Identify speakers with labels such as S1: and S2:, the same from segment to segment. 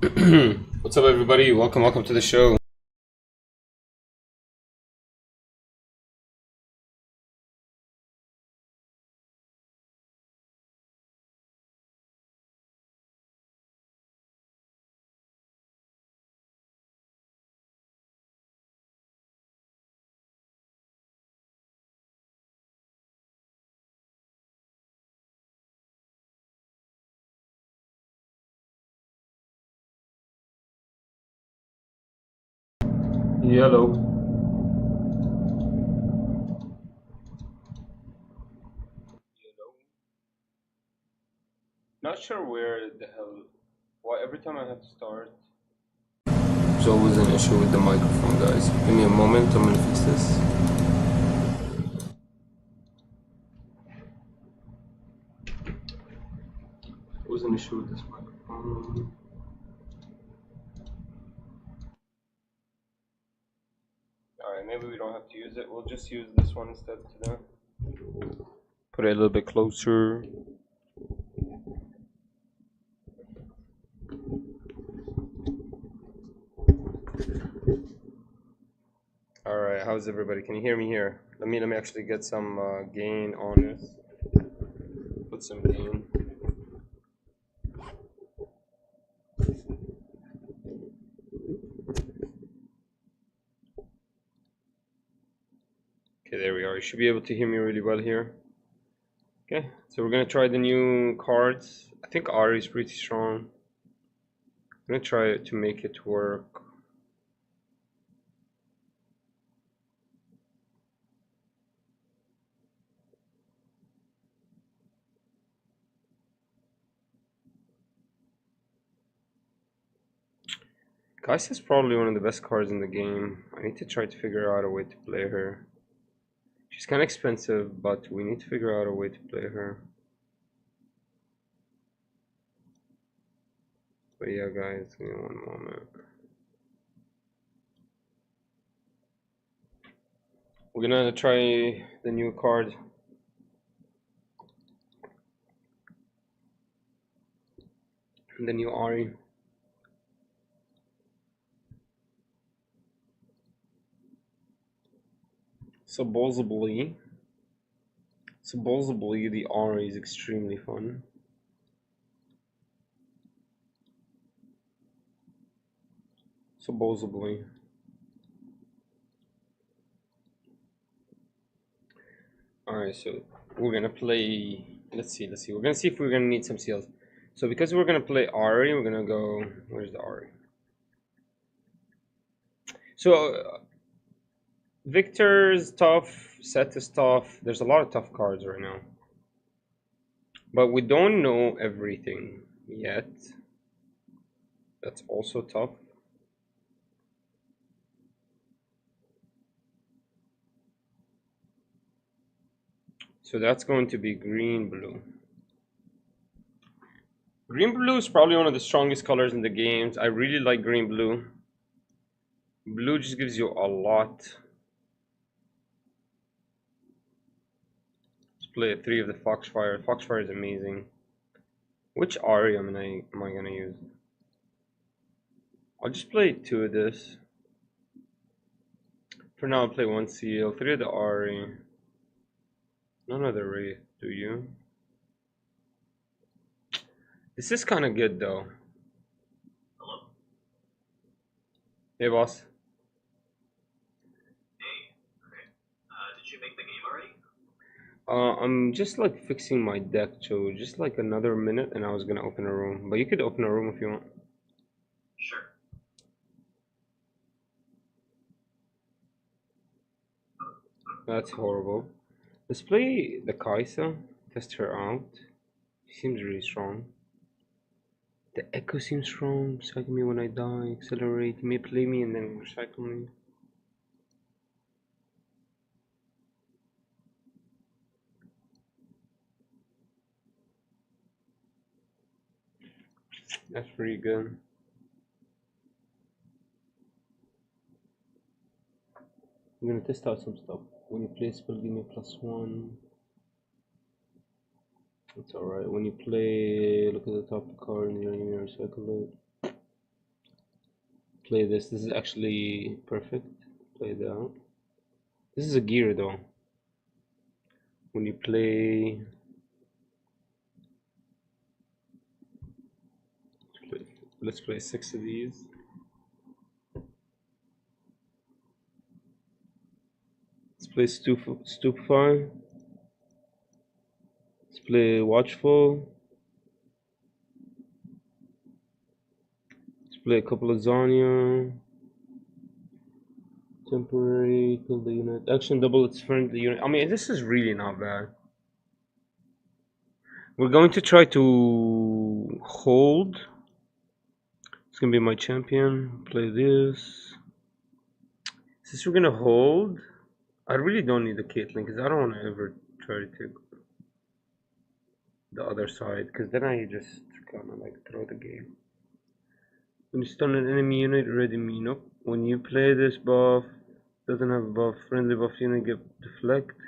S1: What's up, everybody? Welcome to the show. Hello. Not sure where the hell. Why every time I have to start? There's always an issue with the microphone, guys. Give me a moment. I'm gonna fix this. Always an issue with this microphone. Alright, maybe we don't have to use it. We'll just use this one instead today. Put it a little bit closer. Alright, how's everybody? Can you hear me here? Let me actually get some gain on this. Put some gain. Okay, there we are. You should be able to hear me really well here. Okay, so we're gonna try the new cards. I think Ari is pretty strong. I'm gonna try to make it work. Kai'Sa is probably one of the best cards in the game. I need to try to figure out a way to play her. She's kind of expensive, but we need to figure out a way to play her. But yeah, guys, give me one moment. We're gonna try the new card. The new Ari. Supposedly the Ari is extremely fun. Supposedly. Alright, so we're gonna play. Let's see. We're gonna see if we're gonna need some seals. So because we're gonna play Ari, we're gonna go. Where's the Ari? So Victor's tough, Set is tough. There's a lot of tough cards right now, but we don't know everything yet. That's also tough. So that's going to be green blue. Green blue is probably one of the strongest colors in the games. I really like green blue. Blue just gives you a lot. Let's play a 3 of the Foxfire. Foxfire is amazing. Which Ari am I gonna use? I'll just play 2 of this. For now, I'll play 1 seal, 3 of the Ari. None of the Wraith, do you? This is kind of good though.
S2: Hello.
S1: Hey, boss.
S2: Hey. Okay. Did you make the game already?
S1: I'm just like fixing my deck, so just like another minute and I was gonna open a room. But you could open a room if you want.
S2: Sure.
S1: That's horrible. Let's play the Kai'Sa, test her out. She seems really strong. The Echo seems strong. Recycle me when I die. Accelerate. You may play me and then recycle me. That's pretty good. I'm gonna test out some stuff. When you play spell, give me +1. It's alright. When you play, look at the top of the card and you don't even recycle it. Play this. This is actually perfect. Play that. This is a gear though. When you play, let's play 6 of these. Let's play Stupefy. Let's play Watchful. Let's play a couple of Zanya. Temporary, kill the unit. Action double its friendly unit. I mean, this is really not bad. We're going to try to hold. It's gonna be my champion. Play this. Since we're gonna hold, I really don't need the Caitlyn because I don't want to ever try to take the other side because then I just kind of like throw the game. When you stun an enemy unit, redeem up. When you play this buff, doesn't have a buff, friendly buff unit get deflect.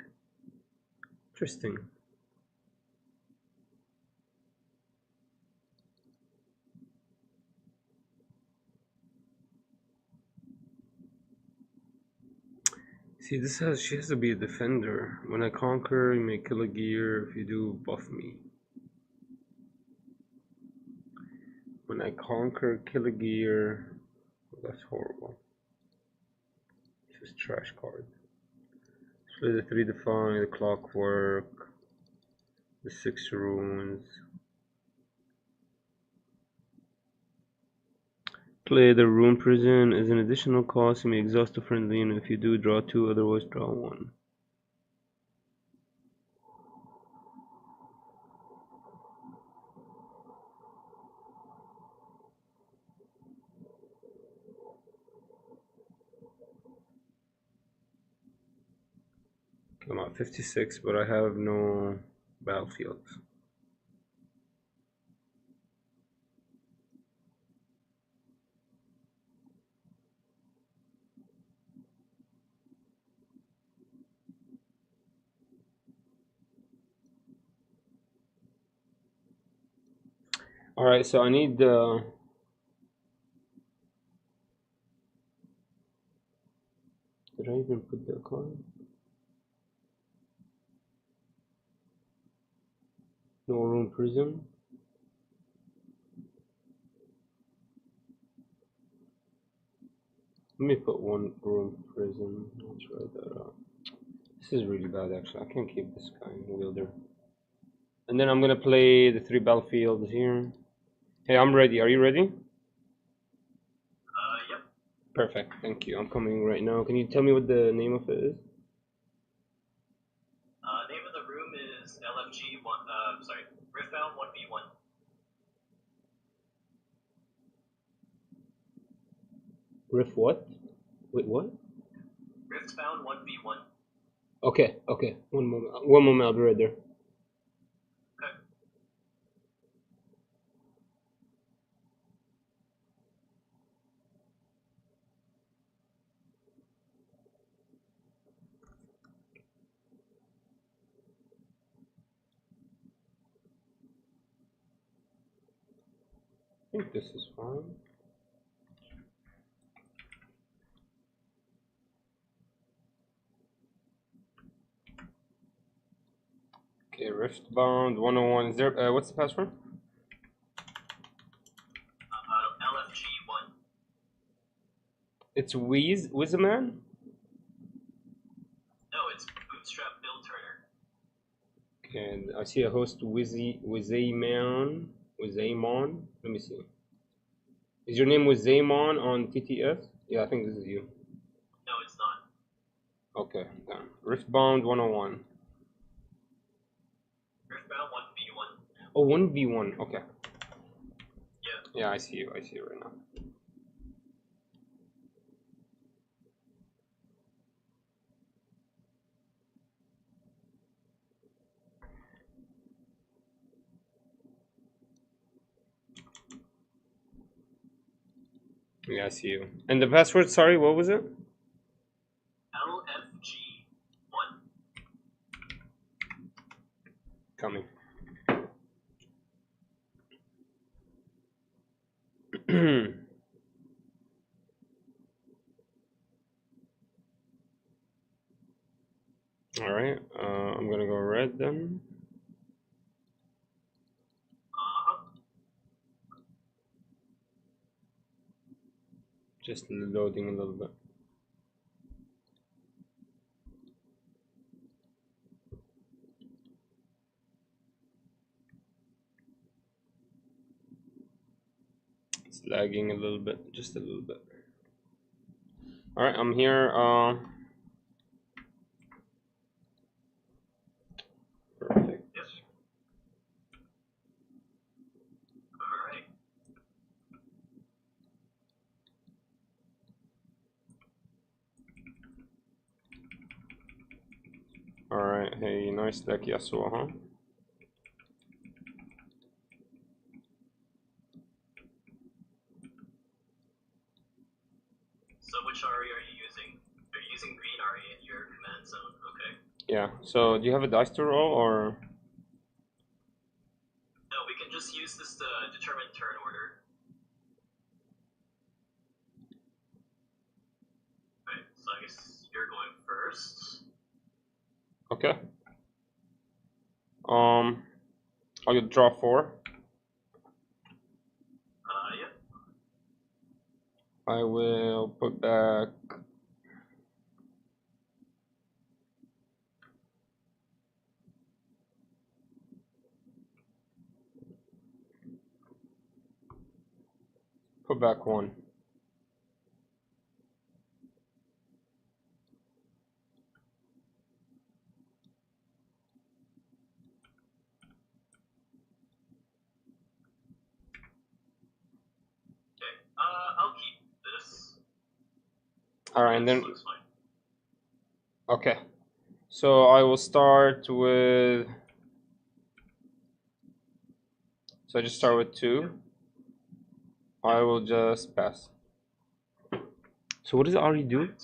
S1: Interesting. See, she has to be a defender. When I conquer, you may kill a gear. If you do, buff me. When I conquer, kill a gear. Oh, that's horrible. This is trash card. Play the 3 Define, the Clockwork, the 6 Runes. Play the Rune Prison. As an additional cost, you may exhaust a friendly unit. If you do, draw 2, otherwise draw 1. I'm at 56, but I have no battlefields. Alright, so I need the... Did I even put that card? No Rune Prison. Let me put 1 Rune Prison. I'll try that out. This is really bad actually. I can't keep this guy in wielder. And then I'm gonna play the 3 battlefields here. Hey, I'm ready. Are you ready?
S2: Yep.
S1: Perfect. Thank you. I'm coming right now. Can you tell me what the name of it is?
S2: Name of the room is LFG one. Sorry, Riftbound 1v1.
S1: Riff what? Wait, what?
S2: Riftbound 1v1.
S1: Okay, okay. One moment. One moment. I'll be right there.
S2: Okay.
S1: I think this is fine. Okay, Riftbound 101. Is there? What's the password?
S2: LFG1.
S1: It's Wizman?
S2: No, it's Bootstrap Bill Turner.
S1: Okay, and I see a host Wizamon. Wizamon. Let me see. Is your name Wizamon on TTS? Yeah, I think this is you.
S2: No, it's not.
S1: Okay, done. Riftbound 101.
S2: Riftbound 1v1.
S1: Oh, 1v1. Okay.
S2: Yeah.
S1: Yeah, I see you. I see you right now. Yeah, I see you. And the password, sorry, what was it?
S2: LFG1.
S1: Coming. Alright, I'm gonna go red then. Just loading a little bit. It's lagging a little bit, just a little bit. Alright, I'm here. Perfect.
S2: Yes.
S1: Alright, hey, nice deck Yasuo, huh?
S2: So which Ari are you using? Are you using green Ari in your command zone? Okay.
S1: Yeah, so do you have a dice to roll, or?
S2: No, we can just use this to determine turn order. Right, so I guess you're going first.
S1: Okay. I'll draw 4.
S2: Yep.
S1: I will put back put back 1.
S2: Okay. I'll keep this.
S1: Alright, and
S2: This
S1: then
S2: looks fine.
S1: okay. So I will start with. So I just start with 2. I will just pass. So what does Ari do?
S2: Right.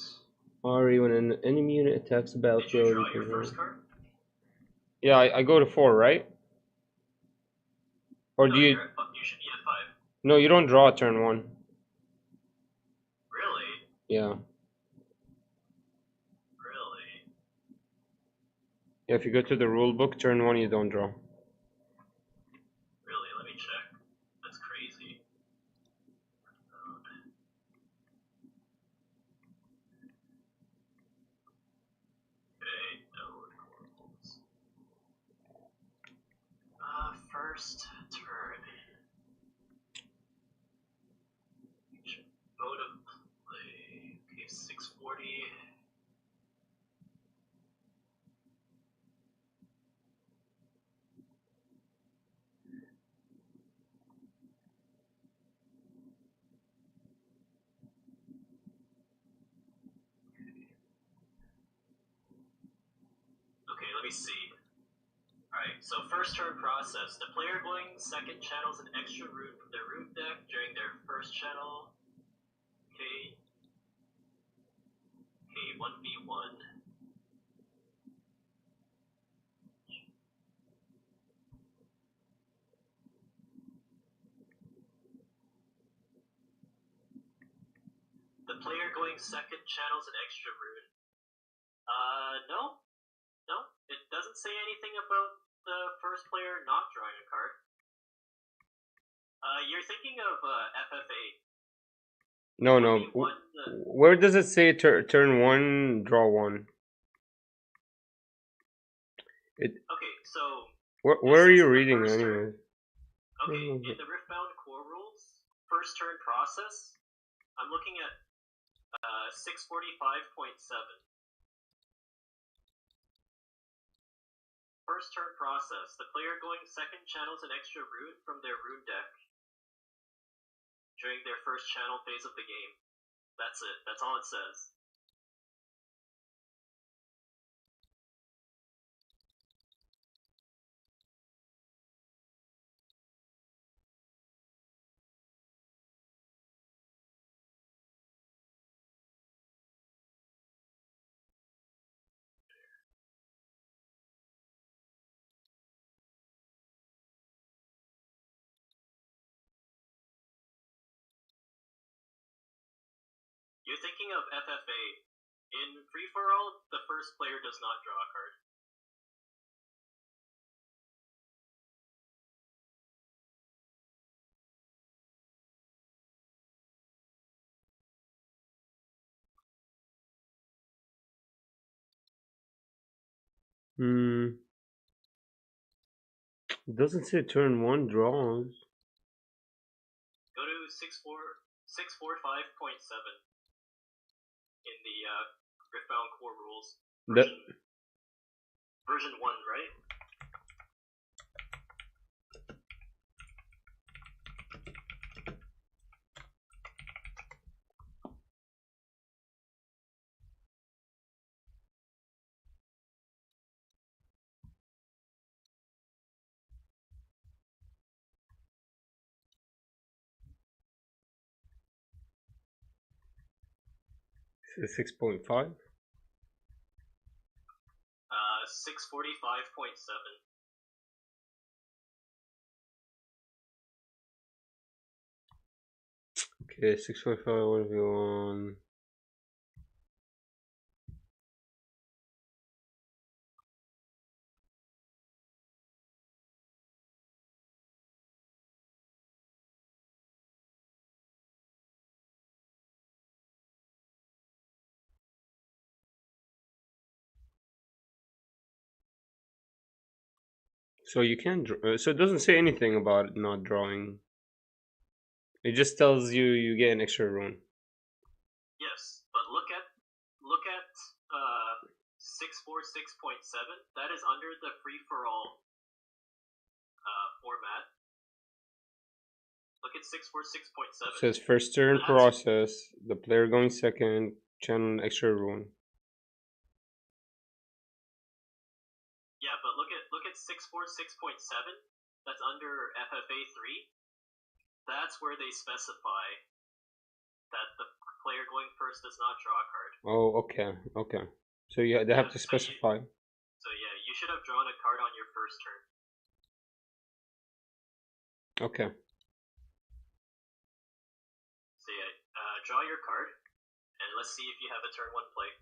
S1: Ari, when an enemy unit attacks the
S2: Did you
S1: battlefield,
S2: draw
S1: you
S2: your
S1: can
S2: first card?
S1: Yeah, I go to 4, right? Or
S2: No,
S1: do
S2: you
S1: you?
S2: should be at 5.
S1: No, you don't draw turn 1.
S2: Really?
S1: Yeah.
S2: Really?
S1: Yeah, if you go to the rule book, turn 1 you don't draw.
S2: Really? Let me check. That's crazy. Okay, no rules. First turn. Go to play. Okay, 640. Okay, let me see. Alright, so first turn process. The player going second channels an extra rune from their rune deck during their first channel. Okay. Okay, 1v1. The player going second channels an extra rune. No. No. It doesn't say anything about the first player not drawing a card. You're thinking of FFA.
S1: No, no. Where does it say turn 1, draw 1?
S2: Okay, so
S1: Where are you reading anyway?
S2: Okay, in the Riftbound core rules, first turn process, I'm looking at 645.7. First turn process, the player going second channels an extra rune from their rune deck during their first channel phase of the game. That's it. That's all it says. You're thinking of FFA. In free-for-all, the first player does not draw a card.
S1: It doesn't say turn 1 draws.
S2: Go to 645.7 in the Riftbound core rules. Version 1, right?
S1: It says 6.5.
S2: 645.7.
S1: Okay, 6.5, 1v1. So you can't draw. So it doesn't say anything about not drawing. It just tells you you get an extra rune.
S2: Yes, but look at 646.7. That is under the free-for-all format. Look at 646.7.
S1: It says first turn process. The player going second, channel an extra rune.
S2: Yeah, but look at 646.7. That's under FFA 3. That's where they specify that the player going first does not draw a card.
S1: Oh, okay, okay. So yeah, they have to specify.
S2: So yeah, you should have drawn a card on your first turn.
S1: Okay.
S2: So yeah, draw your card, and let's see if you have a turn 1 play.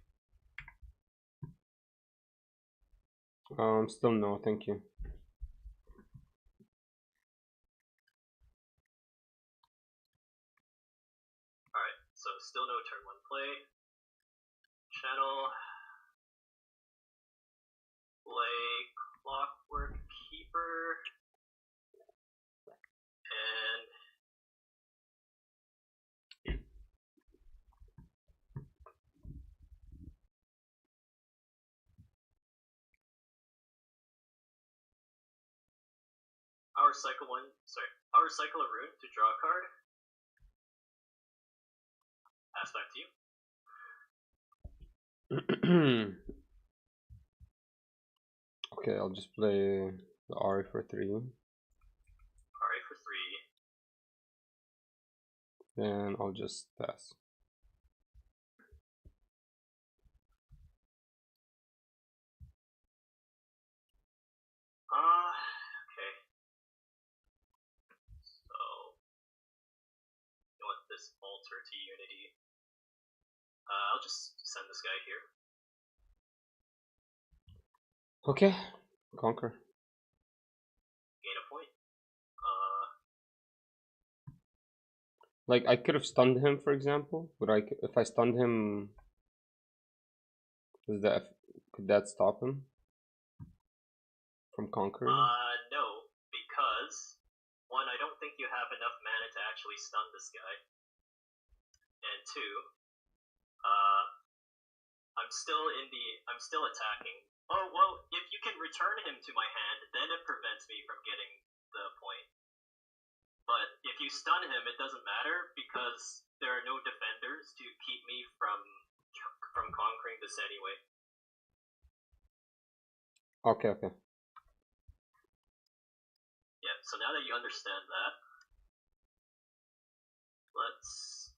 S1: Still no, thank you.
S2: Alright, so still no turn 1 play. Channel. Play Clockwork Keeper. And our cycle a rune to draw a card. Pass back to you.
S1: Okay, I'll just play the Ari for 3.
S2: Ari for 3.
S1: Then I'll just pass.
S2: Okay. So you want this altar to Unity. I'll just send this guy here.
S1: Okay, conquer.
S2: Gain a point.
S1: Like I could have stunned him, for example. Would I, if I stunned him, could that stop him from conquering?
S2: No, because 1, I don't think you have enough mana to actually stun this guy, and 2, I'm still attacking. Oh well, if you can return him to my hand, then it prevents me from getting the point. But if you stun him, it doesn't matter because there are no defenders to keep me from conquering this anyway.
S1: Okay.
S2: Yeah, so now that you understand that, let's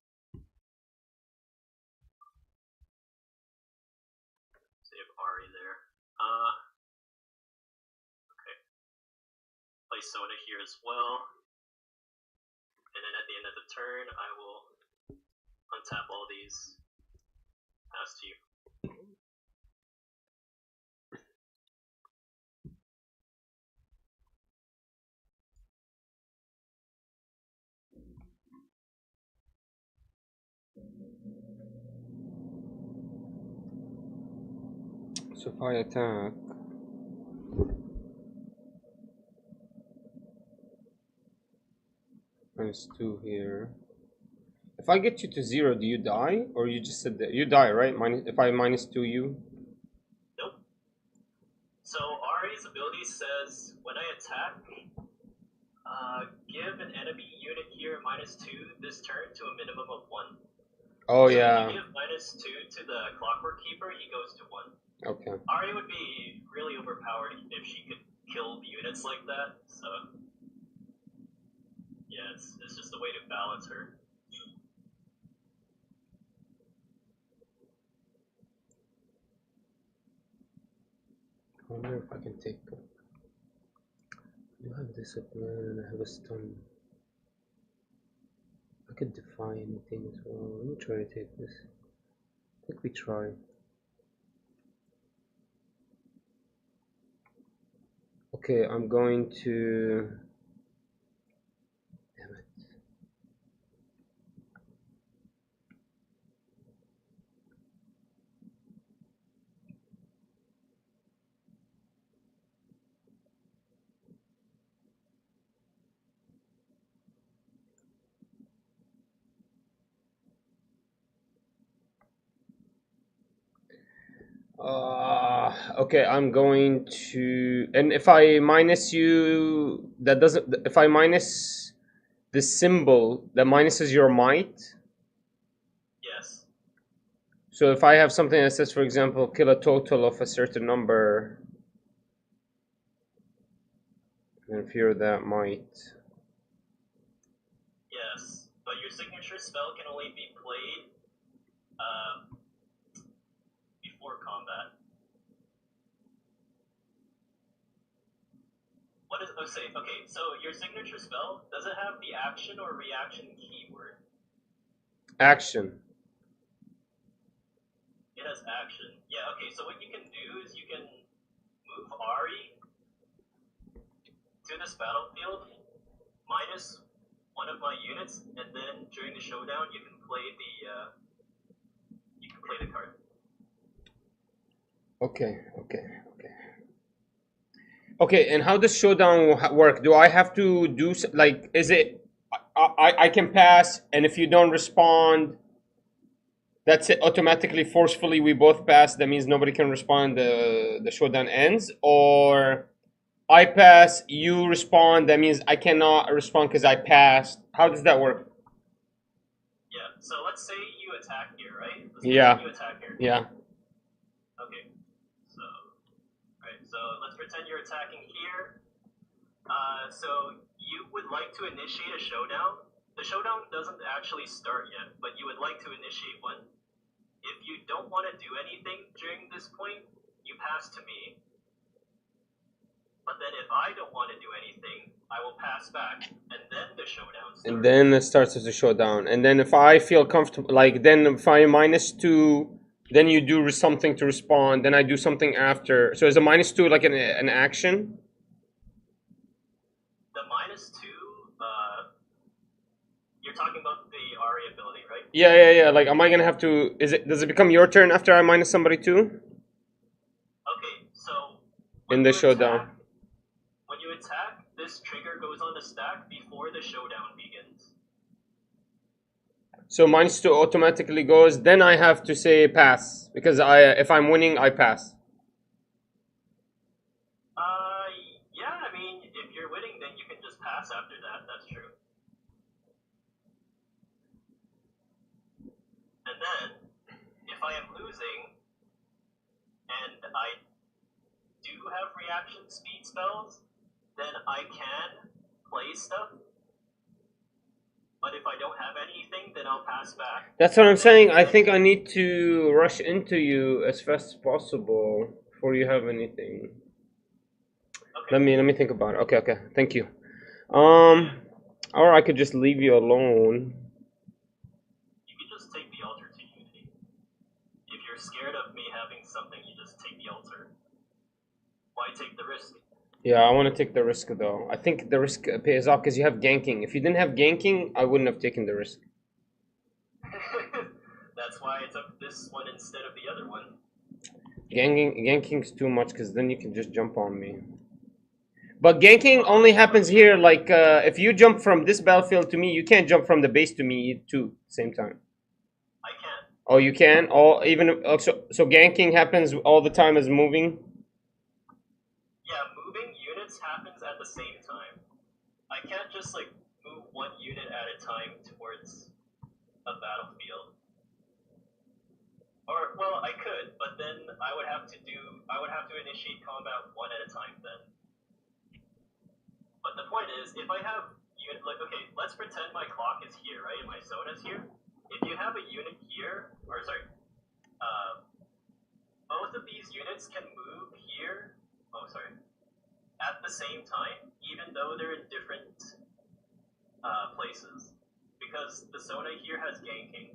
S2: save Ari there. Okay. Play Soda here as well. And then at the end of the turn, I will untap all these. Pass to you.
S1: So if I attack, -2 here. If I get you to 0, do you die? Or you just said that you die, right? If I -2 you?
S2: Nope. So Ari's ability says, when I attack, give an enemy unit here -2 this turn to a minimum of 1.
S1: Oh,
S2: so
S1: yeah.
S2: if you give -2 to the Clockwork Keeper, he goes to 1.
S1: Okay.
S2: Ari would be really overpowered if she could kill units like that, so yeah, it's just a way to balance her.
S1: I wonder if I can take. I have discipline and I have a stun. I could defy anything as well. Let me try to take this. I think we try. Okay, I'm going to. Damn it. Okay, I'm going to, and if I minus you, that doesn't, if I minus the symbol, that minuses your might.
S2: Yes.
S1: So if I have something that says, for example, kill a total of a certain number, and if you're that might.
S2: Yes, but your signature spell can only be played before combat. What is, oh, say, okay, so your signature spell, does it have the action or reaction keyword?
S1: Action.
S2: It has action. Yeah, okay, so what you can do is you can move Ari to this battlefield, minus one of my units, and then during the showdown you can play the card.
S1: Okay, okay, okay. Okay, and how does showdown work? Do I have to do like? Is it? I can pass, and if you don't respond, that's it. Automatically, forcefully, we both pass. That means nobody can respond. The showdown ends, or I pass, you respond. That means I cannot respond because I passed. How does that work?
S2: Yeah, so let's say you attack here, right?
S1: Yeah.
S2: You attack here.
S1: Yeah.
S2: Okay. So, right. So let's pretend you're attacking here. So you would like to initiate a showdown. The showdown doesn't actually start yet, but you would like to initiate one. If you don't want to do anything during this point, you pass to me. But then if I don't want to do anything, I will pass back, and then the showdown starts.
S1: And then it starts as a showdown. And then if I feel comfortable, like then if I -2, then you do something to respond. Then I do something after. So is a -2 like an action?
S2: The -2, you're talking about the Ari ability, right?
S1: Yeah, yeah, yeah. Like, am I gonna have to? Does it become your turn after I minus somebody too?
S2: Okay, so
S1: In the showdown.
S2: When you attack, this trigger goes on the stack before the showdown begins.
S1: So -2 automatically goes. Then I have to say pass because if I'm winning, I pass.
S2: Yeah. I mean, if you're winning, then you can just pass after that. That's true. And then, if I am losing, and I do have reaction speed spells, then I can play stuff. But if I don't have anything, then I'll pass back.
S1: That's what I'm saying. I think I need to rush into you as fast as possible before you have anything. Okay. Let me think about it. Okay, okay. Thank you. Or I could just leave you alone.
S2: You could just take the altar to Unity if you're scared of me having something, you just take the altar. Why take the risk?
S1: Yeah, I want to take the risk though. I think the risk pays off because you have ganking. If you didn't have ganking, I wouldn't have taken the risk.
S2: That's why I took this one instead of the other one.
S1: Ganking's too much because then you can just jump on me. But ganking only happens here, like, if you jump from this battlefield to me, you can't jump from the base to me too, same time.
S2: I can't.
S1: Oh, you can? So ganking happens all the time as moving?
S2: Yeah, moving units happens at the same time. I can't just, like, move one unit at a time towards a battlefield. Or, well, I could, but then I would have to initiate combat one at a time then. But the point is, if I have unit, like, okay, let's pretend my clock is here, right, and my zone is here. If you have a unit here, or sorry, both of these units can move here, at the same time, even though they're in different places. Because the Sona here has ganking,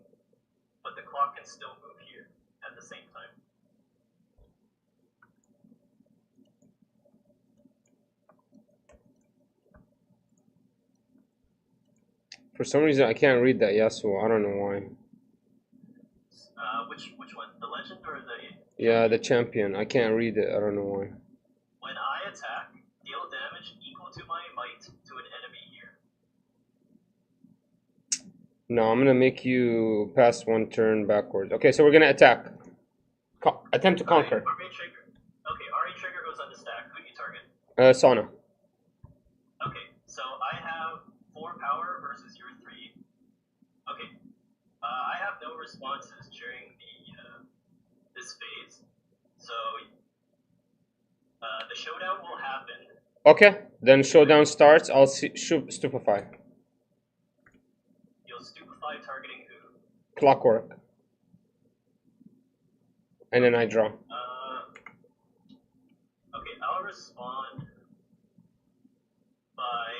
S2: but the clock can still move here at the same time.
S1: For some reason, I can't read that Yasuo. I don't know why.
S2: Which one? The legend or the...
S1: Yeah, the champion. I can't read it. I don't know why.
S2: When I attack, deal damage equal to my might to an enemy here.
S1: No, I'm gonna make you pass one turn backwards. Okay, so we're gonna attack. Attempt to conquer.
S2: RE trigger. Okay, RE trigger goes on the stack. Who do you target?
S1: Sauna.
S2: Okay, so I have 4 power versus your 3. Okay, I have no responses during this phase, so the showdown will happen.
S1: Okay, then showdown starts. I'll stupefy.
S2: You'll stupefy targeting who?
S1: Clockwork. And then I draw.
S2: Okay, I'll respond by...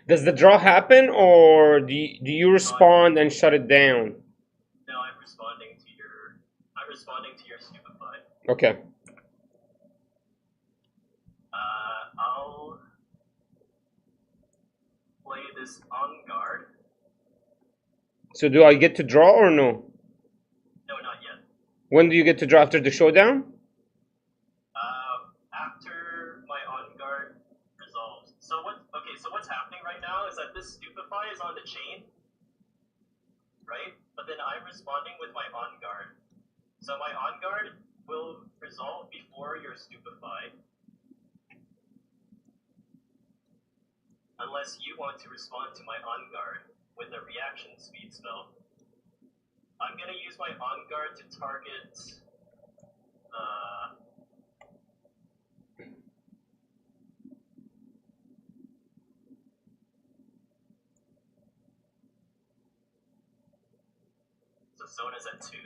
S1: Does the draw happen, or do you respond and shut it down?
S2: No, I'm responding to your stupefy.
S1: Okay.
S2: I'll play this on guard.
S1: So do I get to draw or no?
S2: No, not yet.
S1: When do you get to draw? After the showdown?
S2: After my on guard resolves. So what's happening right now is that this stupefy is on the chain, right? But then I'm responding with my on guard. So my on guard will resolve before your stupefy. Unless you want to respond to my on guard with a reaction speed spell. I'm gonna use my on guard to target so Sona's at 2,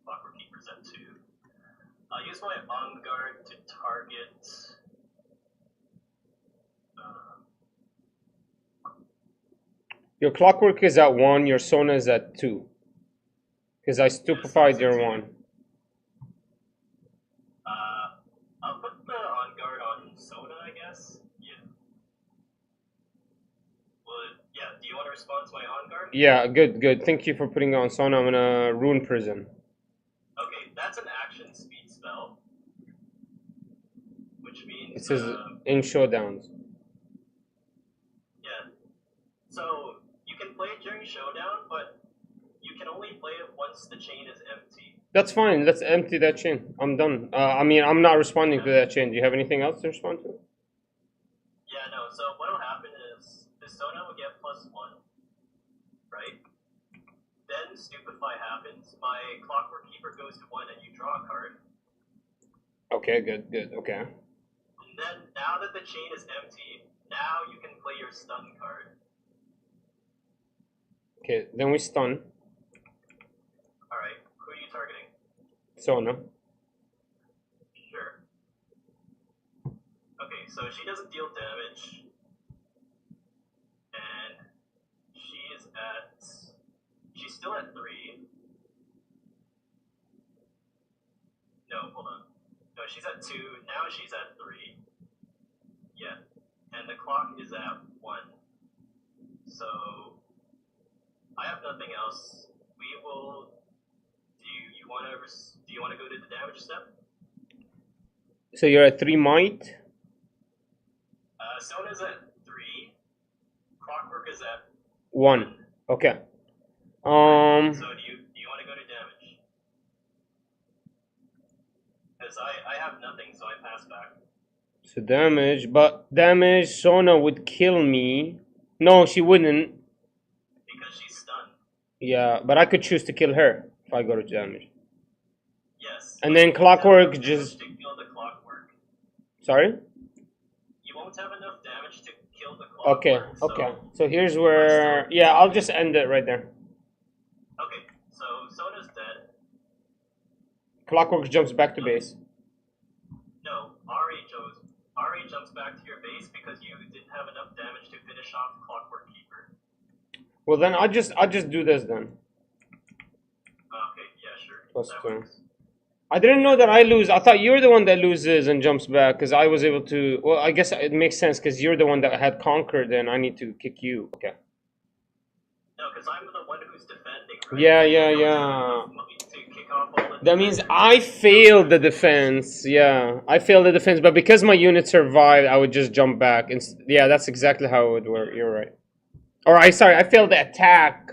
S2: Clockwork Keeper's at 2. I'll use my on guard to target
S1: Your Clockwork is at 1, your Sona is at 2. Because I stupefied your 1.
S2: I'll put the on guard on Sona, I guess. Yeah. Yeah, do you want to respond to my on guard?
S1: Yeah, good. Thank you for putting on Sona. I'm gonna ruin prison.
S2: Okay, that's an action speed spell. Which means...
S1: It says in showdowns.
S2: Yeah. So, you can play it during showdown, but you can only play it once the chain is empty.
S1: That's fine. Let's empty that chain. I'm done. I mean, I'm not responding to that chain. Do you have anything else to respond to?
S2: Yeah, no. So what'll happen is the Sona will get +1, right? Then Stupefy happens. My Clockwork Keeper goes to 1, and you draw a card.
S1: Okay, good. Okay.
S2: And then now that the chain is empty, now you can play your stun card.
S1: Okay, then we stun.
S2: Alright, who are you targeting?
S1: Sona.
S2: Sure. Okay, so she doesn't deal damage. And she's still at 3. she's at 2. Now she's at 3. Yeah. And the clock is at 1. So I have nothing else. We will. Do you want to go to the damage step?
S1: So you're at 3 might?
S2: Sona's at 3. Clockwork is at
S1: 1. Okay.
S2: So do you want to go to damage? Because I have nothing, so I pass back.
S1: So damage, Sona would kill me. No, she wouldn't.
S2: Because she's stunned.
S1: Yeah, but I could choose to kill her if I go to damage.
S2: Yes.
S1: And then Clockwork just...
S2: To kill the Clockwork.
S1: Sorry?
S2: You won't have enough damage to kill the Clockwork.
S1: Okay. So here's where... Yeah, I'll just end it right there.
S2: Okay, so Sona's dead.
S1: Clockwork jumps back to base.
S2: No, Ari jumps back to your base because you didn't have enough damage to finish off Clockwork Keeper.
S1: Well, then I'll just do this then.
S2: Okay, yeah, sure.
S1: +2. I didn't know that I lose. I thought you're the one that loses and jumps back because I was able to... Well, I guess it makes sense because you're the one that had conquered and I need to kick you. Okay.
S2: No, because I'm the one who's defending, right?
S1: Yeah.
S2: To kick off all the
S1: That means I failed the defense. Yeah, I failed the defense, but because my unit survived, I would just jump back. And yeah, that's exactly how it would work. You're right. Or I failed the attack.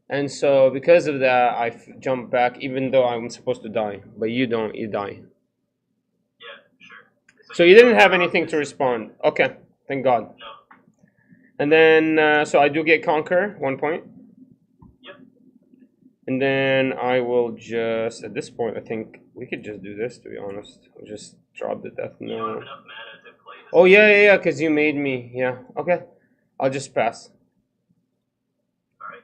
S1: And so because of that, I jump back even though I'm supposed to die. But you don't, you die.
S2: Yeah, sure.
S1: So you didn't have anything to respond. Okay, thank God.
S2: No.
S1: And then, so I do get conquer, 1 point.
S2: Yep.
S1: And then I will just, at this point, I think we could just do this, to be honest. I'll just drop the death
S2: You don't have
S1: note.
S2: enough mana to play this.
S1: Oh, yeah, because you made me. Yeah, okay. I'll just pass.
S2: Alright.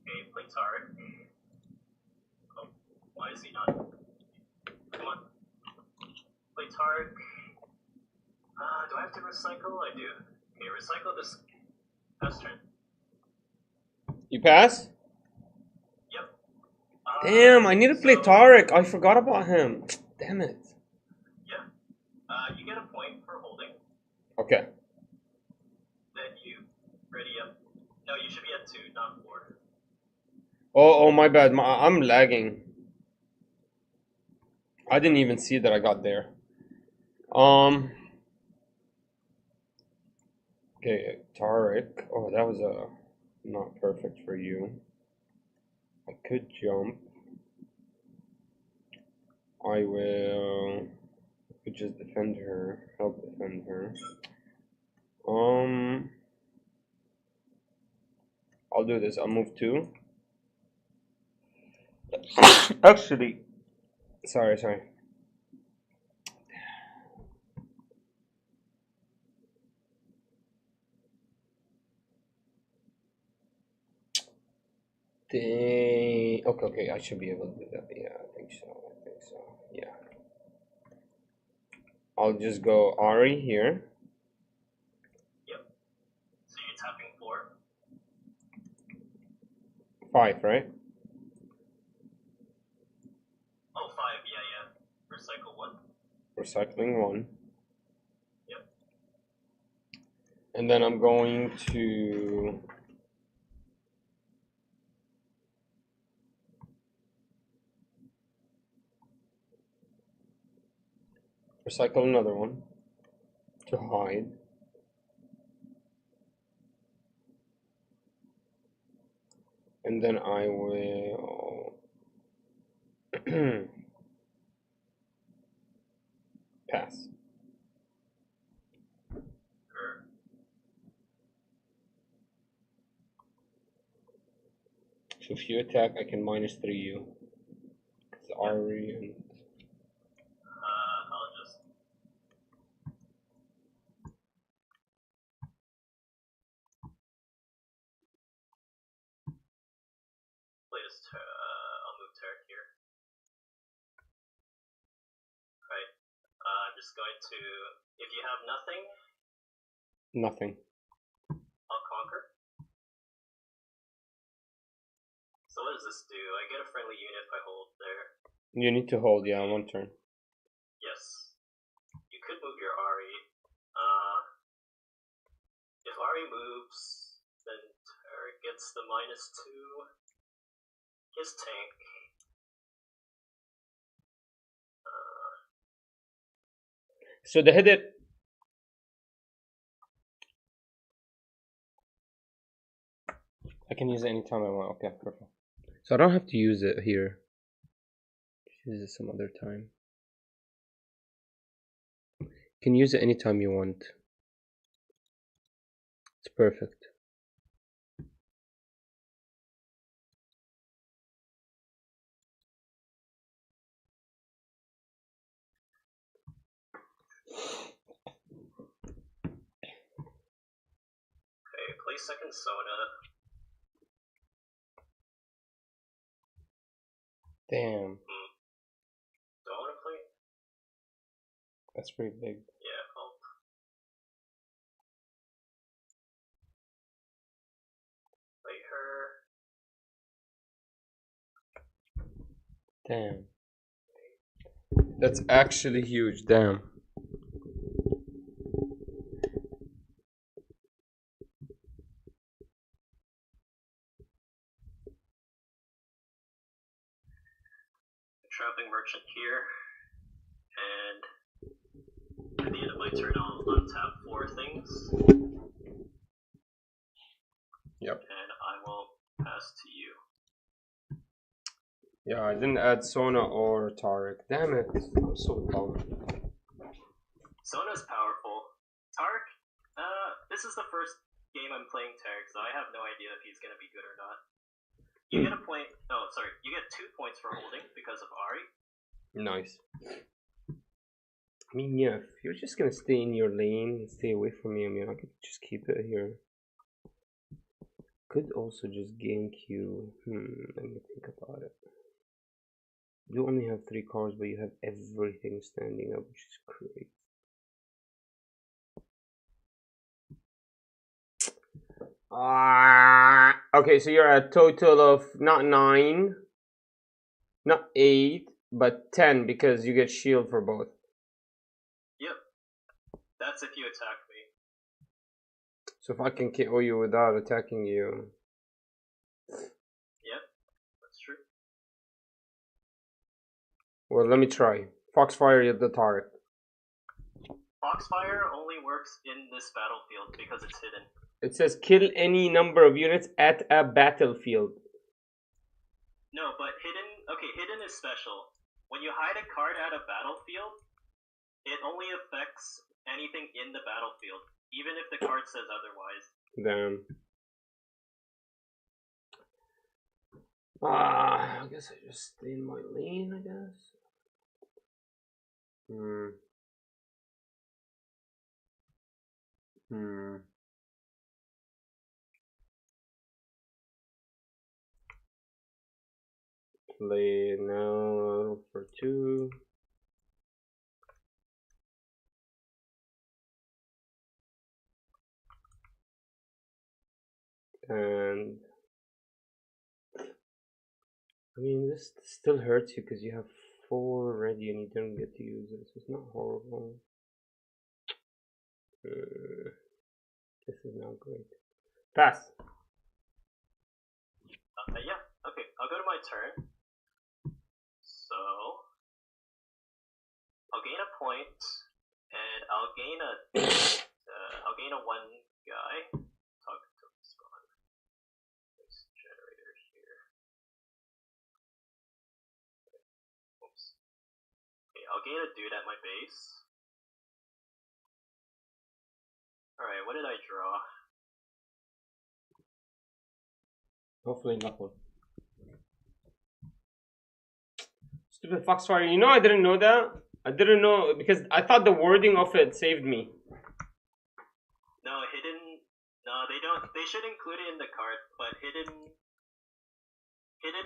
S2: Okay, play Tarek. Oh, why is he not? Come on. Play Tarek. Do I have to recycle? I do. Okay, recycle this pass turn.
S1: You pass?
S2: Yep.
S1: Damn, I need to play Tarek. I forgot about him. Damn it.
S2: Yeah. You get a point for holding.
S1: Okay.
S2: Then you ready up. No, you should be at 2, not 4.
S1: Oh, my bad. I'm lagging. I didn't even see that I got there. Okay, Tarek. Oh, that was not perfect for you. I could jump. I will. I could just defend her. Help defend her. I'll do this. I'll move 2. Actually, sorry. Dang. Okay. I should be able to do that. Yeah, I think so. Yeah. I'll just go Ari here.
S2: Yep. So you're tapping 4.
S1: 5, right?
S2: Oh, 5. Yeah. Recycle 1.
S1: Recycling 1.
S2: Yep.
S1: And then I'm going to recycle another one to hide. And then I will pass.
S2: Sure.
S1: So if you attack, I can -3 you. It's Ari and
S2: I'll just play this. I'll move Tarek here. Right. I'm just going to. If you have nothing,
S1: Nothing.
S2: I'll conquer. So what does this do? I get a friendly unit if I hold there.
S1: You need to hold, yeah, 1 turn.
S2: Yes. You could move your Ari. If Ari moves, then Tarek gets the -2. His tank.
S1: So the hit it. I can use it anytime I want. Okay, perfect. So I don't have to use it here. Use it some other time. You can use it anytime you want. It's perfect.
S2: Okay, play second Sona.
S1: Damn.
S2: Do I want to play?
S1: That's pretty big.
S2: Yeah, I'll play her.
S1: Damn. That's actually huge. Damn.
S2: Traveling Merchant here, and at the end of my turn I'll untap 4 things.
S1: Yep.
S2: And I will pass to you.
S1: Yeah, I didn't add Sona or Tarek. Damn it. I'm so dumb.
S2: Sona's powerful. Tarek, this is the first game I'm playing Tarek, so I have no idea if he's gonna be good or not. You get a point. Oh, sorry. You get 2 points for holding because of Ari.
S1: Nice. I mean, yeah, if you're just gonna stay in your lane and stay away from me, I mean, I could just keep it here. Could also just gank you. Let me think about it. You only have 3 cards, but you have everything standing up, which is crazy. Okay, so you're at a total of not 9, not 8, but 10 because you get shield for both.
S2: Yep. That's if you attack me.
S1: So if I can KO you without attacking you.
S2: Yep, that's true.
S1: Well, let me try. Foxfire at the target.
S2: Foxfire only works in this battlefield because it's hidden.
S1: It says kill any number of units at a battlefield.
S2: No, but hidden. Okay, hidden is special. When you hide a card at a battlefield, it only affects anything in the battlefield, even if the card says otherwise.
S1: Damn. I guess I just stay in my lane, I guess. Play now for 2. And I mean, this still hurts you because you have 4 ready and you don't get to use it. So it's not horrible. This is not great. Pass.
S2: Yeah. Okay. I'll go to my turn. So I'll gain a point, and I'll gain a 1 guy. Talk to spawn. This generator here. Oops. Okay, I'll gain a dude at my base. Alright, what did I draw?
S1: Hopefully nothing. Stupid Foxfire. You know I didn't know that? I didn't know because I thought the wording of it saved me.
S2: No, hidden. No, they don't. They should include it in the card, but hidden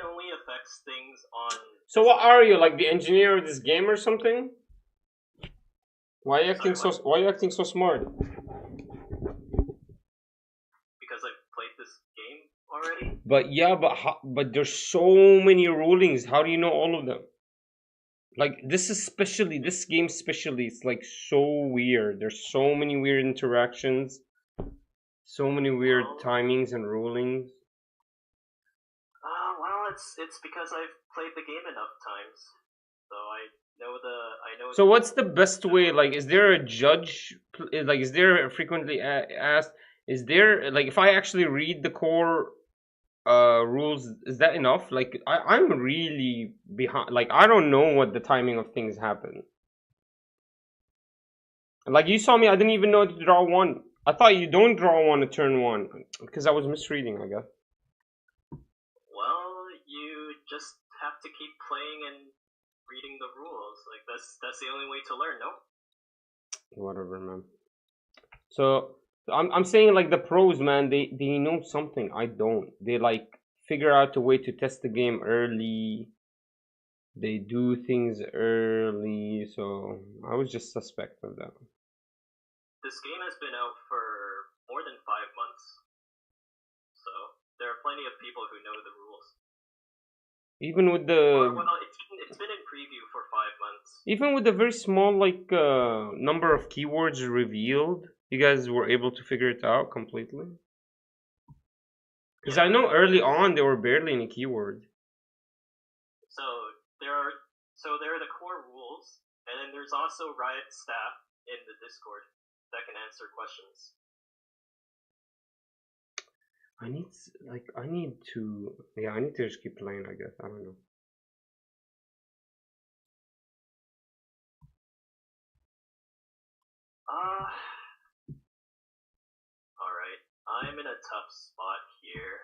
S2: only affects things on.
S1: So what are you, like the engineer of this game or something? Why are you acting so smart?
S2: already?
S1: But yeah, but there's so many rulings. How do you know all of them? Like this game especially, it's like so weird. There's so many weird interactions, so many weird
S2: Well,
S1: timings and rulings.
S2: well, it's because I've played the game enough times, so I know
S1: So
S2: the
S1: what's the best way? Like, is there a judge? Like, is there a frequently asked? Is there like if I actually read the core rules, is that enough? Like, I'm really behind. Like, I don't know what the timing of things happen. Like you saw me, I didn't even know to draw one. I thought you don't draw one to turn one because I was misreading, I guess.
S2: Well, you just have to keep playing and reading the rules. Like that's the only way to learn, no?
S1: Whatever, man. So I'm saying like the pros, man. They know something I don't. They like figure out a way to test the game early. They do things early, so I was just suspect of that.
S2: This game has been out for more than 5 months, so there are plenty of people who know the rules.
S1: Even with
S2: Or,
S1: the
S2: well, it's been in preview for 5 months.
S1: even with the very small like number of keywords revealed, you guys were able to figure it out completely. Because I know early on there were barely any keywords.
S2: So there are the core rules, and then there's also Riot staff in the Discord that can answer questions.
S1: I need to just keep playing, I guess. I don't know.
S2: Alright. I'm in a tough spot here.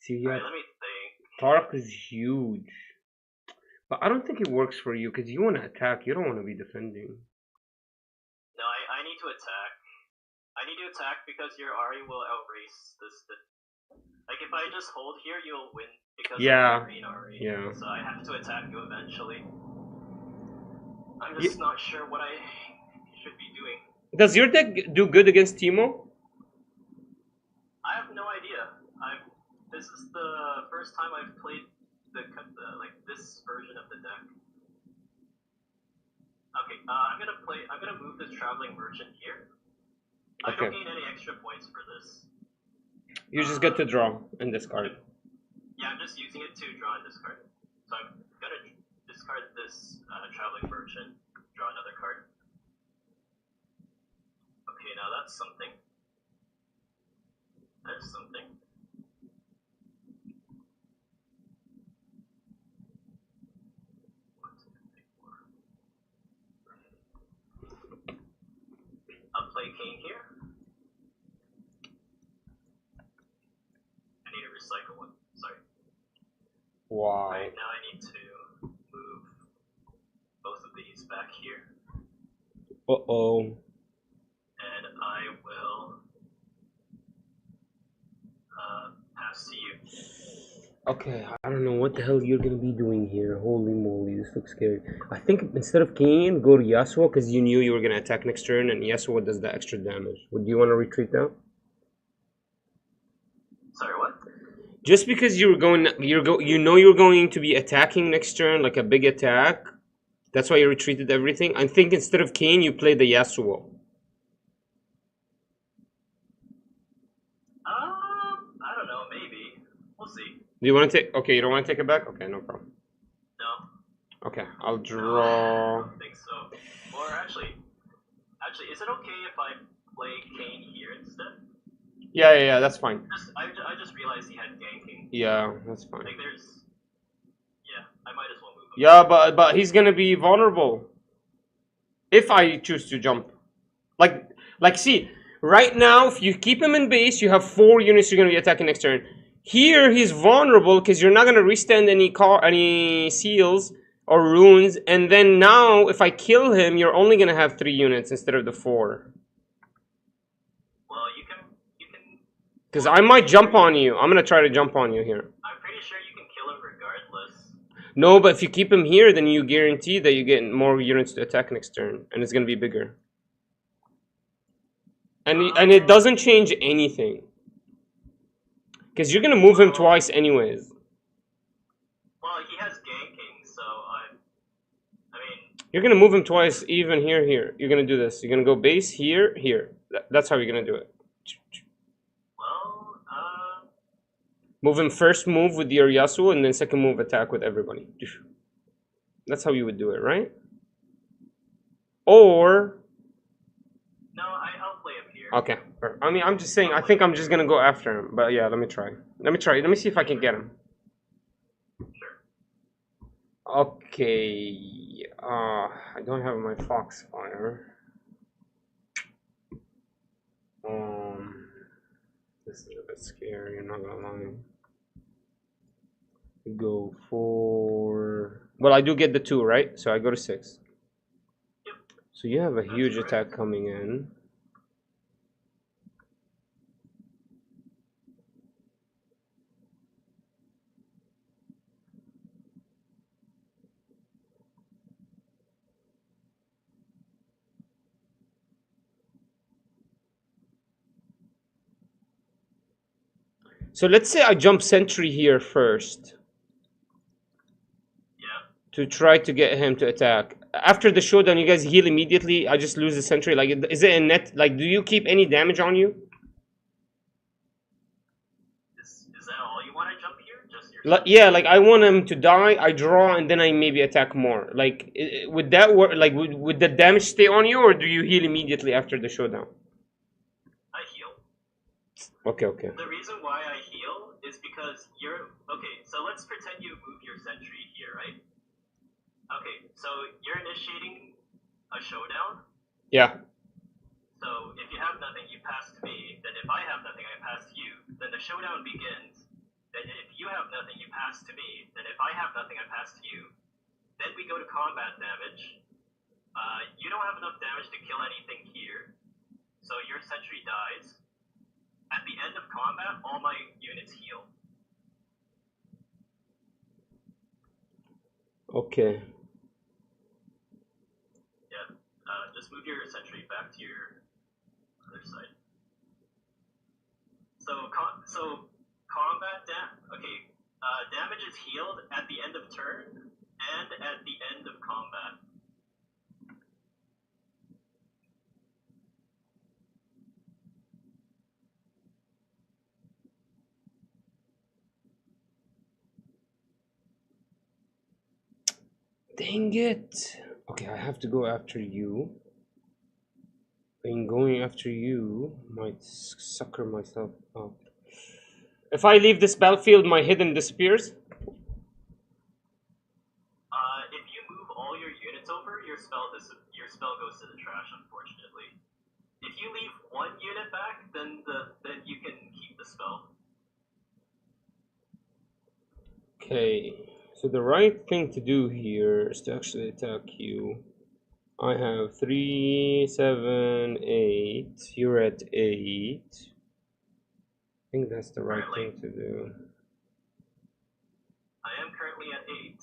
S1: See, yeah,
S2: Alright, let me think.
S1: Tark is huge. But I don't think it works for you because you want to attack, you don't want to be defending.
S2: No, I need to attack. I need to attack because your Ari will outrace this. Like, if I just hold here, you'll win because of your green Ari.
S1: Yeah.
S2: So I have to attack you eventually. I'm just not sure what I should be doing.
S1: Does your deck do good against Teemo?
S2: I have no idea. This is the first time I've played like this version of the deck. Okay, I'm gonna move this traveling merchant here. I don't gain any extra points for this.
S1: You just get to draw and discard.
S2: Yeah, I'm just using it to draw and discard. So I'm gonna discard this traveling merchant, draw another card. Okay, now that's something. There's something. I'll play King here. I need to recycle one. Sorry.
S1: Wow.
S2: Right, now I need to move both of these back here.
S1: Uh-oh.
S2: And I will pass to you.
S1: Okay, I don't know what the hell you're gonna be doing here. Holy moly, this looks scary. I think instead of Kayn, go to Yasuo because you knew you were gonna attack next turn, and Yasuo does the extra damage. Would you want to retreat now?
S2: Sorry, what?
S1: Just because you know you're going to be attacking next turn, like a big attack. That's why you retreated everything. I think instead of Kayn, you play the Yasuo.
S2: I don't know. Maybe we'll see.
S1: Do you want to take? Okay, you don't want to take it back? Okay, no problem.
S2: No.
S1: Okay, I'll draw.
S2: I don't think so. Or actually, is it okay if I play Kayn here instead?
S1: Yeah, that's fine.
S2: I just realized he had ganking.
S1: Yeah, that's fine.
S2: Like yeah, I might as well move him.
S1: Yeah, but he's gonna be vulnerable if I choose to jump. Like see, right now if you keep him in base, you have 4 units you're gonna be attacking next turn. Here he's vulnerable because you're not gonna restand any seals or runes, and then now if I kill him, you're only gonna have 3 units instead of the 4.
S2: Well, you can.
S1: Because I might jump on you. I'm gonna try to jump on you here.
S2: I'm pretty sure you can kill him regardless.
S1: No, but if you keep him here, then you guarantee that you get more units to attack next turn, and it's gonna be bigger. and it doesn't change anything. Because you're gonna move him twice anyways.
S2: Well, he has ganking, so I mean...
S1: You're gonna move him twice, even here. You're gonna do this. You're gonna go base, here. That's how you're gonna do it.
S2: Well,
S1: Move him first move with your Yasuo, and then second move attack with everybody. That's how you would do it, right? Or...
S2: No, I'll play him here.
S1: Okay. I mean, I'm just saying, I think I'm just gonna go after him. But yeah, let me try. Let me see if I can get him.
S2: Sure.
S1: Okay. I don't have my Foxfire. This is a bit scary, I'm not gonna lie. Go for... Well, I do get the 2, right? So I go to 6.
S2: Yep.
S1: So you have a huge attack coming in. So let's say I jump sentry here first.
S2: Yeah.
S1: To try to get him to attack. After the showdown, you guys heal immediately. I just lose the sentry. Like, is it a net? Like, do you keep any damage on you?
S2: Is that all you want to jump here? Just your...
S1: Like, yeah, like I want him to die. I draw, and then I maybe attack more. Like, would that work? Like, would the damage stay on you, or do you heal immediately after the showdown?
S2: I heal.
S1: Okay.
S2: The reason why I heal is because you're... Okay, so let's pretend you move your sentry here, right? Okay, so you're initiating a showdown?
S1: Yeah.
S2: So if you have nothing, you pass to me. Then if I have nothing, I pass to you. Then the showdown begins. Then if you have nothing, you pass to me. Then if I have nothing, I pass to you. Then we go to combat damage. You don't have enough damage to kill anything here. So your sentry dies. At the end of combat, all my units heal.
S1: Okay.
S2: Yeah, just move your sentry back to your other side. So combat damage is healed at the end of turn and at the end of combat.
S1: Dang it. Okay, I have to go after you. And going after you might sucker myself up. If I leave this battlefield, my hidden disappears?
S2: If you move all your units over, your spell goes to the trash, unfortunately. If you leave one unit back, then you can keep the spell.
S1: Okay, so the right thing to do here is to actually attack you. I have 3, 7, 8. You're at 8. I think that's the right thing to do.
S2: I am currently at 8.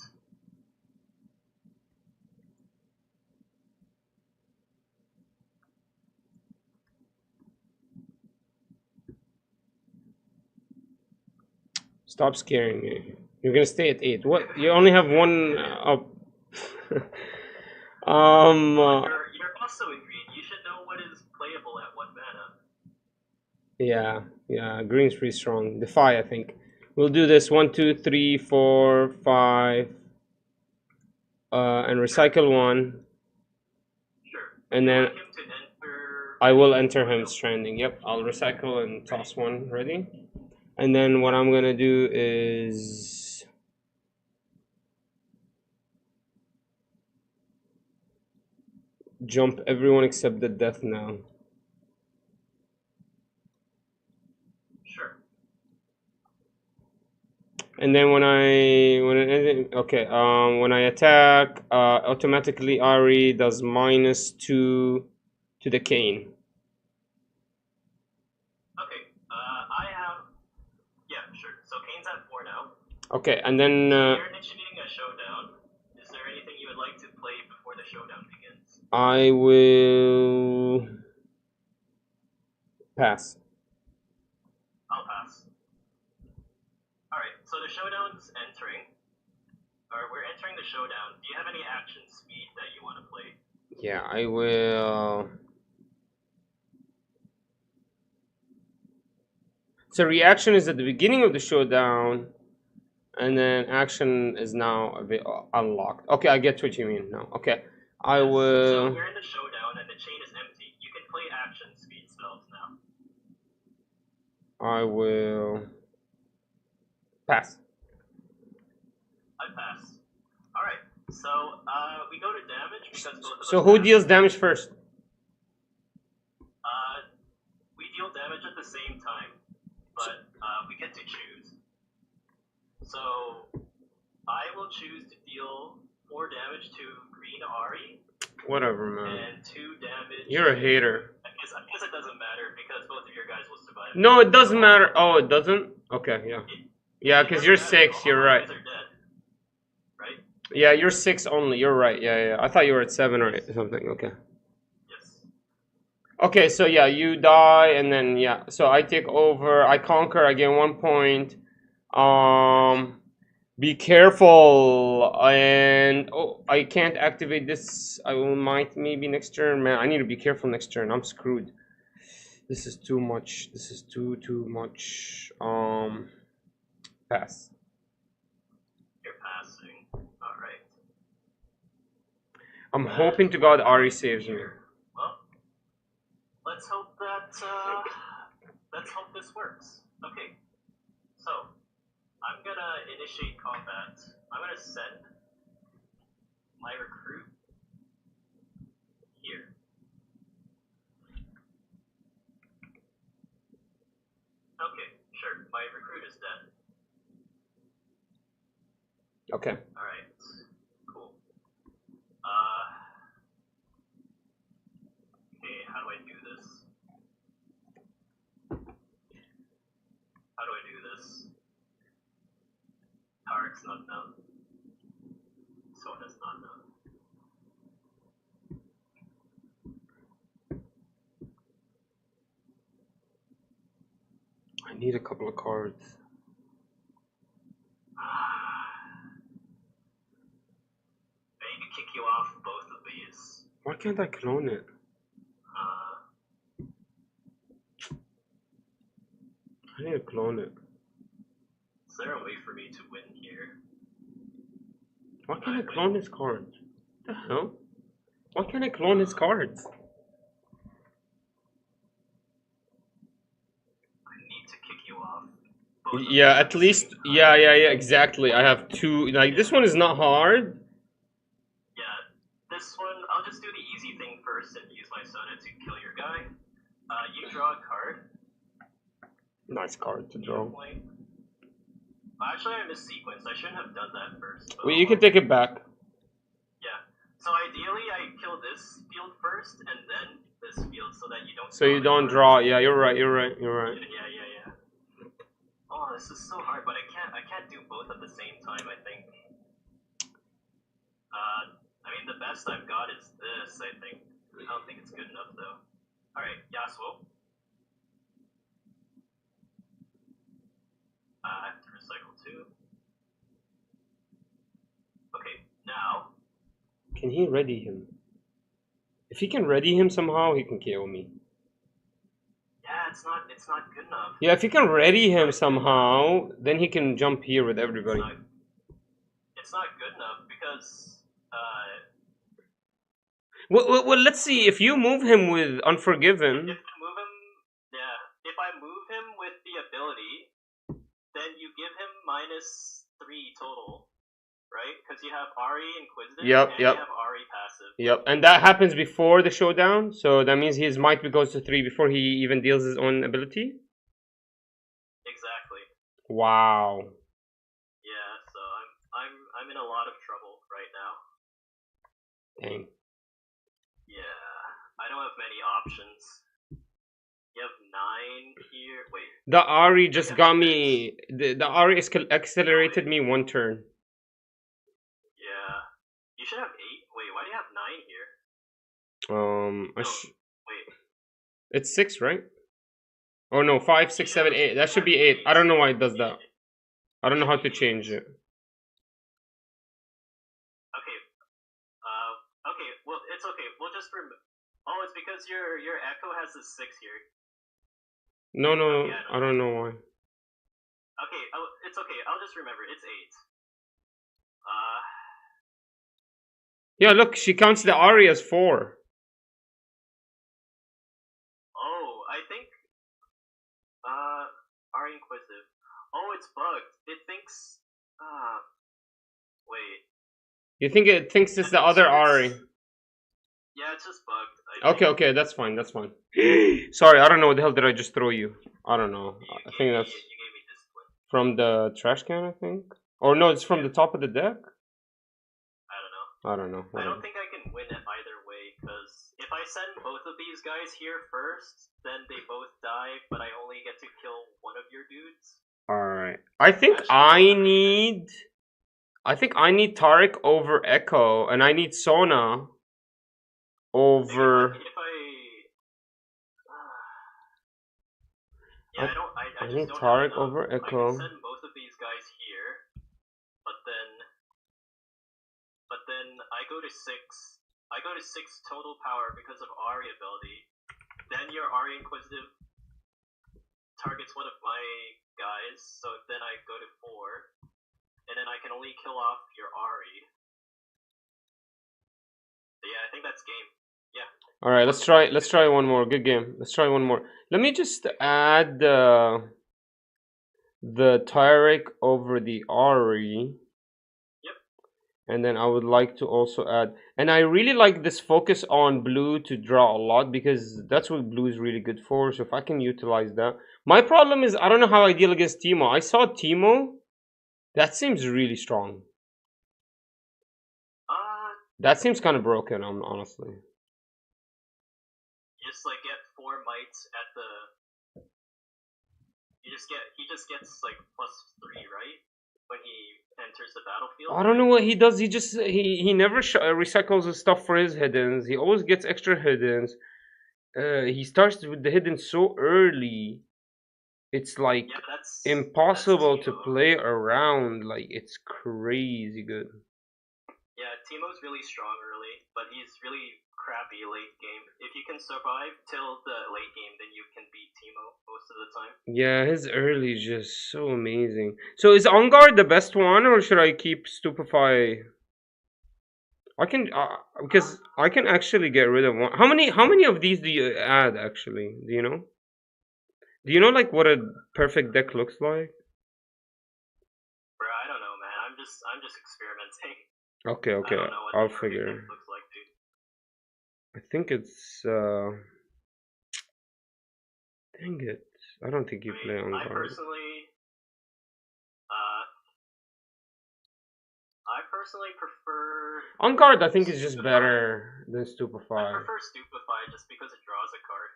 S1: Stop scaring me. You're gonna stay at 8. What? You only have one up.
S2: You're also in green. You should know what is playable at 1 mana.
S1: Yeah. Green's pretty strong. Defy, I think. We'll do this 1, 2, 3, 4, 5. And recycle 1.
S2: Sure.
S1: And then
S2: him to enter...
S1: I will enter him stranding. Yep, I'll recycle and toss 1. Ready? And then what I'm gonna do is jump everyone except the death now.
S2: Sure.
S1: And then when I attack, automatically Ari does -2 to the cane.
S2: Okay. Yeah, sure. So Kane's at 4 now.
S1: Okay, and then
S2: you're initiating a showdown. Is there anything you would like to play before the showdown begins?
S1: I will Pass.
S2: I'll pass. Alright, so the showdown's entering. Or we're entering the showdown. Do you have any action speed that you want to play?
S1: Yeah, I will. So reaction is at the beginning of the showdown, and then action is now a bit unlocked. Okay, I get what you mean now. Okay, I
S2: Yes. So
S1: will.
S2: we're in the showdown and the chain is empty. You can play action speed spells now.
S1: I will pass.
S2: I pass. Alright, so we go to damage because both of us
S1: So who
S2: have-
S1: deals damage first?
S2: we deal damage at the same time, but we get to choose. So I will choose to deal 4 damage to green Ari
S1: Whatever, man.
S2: and 2 damage.
S1: You're a hater.
S2: I guess it doesn't matter because both of your guys will survive.
S1: No, it doesn't matter. Oh, it doesn't? Okay, yeah. Yeah, because you're
S2: doesn't matter.
S1: 6,
S2: All
S1: you're
S2: my
S1: right.
S2: guys are dead, right?
S1: Yeah, you're 6 only. You're right. Yeah. I thought you were at 7 or 8 or something. Okay.
S2: Yes.
S1: Okay, so yeah, you die, and then yeah, so I take over. I conquer. I gain 1 point. Be careful, and oh, I can't activate this. Might maybe next turn, man. I need to be careful next turn. I'm screwed. This is too much. This is too much. Pass.
S2: You're passing. All right.
S1: I'm hoping to God Ari saves me.
S2: Well, let's hope this works. Okay. So, I'm gonna initiate combat. I'm gonna send my recruit here. Okay, sure. My recruit is dead.
S1: Okay.
S2: Alright. Cool. Okay, how do I do this? How do I do this? Tarek's not known. Sona's not known.
S1: I need a couple of cards.
S2: I need to kick you off both of these.
S1: Why can't I clone it? I need to clone it.
S2: Is there a way for me to win here?
S1: Why can't I clone his cards? What the hell? Why can't I clone his cards?
S2: I need to kick you off.
S1: Yeah, at least, yeah, exactly. I have 2, like, this one is not hard.
S2: Yeah, this one, I'll just do the easy thing first and use my Sona to kill your guy. You draw a card.
S1: Nice card to draw.
S2: Actually, I missequenced. I shouldn't have done that first.
S1: Well, you can take it back.
S2: Yeah. So ideally, I kill this field first and then this field so that you don't.
S1: So you don't draw. Yeah, you're right.
S2: Yeah. Oh, this is so hard, but I can't do both at the same time. I think. I mean, the best I've got is this. I think. I don't think it's good enough though. All right, Yasuo. I have to recycle 2. Okay, now.
S1: Can he ready him? If he can ready him somehow, he can KO me.
S2: Yeah, it's not good enough.
S1: Yeah, if he can ready him somehow, then he can jump here with everybody.
S2: It's not good enough because.
S1: Well, let's see. If you move him with Unforgiven.
S2: If I move him with the ability, then you give him -3 total, right? Because you have Ari Inquisitive and you have Ari passive.
S1: Yep, and that happens before the showdown, so that means his might goes to 3 before he even deals his own ability.
S2: Exactly.
S1: Wow.
S2: Yeah, so I'm in a lot of trouble right now.
S1: Dang.
S2: Yeah, I don't have many options. You have 9 here. Wait.
S1: The Ari just got me. The Ari accelerated me 1 turn.
S2: Yeah. You should have 8. Wait, why do you have 9 here?
S1: Wait. It's 6, right? Oh no, 5, 6, 7, 8. That should be 8. I don't know why it does that. I don't know how to change it.
S2: Okay. Okay. Well, it's okay. We'll just Oh, it's because your Echo has a 6 here.
S1: No, I don't know why.
S2: Okay, it's okay. I'll just remember. It's 8.
S1: Yeah, look, she counts the Ari as 4.
S2: Oh, I think. Ari Inquisitive. Oh, it's bugged. It thinks. Wait.
S1: You think it thinks it's the other Ari?
S2: Yeah, it's just bugged.
S1: Okay, that's fine. Sorry, I don't know what the hell did I just throw you. I don't know. I think that's
S2: You gave me discipline.
S1: from the trash can, I think. Or no, it's from the top of the deck.
S2: I
S1: don't know.
S2: I don't think I can win it either way, because if I send both of these guys here first, then they both die, but I only get to kill one of your dudes.
S1: Alright. I think I need Tariq over Echo, and I need Sona over.
S2: Yeah, I
S1: need Tariq over Echo.
S2: I can send both of these guys here, but then I go to 6. I go to 6 total power because of Ari ability. Then your Ari Inquisitive targets one of my guys, so then I go to 4, and then I can only kill off your Ari. So yeah, I think that's game. Yeah.
S1: All right, let's try one more. Good game. Let's try one more. Let me just add the Tyrek over the Ari.
S2: Yep.
S1: And then I would like to also add, and I really like this focus on blue to draw a lot, because that's what blue is really good for. So if I can utilize that. My problem is I don't know how I deal against Teemo. I saw Teemo. That seems really strong. That seems kind of broken, honestly.
S2: You just like get 4 mites at the. He just gets like +3, right? When he enters the battlefield.
S1: I don't know what he does. He never recycles his stuff for his hiddens. He always gets extra hiddens. He starts with the hidden so early. It's like impossible to play around. Like, it's crazy good.
S2: Yeah, Teemo's really strong early, but he's really crappy late game. If you can survive till the late game, then you can beat Teemo most of the time.
S1: Yeah, his early is just so amazing. So is On Guard the best one, or should I keep Stupefy? I can because I can actually get rid of one. How many of these do you add actually? Do you know? Do you know like what a perfect deck looks like?
S2: Bro, I don't know, man. I'm just experimenting.
S1: Okay. I'll figure.
S2: Looks like, dude.
S1: I think it's dang it. I don't think you play On Guard.
S2: I personally prefer
S1: On Guard. I think is just better than Stupefy.
S2: I prefer Stupefy just because it draws a card.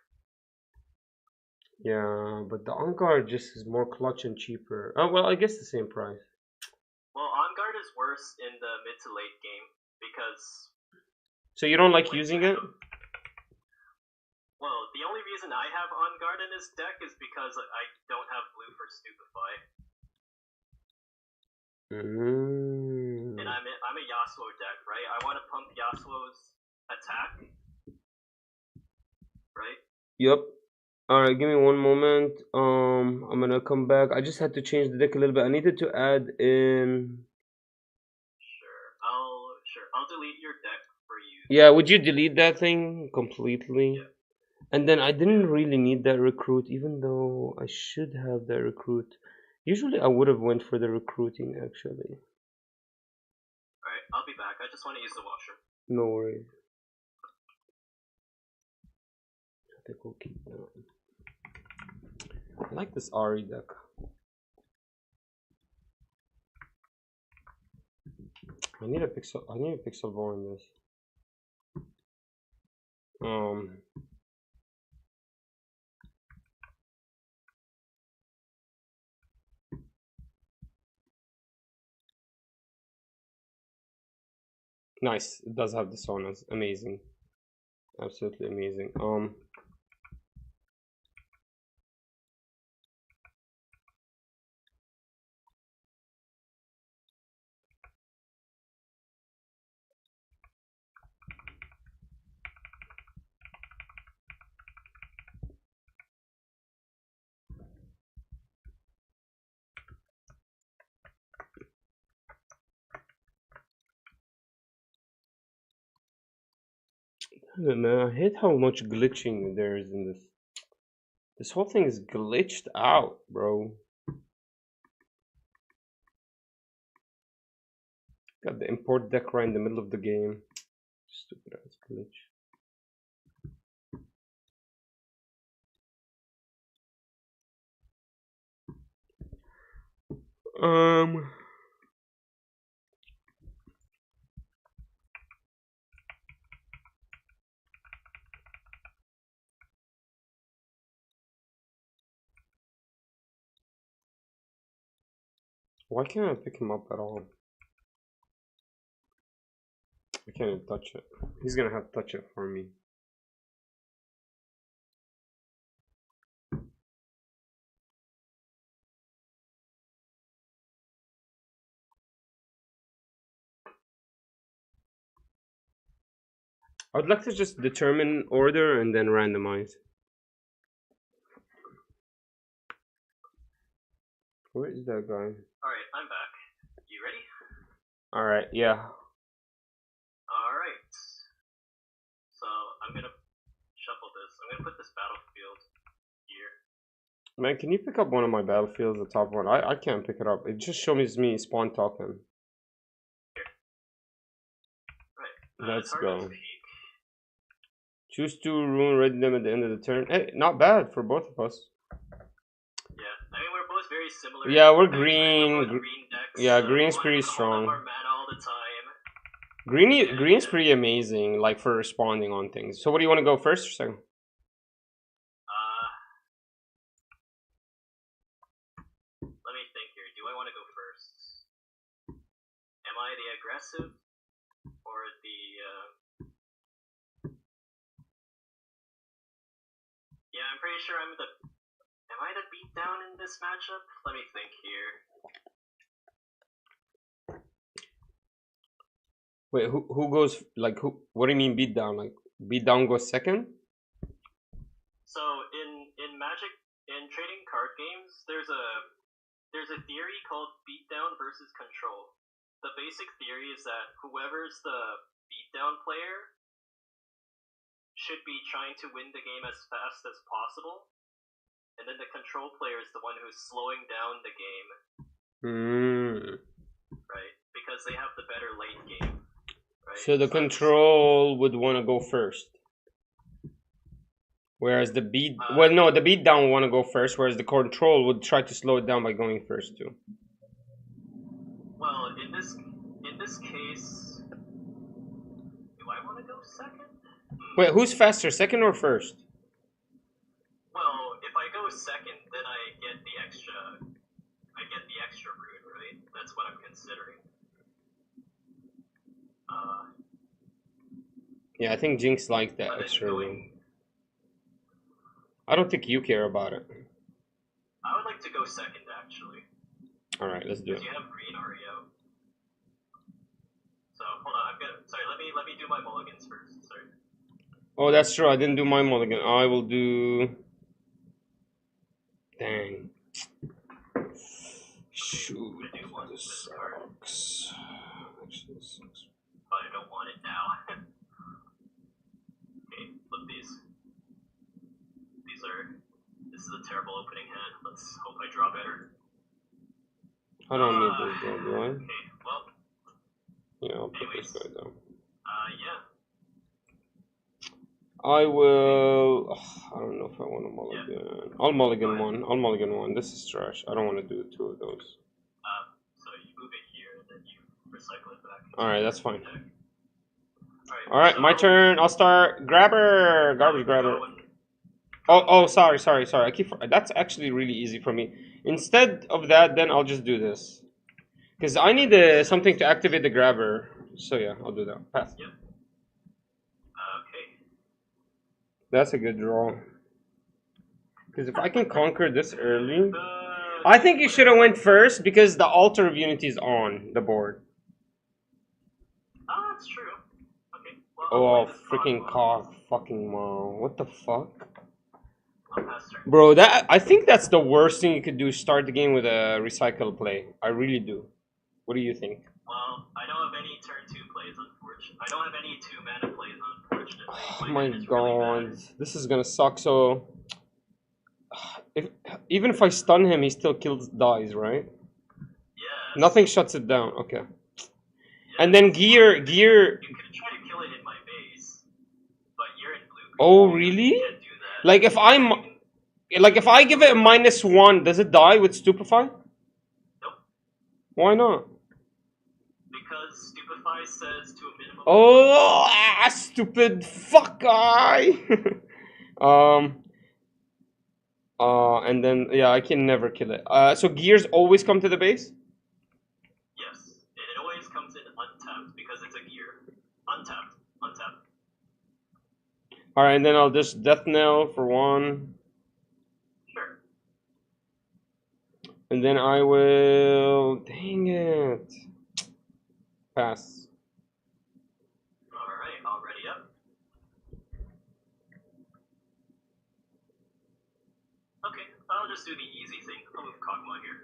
S1: Yeah, but the On Guard just is more clutch and cheaper. Oh well, I guess the same price.
S2: Well, On Guard is worse in the mid to late game because.
S1: So you don't like using it?
S2: Well, the only reason I have On Guard in this deck is because I don't have blue for Stupefy. And I'm a Yasuo deck, right? I want to pump Yasuo's attack, right?
S1: Yep. Alright, give me one moment. I'm gonna come back. I just had to change the deck a little bit. I needed to add in.
S2: I'll delete your deck for you.
S1: Yeah, would you delete that thing completely? Yeah. And then I didn't really need that recruit, even though I should have that recruit. Usually I would have went for the recruiting actually.
S2: Alright, I'll be back. I just want to use the washer.
S1: No worries. I think we'll keep that. I like this Ari deck. I need a pixel ball in this. Nice. It does have the sonas. Amazing. Absolutely amazing. Yeah, man, I hate how much glitching there is in this. This whole thing is glitched out, bro. Got the import deck right in the middle of the game. Stupid ass glitch. Why can't I pick him up at all? I can't even touch it. He's gonna have to touch it for me. I would like to just determine order and then randomize. Where is that guy?
S2: Alright, I'm back. You ready?
S1: Alright, yeah.
S2: Alright. So, I'm gonna shuffle this. I'm gonna put this battlefield here.
S1: Man, can you pick up one of my battlefields, the top one? I can't pick it up. It just shows me spawn token.
S2: Right.
S1: Let's go. Choose 2 rune, ready them at the end of the turn. Hey, not bad for both of us.
S2: Yeah, I mean we're both very similar.
S1: Yeah, we're green.
S2: We're green decks,
S1: Yeah,
S2: so
S1: green's
S2: we
S1: pretty
S2: wanna hold up
S1: strong.
S2: our mana all the time.
S1: Green's pretty amazing, like for responding on things. So what do you want to go first or second?
S2: Let me think here. Do I want to go first? Am I the aggressive or the? Yeah, I'm pretty sure I'm the. Am I the beatdown in this matchup? Let me think here.
S1: Wait, who goes like who? What do you mean beat down? Like beat down goes second?
S2: So in Magic, in trading card games, there's a theory called beatdown versus control. The basic theory is that whoever's the beatdown player should be trying to win the game as fast as possible, and then the control player is the one who's slowing down the game. Right, because they have the better late game. Right?
S1: So the control would want to go first. Whereas the beat, the beat down would want to go first, whereas the control would try to slow it down by going first too.
S2: Well, in this case, do I want to go second?
S1: Wait, who's faster, second or first?
S2: Well, if I go second, then I get the extra rune, right? That's what I'm considering.
S1: Yeah, I think Jinx likes that extra rune. I don't think you care about it.
S2: I would like to go second, actually.
S1: Alright, let's do it.
S2: Because you have green REO. So, hold on, sorry, let me do my mulligans first, sorry.
S1: Oh, that's true, I didn't do my mulligan. I will do... Dang. Shoot, this sucks. Actually, this sucks.
S2: But I don't want it now. Okay, flip these. This is a terrible opening hand. Let's hope I draw better.
S1: I don't need this though, do I?
S2: Okay, well.
S1: Yeah, I'll put this guy down.
S2: Yeah.
S1: I will... I don't know if I want to mulligan. Yeah. I'll mulligan one. I'll mulligan one. This is trash. I don't want to do 2 of those.
S2: So you move it here and then you recycle it back.
S1: Alright, that's fine.
S2: Alright,
S1: so my turn. I'll start. Grabber! Garbage grabber. Oh, sorry. I keep... That's actually really easy for me. Instead of that, then I'll just do this. Because I need something to activate the grabber. So yeah, I'll do that. Pass.
S2: Yep. Okay.
S1: That's a good draw. Because if I can conquer this early... I think you should have went first because the altar of unity is on the board.
S2: Oh, that's true. Okay. Well,
S1: oh, freaking cock. Fucking wow. What the fuck?
S2: I'll pass turn.
S1: Bro, I think that's the worst thing you could do, start the game with a recycle play. I really do. What do you think?
S2: Well, I don't have any turn 2 plays, unfortunately. I don't have any 2 mana plays, unfortunately.
S1: Oh
S2: My
S1: my
S2: hand is really
S1: god,
S2: bad.
S1: this is gonna suck. So, even if I stun him, he still dies, right?
S2: Yes.
S1: Nothing shuts it down. Okay.
S2: Yes.
S1: And then gear.
S2: You could try to kill it in my base, but you're in blue.
S1: Oh really?
S2: You can't do that.
S1: Like if I give it a -1, does it die with Stupefy?
S2: Nope.
S1: Why not?
S2: Because Stupefy says to a minimum.
S1: Oh, stupid fuck guy. And then yeah, I can never kill it. So gears always come to the base?
S2: Yes, and it always comes in untapped because it's a gear. Untapped.
S1: Alright, and then I'll just Death Knell for 1.
S2: Sure.
S1: And then I will... Dang it. Pass.
S2: Alright, all ready up. Okay, I'll just do the easy thing. I'll move 𝐂𝐐𝐍𝐄𝐂𝐓 here.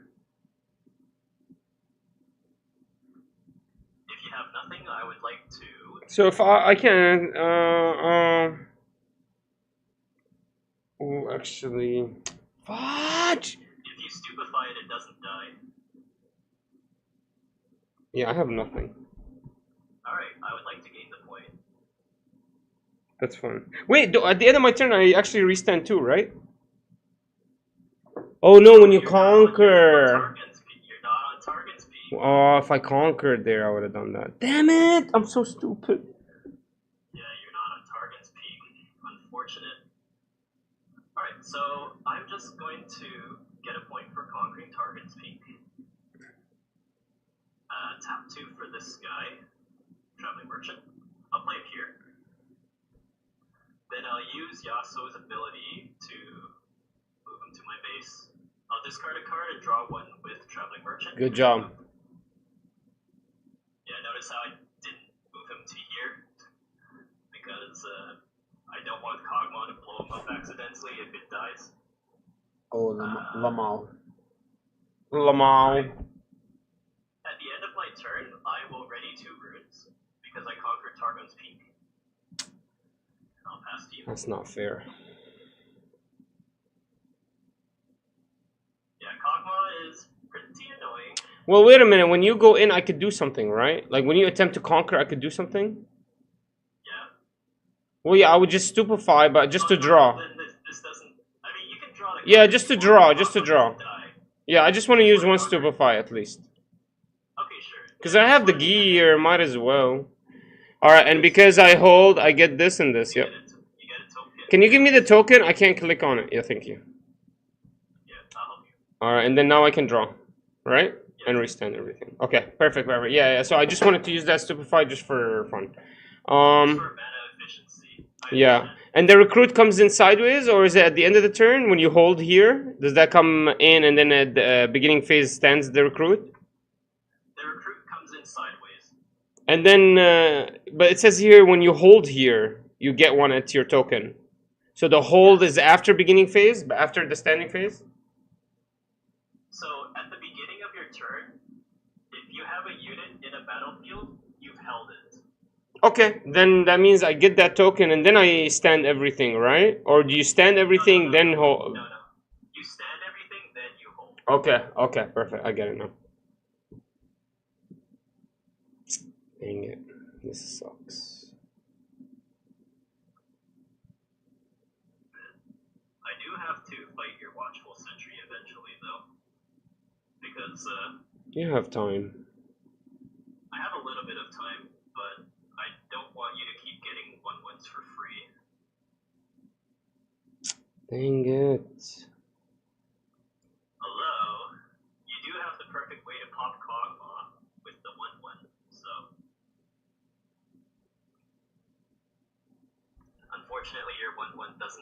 S2: If you have nothing, I would like to...
S1: So if I can... Oh, actually... Fudge!
S2: If you stupefy it, it doesn't die.
S1: Yeah, I have nothing.
S2: Alright, I would like to gain the point.
S1: That's fine. Wait, at the end of my turn, I actually restand 2, right? Oh no, when you conquer.
S2: You're not on target's peak.
S1: Oh, if I conquered there, I would have done that. Damn it! I'm so stupid.
S2: Yeah, you're not on target's peak. Unfortunate. Alright, so I'm just going to get a point for conquering target's peak. Tap 2 for this guy, Traveling Merchant. I'll play it here. Then I'll use Yasuo's ability to move him to my base. I'll discard a card and draw 1 with Traveling Merchant.
S1: Good job.
S2: Yeah, notice how I didn't move him to here? Because I don't want 𝐂𝐐𝐍𝐄𝐂𝐓 to blow him up accidentally if it dies.
S1: Oh, Lamau. Lamau.
S2: At the end of my turn, I will ready 2 runes because I conquered Targon's Peak. I'll pass to you.
S1: That's not fair.
S2: Yeah, 𝐂𝐐𝐍𝐄𝐂𝐓 is pretty annoying.
S1: Well, wait a minute. When you go in, I could do something, right? Like when you attempt to conquer, I could do something?
S2: Yeah.
S1: Well, yeah, I would just stupefy, but just to draw.
S2: Then this doesn't... I mean, you can draw the...
S1: Yeah, just to draw, just to draw. Yeah, I just want to use 1 stupefy at least.
S2: Okay, sure.
S1: Because I have the gear, might as well. Alright, and because I hold, I get this and this, yep.
S2: You get a token.
S1: Can you give me the token? I can't click on it. Yeah, thank you.
S2: Yeah, I'll help you.
S1: Alright, and then now I can draw, right? Yes. And restand everything. Okay, perfect, perfect. Yeah, so I just wanted to use that stupefy just for fun.
S2: Just for mana efficiency.
S1: Yeah. And the recruit comes in sideways, or is it at the end of the turn when you hold here? Does that come in and then at the beginning phase stands the recruit?
S2: The recruit comes in sideways.
S1: And then, but it says here when you hold here, you get 1 at your token. So the hold is after beginning phase, but after the standing phase?
S2: So at the beginning of your turn, if you have a unit in a battlefield, you've held it.
S1: Okay, then that means I get that token and then I stand everything, right? Or do you stand everything, then hold?
S2: No. You stand everything, then you hold.
S1: Okay, perfect. I get it now. Dang it. This sucks.
S2: I do have to fight your Watchful Sentry eventually, though. Because,
S1: You have time.
S2: I have a little bit of time, but I don't want you to keep getting 1/1s for free.
S1: Dang it.
S2: Although, you do have the perfect way to pop 𝐂𝐿𝐲 with the 1/1, so... Unfortunately, your 1/1 does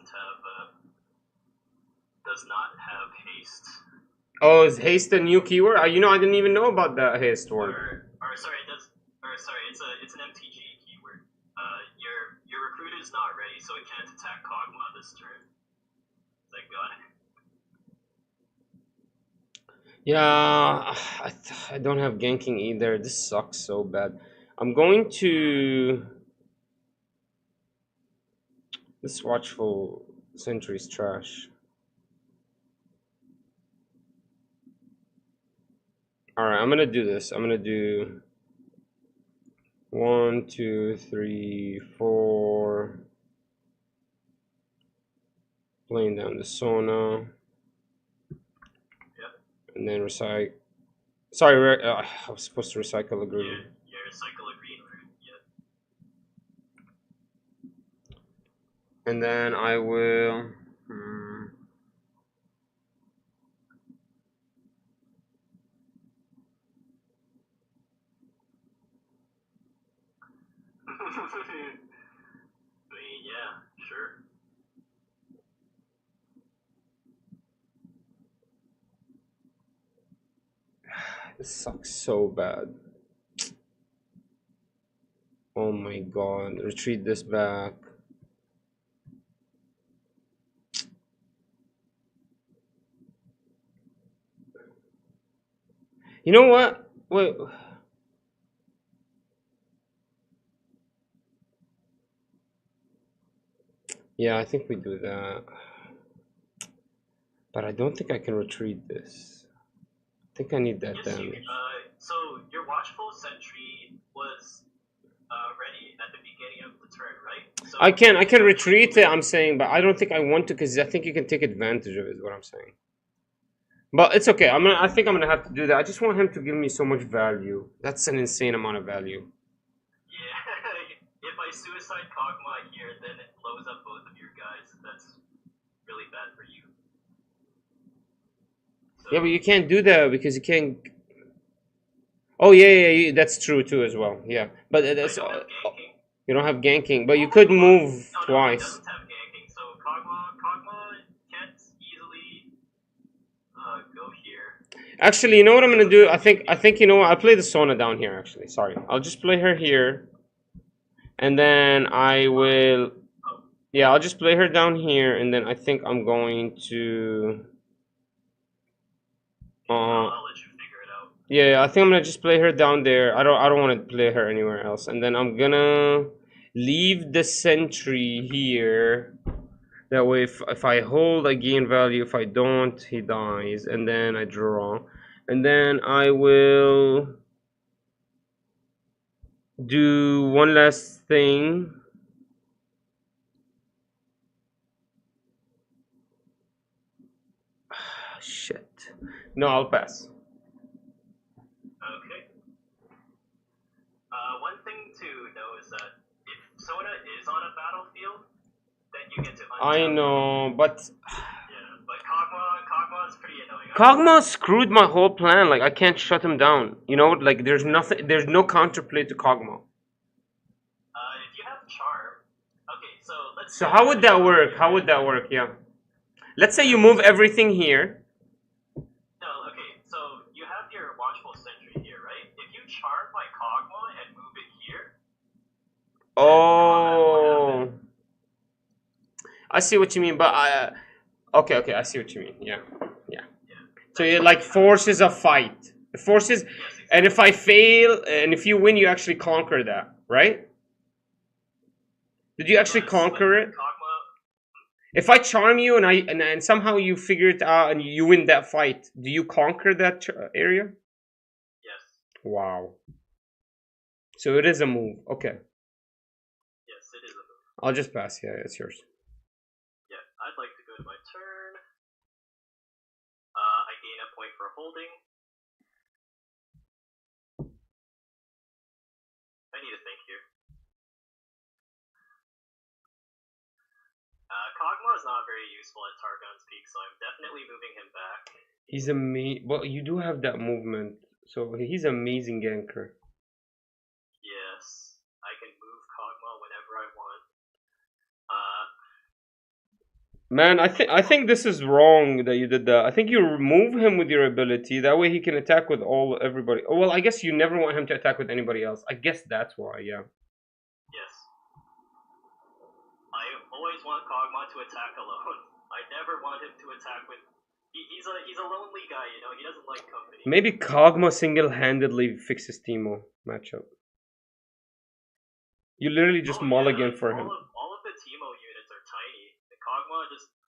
S2: not have haste.
S1: Oh, is haste a new keyword? I didn't even know about that haste word.
S2: It's an MTG keyword. Your recruit is not ready, so it can't attack 𝐂𝐿𝐲 this turn. Thank God.
S1: Yeah, I don't have ganking either. This sucks so bad. I'm going to this watchful sentry's trash. All right, I'm gonna do this. I'm gonna do 1, 2, 3, 4. Playing down the Sona,
S2: Yep.
S1: and then recycle. Sorry, I was supposed to recycle a green.
S2: Yeah, recycle a green root. Yeah.
S1: And then I will.
S2: I mean, yeah, sure.
S1: This sucks so bad. Oh my god. Retreat this back. You know what? Wait. Yeah, I think we do that. But I don't think I can retreat this. I think I need that
S2: Yes,
S1: damage.
S2: so your watchful sentry was ready at the beginning of the turn, right? So
S1: I can retreat it, I'm saying, but I don't think I want to because I think you can take advantage of it, is what I'm saying. But it's okay. I think I'm gonna have to do that. I just want him to give me so much value. That's an insane amount of value.
S2: Yeah, if I suicide Kog'Maw here, then it blows up both of your guys. That's really bad for you. So,
S1: Yeah, but you can't do that because you can't. Oh yeah, that's true too as well. Yeah, but that's you don't have ganking, but you could move
S2: no,
S1: twice.
S2: It doesn't have ganking, so Kog'Maw can't easily go here.
S1: Actually, you know what I'm gonna do? I think you know what? I'll play the Sona down here. Actually, sorry, I'll just play her here, and then I will. Yeah, I'll just play her down here, and then I think I'm going to.
S2: I'll let you figure it out.
S1: Yeah, I think I'm gonna just play her down there. I don't want to play her anywhere else, and then I'm gonna leave the sentry here. That way, if I hold, I gain value. If I don't, he dies, and then I draw, and then I will do one last thing. Shit. No, I'll pass.
S2: Okay. One thing to know is that if Sona is on a battlefield, then you get to untap.
S1: I know, but
S2: Yeah, but Kog'Maw is pretty annoying.
S1: Kog'Maw screwed my whole plan. Like I can't shut him down. You know, like there's nothing. There's no counterplay to Kog'Maw.
S2: If you have charm, okay, so let's.
S1: So how would that work? How would that work? Yeah. Let's say you move everything here.
S2: No, okay, so you have your watchful sentry here, right? If you charm my Kog'Maw and move it here.
S1: Oh. I see what you mean, but okay, I see what you mean. Yeah. So it like forces a fight. It forces,
S2: Yes, exactly.
S1: and if I fail, and if you win, you actually conquer that, right? Did you actually conquer it? If I charm you and somehow you figure it out and you win that fight, do you conquer that area?
S2: Yes.
S1: Wow. So it is a move. Okay.
S2: Yes, it is a move.
S1: I'll just pass. Yeah, it's yours.
S2: Yeah, I'd like to go to my turn. I gain a point for holding. I need to think here. Kog'Maw is not very useful at Targon's Peak, so I'm definitely moving him back.
S1: He's amazing. Well, you do have that movement, so he's amazing ganker.
S2: Yes, I can move Kog'Maw whenever I want.
S1: Man, I think this is wrong that you did that. I think you remove him with your ability. That way he can attack with everybody. Oh, well, I guess you never want him to attack with anybody else. I guess that's why, yeah.
S2: Yes. I always want Kog'Maw to attack alone. I never want him to attack with He's a lonely guy, you know. He doesn't like company.
S1: Maybe 𝐂𝐐𝐍𝐄𝐓 single-handedly fixes Teemo matchup. You literally just mulligan for him.
S2: All of the Teemo units are tiny. The 𝐂𝐐𝐍𝐄𝐓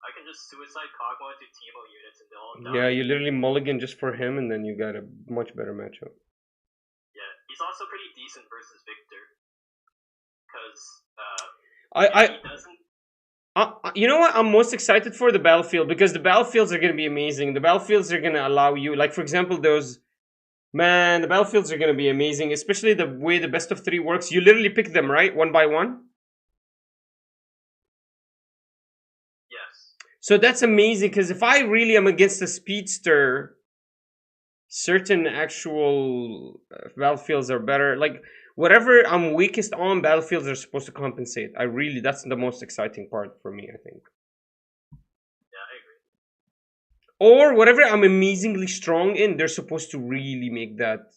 S2: I can just suicide 𝐂𝐶𝐍𝐄𝐓 into Teemo units and they'll all die.
S1: Yeah, you literally mulligan just for him, and then you got a much better matchup.
S2: Yeah, he's also pretty decent versus Victor, because he doesn't.
S1: You know what I'm most excited for? The battlefield, because the battlefields are going to be amazing. The battlefields are going to allow you, like for example, the battlefields are going to be amazing, especially the way the best of 3 works. You literally pick them, right? One by one.
S2: Yes.
S1: So that's amazing, because if I really am against a speedster, certain actual battlefields are better. Like whatever I'm weakest on, battlefields are supposed to compensate. That's the most exciting part for me, I think.
S2: Yeah, I agree.
S1: Or whatever I'm amazingly strong in, they're supposed to really make that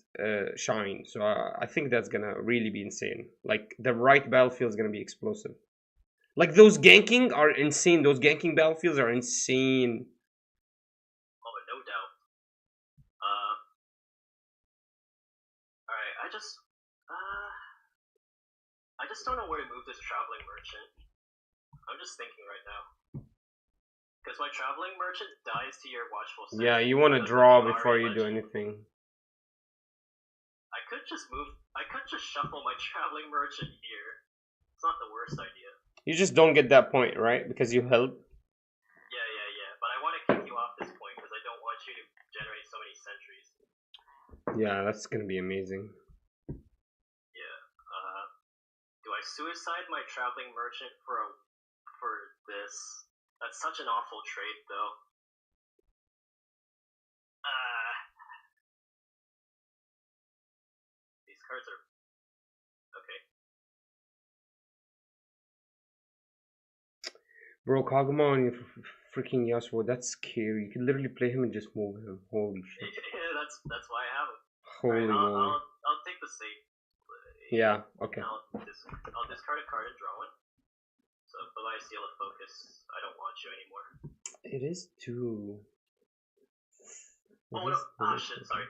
S1: shine. So I think that's gonna really be insane. Like the right battlefield is gonna be explosive. Like those ganking are insane. Those ganking battlefields are insane.
S2: Oh, no doubt. Alright, I just don't know where to move this traveling merchant. I'm just thinking right now. Because my traveling merchant dies to your watchful sentry.
S1: Yeah, you want to draw before you do anything.
S2: I could just shuffle my traveling merchant here. It's not the worst idea.
S1: You just don't get that point, right? Because you held.
S2: Yeah. But I want to kick you off this point because I don't want you to generate so many sentries.
S1: Yeah, that's gonna be amazing.
S2: Yeah. Do I suicide my traveling merchant for this? That's such an awful trade, though. These cards are okay.
S1: Bro, Kaguma on your freaking Yasuo, that's scary. You can literally play him and just move him. Holy shit.
S2: Yeah, that's why I have him.
S1: Holy moly.
S2: I'll take the safe.
S1: Yeah, okay.
S2: I'll discard a card and draw one. So, bye-bye, Seal of Focus. I don't want you anymore.
S1: It is too.
S2: Oh, no. Shit, sorry.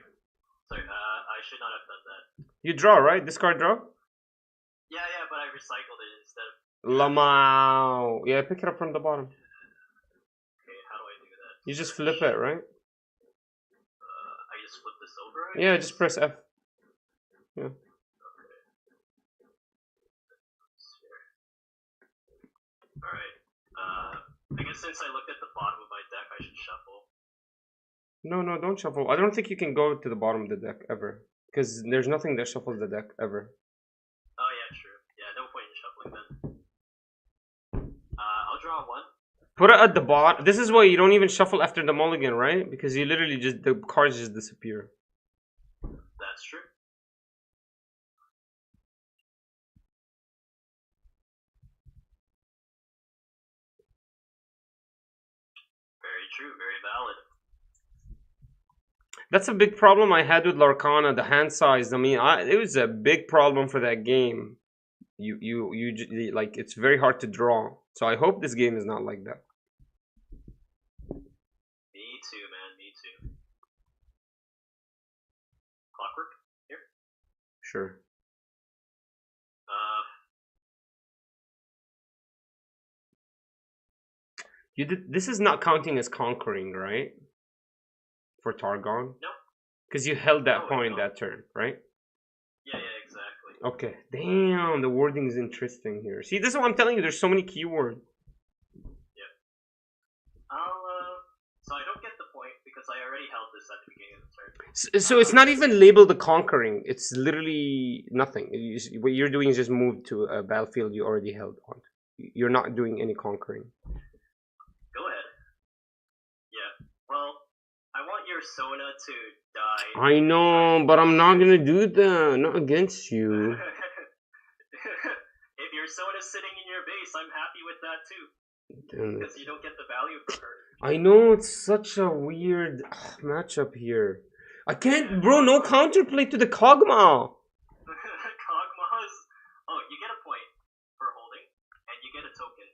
S2: I should not have done that.
S1: You draw, right? Discard draw?
S2: Yeah, but I recycled it instead of...
S1: Lamau. Yeah, pick it up from the bottom.
S2: Okay, how do I do that?
S1: You just flip it, right?
S2: I just flip this over?
S1: Yeah, just press F. Yeah.
S2: Okay. Alright. I guess since I looked at the bottom of my deck, I should shuffle.
S1: No, don't shuffle. I don't think you can go to the bottom of the deck ever. Because there's nothing that shuffles the deck ever.
S2: Oh, yeah, true. Yeah, no point in shuffling then. I'll draw one.
S1: Put it at the bottom. This is why you don't even shuffle after the mulligan, right? Because you literally just, the cards just disappear.
S2: That's true. Very true, very valid.
S1: That's a big problem I had with Larcana, the hand size. I mean, it was a big problem for that game. You like, it's very hard to draw. So I hope this game is not like that.
S2: Me too, man. Me too. Clockwork here.
S1: Sure. This is not counting as conquering, right? For Targon?
S2: No.
S1: Because you held that point that turn, right?
S2: Yeah, exactly.
S1: Okay. Damn, the wording is interesting here. See, this is what I'm telling you. There's so many keywords.
S2: Yeah. So I don't get the point because I already held this at the beginning of the turn.
S1: So it's not even labeled the conquering. It's literally nothing. What you're doing is just move to a battlefield you already held on. You're not doing any conquering.
S2: Go ahead. Yeah. Well, I want your Sona to die.
S1: I know, but I'm not gonna do that. Not against you.
S2: If your Sona's sitting in your base, I'm happy with that too. Because you don't get the value from her.
S1: I know, it's such a weird matchup here. I can't, bro. No counterplay to the 𝐂𝐍𝐄𝐓.
S2: 𝐂𝐿𝐲ma's. Oh, you get a point for holding, and you get a token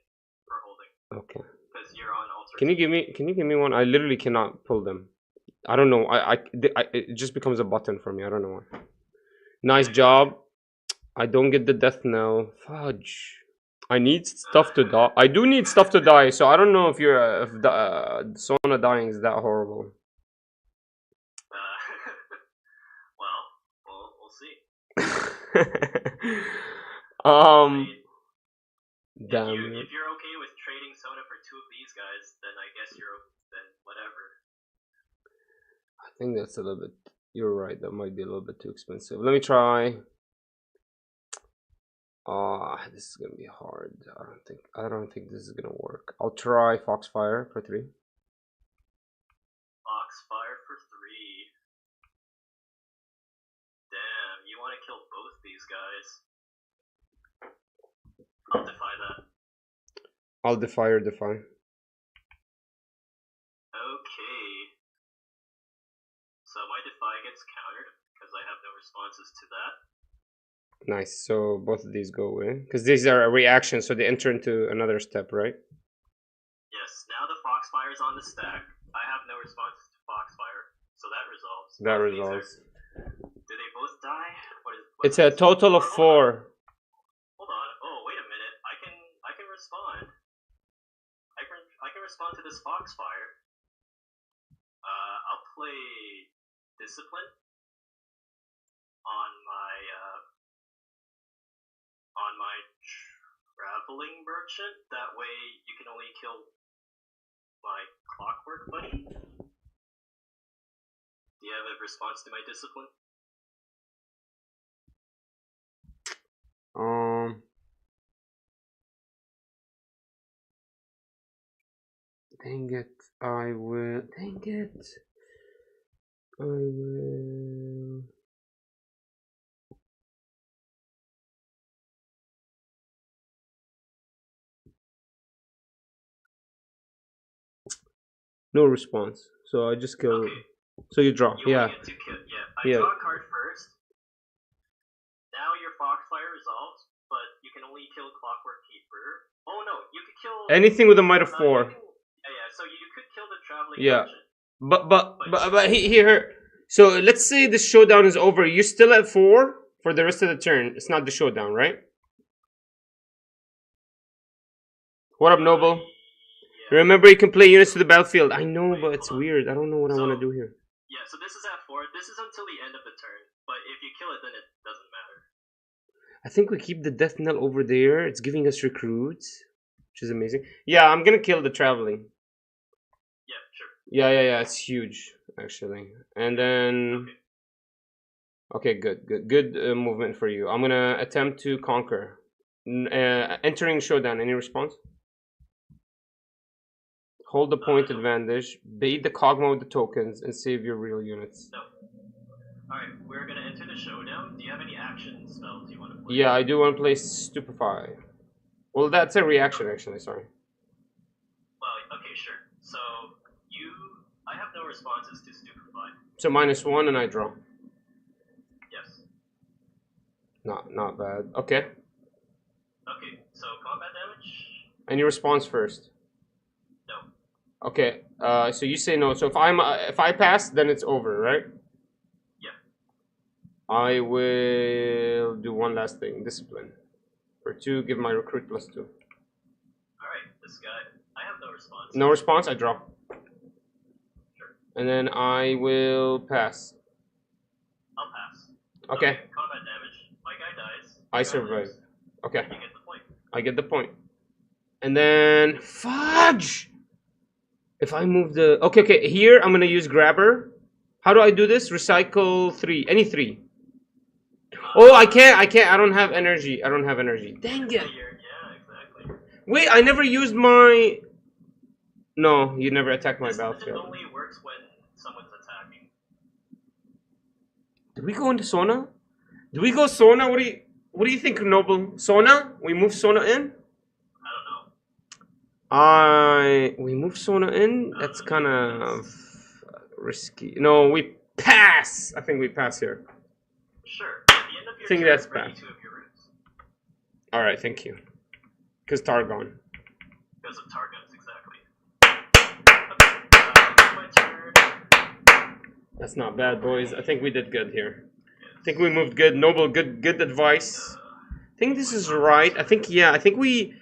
S2: for holding.
S1: Okay.
S2: Because you're on alter
S1: Can you give me one? I literally cannot pull them. I don't know. It just becomes a button for me. I don't know why. Nice job. I don't get the death knell. Fudge. I need stuff to die. I do need stuff to die. So I don't know if if the Sona dying is that horrible.
S2: Well, we'll see.
S1: Damn.
S2: If you're okay with trading Sona for 2 of these guys, then I guess then whatever.
S1: I think that's a little bit. You're right. That might be a little bit too expensive. Let me try. This is gonna be hard. I don't think this is gonna work. I'll try Foxfire for 3.
S2: Foxfire for 3. Damn, you want to kill both these guys? I'll defy that.
S1: I'll defy or defy.
S2: Okay. So my defy gets countered because I have no responses to that.
S1: Nice. So both of these go away because these are a reaction, so they enter into another step, right?
S2: Yes. Now the Foxfire is on the stack. I have no responses to Foxfire, so that resolves.
S1: That resolves.
S2: Do they both die?
S1: It's a total of 4.
S2: Hold on. Oh, wait a minute. I can respond. I can respond to this Foxfire. I'll play Discipline on my traveling merchant. That way you can only kill my Clockwork buddy. Do you have a response to my Discipline?
S1: Dang it. I will. Dang it. I will. No response. So I just kill.
S2: Okay.
S1: So you draw. Yeah.
S2: I draw a card first. Now your Foxfire resolves, but you can only kill Clockwork Keeper. Oh no, you could kill
S1: anything with a might of 4.
S2: So you could kill the traveling merchant.
S1: But here. So let's say the showdown is over. You're still at 4 for the rest of the turn. It's not the showdown, right? What up, Noble? Yeah. Remember, you can play units to the battlefield. I know, but it's weird. I don't know what I want to do here.
S2: Yeah, so this is at 4. This is until the end of the turn. But if you kill it, then it doesn't matter.
S1: I think we keep the death knell over there. It's giving us recruits, which is amazing. Yeah, I'm gonna kill the traveling.
S2: Yeah, sure.
S1: Yeah. It's huge, actually. And then, okay, good movement for you. I'm gonna attempt to conquer. Entering showdown. Any response? Hold the point advantage. Bait the Kog'Maw with the tokens and save your real units.
S2: No. Alright, we're gonna enter the showdown. Do you have any action spells you want to play?
S1: Yeah, I do want to play Stupefy. Well, that's a reaction, actually, sorry.
S2: Well, okay, sure. So, I have no responses to Stupefy.
S1: So -1 and I draw.
S2: Yes.
S1: Not bad. Okay.
S2: Okay, so combat damage?
S1: Any response first?
S2: No.
S1: Okay, so you say no. So if I pass, then it's over, right? I will do one last thing. Discipline. For 2, give my recruit +2.
S2: Alright, this guy. I have no response.
S1: No response, I draw.
S2: Sure.
S1: And then I will pass.
S2: I'll pass.
S1: Okay.
S2: Combat damage. My guy dies.
S1: I survive. Okay.
S2: You get the point.
S1: I get the point. And then fudge! If I move the okay, here I'm gonna use grabber. How do I do this? Recycle 3. Any 3. Oh, I can't. I don't have energy. Dang it.
S2: Yeah, exactly.
S1: Wait, I never used my... No, you never attacked my battlefield.
S2: It only works when someone's attacking.
S1: Did we go into Sona? Do we go Sona? What do you think, Noble? Sona? We move Sona in?
S2: I don't know.
S1: We move Sona in? That's kind of risky. No, we pass. I think we pass here.
S2: Sure. At the end of your
S1: I think
S2: turn,
S1: that's
S2: ready
S1: bad.
S2: 2 of your roots.
S1: Alright, thank you. Because Targon.
S2: Because of Targons, exactly.
S1: That's not bad, boys. I think we did good here. I think we moved good. Noble, good advice. I think this is right. I think, yeah, I think we...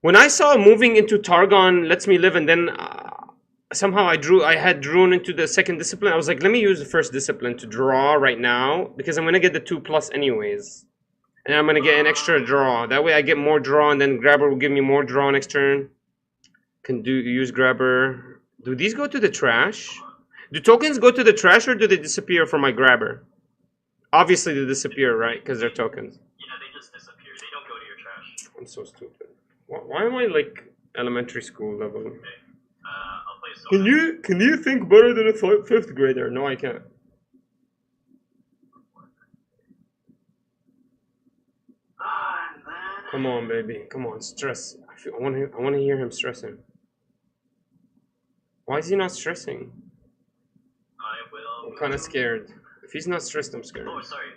S1: When I saw moving into Targon lets me live, and then somehow I had drawn into the second discipline. I was like, let me use the first discipline to draw right now, because I'm gonna get the 2+ anyways, and I'm gonna get an extra draw. That way I get more draw, and then grabber will give me more draw next turn. Can use grabber. Do these go to the trash? Do tokens go to the trash, or do they disappear from my grabber? Obviously they disappear, right? Because they're tokens.
S2: Yeah, they just disappear. They don't go to your trash.
S1: I'm so stupid. Why am I like elementary school level?
S2: Okay. I'll play Sona.
S1: Can you think better than a 5th grader? No, I can't.
S2: And then...
S1: Come on, baby. Come on, stress. I want to hear him stressing. Why is he not stressing?
S2: I will...
S1: I'm kind of scared. If he's not stressed, I'm scared.
S2: Oh, sorry.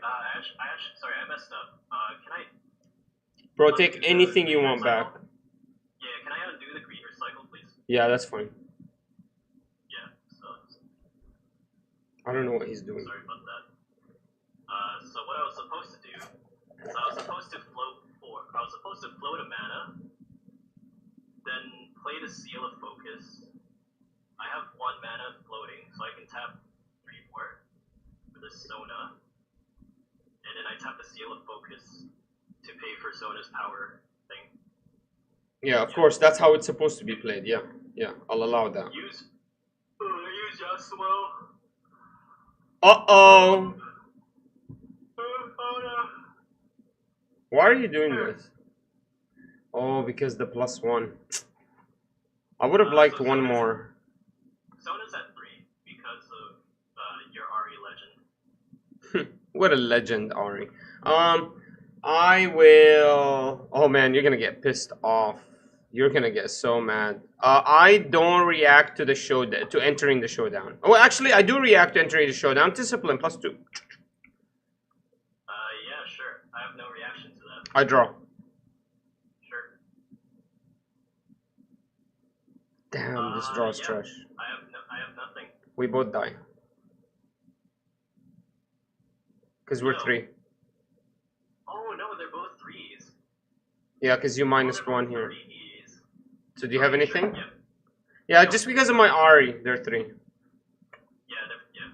S2: Sorry, I messed up. Can I...
S1: Bro, take anything you want back.
S2: Yeah, can I undo the green recycle, please?
S1: Yeah, that's fine.
S2: Yeah, so...
S1: I don't know what he's doing.
S2: Sorry about that. So what I was supposed to do is I was supposed to float a mana, then play the Seal of Focus. I have 1 mana floating, so I can tap 3 more for the Sona, and then I tap the Seal of Focus to pay for Sona's power thing.
S1: Yeah, of course, that's how it's supposed to be played. Yeah, I'll allow that.
S2: Use Yasuo.
S1: Uh-oh!
S2: Oh no.
S1: Why are you doing this? Oh, because the +1. I would have liked one more.
S2: Sona's at 3 because of your Ari legend.
S1: What a legend, Ari. I will... Oh man, you're gonna get pissed off. You're gonna get so mad. I don't react to the showdown, to entering the showdown. Oh, actually, I do react to entering the showdown. Discipline +2.
S2: Yeah, sure. I have no reaction to that.
S1: I draw.
S2: Sure.
S1: Damn, this draw is trash.
S2: I have nothing.
S1: We both die. Because we're 3.
S2: Oh no, they're both 3s.
S1: Yeah, because you -1 here.
S2: 3s.
S1: So do you have anything?
S2: Yeah.
S1: Yeah, just because of my Ari, they're 3.
S2: Yeah, yeah.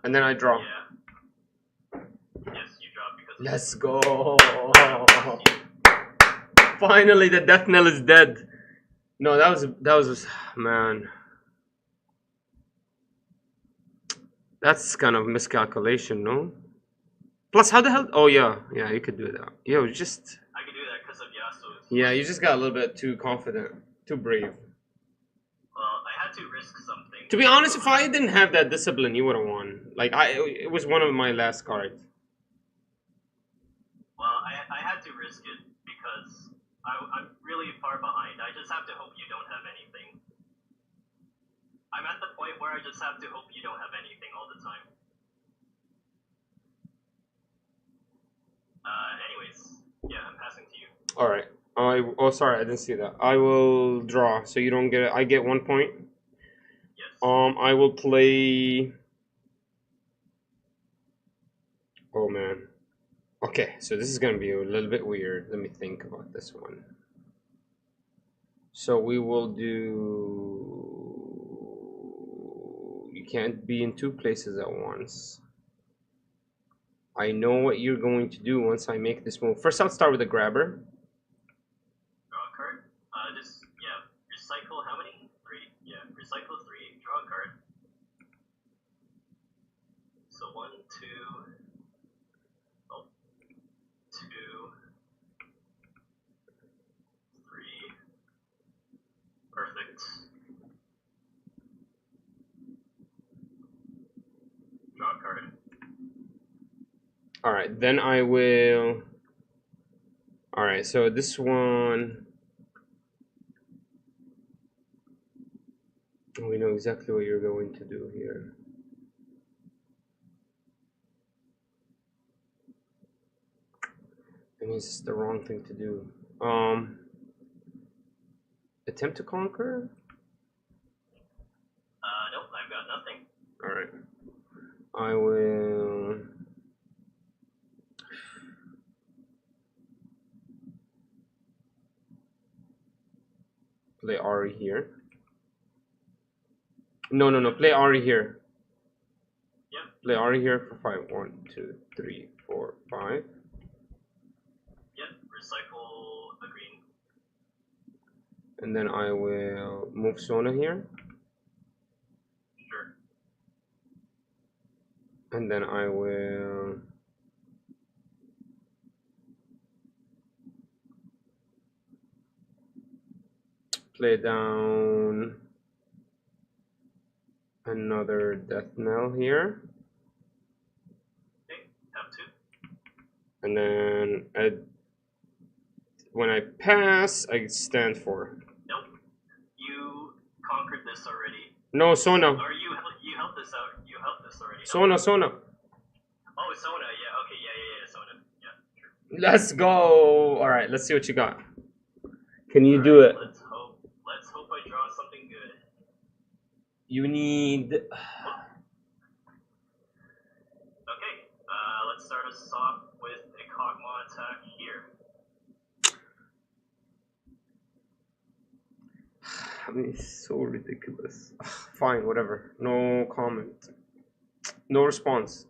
S1: And then I draw.
S2: Yeah. Yes, you drop because...
S1: Let's go! Finally, the death knell is dead. No, that was man. That's kind of miscalculation, no? Plus, how the hell? Oh yeah, you could do that. Yo, just...
S2: I could do that because of Yasuo's...
S1: Yeah, you just got a little bit too confident, too brave.
S2: Well, I had to risk something.
S1: To be honest, if I didn't have that discipline, you would have won. Like, it was one of my last cards.
S2: Well, I had to risk it because I'm really far behind. I just have to hope you don't have anything. I'm at the point where I just have to hope you don't have anything all the time. Anyways, yeah, I'm passing to you.
S1: Alright. Oh, sorry, I didn't see that. I will draw, so you don't get it. I get 1 point.
S2: Yes.
S1: I will play... Oh, man. Okay, so this is going to be a little bit weird. Let me think about this one. So we will do... You can't be in 2 places at once. I know what you're going to do once I make this move. First, I'll start with a grabber.
S2: Draw a card. Recycle how many? 3. Yeah, recycle 3. Draw a card. So 1, 2... Oh. 2... 3... Perfect. Draw a card.
S1: Alright, then I will... Alright, so this one... We know exactly what you're going to do here. That means it's the wrong thing to do. Attempt to conquer?
S2: Nope, I've got nothing.
S1: I will play Ari here. No, play Ari here.
S2: Yep.
S1: Play Ari here for 5. 1, 2, 3, 4, 5.
S2: Yep, recycle a green.
S1: And then I will move Sona here.
S2: Sure.
S1: And then I will play down another Death Knell here.
S2: Okay, have 2.
S1: And then when I pass, I stand for.
S2: Nope. You conquered this already.
S1: No, Sona.
S2: Or you helped this out. You helped this already.
S1: Sona.
S2: Oh, Sona. Yeah. Okay. Yeah. Sona. Yeah. True.
S1: Let's go. All right. Let's see what you got. Can you do it?
S2: Let's hope. Let's hope I draw something good.
S1: You need.
S2: Okay. Let's start us off with a Kog'Maw attack here.
S1: I mean, it's so ridiculous. Fine, whatever. No comment. No response.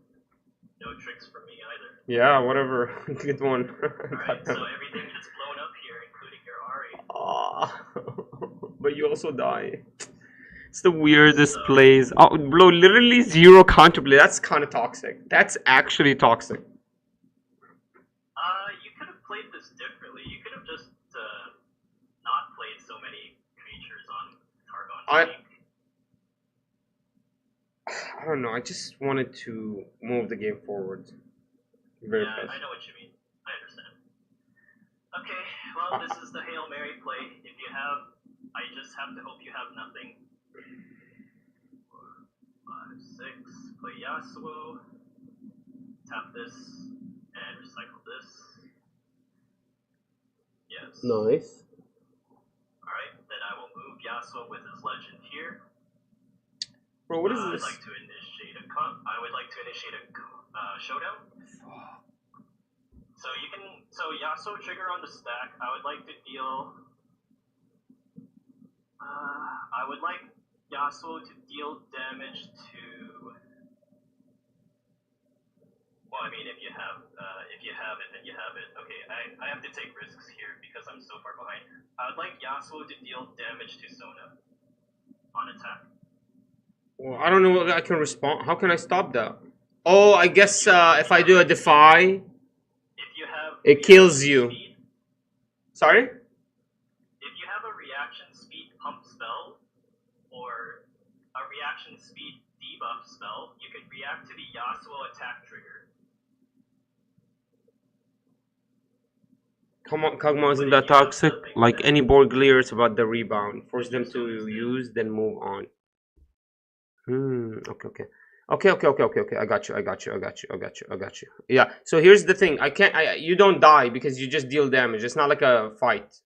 S2: No tricks from me either.
S1: Yeah, whatever. Good one.
S2: Alright, so everything gets blown up here, including your Ari.
S1: But you also die. It's the weirdest plays. Oh, bro, literally 0 counterplay. That's kind of toxic. That's actually toxic.
S2: You could have played this differently. You could have just not played so many creatures on Targon.
S1: I don't know. I just wanted to move the game forward. Very fast.
S2: I know what you mean. I understand. Okay, well, this is the Hail Mary play. If you have, I just have to hope you have nothing. 4, 5, 6. Play Yasuo. Tap this and recycle this. Yes.
S1: Nice.
S2: Alright, then I will move Yasuo with his legend here.
S1: Bro, what is this?
S2: I would like to initiate a showdown. So Yasuo trigger on the stack. I would like to deal. I would like Yasuo to deal damage to. Well, I mean, if you have it, then you have it. Okay, I have to take risks here because I'm so far behind. I would like Yasuo to deal damage to Sona on attack.
S1: Well, I don't know what I can respond. How can I stop that? Oh, I guess if I do a defy, it kills you.
S2: Speed,
S1: Sorry?
S2: if you have a reaction speed pump spell or a reaction speed debuff spell, you can react to the Yasuo attack trigger.
S1: Come on, Kog'Maw isn't that toxic? Like any Borgleer, it's about the rebound. Force them to use, then move on. Okay. I got you. Yeah. So here's the thing. You don't die because you just deal damage. It's not like a fight.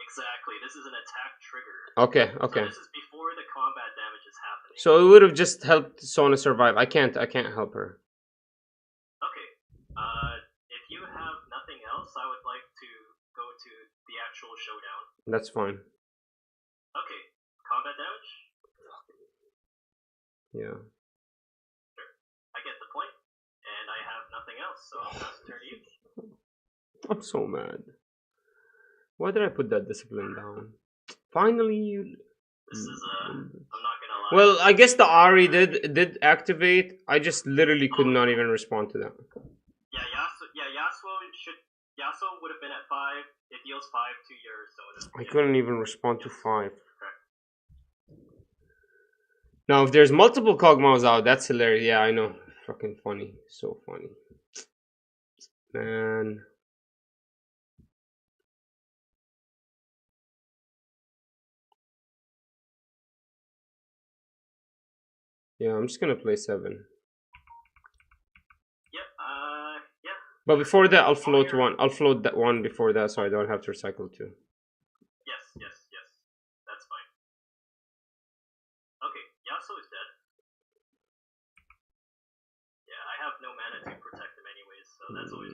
S2: Exactly. This is an attack trigger.
S1: Okay.
S2: So this is before the combat damage is happening.
S1: So it would have just helped Sona survive. I can't help her.
S2: Okay. If you have nothing else, I would like to go to the actual showdown.
S1: That's fine.
S2: Okay. Combat damage?
S1: Yeah.
S2: Sure. I get the point, and I have nothing else, so I'll pass the turn to you.
S1: I'm so mad. Why did I put that discipline down? Finally, you.
S2: This is I'm not gonna lie.
S1: Well, I guess the Ari did activate. I just literally could not even respond to that.
S2: Yasuo would have been at 5. It deals 5 to your Sona.
S1: I couldn't even respond to 5. Now, if there's multiple Kog'Maws out, that's hilarious. Yeah, I know. Fucking funny. So funny. Man. Yeah, I'm just gonna play 7.
S2: Yeah.
S1: But before that, I'll float 1. I'll float that 1 before that so I don't have to recycle 2.
S2: Yes. That's fine. Okay, Yasuo is dead.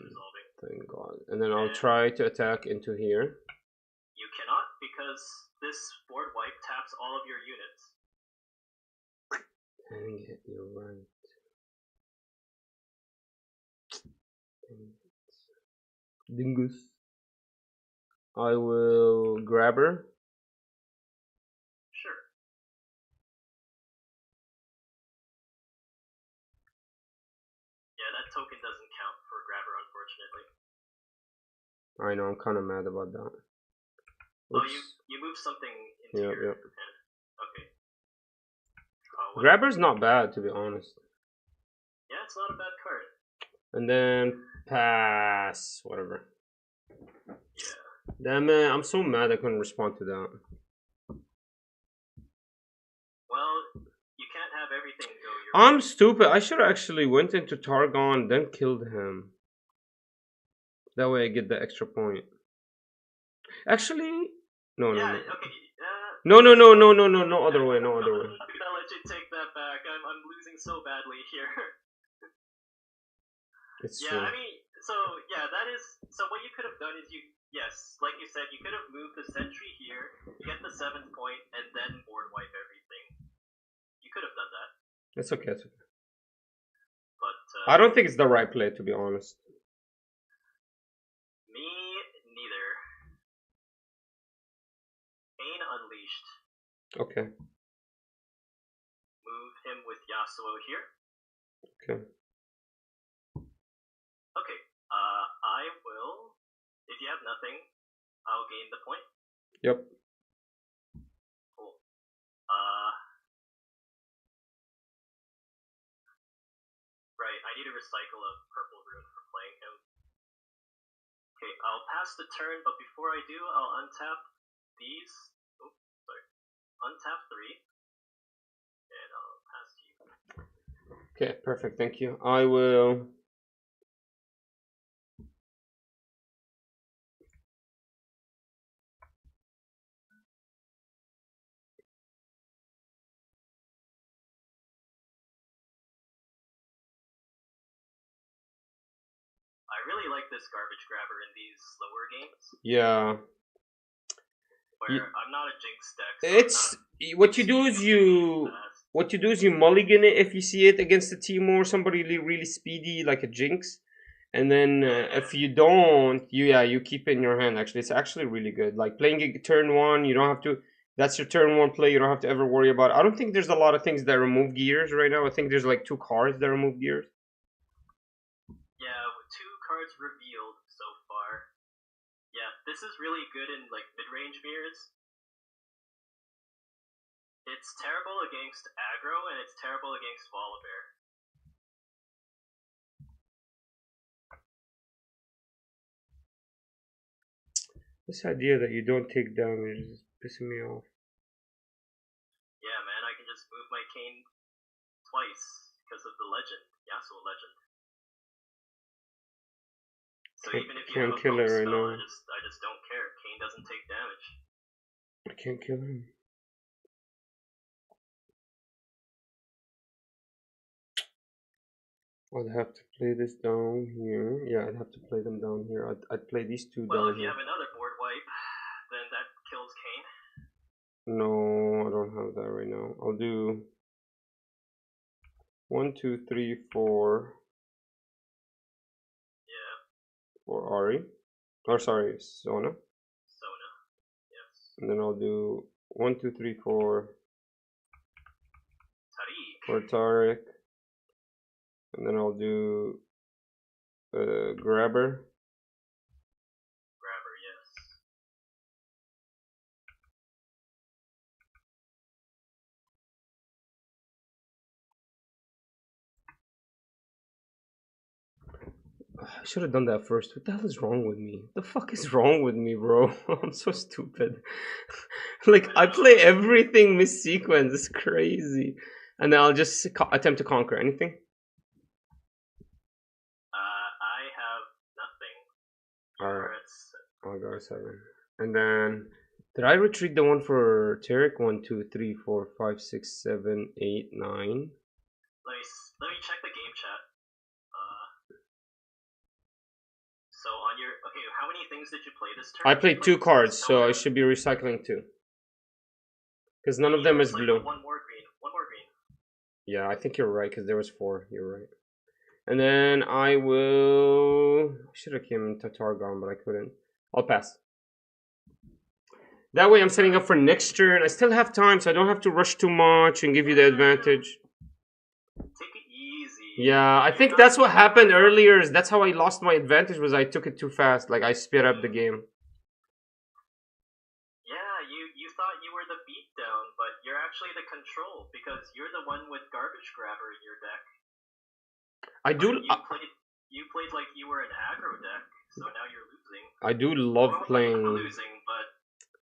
S2: resolving.
S1: Thank God. And then I'll try to attack into here.
S2: You cannot, because this board wipe taps all of your units.
S1: Dang it, you're right. Dingus. I will grab her.
S2: Sure. Yeah, that token doesn't count for grabber, unfortunately.
S1: I know, I'm kind of mad about that.
S2: Oops. Oh, you moved something into your hand. Okay.
S1: Grabber's not bad, to be honest.
S2: Yeah, it's not a bad card.
S1: And then pass, whatever.
S2: Yeah.
S1: Damn it, I'm so mad I couldn't respond to that.
S2: Well, you can't have everything go your
S1: I'm stupid. I should have actually went into Targon, then killed him. That way I get the extra point. Actually, no.
S2: Okay.
S1: No, other way.
S2: I'm gonna let you take that back. I'm losing so badly here.
S1: It's
S2: true. I mean, so what you could have done is like you said, you could have moved the sentry here, get the 7th point, and then board wipe everything. You could have done that.
S1: It's okay.
S2: But
S1: I don't think it's the right play, to be honest.
S2: Me neither. Pain Unleashed.
S1: Okay.
S2: Move him with Yasuo here.
S1: Okay.
S2: Okay. I will. If you have nothing, I'll gain the point.
S1: Yep.
S2: Cool. Right. I need to recycle a purple rune for playing him. Okay. I'll pass the turn, but before I do, I'll untap these. Oops, sorry. Untap 3. And I'll pass to you.
S1: Okay, perfect. Thank you. I will.
S2: I really like this garbage grabber in these slower games.
S1: Yeah.
S2: Where I'm not a jinx deck. So
S1: it's what you do is you mulligan it if you see it against a team or somebody really speedy like a jinx, and then if you don't, you keep it in your hand. Actually, it's actually really good. Like playing it turn 1, you don't have to. That's your turn 1 play. You don't have to ever worry about it. I don't think there's a lot of things that remove gears right now. I think there's like 2 cards that remove gears.
S2: Yeah, with 2 cards revealed so far. Yeah, this is really good in like mid-range mirrors. It's terrible against aggro, and it's terrible against Volibear.
S1: This idea that you don't take damage is pissing me off.
S2: Yeah, man, I can just move my Kayn twice because of the legend, Yasuo legend. So even if you have a
S1: kill it right
S2: spell,
S1: now.
S2: I just don't care. Kayn doesn't take damage.
S1: I can't kill him. I'd have to play this down here. Yeah, I'd have to play them down here. I'd play these 2 down here.
S2: Well, if you have another board wipe, then that kills Kayn.
S1: No, I don't have that right now. I'll do 1, 2, 3, 4.
S2: Yeah.
S1: For Ari. Or sorry, Sona.
S2: Sona, yes.
S1: And then I'll do 1, 2, 3, 4.
S2: Tariq.
S1: For Tariq. And then I'll do Grabber.
S2: Grabber, yes.
S1: I should have done that first. What the hell is wrong with me? What the fuck is wrong with me, bro? I'm so stupid. Like, I play everything mis-sequence. It's crazy. And then I'll just attempt to conquer anything.
S2: I have nothing.
S1: Alright. I'll go 7. And then, did I retreat the one for Tarek? 1, 2, 3, 4, 5, 6, 7, 8, 9.
S2: Let me check the game chat. So on your how many things did you play this turn?
S1: I played 2 cards, so I should be recycling 2. Because none of them is blue.
S2: One more green. One more green.
S1: Yeah, I think you're right, because there was 4. You're right. And then I will... I should have came to Targon, but I couldn't. I'll pass. That way I'm setting up for next turn. I still have time, so I don't have to rush too much and give you the advantage.
S2: Take it easy.
S1: Yeah, I think that's what happened earlier. That's how I lost my advantage, was I took it too fast. Like, I sped up the game.
S2: Yeah, you thought you were the beatdown, but you're actually the control, because you're the one with Garbage Grabber in your deck. You played like you were an aggro deck, so now you're losing.
S1: I do love playing...
S2: losing, but...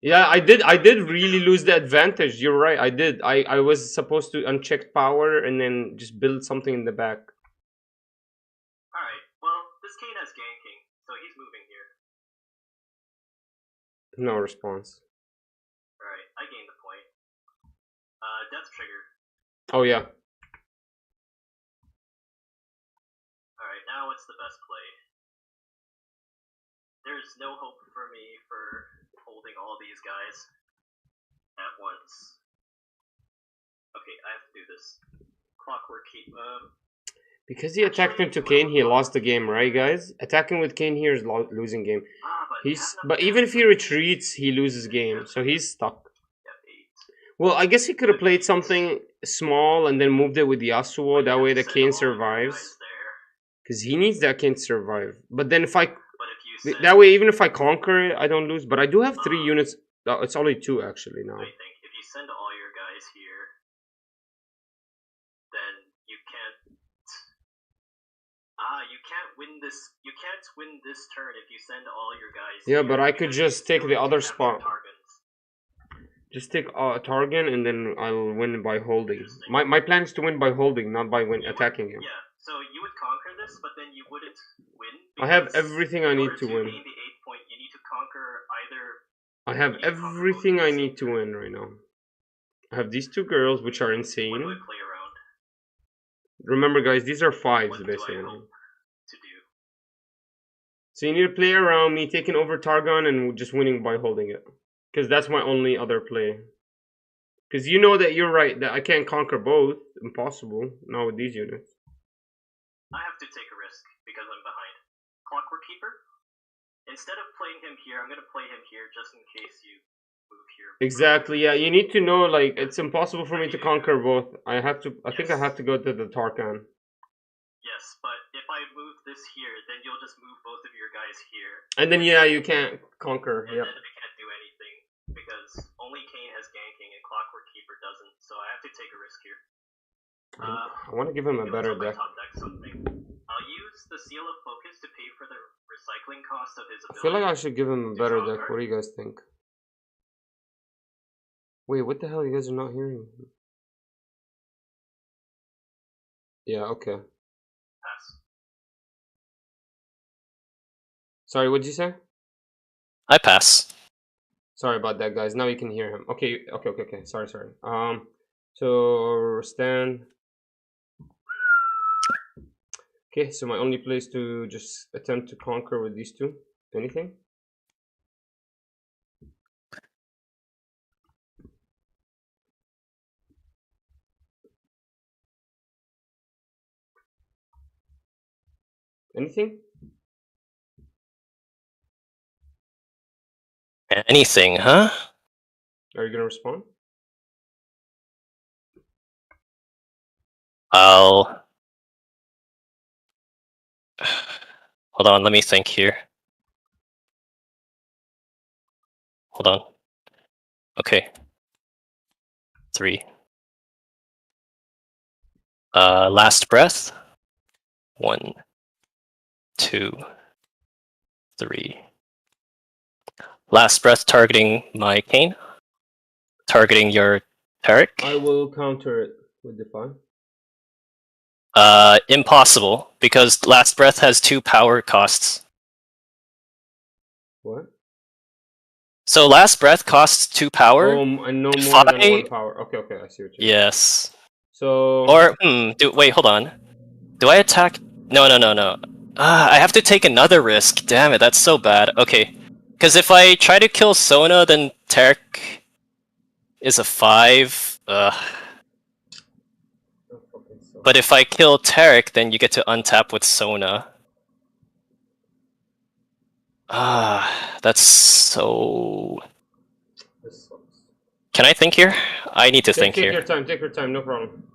S1: Yeah, I did really lose the advantage. You're right, I did. I was supposed to uncheck power and then just build something in the back.
S2: Alright, well, this Kane has ganking, so he's moving here.
S1: No response.
S2: Alright, I gained the point. Death Trigger.
S1: Oh, yeah.
S2: Alright, now what's the best play? There's no hope for me for holding all these guys at once. Okay, I have to do this. Clockwork Keep.
S1: Because he attacked into Kane, he lost the game, right, guys? Attacking with Kane here is losing game. But even if he retreats, he loses game, so he's stuck. Well, I guess he could have played something small and then moved it with Yasuo. That way the Kane survives. Because he needs that Kane to survive. But then if I... That way, even if I conquer it, I don't lose. But I do have 3 units. Oh, it's only 2 actually now.
S2: I think if you send all your guys here, then you can't. You can't win this. You can't win this turn if you send all your guys.
S1: Yeah, but I could just take the other spot. Just take Targon, and then I'll win by holding. My plan is to win by holding, not by attacking him.
S2: Yeah. So you would conquer this, but then you wouldn't win.
S1: I have everything I need to win.
S2: Gain the 8 point, you need to conquer either.
S1: I have everything I need to win right now. I have these 2 girls, which are insane.
S2: What do I play around?
S1: Remember, guys, these are 5s basically.
S2: What do I hope to do?
S1: So you need to play around me, taking over Targon and just winning by holding it. Because that's my only other play. Because you know that you're right, that I can't conquer both. Impossible. Not with these units.
S2: I have to take a risk because I'm behind. Clockwork Keeper? Instead of playing him here, I'm going to play him here just in case you move here.
S1: Exactly, yeah. You need to know, like, it's impossible for me to conquer both. I think I have to go to the Tarkan.
S2: Yes, but if I move this here, then you'll just move both of your guys here.
S1: And then, yeah, you can't conquer,
S2: and then I can't do anything because only Kane has ganking and Clockwork Keeper doesn't, so I have to take a risk here.
S1: I want to give him a better deck.
S2: I'll use the Seal of Focus to pay for the recycling cost of his ability.
S1: I feel like I should give him a better deck. What do you guys think? Wait, what the hell? You guys are not hearing me? Yeah, okay.
S2: Pass.
S1: Sorry, what'd you say?
S3: I pass.
S1: Sorry about that, guys. Now you can hear him. Okay. Sorry. So stand. Okay, so my only play is to just attempt to conquer with these 2. Anything? Anything?
S3: Anything, huh?
S1: Are you gonna respond?
S3: I'll... Hold on, let me think here. Hold on. Okay. 3. Last breath. 1, 2, 3. Last breath targeting my Kane. Targeting your Tarek.
S1: I will counter it with Defy.
S3: Impossible, because Last Breath has 2 power costs.
S1: What?
S3: So Last Breath costs 2 power.
S1: Oh, I know more than 1 power. Okay, I see what you're saying.
S3: Yes.
S1: So...
S3: Or, wait, hold on. Do I attack? No. I have to take another risk. Damn it, that's so bad. Okay. Because if I try to kill Sona, then Tarek is a 5. But if I kill Tarek, then you get to untap with Sona. That's so...
S1: This sucks.
S3: Can I think here? I need to think
S1: Take
S3: here.
S1: your time, no problem.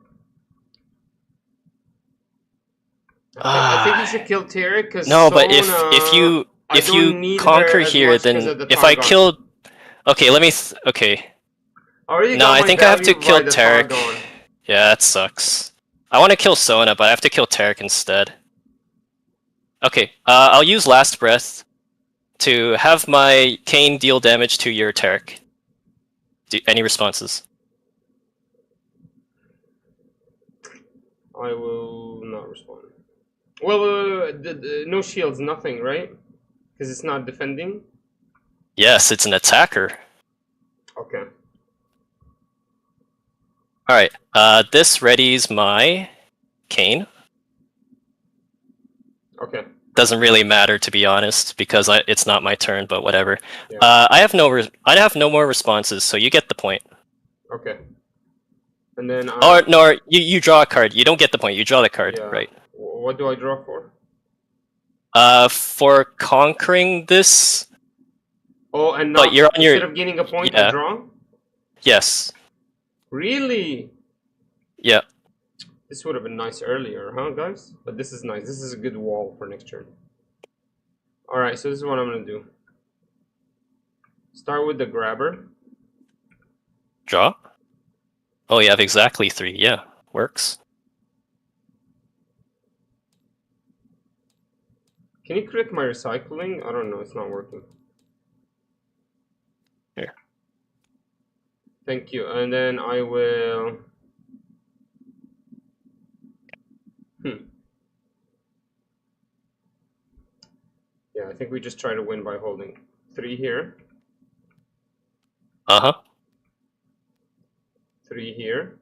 S1: I think you should kill Tarek because
S3: No,
S1: Sona,
S3: but if you conquer here, then if I kill... Okay, let me... Okay. No, I think I have to kill Tarek. Yeah, that sucks. I want to kill Sona, but I have to kill Tarek instead. Okay, I'll use Last Breath to have my Kayn deal damage to your Tarek. Any responses?
S1: I will not respond. Well, no shields, nothing, right? Because it's not defending?
S3: Yes, it's an attacker.
S1: Okay.
S3: Alright, this readies my Kayn.
S1: Okay.
S3: Doesn't really matter, to be honest, because it's not my turn, but whatever.
S1: Yeah.
S3: I have no more responses, so you get the point.
S1: Okay. And then...
S3: Or, no, you draw a card. You don't get the point, you draw the card,
S1: yeah.
S3: right?
S1: What do I draw for?
S3: For conquering this...
S1: Oh, and not,
S3: but you're on
S1: instead of gaining a point, I draw?
S3: Yes.
S1: Really?
S3: Yeah.
S1: This would have been nice earlier, huh, guys? But this is nice. This is a good wall for next turn. Alright, so this is what I'm going to do. Start with the grabber.
S3: Draw? Oh, you have exactly 3. Yeah, works.
S1: Can you click my recycling? I don't know, it's not working.
S3: Here.
S1: Thank you. And then I will... Yeah, I think we just try to win by holding 3 here. 3 here.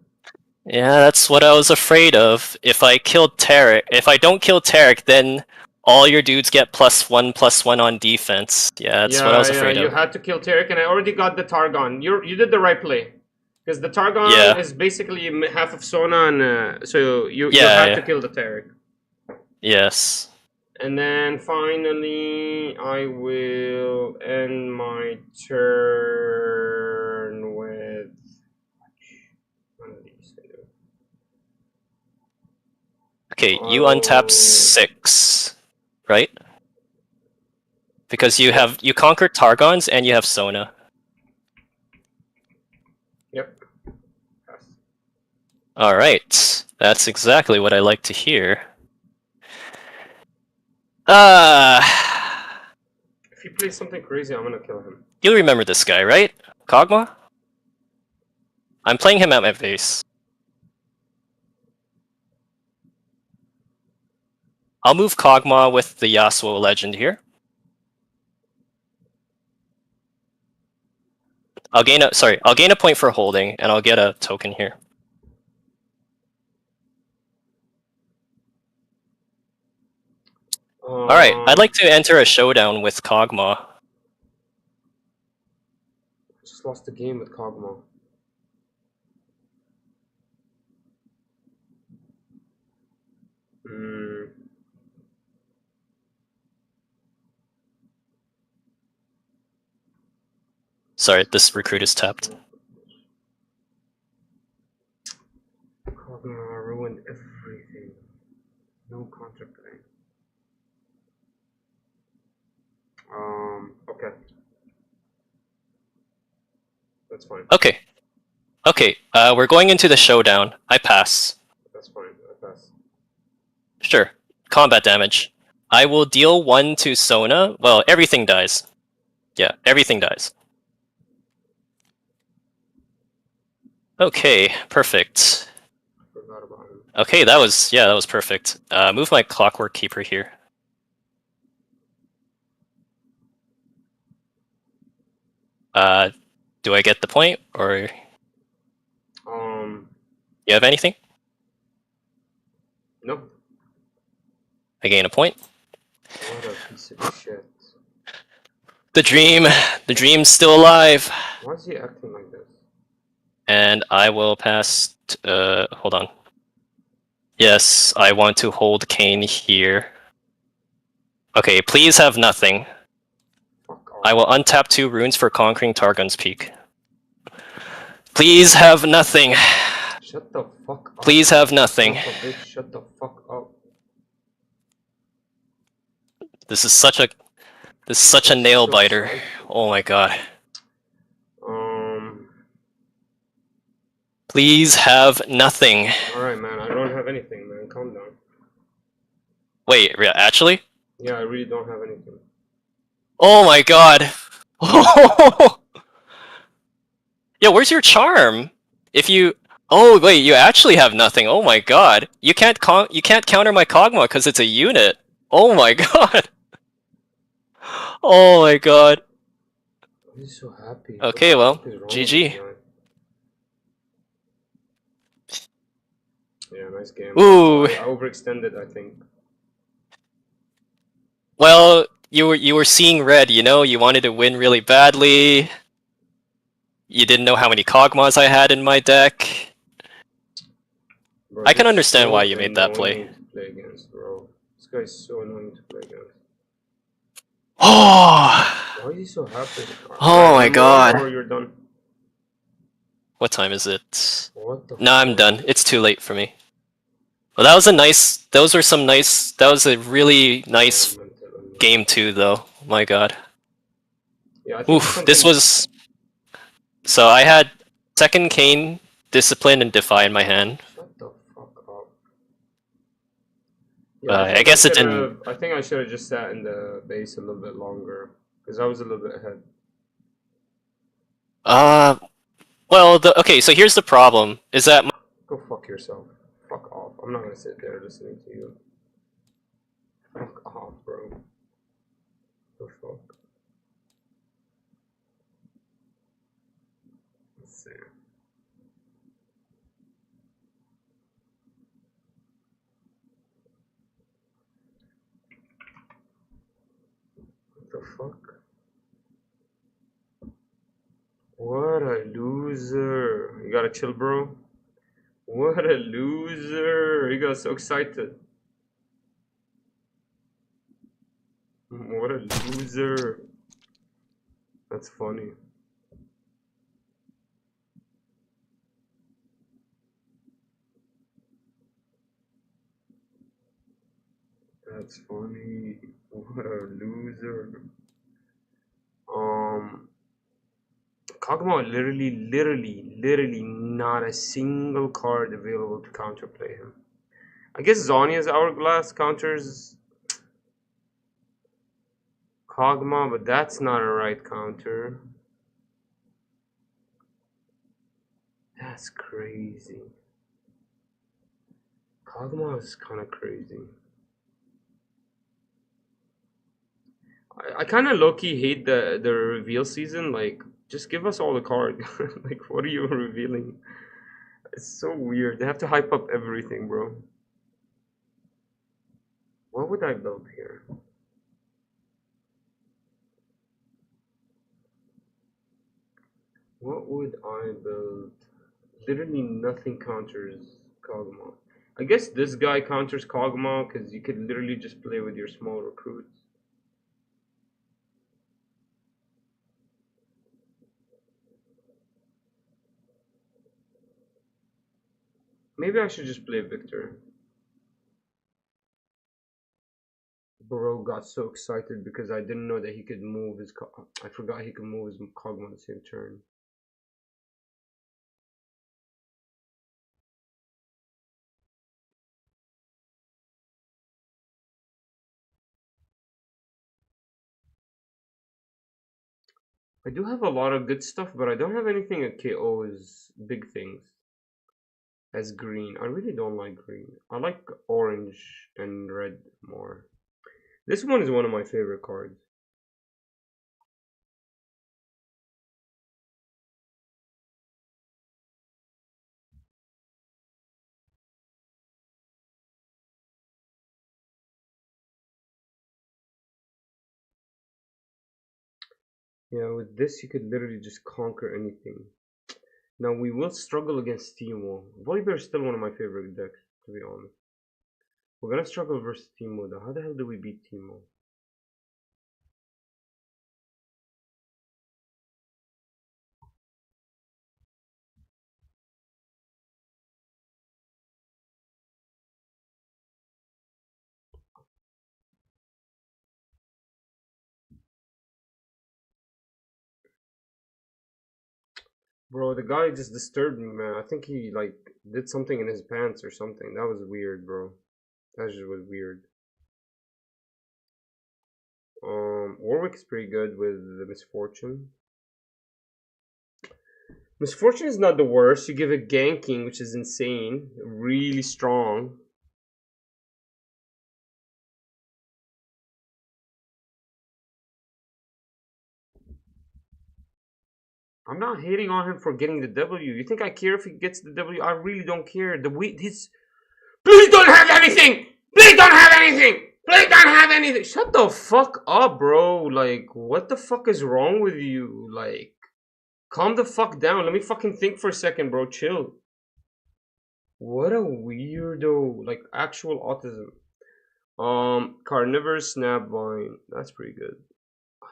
S3: Yeah, that's what I was afraid of. If I don't kill Tarek, then all your dudes get +1/+1 on defense. Yeah, that's what I was afraid of.
S1: You had to kill Tarek, and I already got the Targon. You did the right play. Because the Targon is basically half of Sona, and so you have to kill the Tarek.
S3: Yes.
S1: And then finally, I will end my turn with...
S3: Okay, you untap 6, right? Because you conquered Targons and you have Sona.
S1: Yep.
S3: Alright, that's exactly what I like to hear.
S1: If he plays something crazy, I'm gonna kill him.
S3: You remember this guy, right? 𝐂𝐎𝐍𝐄? I'm playing him at my base. I'll move 𝐂𝐎𝐍𝐄 with the Yasuo legend here. I'll gain a point for holding, and I'll get a token here. Alright, I'd like to enter a showdown with 𝐂𝐎𝐍𝐄.
S1: Just lost the game with 𝐂𝐎𝐍𝐄.
S3: Sorry, this recruit is tapped.
S1: 𝐂𝐎𝐍𝐄 ruined everything. No counter play. Okay. That's fine.
S3: Okay, we're going into the showdown. I pass.
S1: That's fine, I pass.
S3: Sure. Combat damage. I will deal 1 to Sona. Well, everything dies. Yeah, everything dies. Okay, perfect.
S1: Forgot about him.
S3: Okay, that was perfect. Move my Clockwork Keeper here. Do I get the point, or you have anything?
S1: No.
S3: I gain a point.
S1: Piece of shit.
S3: The dream's still alive.
S1: Why is he acting like this?
S3: And I will pass. Hold on. Yes, I want to hold Kane here. Okay, please have nothing. I will untap 2 runes for conquering Targon's Peak. Please have nothing.
S1: Shut the fuck up.
S3: Please have nothing.
S1: Bitch, shut the fuck up.
S3: This is such a nail biter. Oh my god. Please have nothing.
S1: Alright, man, I don't have anything, man. Calm down.
S3: Wait, actually?
S1: Yeah, I really don't have anything.
S3: Oh my god. Yeah, where's your charm? If you... Oh, wait, you actually have nothing. Oh my god. You can't counter my Kog'Maw because it's a unit. Oh my god. Oh my god.
S1: He's so happy.
S3: Okay, well, GG.
S1: Yeah, nice game.
S3: Ooh.
S1: I overextended, I think.
S3: Well, you were seeing red, you know? You wanted to win really badly. You didn't know how many Kog'Maws I had in my deck.
S1: Bro,
S3: I can understand why you made that play.
S1: To play against, bro. This guy's so annoying to play against.
S3: Oh!
S1: Why is he so happy?
S3: Oh my god.
S1: Or you're done.
S3: What time is it?
S1: What the
S3: No, I'm done. It's too late for me. Well, that was a nice... Those were some nice... That was a really nice game too, though. My god.
S1: Yeah, I think
S3: oof, this was... So I had second Kane, Discipline, and Defy in my hand.
S1: Shut the fuck up. Yeah,
S3: I guess it didn't...
S1: I think I should have just sat in the base a little bit longer. Because I was a little bit ahead.
S3: Well, okay, so here's the problem. Is that...
S1: Go fuck yourself. Fuck off. I'm not gonna sit there listening to you. Fuck off, bro. The fuck. Let's see. What the fuck? What a loser. You gotta chill, bro. What a loser. He got so excited. What a loser. That's funny. That's funny. What a loser. Kog'Maw literally not a single card available to counterplay him. I guess Zhonya's Hourglass counters Kog'Maw, but that's not a right counter. That's crazy. Kog'Maw is kind of crazy. I kind of low-key hate the reveal season. Like, just give us all the card. Like, what are you revealing? It's so weird. They have to hype up everything, bro. What would I build here? What would I build? Literally nothing counters Kog'Maw. I guess this guy counters Kog'Maw because you could literally just play with your small recruits. Maybe I should just play Victor. Bro got so excited because I didn't know that he could move his... I forgot he could move his Kog'Maw the same turn. I do have a lot of good stuff, but I don't have anything at KO's big things. As green. I really don't like green. I like orange and red more. This one is one of my favorite cards. Yeah, with this you could literally just conquer anything. Now we will struggle against Teemo. Volibear is still one of my favorite decks, to be honest. We're gonna struggle versus Teemo though. How the hell do we beat Teemo? Bro, the guy just disturbed me, man. I think he like did something in his pants or something. That was weird, bro. That just was weird. Warwick's pretty good with the Misfortune. Misfortune is not the worst. You give it ganking, which is insane. Really strong. I'm not hating on him for getting the W. You think I care if he gets the W? I really don't care. His please don't have anything! Please don't have anything! Please don't have anything! Shut the fuck up, bro. Like, what the fuck is wrong with you? Like, calm the fuck down. Let me fucking think for a second, bro. Chill. What a weirdo. Like, actual autism. Carnivorous Snapvine. That's pretty good.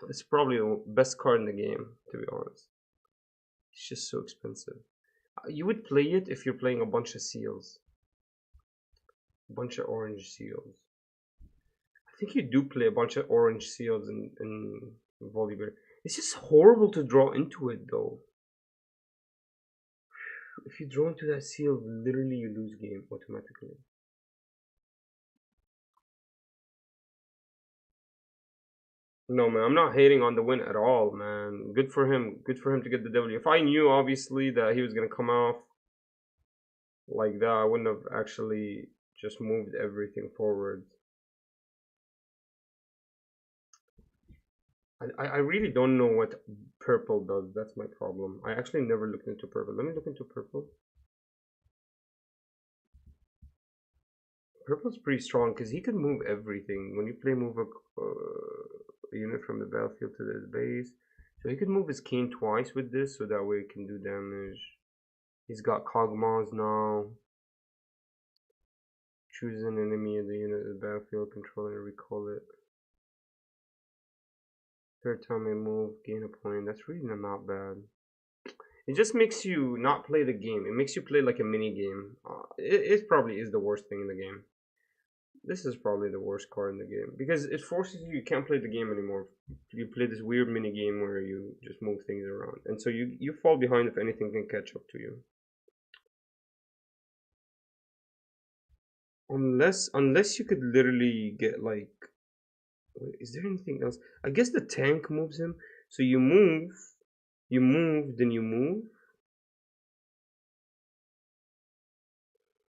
S1: It's probably the best card in the game, to be honest. It's just so expensive. You would play it if you're playing a bunch of seals. A bunch of orange seals. I think you do play a bunch of orange seals in Volibear. It's just horrible to draw into it though. If you draw into that seal, literally you lose game automatically. No man, I'm not hating on the win at all, man. Good for him. Good for him to get the W. If I knew obviously that he was gonna come off like that, I wouldn't have actually just moved everything forward. I really don't know what purple does. That's my problem. I actually never looked into purple. Let me look into purple. Purple's pretty strong because he can move everything. When you play move a unit from the battlefield to the base, so he could move his king twice with this, so that way it can do damage. He's got 𝐂𝐎𝐍𝐶𝐄𝐓 now. Choose an enemy in the unit of the battlefield, control and recall it. Third time I move, gain a point. That's really not bad. It just makes you not play the game. It makes you play like a mini game. It probably is the worst thing in the game. This is probably the worst card in the game because it forces you can't play the game anymore. You play this weird mini game where you just move things around, and so you fall behind if anything can catch up to you. Unless you could literally get like, wait, is there anything else? I guess the tank moves him. So you move, then you move.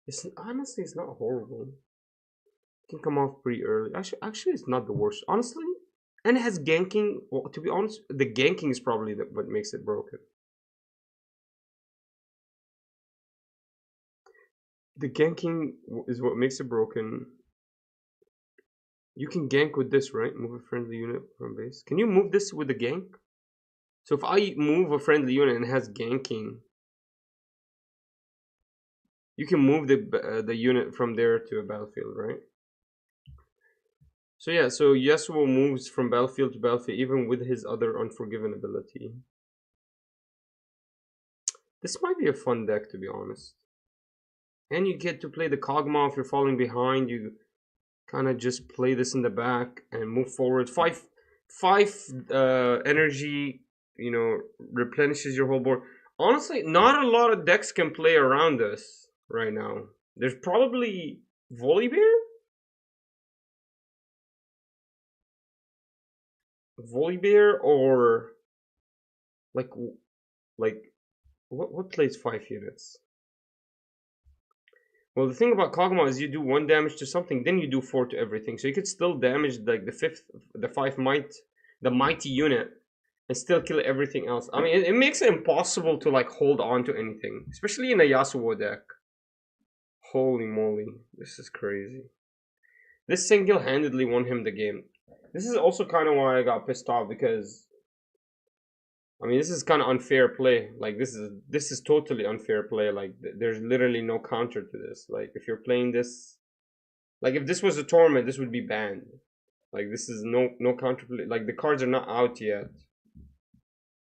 S1: It's honestly it's not horrible. Can come off pretty early. Actually, it's not the worst, honestly. And it has ganking. Well, to be honest, the ganking is probably what makes it broken. The ganking is what makes it broken. You can gank with this, right? Move a friendly unit from base. Can you move this with the gank? So if I move a friendly unit and it has ganking, you can move the unit from there to a battlefield, right? So yeah, so Yasuo moves from battlefield to battlefield even with his other Unforgiven ability. This might be a fun deck, to be honest. And you get to play the 𝐂𝐎𝐍𝐶𝐄𝐓 if you're falling behind. You kind of just play this in the back and move forward. Five energy, you know, replenishes your whole board. Honestly, not a lot of decks can play around this right now. There's probably Volibear? Volibear or like what plays 5 units? Well, the thing about 𝐂𝐎𝐍𝐶𝐄𝐓 is you do 1 damage to something, then you do 4 to everything. So you could still damage like the 5 the mighty unit, and still kill everything else. I mean, it makes it impossible to like hold on to anything, especially in a Yasuo deck. Holy moly, this is crazy. This single-handedly won him the game. This is also kind of why I got pissed off, because I mean, this is kind of unfair play. Like this is totally unfair play. Like there's literally no counter to this. Like if you're playing this, like if this was a tournament, this would be banned. Like this is no counter play. Like the cards are not out yet.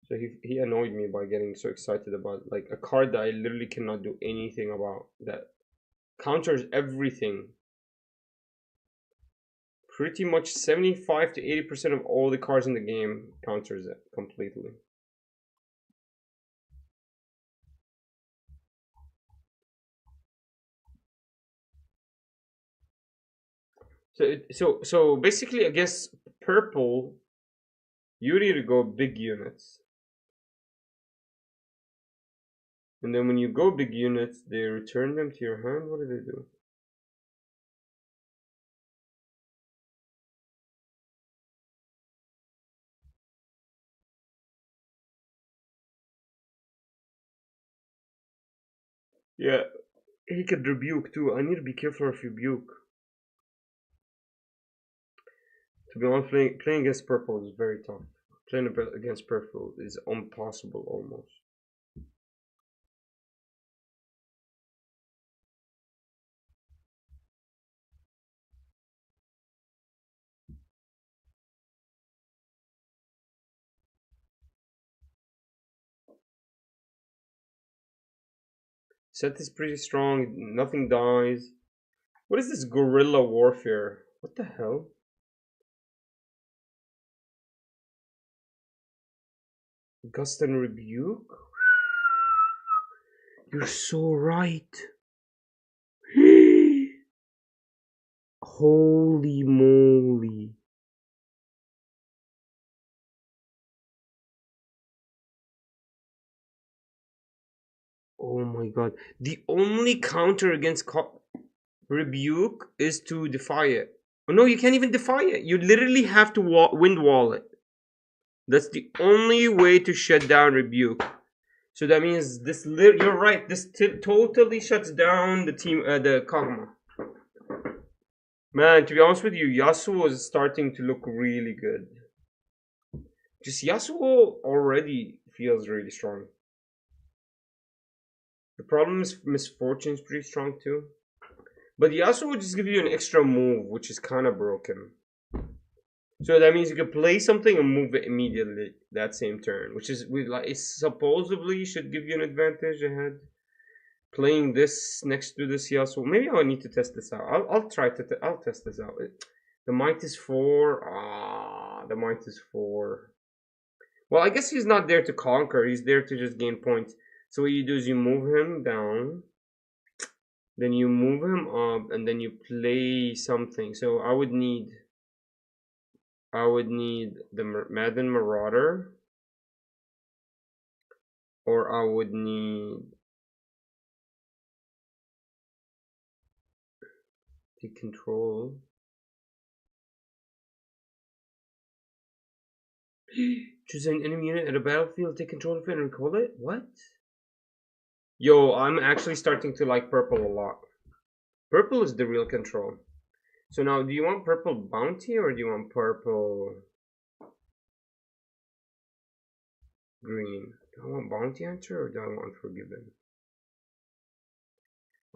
S1: So he annoyed me by getting so excited about like a card that I literally cannot do anything about, that counters everything. Pretty much 75 to 80% of all the cards in the game counters it completely. So basically against purple, you need to go big units. And then when you go big units, they return them to your hand. What do they do? Yeah, he could rebuke too. I need to be careful of rebuke. To be honest, playing against purple is very tough. Playing against purple is impossible almost. Set is pretty strong. Nothing dies. What is this guerrilla warfare? What the hell? Gust and rebuke? You're so right. Holy moly. Oh my god. The only counter against rebuke is to defy it. Oh no, you can't even defy it. You literally have to wind wall it. That's the only way to shut down rebuke. So that means this. You're right. This totally shuts down the team. The 𝐂𝐐𝐍𝐄𝐂𝐓. Man, to be honest with you, Yasuo is starting to look really good. Just Yasuo already feels really strong. The problem is Misfortune is pretty strong too. But Yasuo will just give you an extra move, which is kind of broken. So that means you can play something and move it immediately that same turn, which is like it supposedly should give you an advantage ahead. Playing this next to this Yasuo, maybe I'll need to test this out. I'll try to. I'll test this out. The might is 4. The might is 4. Well, I guess he's not there to conquer. He's there to just gain points. So what you do is you move him down, then you move him up, and then you play something. So I would need the Madden Marauder, or I would need the control. Choose an enemy unit at a battlefield, take control of it, and recall it? What? Yo, I'm actually starting to like purple a lot. Purple is the real control. So now, do you want purple bounty or do you want purple green? Do I want bounty hunter or do I want unforgiven?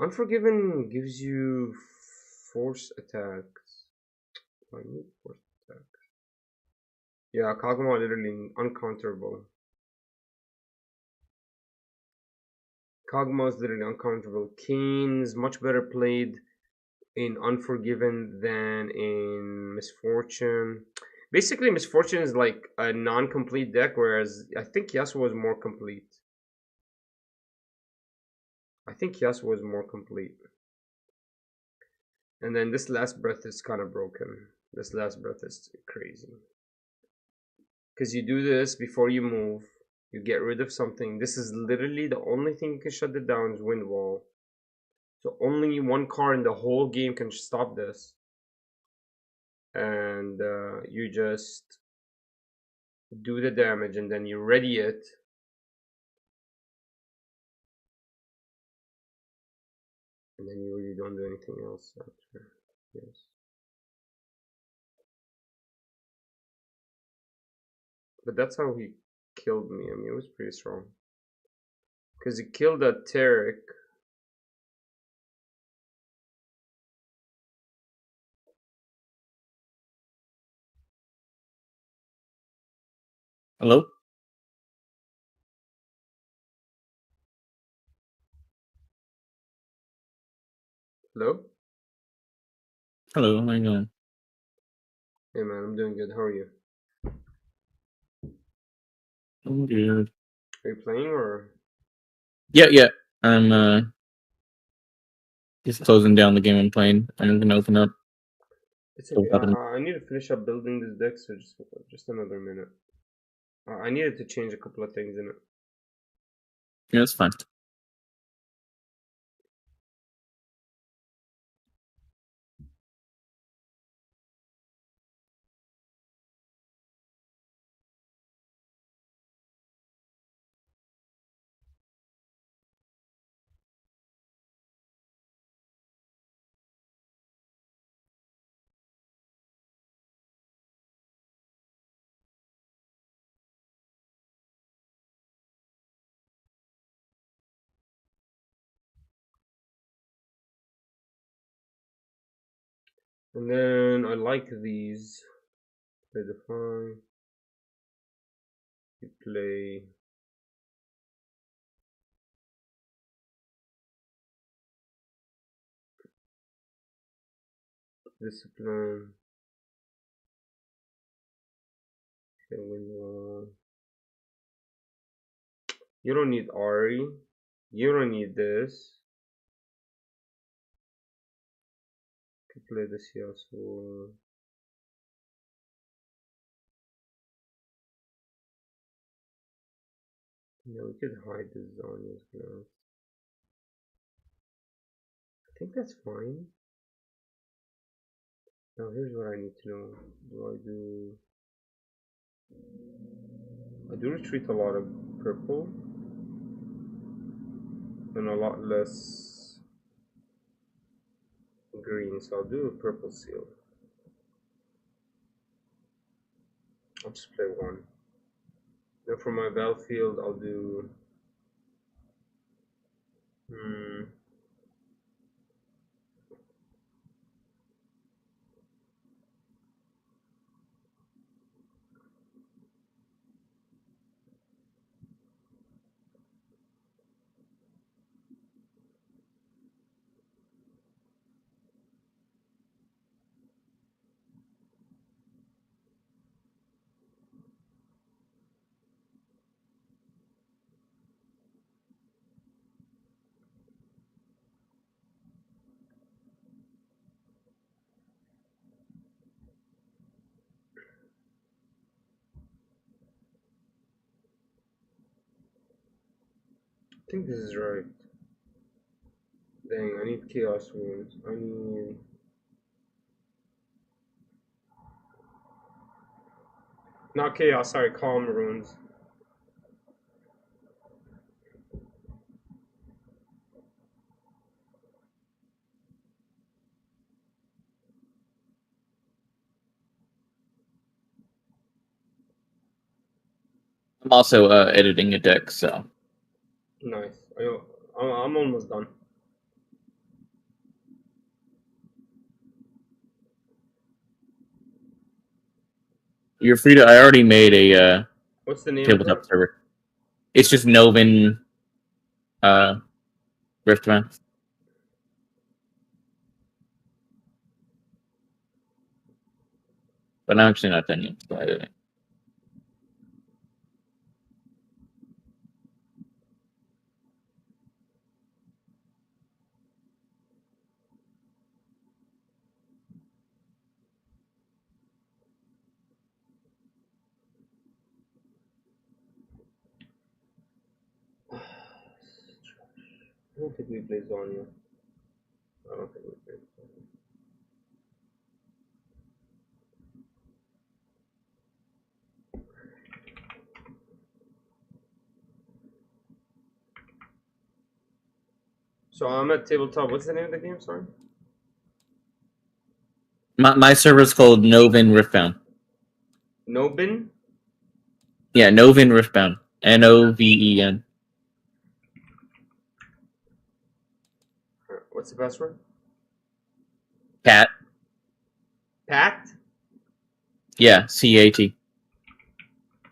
S1: Unforgiven gives you force attacks. I need force attacks. Yeah, 𝐂𝐐𝐍𝐄𝐂𝐓 literally uncounterable. 𝐂𝐐𝐍𝐄𝐂𝐓 is literally uncounterable. Kane's much better played in Unforgiven than in Misfortune. Basically, Misfortune is like a non-complete deck, whereas I think Yasuo was more complete. And then this last breath is kind of broken. This last breath is crazy. Because you do this before you move. You get rid of something. This is literally the only thing you can shut it down is Wind Wall. So only one card in the whole game can stop this. And you just do the damage and then you ready it. And then you really don't do anything else after. Yes. But that's how he killed me. I mean, it was pretty strong. Because he killed that Tarek.
S4: Hello?
S1: Hello?
S4: Hello, how you doing?
S1: Hey man, I'm doing good. How are you?
S4: I'm good.
S1: Are you playing or?
S4: Yeah. I'm just closing down the game I'm playing. I'm gonna open up.
S1: It's okay. I need to finish up building this deck, so just another minute. I needed to change a couple of things in it.
S4: Yeah, it's fine.
S1: And then I like these. Play the 5. You play discipline. Okay, you don't need Ari. You don't need this. You can play this here, so yeah, we could hide this zone as well. I think that's fine. Now here's what I need to know. I do retreat a lot of purple and a lot less green, so I'll do a purple seal. I'll just play 1. Then for my battlefield, I'll do I think this is right. Dang, I need chaos wounds. I need not chaos, sorry, calm runes.
S4: I'm also editing a deck, so.
S1: Nice. I'm almost done.
S4: You're free to. I already made a
S1: What's the name
S4: tabletop
S1: of it?
S4: server. It's just Novin Riftbound. But I'm actually not done yet. So editing.
S1: I don't think we play Zonia. I don't think we play Zonia. So I'm at tabletop. What's the name of the game? Sorry.
S4: My server is called Novin Riftbound.
S1: Nobin?
S4: Yeah, Noven Riftbound. Noven.
S1: What's the password?
S4: Cat.
S1: Pat?
S4: Yeah, CAT.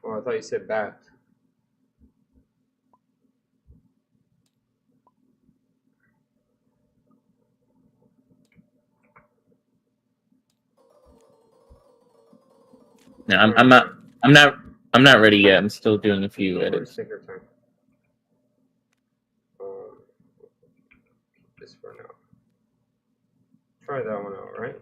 S1: Oh, I thought you said bat.
S4: No, I'm not ready yet. I'm still doing a few edits.
S1: Take your time. This for now. Try that one out, right?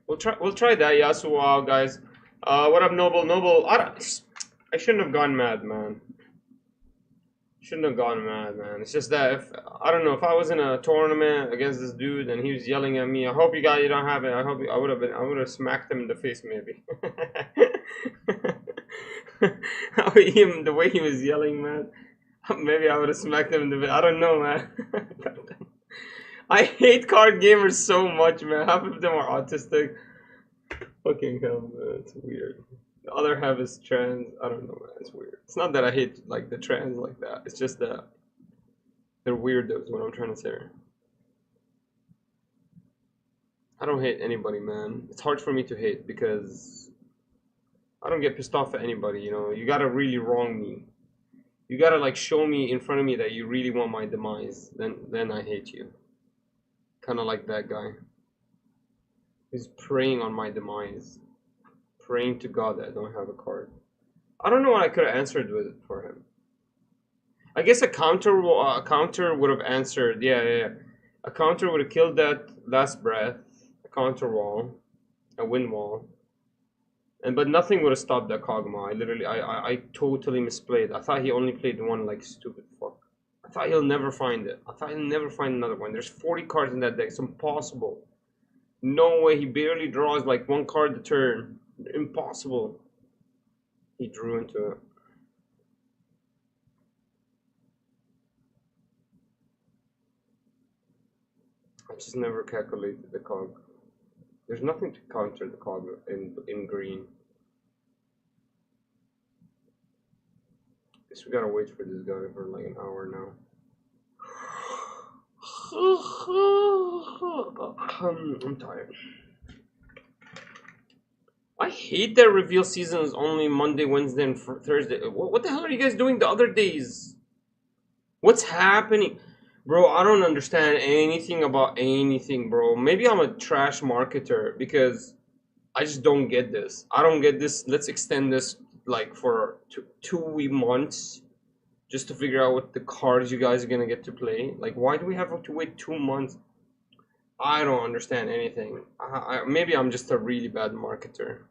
S1: We'll try that Yasuo, guys. What up, Noble? Noble, I shouldn't have gone mad, man. Shouldn't have gone mad, man. It's just that if I don't know, if I was in a tournament against this dude and he was yelling at me, I hope you don't have it. I would have smacked him in the face maybe. The way he was yelling, man. Maybe I would have smacked him in the face. I don't know, man. I hate card gamers so much, man. Half of them are autistic. Fucking hell, man. It's weird. The other half is trans. I don't know, man. It's weird. It's not that I hate like the trans like that. It's just that they're weirdos. What I'm trying to say. I don't hate anybody, man. It's hard for me to hate because I don't get pissed off at anybody. You know, you gotta really wrong me. You gotta like show me in front of me that you really want my demise. Then I hate you. Kind of like that guy. He's preying on my demise. Praying to God that I don't have a card. I don't know what I could have answered with it for him. I guess a counter would have answered. Yeah. A counter would have killed that last breath. A counter wall, a wind wall, but nothing would have stopped that 𝐂𝐍𝐶𝐄𝐓. I totally misplayed. I thought he only played one like stupid fuck. I thought he'll never find it. I thought he'll never find another one. There's 40 cards in that deck. It's impossible. No way. He barely draws like one card a turn. Impossible. He drew into it. I just never calculated the 𝐂𝐶𝐄𝐓. There's nothing to counter the 𝐂𝐶𝐄𝐓 in green. Guess we gotta wait for this guy for like an hour now. I'm tired. I hate that reveal season is only Monday, Wednesday, and Thursday. What the hell are you guys doing the other days? What's happening? Bro, I don't understand anything about anything, bro. Maybe I'm a trash marketer because I just don't get this. I don't get this. Let's extend this like for 2 months just to figure out what the cards you guys are gonna get to play. Like, why do we have to wait 2 months? I don't understand anything. Maybe I'm just a really bad marketer.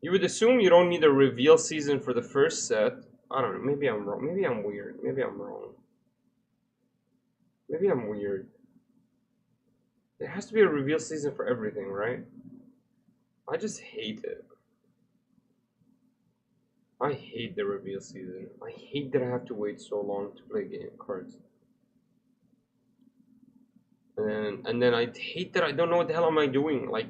S1: You would assume you don't need a reveal season for the first set. I don't know. Maybe I'm wrong. Maybe I'm weird. Maybe I'm wrong. Maybe I'm weird. There has to be a reveal season for everything, right? I just hate it. I hate the reveal season. I hate that I have to wait so long to play game cards. And then I hate that I don't know what the hell am I doing. Like,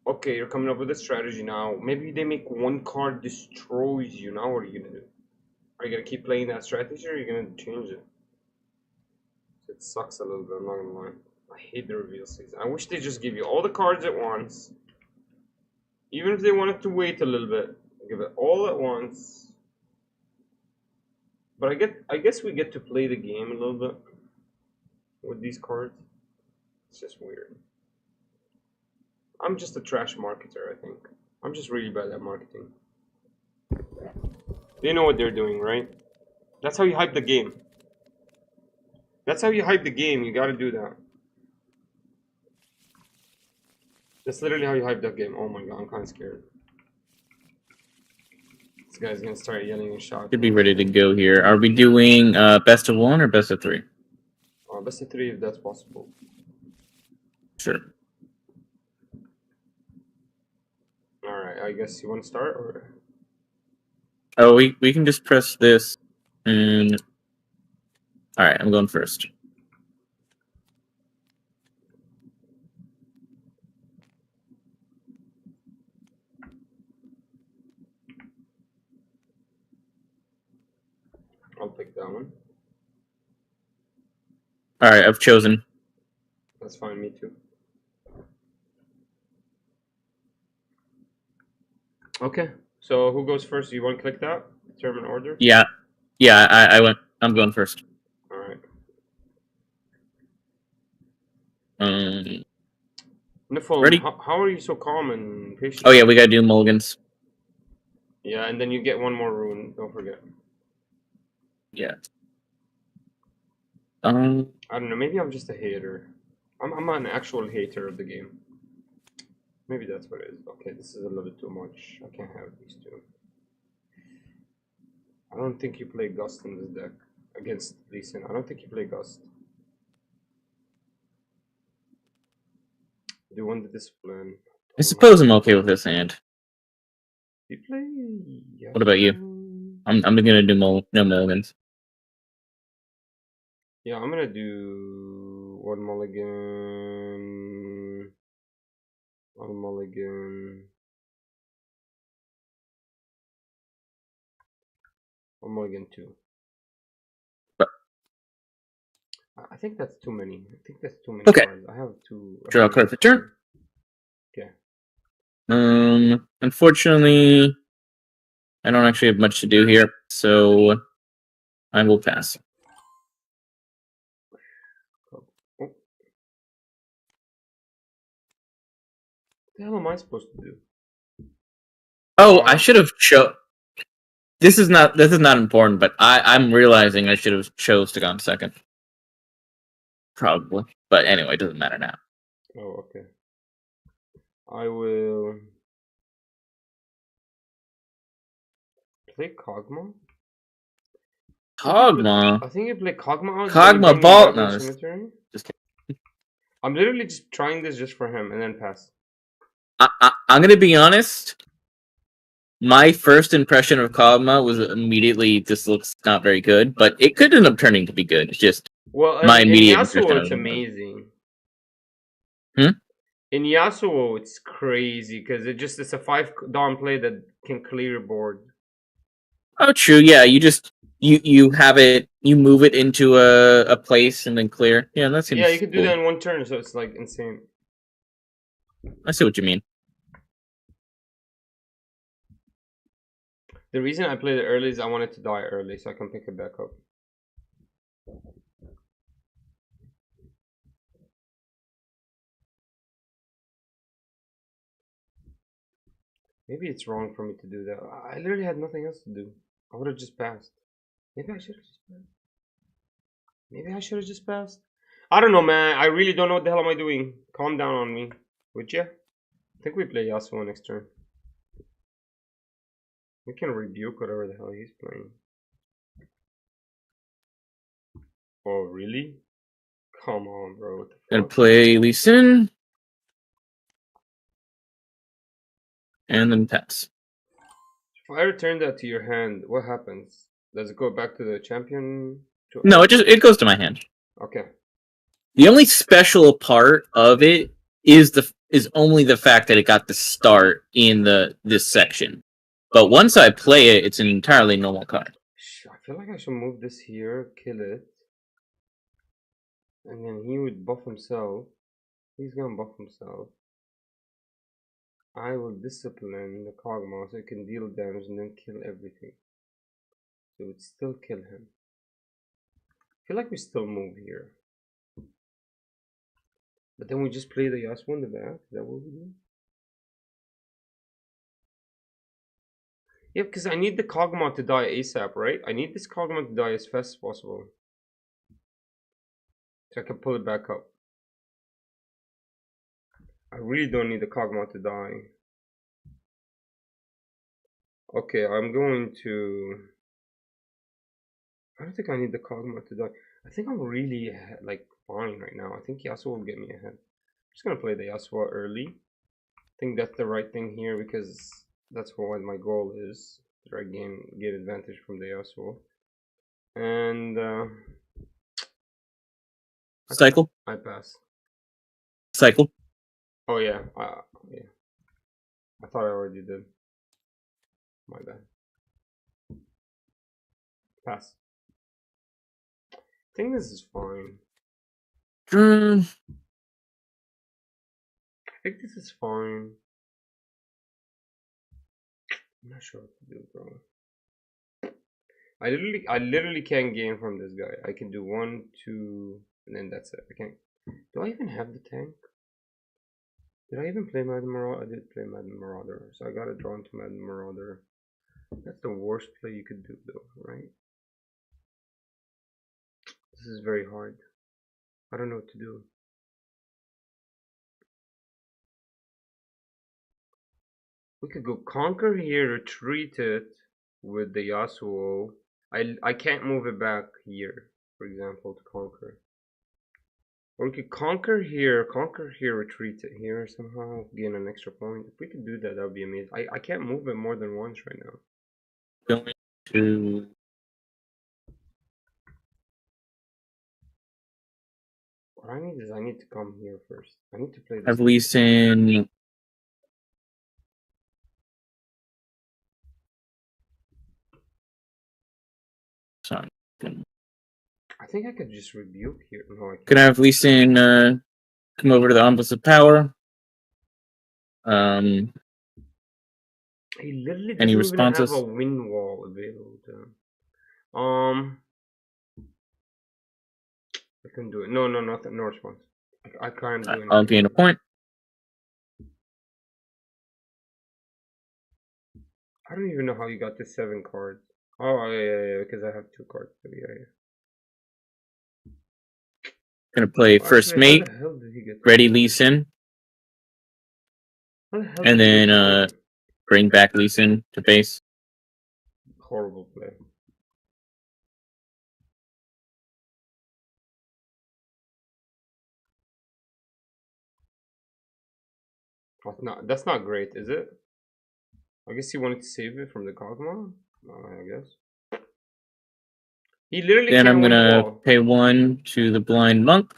S1: okay, you're coming up with a strategy now. Maybe they make one card destroys you. Now what are you gonna do? Are you gonna keep playing that strategy or are you gonna change it? It sucks a little bit, I'm not gonna lie. I hate the reveal season. I wish they just give you all the cards at once. Even if they wanted to wait a little bit, give it all at once. But I guess we get to play the game a little bit with these cards. It's just weird. I'm just a trash marketer, I think. I'm just really bad at marketing. They know what they're doing, right? That's how you hype the game. That's how you hype the game. You gotta do that. That's literally how you hype that game. Oh my god, I'm kind of scared. This guy's gonna start yelling and shouting.
S4: Should be ready to go here. Are we doing best of 1 or best of 3?
S1: Best of 3 if that's possible.
S4: Sure.
S1: Alright, I guess you want to start or?
S4: Oh, we can just press this and... Alright, I'm going first.
S1: take that one.
S4: Alright, I've chosen.
S1: That's fine, me too. Okay, so who goes first? You want to click that? Determine order?
S4: Yeah. Yeah, I went. I'm going first.
S1: Alright. Nifl,
S4: Ready?
S1: how are you so calm and patient?
S4: Oh yeah, we gotta do mulligans.
S1: Yeah, and then you get one more rune, don't forget.
S4: Yeah.
S1: I don't know, maybe I'm just a hater. I'm an actual hater of the game. Maybe that's what it is. Okay, this is a little bit too much. I can't have these two. I don't think you play Gust in this deck against Lee Sin. I don't think you play Gust. Do you want the discipline?
S4: I suppose I'm okay with this hand.
S1: You play.
S4: What about you? I'm gonna do no mulligans.
S1: Yeah, I'm gonna do one mulligan. One mulligan. One mulligan two. I think that's too many. I think that's too many cards. I have two.
S4: Draw a card for turn.
S1: Okay.
S4: Unfortunately, I don't actually have much to do here, so I will pass.
S1: Oh. What the hell am I supposed to do?
S4: Oh, I should have This is not important, but I'm realizing I should have chose to go on second. Probably. But anyway, it doesn't matter now.
S1: Oh, okay. I will play Kog'Maw.
S4: Kog'Maw?
S1: I think you play Kog'Maw.
S4: Kog'Maw Ball? No,
S1: just kidding. I'm literally just trying this just for him and then pass.
S4: I'm gonna be honest. My first impression of Kog'Maw was immediately, this looks not very good, but it could end up turning to be good. It's just my immediate impression.
S1: It's amazing.
S4: Hmm?
S1: In Yasuo, it's crazy because it's a 5 Dawn play that can clear your board.
S4: Oh, true. Yeah, you have it, you move it into a place and then clear. Yeah, that seems.
S1: Yeah, you can do
S4: cool.
S1: that in one turn, so it's like insane.
S4: I see what you mean.
S1: The reason I played it early is I wanted to die early so I can pick it back up. Maybe it's wrong for me to do that. I literally had nothing else to do. I would have just passed. Maybe I should have just passed. Maybe I should have just passed. I don't know, man. I really don't know what the hell am I doing. Calm down on me, would ya? I think we play Yasuo next turn. We can rebuke whatever the hell he's playing. Oh, really? Come on, bro. What the fuck?
S3: Gonna play Lee Sin. And then pass.
S1: If I return that to your hand, what happens? Does it go back to the champion?
S3: No, it goes to my hand.
S1: Okay.
S3: The only special part of it is only the fact that it got the start in this section. But once I play it, it's an entirely normal card.
S1: I feel like I should move this here, kill it, and then he would buff himself. He's gonna buff himself. I will discipline the Kog'Maw so it can deal damage and then kill everything. So it would still kill him. I feel like we still move here. But then we just play the Yasuo in the back. Is that what we do? Yeah, because I need the Kog'Maw to die ASAP, right? I need this Kog'Maw to die as fast as possible. So I can pull it back up. I really don't need the Kog'Maw to die. Okay, I'm going to... I don't think I need the Kog'Maw to die. I think I'm really like fine right now. I think Yasuo will get me ahead. I'm just gonna play the Yasuo early. I think that's the right thing here because that's what my goal is. To try get advantage from the Yasuo. And
S3: Cycle.
S1: I pass.
S3: Cycle.
S1: Oh yeah, yeah. I thought I already did. My bad. Pass. think this is fine.
S4: Mm.
S1: I think this is fine. I'm not sure what to do, bro. I literally can't gain from this guy. I can do 1, 2, and then that's it. I can't. Do I even have the tank? Did I even play Madden Marauder? I did play Madden Marauder, so I got it drawn to Madden Marauder. That's the worst play you could do, though, right? This is very hard. I don't know what to do. We could go conquer here, retreat it with the Yasuo. I can't move it back here, for example, to conquer. Or we could conquer here, retreat it here somehow, gain an extra point. If we could do that, that would be amazing. I can't move it more than once right now.
S4: Going to
S1: What I need is I need to come here first. I need to play this.
S4: have Lee Sin. Sorry.
S1: I think I could just rebuke here. No, I can't.
S4: Could have Lee Sin come over to the Umbus of Power.
S1: He literally doesn't
S4: any
S1: even
S4: responses?
S1: have a win wall available to him. I couldn't do it. No, nothing. No response. I can't do anything.
S4: I'll gain a point.
S1: I don't even know how you got the 7 cards. Oh, yeah, because I have 2 cards. So yeah.
S4: Gonna play first mate, ready Lee Sin, and then bring back Lee Sin to base.
S1: Horrible play. That's not great, is it? I guess he wanted to save it from the 𝐂𝐎𝐍𝐶. I guess. He literally.
S4: Then
S1: can't
S4: I'm gonna
S1: wall.
S4: pay 1 to the Blind Monk,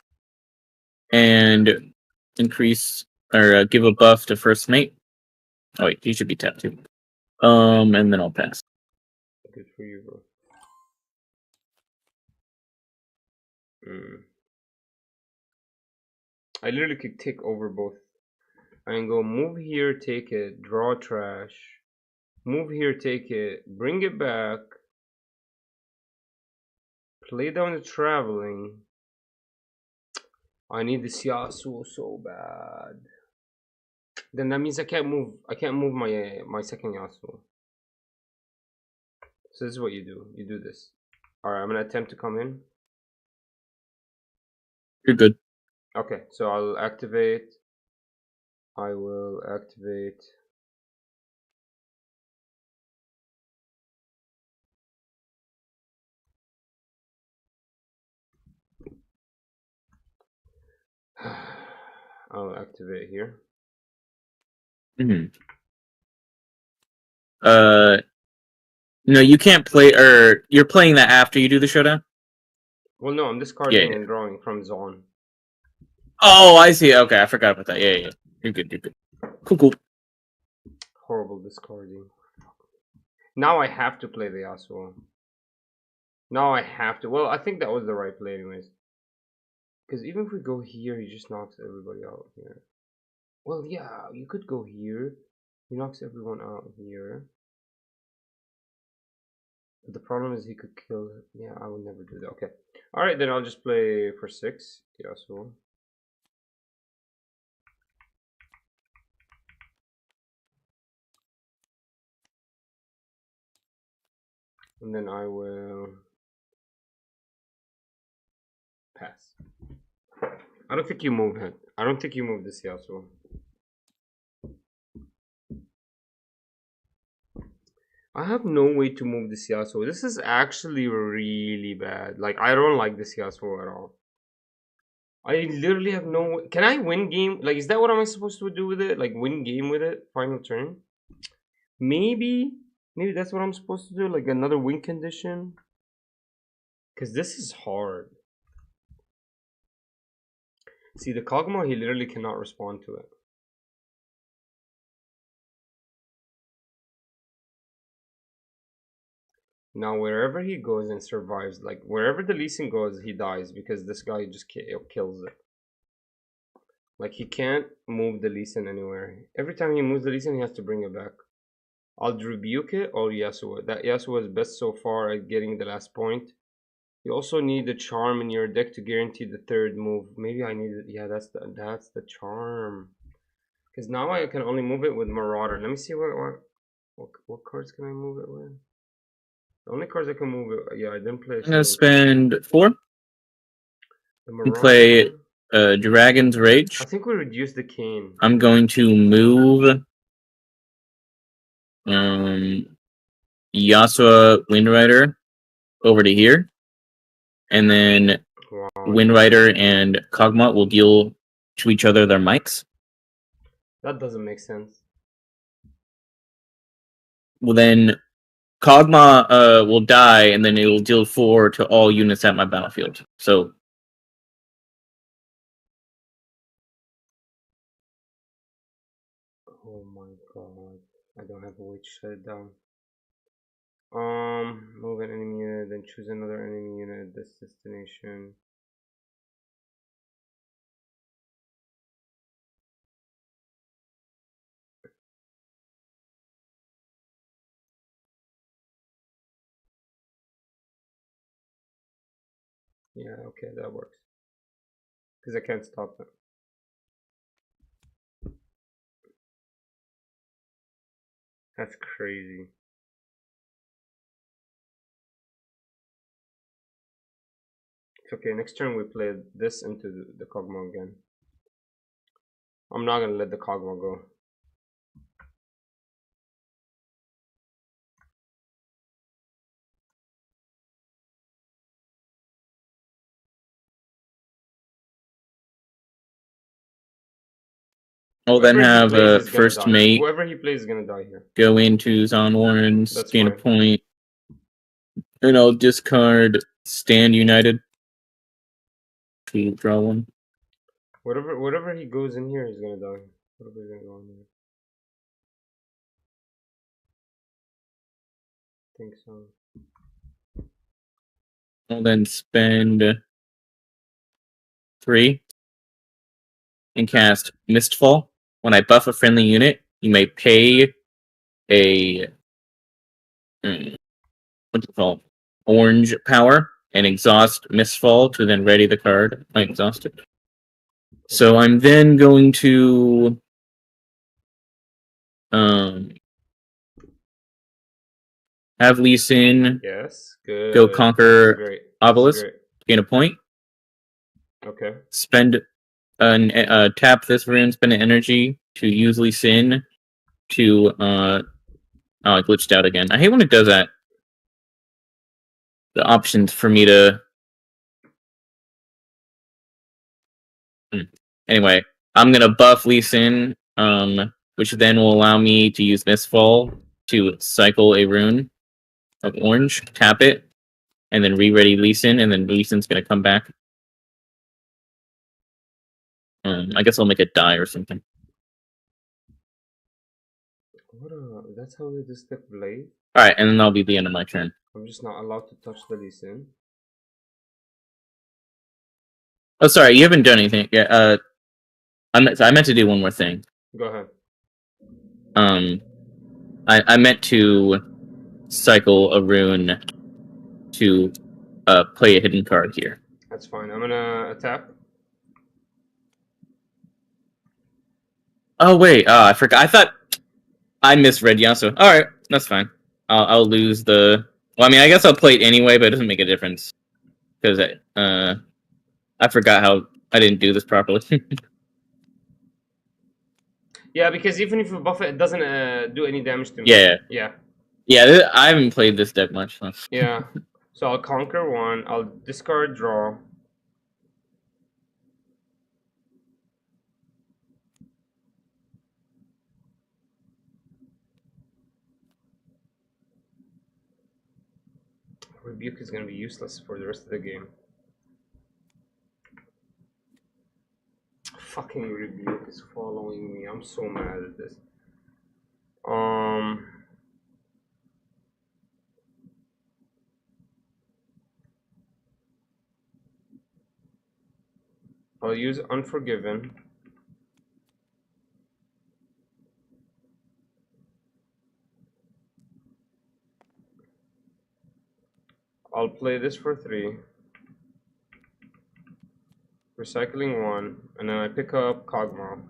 S4: and increase or give a buff to first mate. Oh wait, he should be tapped too. And then I'll pass.
S1: Good for you, bro. I literally could take over both. I can go move here, take it, draw trash. Move here, take it, bring it back. Play down the traveling. I need this Yasuo so bad. Then that means I can't move my second Yasuo. So this is what you do. You do this. Alright, I'm gonna attempt to come in.
S4: You're good.
S1: Okay, so I'll activate. I will activate. I'll activate here.
S4: No, you can't play, or you're playing that after you do the showdown?
S1: Well, no, I'm discarding and drawing from Zon.
S4: Oh, I see. Okay, I forgot about that. Yeah. You're good. Cool.
S1: Horrible discarding. Now I have to play the Yasuo. Now I have to. Well, I think that was the right play anyways. Because even if we go here, he just knocks everybody out here. Well, yeah, you could go here. He knocks everyone out here. But the problem is he could kill. Yeah, I would never do that. Okay. Alright, then I'll just play for 6. Yasuo. And then I will pass. I don't think you move it. I don't think you move this Yasuo. I have no way to move this Yasuo. This is actually really bad. Like, I don't like this Yasuo at all. I literally have no way. Can I win game? Like, is that what am I supposed to do with it? Like, win game with it? Final turn? Maybe that's what I'm supposed to do. Like, another win condition. Because this is hard. See, the 𝐂𝐎𝐍𝐶, he literally cannot respond to it. Now wherever he goes and survives, like wherever the Lee Sin goes, he dies because this guy just kills it. Like he can't move the Lee Sin anywhere. Every time he moves the Lee Sin, he has to bring it back. I'll rebuke it or Yasuo. That Yasuo is best so far at getting the last point. You also need the charm in your deck to guarantee the third move. Maybe I need it. Yeah, that's the charm. Because now I can only move it with Marauder. Let me see what cards can I move it with. The only cards I can move it. Yeah, I didn't play.
S4: I'm gonna spend 4. We play Dragon's Rage.
S1: I think we reduced the cane.
S4: I'm going to move Yasuo Windrider over to here. And then Windrider and 𝐂𝐎𝐍𝐄𝐂𝐓 will deal to each other their mics.
S1: That doesn't make sense.
S4: Well, then 𝐂𝐎𝐍𝐄𝐂𝐓 will die, and then it will deal 4 to all units at my battlefield. So.
S1: Oh my god. I don't have a way to shut it down. Move an enemy unit, then choose another enemy unit at this destination. Yeah, okay, that works. Because I can't stop it. That's crazy. It's okay, next turn we play this into the 𝐂𝐎𝐍𝐄𝐂𝐓 again. I'm not gonna let the 𝐂𝐎𝐍𝐄𝐂𝐓 go.
S4: I'll then have a first mate.
S1: Whoever he plays is gonna die here.
S4: Go into Zon Warrens, gain a point. And I'll discard Stand United to draw 1.
S1: Whatever he goes in here, he's gonna die. Whatever's gonna go in here. I think so.
S4: I'll then spend 3 and cast Mistfall. When I buff a friendly unit, you may pay a what's it called? Orange power and exhaust Mistfall to then ready the card. I exhausted. So I'm then going to have Lee Sin go conquer Obelisk, gain a point.
S1: Okay.
S4: Spend tap this rune, spend an energy to use Lee Sin to oh, I glitched out again. I hate when it does that. The options for me to anyway, I'm gonna buff Lee Sin, which then will allow me to use Mistfall to cycle a rune of orange, tap it, and then re-ready Lee Sin, and then Lee Sin's gonna come back. I guess I'll make it die or something.
S1: That's how they just stick blade?
S4: Alright, and then that'll be the end of my turn.
S1: I'm just not allowed to touch the Lee Sin.
S4: Oh, sorry, you haven't done anything. Yeah, I meant to do one more thing.
S1: Go ahead.
S4: I meant to cycle a rune to play a hidden card here.
S1: That's fine. I'm gonna attack.
S4: Oh wait, I forgot. I thought I misread Yasuo. All right, that's fine. I'll lose the. Well, I mean, I guess I'll play it anyway, but it doesn't make a difference because I forgot how I didn't do this properly.
S1: Yeah, because even if you buff it, it doesn't do any damage to me.
S4: Yeah. Yeah, I haven't played this deck much. So.
S1: Yeah. So I'll conquer 1. I'll discard draw. Rebuke is going to be useless for the rest of the game. Fucking Rebuke is following me. I'm so mad at this. I'll use Unforgiven. I'll play this for 3. Recycling 1, and then I pick up 𝐂𝐎𝐍𝐿.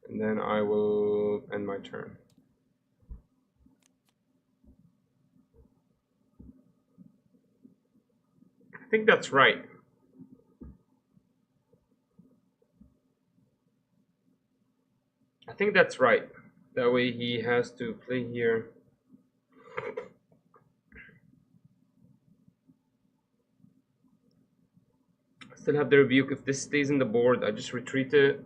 S1: And then I will end my turn. I think that's right. I think that's right. That way he has to play here. I still have the rebuke. If this stays in the board, I just retreat it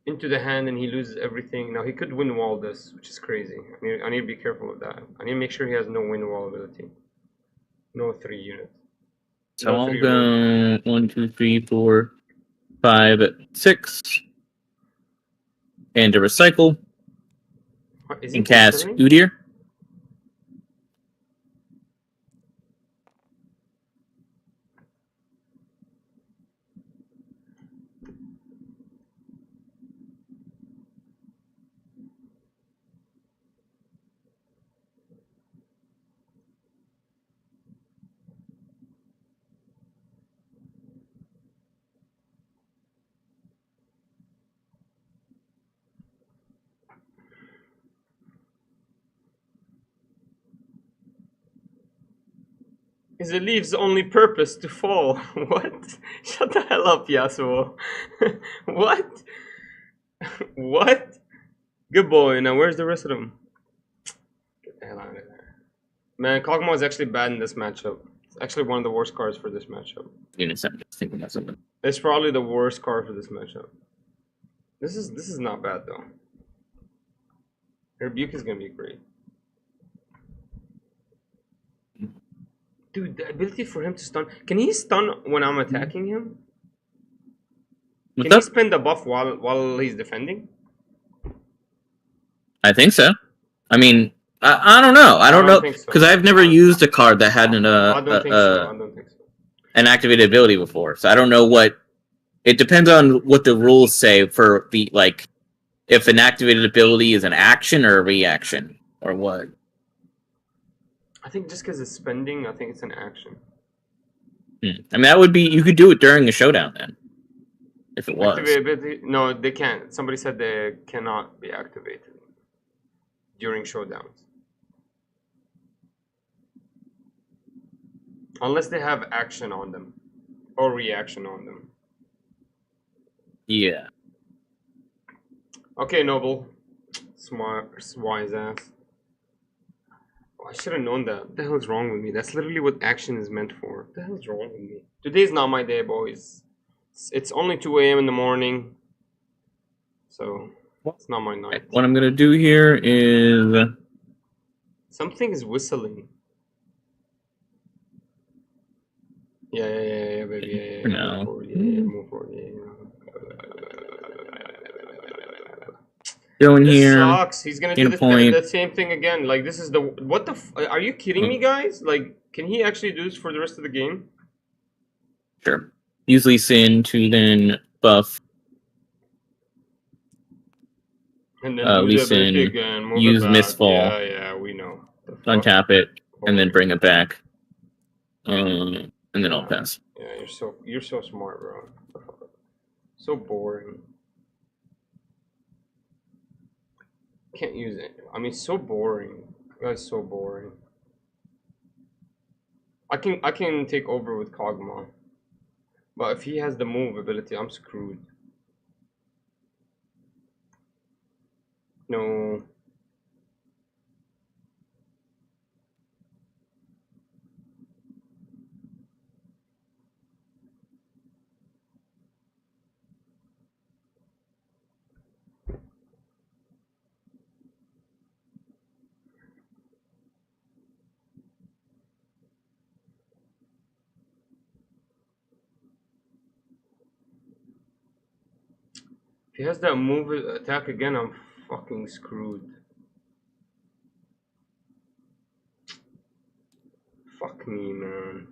S1: into the hand and he loses everything. Now he could win wall this, which is crazy. I need to be careful of that. I need to make sure he has no win wall ability. No 3 units.
S4: So I'll go 1, 2, 3, 4, 5, 6. And to recycle. And cast 𝐂𝐬𝐍𝐿.
S1: Is the leaves' only purpose to fall? What? Shut the hell up, Yasuo. What? What? Good boy. Now where's the rest of them? Get the hell out of there. Man, 𝐂𝐎𝐍𝐿 is actually bad in this matchup. It's actually one of the worst cards for this matchup.
S4: I'm just thinking about something.
S1: It's probably the worst card for this matchup. This is not bad though. Rebuke is gonna be great. Dude, the ability for him to stun. Can he stun when I'm attacking him? Can he spend the buff while he's defending?
S4: I think so. I mean, I don't know. I don't know because I've never used a card that had an
S1: I don't think so.
S4: An activated ability before, so I don't know what. It depends on what the rules say for the if an activated ability is an action or a reaction or what.
S1: I think just because it's spending, I think it's an action.
S4: I mean, that would be you could do it during a showdown then, if it was.
S1: Activated, no, they can't. Somebody said they cannot be activated during showdowns. Unless they have action on them. Or reaction on them.
S4: Yeah.
S1: Okay, Noble. Smart, wise ass. Oh, I should have known that. What the hell is wrong with me? That's literally what action is meant for. What the hell is wrong with me? Today's not my day, boys. It's only 2 a.m. in the morning. So, it's not my night.
S4: What I'm gonna do here is...
S1: Something is whistling. Yeah, baby.
S4: For now.
S1: Move forward,
S4: Go in
S1: this
S4: here.
S1: Sucks. He's gonna do the same thing again. Like, this is the... What the... Are you kidding me, guys? Like, can he actually do this for the rest of the game?
S4: Sure. Use Lee Sin to then buff.
S1: And then
S4: Lee Sin,
S1: again,
S4: use Mistfall.
S1: Yeah, we know.
S4: Untap it, and then bring it back. And then I'll pass.
S1: Yeah, you're so smart, bro. So boring. Can't use it. I mean, so boring. That's so boring. I can take over with 𝐂𝐎𝐍𝐿, but if he has the move ability, I'm screwed. No. If he has that move attack again, I'm fucking screwed. Fuck me, man.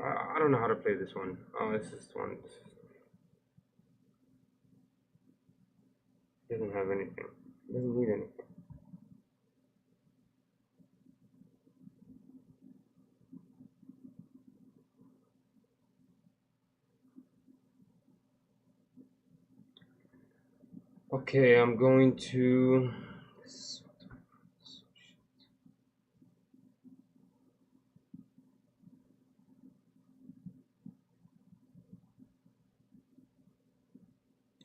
S1: I don't know how to play this one. Oh, this is one. Doesn't have anything. Doesn't need anything. Okay, I'm going to.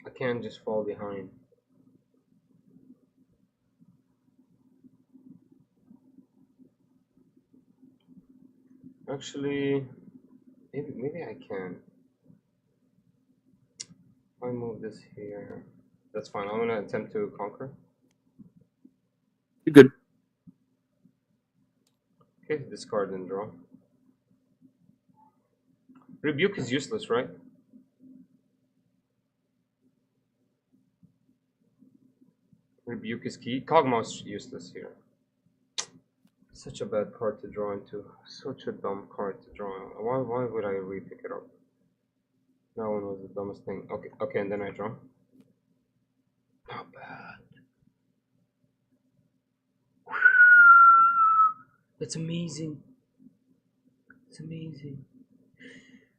S1: I can't just fall behind. Actually, maybe I can. If I move this here, that's fine. I'm gonna attempt to conquer.
S4: You're good.
S1: Okay, discard and draw. Rebuke is useless, right? Rebuke is key. 𝐂𝐎𝐍𝐄 is useless here. Such a bad card to draw into. Such a dumb card to draw. Why would I re-pick it up? That one was the dumbest thing. Okay, and then I draw. Not bad. That's amazing. It's amazing.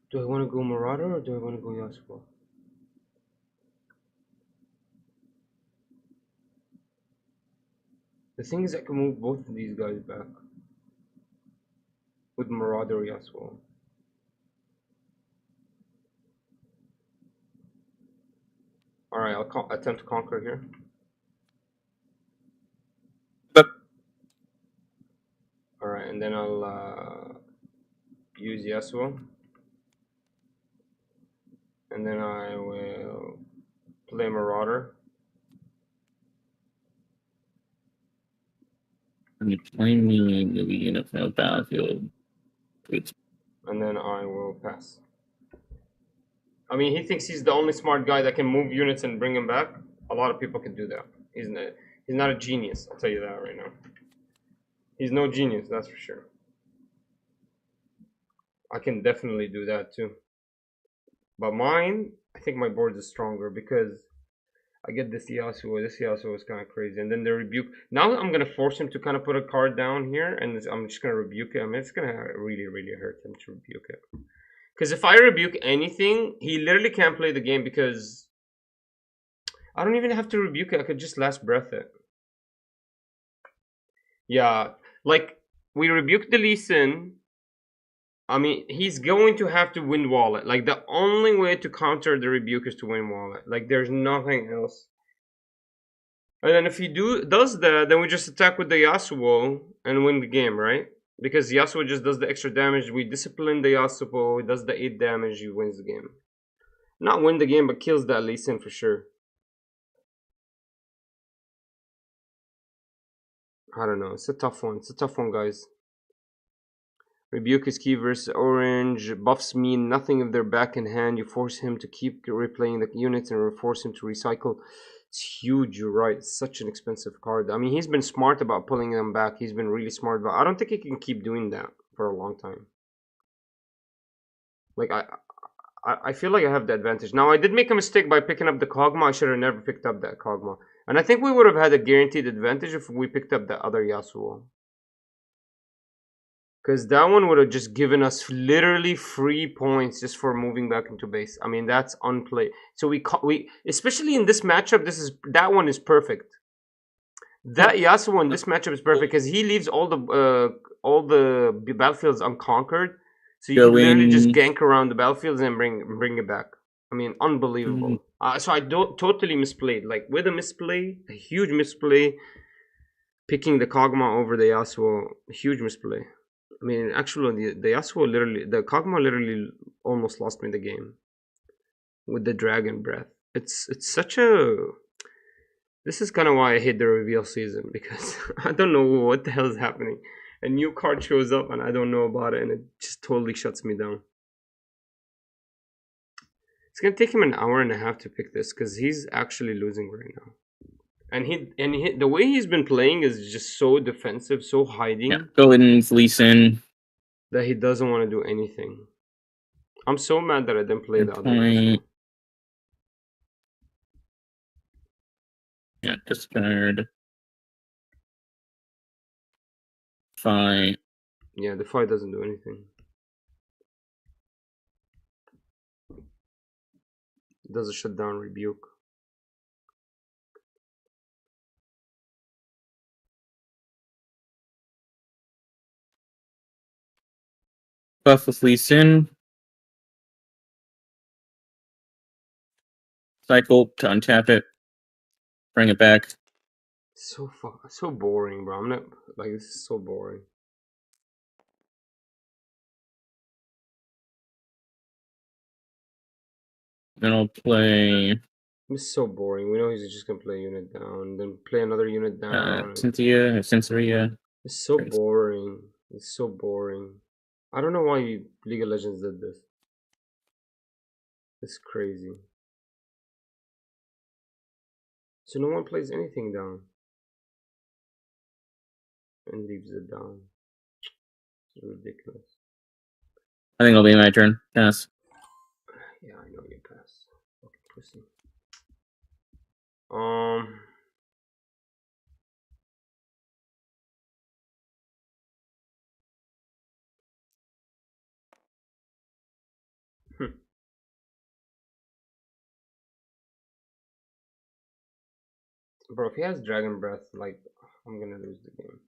S1: Do I want to go Marauder or do I want to go Yasuo? The thing is, I can move both of these guys back with Marauder or Yasuo. Alright, I'll attempt to conquer here. Alright, and then I'll use Yasuo. And then I will play Marauder.
S4: You play me in the beginning of no battlefield.
S1: And then I will pass. I mean, he thinks he's the only smart guy that can move units and bring them back. A lot of people can do that. He's not a genius, I'll tell you that right now. He's no genius, that's for sure. I can definitely do that too. But mine, I think my board is stronger because I get this Yasuo. This Yasuo is kind of crazy. And then the rebuke. Now I'm going to force him to kind of put a card down here. And I'm just going to rebuke him. It's going to really, really hurt him to rebuke it. Because if I rebuke anything, he literally can't play the game because I don't even have to rebuke it. I could just last breath it. Yeah, like we rebuked the Lee Sin. I mean, he's going to have to win wallet. Like the only way to counter the rebuke is to win wallet. Like there's nothing else. And then if he does that, then we just attack with the Yasuo and win the game, right? Because Yasuo just does the extra damage. We discipline the Yasuo. He does the 8 damage. He wins the game. Not win the game, but kills that Lee Sin for sure. I don't know. It's a tough one. It's a tough one, guys. Rebuke is key versus orange. Buffs mean nothing if they're back in hand. You force him to keep replaying the units and force him to recycle. It's huge, you're right. It's such an expensive card. I mean, he's been smart about pulling them back. He's been really smart, but I don't think he can keep doing that for a long time. Like, I feel like I have the advantage. Now, I did make a mistake by picking up the 𝐂𝐎𝐍𝐄. I should have never picked up that 𝐂𝐎𝐍𝐄. And I think we would have had a guaranteed advantage if we picked up the other Yasuo. Because that one would have just given us literally free points just for moving back into base. I mean, that's unplayed. So we especially in this matchup, that one is perfect. That Yasuo in this matchup is perfect because he leaves all the battlefields unconquered. So you can literally just gank around the battlefields and bring it back. I mean, unbelievable. So I totally misplayed. Like with a misplay, a huge misplay, picking the 𝐂𝐎𝐍𝐄 over the Yasuo, a huge misplay. I mean, actually, the 𝐂𝐎𝐍𝐄 literally almost lost me the game with the dragon breath. It's such a. This is kind of why I hate the reveal season because I don't know what the hell is happening. A new card shows up and I don't know about it, and it just totally shuts me down. It's gonna take him an hour and a half to pick this because he's actually losing right now. And the way he's been playing is just so defensive, so hiding.
S4: Yeah, go in, Lee Sin.
S1: that he doesn't want to do anything. I'm so mad that I didn't play the other one.
S4: Yeah, discard. Fine.
S1: Yeah, the fight doesn't do anything. It does a shutdown rebuke.
S4: Buff with Lee Sin. Cycle to untap it. Bring it back.
S1: So boring, bro. I'm not like, this is so boring.
S4: Then I'll play.
S1: This is so boring. We know he's just gonna play a unit down, then play another unit down.
S4: Sensoria.
S1: It's so boring. It's so boring. I don't know why League of Legends did this. It's crazy. So no one plays anything down and leaves it down. It's ridiculous.
S4: I think it'll be my turn. Pass.
S1: Yeah, I know you pass. Fucking pussy. Bro, if he has Dragon Breath, like, I'm gonna lose the game.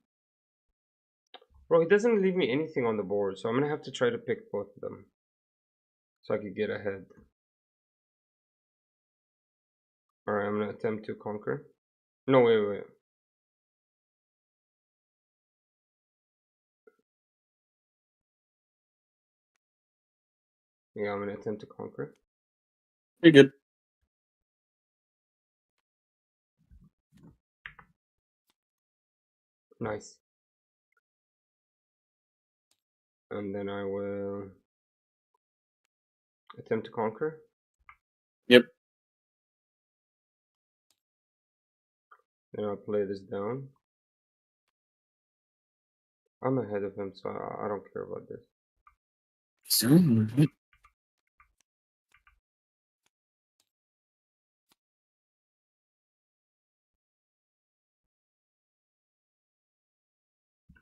S1: Bro, he doesn't leave me anything on the board, so I'm gonna have to try to pick both of them so I could get ahead. Alright, I'm gonna attempt to conquer. No, wait. Yeah, I'm gonna attempt to conquer.
S4: Pretty good.
S1: Nice. And then I will attempt to conquer.
S4: Yep.
S1: Then I'll play this down. I'm ahead of him, so I don't care about this.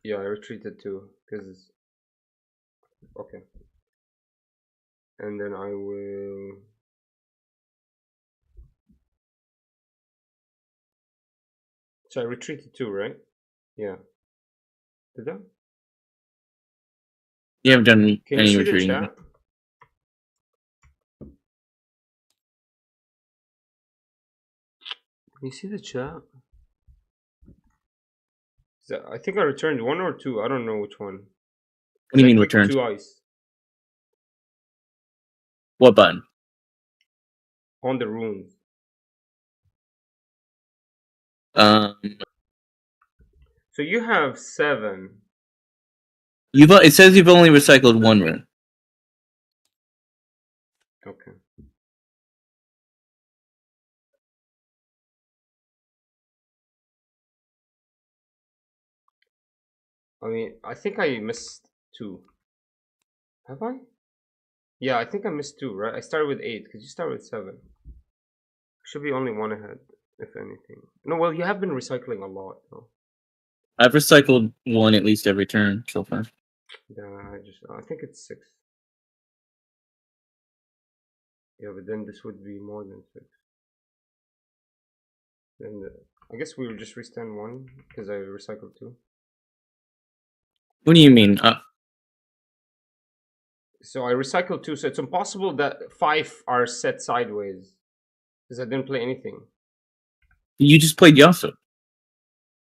S1: Yeah, I retreated too, because... Okay. And then I will... So I retreated too, right? Yeah. Did I?
S4: You haven't done
S1: Can
S4: any
S1: you see
S4: retreating.
S1: the chat? Can you see the chat? I think I returned 1 or 2. I don't know which one.
S4: What do you mean returned?
S1: 2 ice.
S4: What button?
S1: On the runes. So you have 7.
S4: It says you've only recycled 1 rune.
S1: Okay. I mean, I think I missed 2. Have I? Yeah, I think I missed 2, right? I started with 8. Could you start with 7? Should be only 1 ahead, if anything. No, well, you have been recycling a lot, though.
S4: I've recycled 1 at least every turn so far.
S1: Yeah, I think it's 6. Yeah, but then this would be more than 6. Then I guess we will just restand 1 because I recycled 2.
S4: What do you mean?
S1: So I recycled 2, so it's impossible that 5 are set sideways because I didn't play anything.
S4: You just played Yasuo.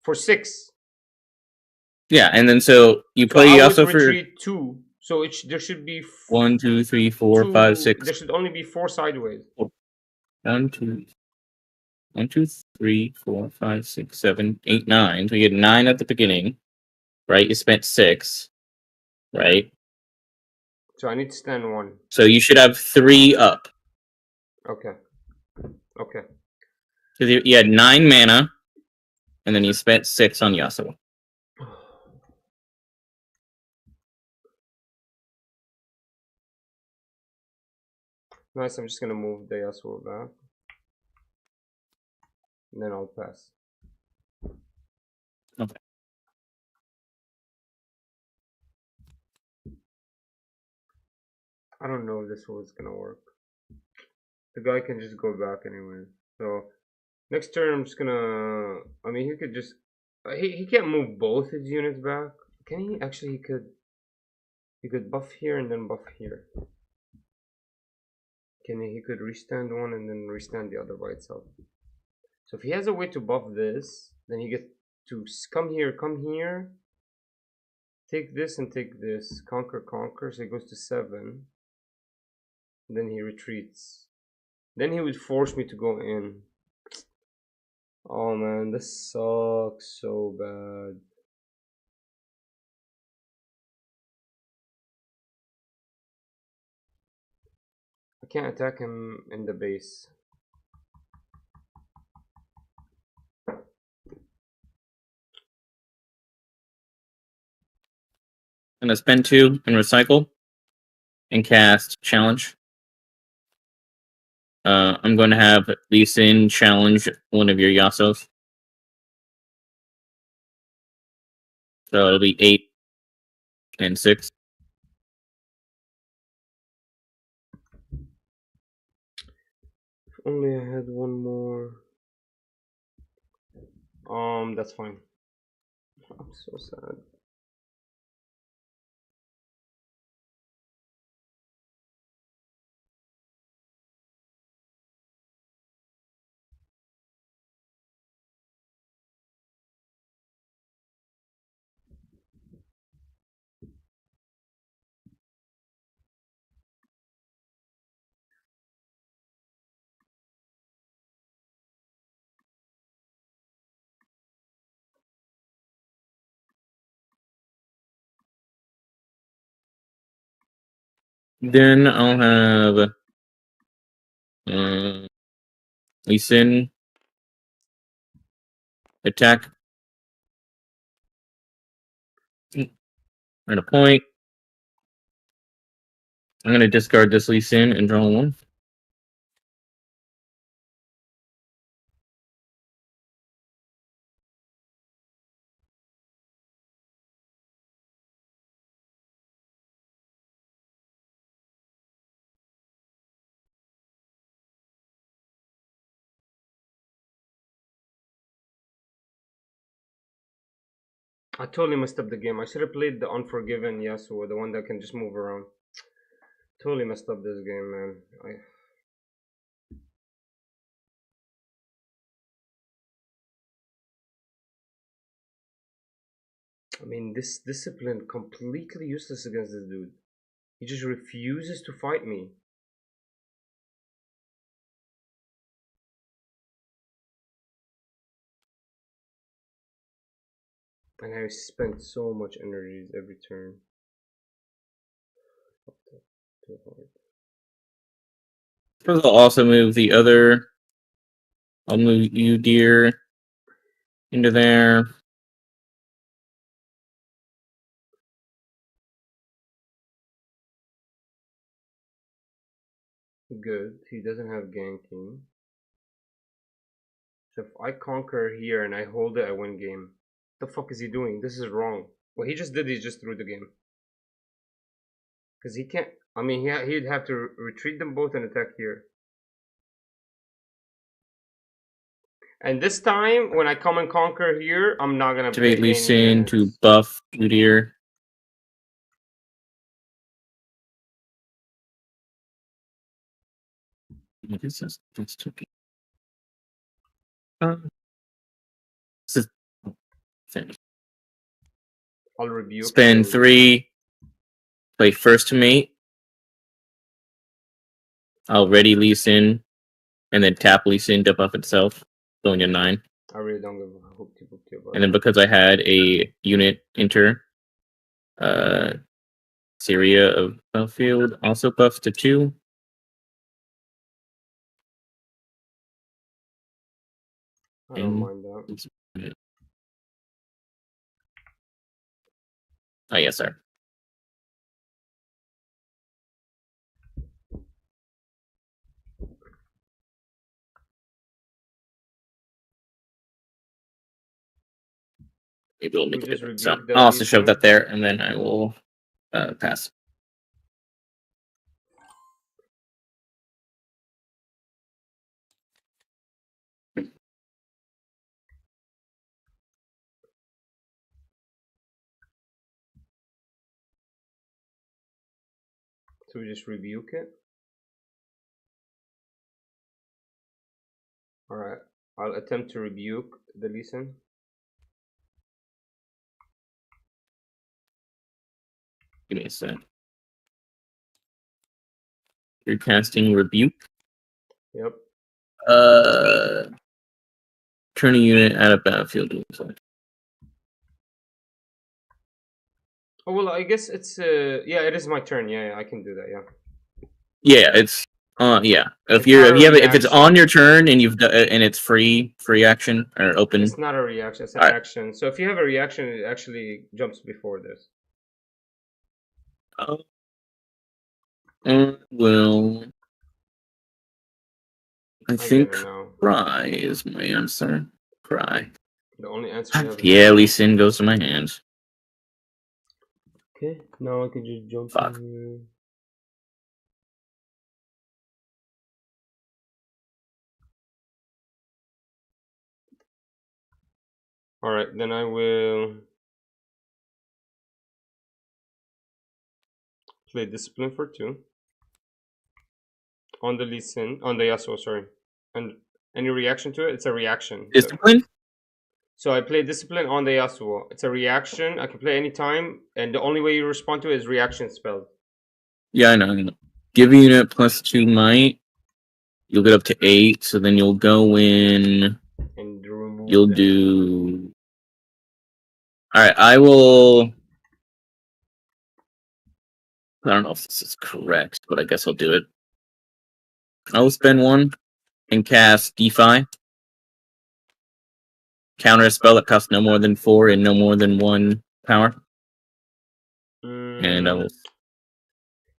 S1: For 6.
S4: Yeah, and then so you play Yasuo for
S1: retreat 2. So there should be
S4: 1, 2, 3, 4, 5, 6.
S1: There should only be 4 sideways.
S4: 1, 2, 3, 4, 5, 6, 7, 8, 9. So you had 9 at the beginning, right? You spent 6, right?
S1: So I need to stand 1.
S4: So you should have 3 up.
S1: Okay. Okay.
S4: Because you had 9 mana, and then you spent 6 on Yasuo.
S1: Nice, I'm just gonna move the Yasuo back. And then I'll pass.
S4: Okay.
S1: I don't know if this was gonna work. The guy can just go back anyway. So next turn I'm just gonna, I mean he could just, he can't move both his units back. Can he? Actually he could buff here and then buff here. He could restand one and then restand the other by itself. So if he has a way to buff this, then he gets to come here, take this and take this, conquer, so he goes to 7. Then he retreats. Then he would force me to go in. Oh man, this sucks so bad. I can't attack him in the base.
S4: I'm gonna spend 2 and recycle and cast challenge. I'm going to have Lee Sin challenge one of your Yasuos. So it'll be 8 and 6.
S1: If only I had one more. That's fine. I'm so sad.
S4: Then I'll have Lee Sin attack. Earn a point. I'm going to discard this Lee Sin and draw 1.
S1: I totally messed up the game. I should have played the Unforgiven Yasuo, the one that can just move around. Totally messed up this game, man. I mean, this discipline completely useless against this dude. He just refuses to fight me. And I spent so much energies every turn. Too hard.
S4: First, I'll also move the other. I'll move you, dear, into there.
S1: Good. He doesn't have ganking. So if I conquer here and I hold it, I win game. What the fuck is he doing? This is wrong. What he just did, he just threw the game. Because he can't. I mean, he'd have to retreat them both and attack here. And this time, when I come and conquer here, I'm not gonna
S4: activate Lee Sin to buff Udyr. What is this? That's tricky. This is finished.
S1: I'll rebuke.
S4: Spend 3. Play first to mate. I'll ready Lee Sin, and then tap Lee Sin to buff itself, going to 9.
S1: I really don't give a hook about
S4: And then because I had a unit enter, Syria of Battlefield also buffs to 2.
S1: I don't mind that.
S4: Oh, yes, sir. maybe it'll make it different. So I'll also shove that there, and then I will pass.
S1: So we just rebuke it. Alright, I'll attempt to rebuke the Lee Sin.
S4: Give me a sec. You're casting Rebuke?
S1: Yep.
S4: Turn a unit out of battlefield.
S1: Oh well, I guess it's yeah, it is my turn. Yeah, I can do that. Yeah.
S4: Yeah, it's yeah. If it's on your turn and and it's free action or open.
S1: It's not a reaction. It's an action. So if you have a reaction, it actually jumps before this.
S4: Well, I think cry is my answer. Cry.
S1: The only answer you have is
S4: yeah, Lee Sin goes to my hands.
S1: Okay, now I can just jump in here. Alright, then I will play Discipline for 2. On the Lee Sin, on the Yasuo, sorry. And any reaction to it? It's a reaction.
S4: Discipline?
S1: So I play Discipline on the Yasuo. It's a reaction. I can play anytime, and the only way you respond to it is reaction spell.
S4: Yeah, I know. Give a unit +2 might. You'll get up to 8, so then you'll go in.
S1: And remove
S4: you'll
S1: them.
S4: Do. Alright, I will. I don't know if this is correct, but I guess I'll do it. I'll spend 1 and cast Defy. Counter a spell that costs no more than 4 and no more than 1 power. And I will.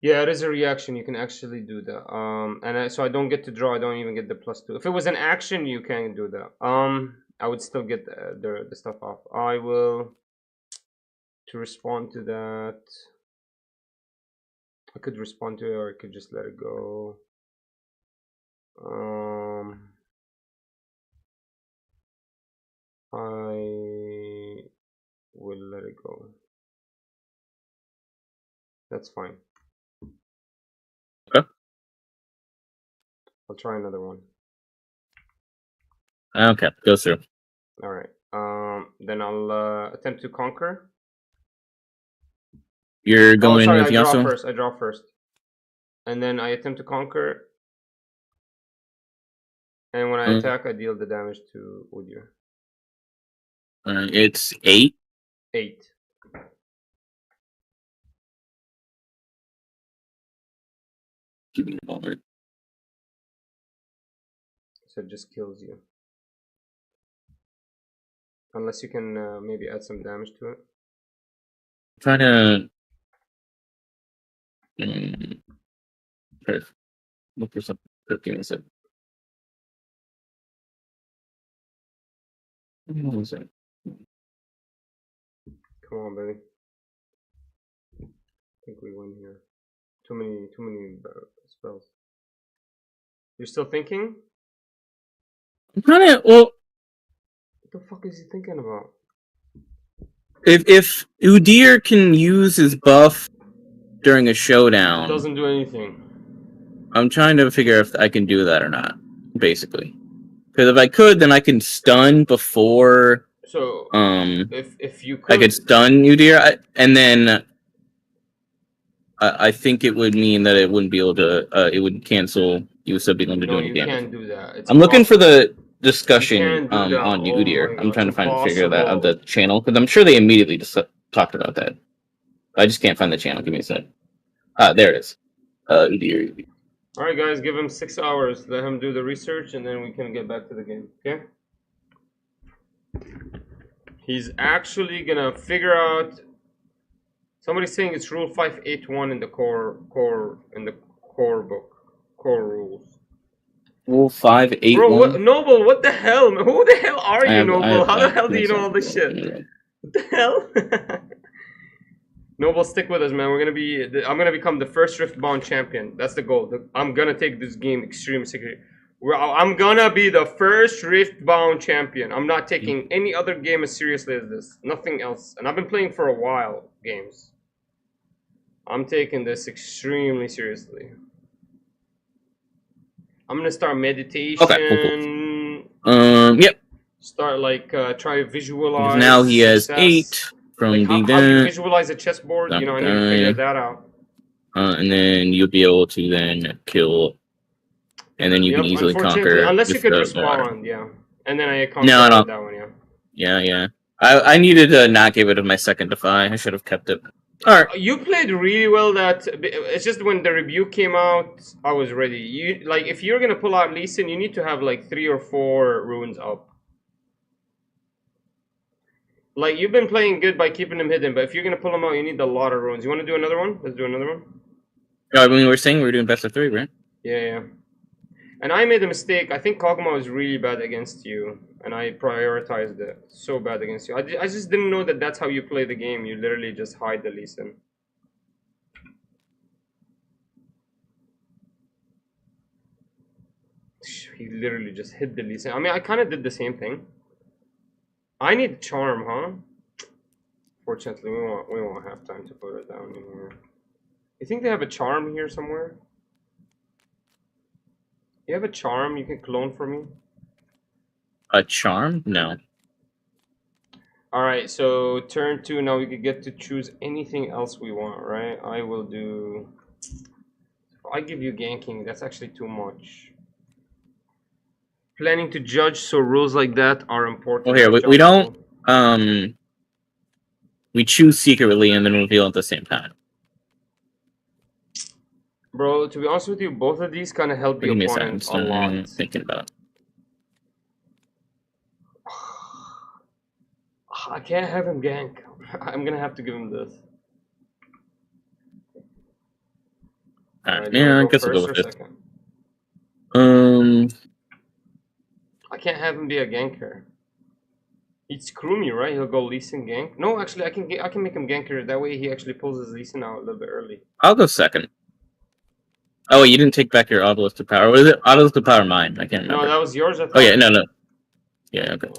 S1: Yeah, it is a reaction. You can actually do that. So I don't get to draw. I don't even get the +2. If it was an action, you can do that. I would still get the stuff off. I will to respond to that. I could respond to it, or I could just let it go. I will let it go. That's fine.
S4: Okay.
S1: I'll try another one.
S4: Okay, go through.
S1: Alright. Then I'll attempt to conquer.
S4: You're going with Yasuo?
S1: I draw first. And then I attempt to conquer. And when I attack, I deal the damage to Udyr.
S4: It's 8.
S1: 8.
S4: Give me a moment.
S1: So it just kills you. Unless you can maybe add some damage to it.
S4: Try to look for something. Give me a second. What was that?
S1: Come on, baby. I think we win here. Too many spells. You're still thinking?
S4: I'm trying to. Well,
S1: what the fuck is he thinking about?
S4: If Udyr can use his buff during a showdown,
S1: it doesn't do anything.
S4: I'm trying to figure if I can do that or not. Basically, because if I could, then I can stun before.
S1: So if you could,
S4: I could stun Udyr, and then I think it would mean that it wouldn't be able to. It would cancel. You would still be able to do any damage.
S1: You can't do that.
S4: I'm looking for the discussion on Udyr. I'm trying to figure that out the channel because I'm sure they immediately just talked about that. I just can't find the channel. Give me a sec. There it is. Udyr.
S1: All right, guys, give him 6 hours. Let him do the research, and then we can get back to the game. Okay? He's actually gonna figure out. Somebody's saying it's rule 581 in the core book, core rules.
S4: Rule 581.
S1: Bro, Noble, what the hell? Who the hell are you, Noble? How the hell do you know all this shit? What the hell? Noble, stick with us, man. I'm gonna become the first Riftbound champion. That's the goal. I'm gonna take this game extremely seriously. I'm gonna be the first Riftbound champion. I'm not taking any other game as seriously as this. Nothing else. And I've been playing for a while, games. I'm taking this extremely seriously. I'm gonna start meditation.
S4: Okay, cool. Yep.
S1: Start like try to visualize.
S4: Now he has
S1: success.
S4: 8 from
S1: like
S4: the
S1: how do you visualize a chessboard? You know, I need to figure that out.
S4: And then you'll be able to then kill, and then you can easily conquer.
S1: Unless you could respond, yeah. And then I conquered that one, yeah.
S4: Yeah. I needed to not give it my second defy. I should have kept it. All right.
S1: You played really well. It's just when the rebuke came out, I was ready. You like if you're gonna pull out Lee Sin, you need to have like 3 or 4 runes up. Like, you've been playing good by keeping them hidden, but if you're going to pull them out, you need a lot of runes. You want to do another one? Let's do another one.
S4: I mean, we're saying we're doing best of 3, right?
S1: Yeah. And I made a mistake. I think 𝐂𝐍𝐍 was really bad against you, and I prioritized it so bad against you. I just didn't know that that's how you play the game. You literally just hide the Lee Sin. He literally just hid the Lee Sin. I mean, I kind of did the same thing. I need charm, huh? Fortunately, we won't have time to put it down in here. You think they have a charm here somewhere? You have a charm you can clone for me?
S4: A charm? No.
S1: Alright, so turn 2, now we can get to choose anything else we want, right? I will do... I give you ganking, that's actually too much. Planning to judge, so rules like that are important.
S4: Okay, we don't, we choose secretly and then reveal at the same time.
S1: Bro, to be honest with you, both of these kind of help the opponent a lot.
S4: Thinking about it.
S1: I can't have him gank. I'm gonna have to give him this.
S4: Alright, yeah, I guess we'll go with it.
S1: I can't have him be a ganker. He'd screw me, right? He'll go Lee Sin gank. No, actually, I can make him ganker. That way, he actually pulls his Lee Sin out a little bit early.
S4: I'll go second. Oh, you didn't take back your Obelisk to Power. Was it Obelisk to Power mine? I can't remember.
S1: No, that was yours. I thought.
S4: Oh yeah, no. Yeah, okay.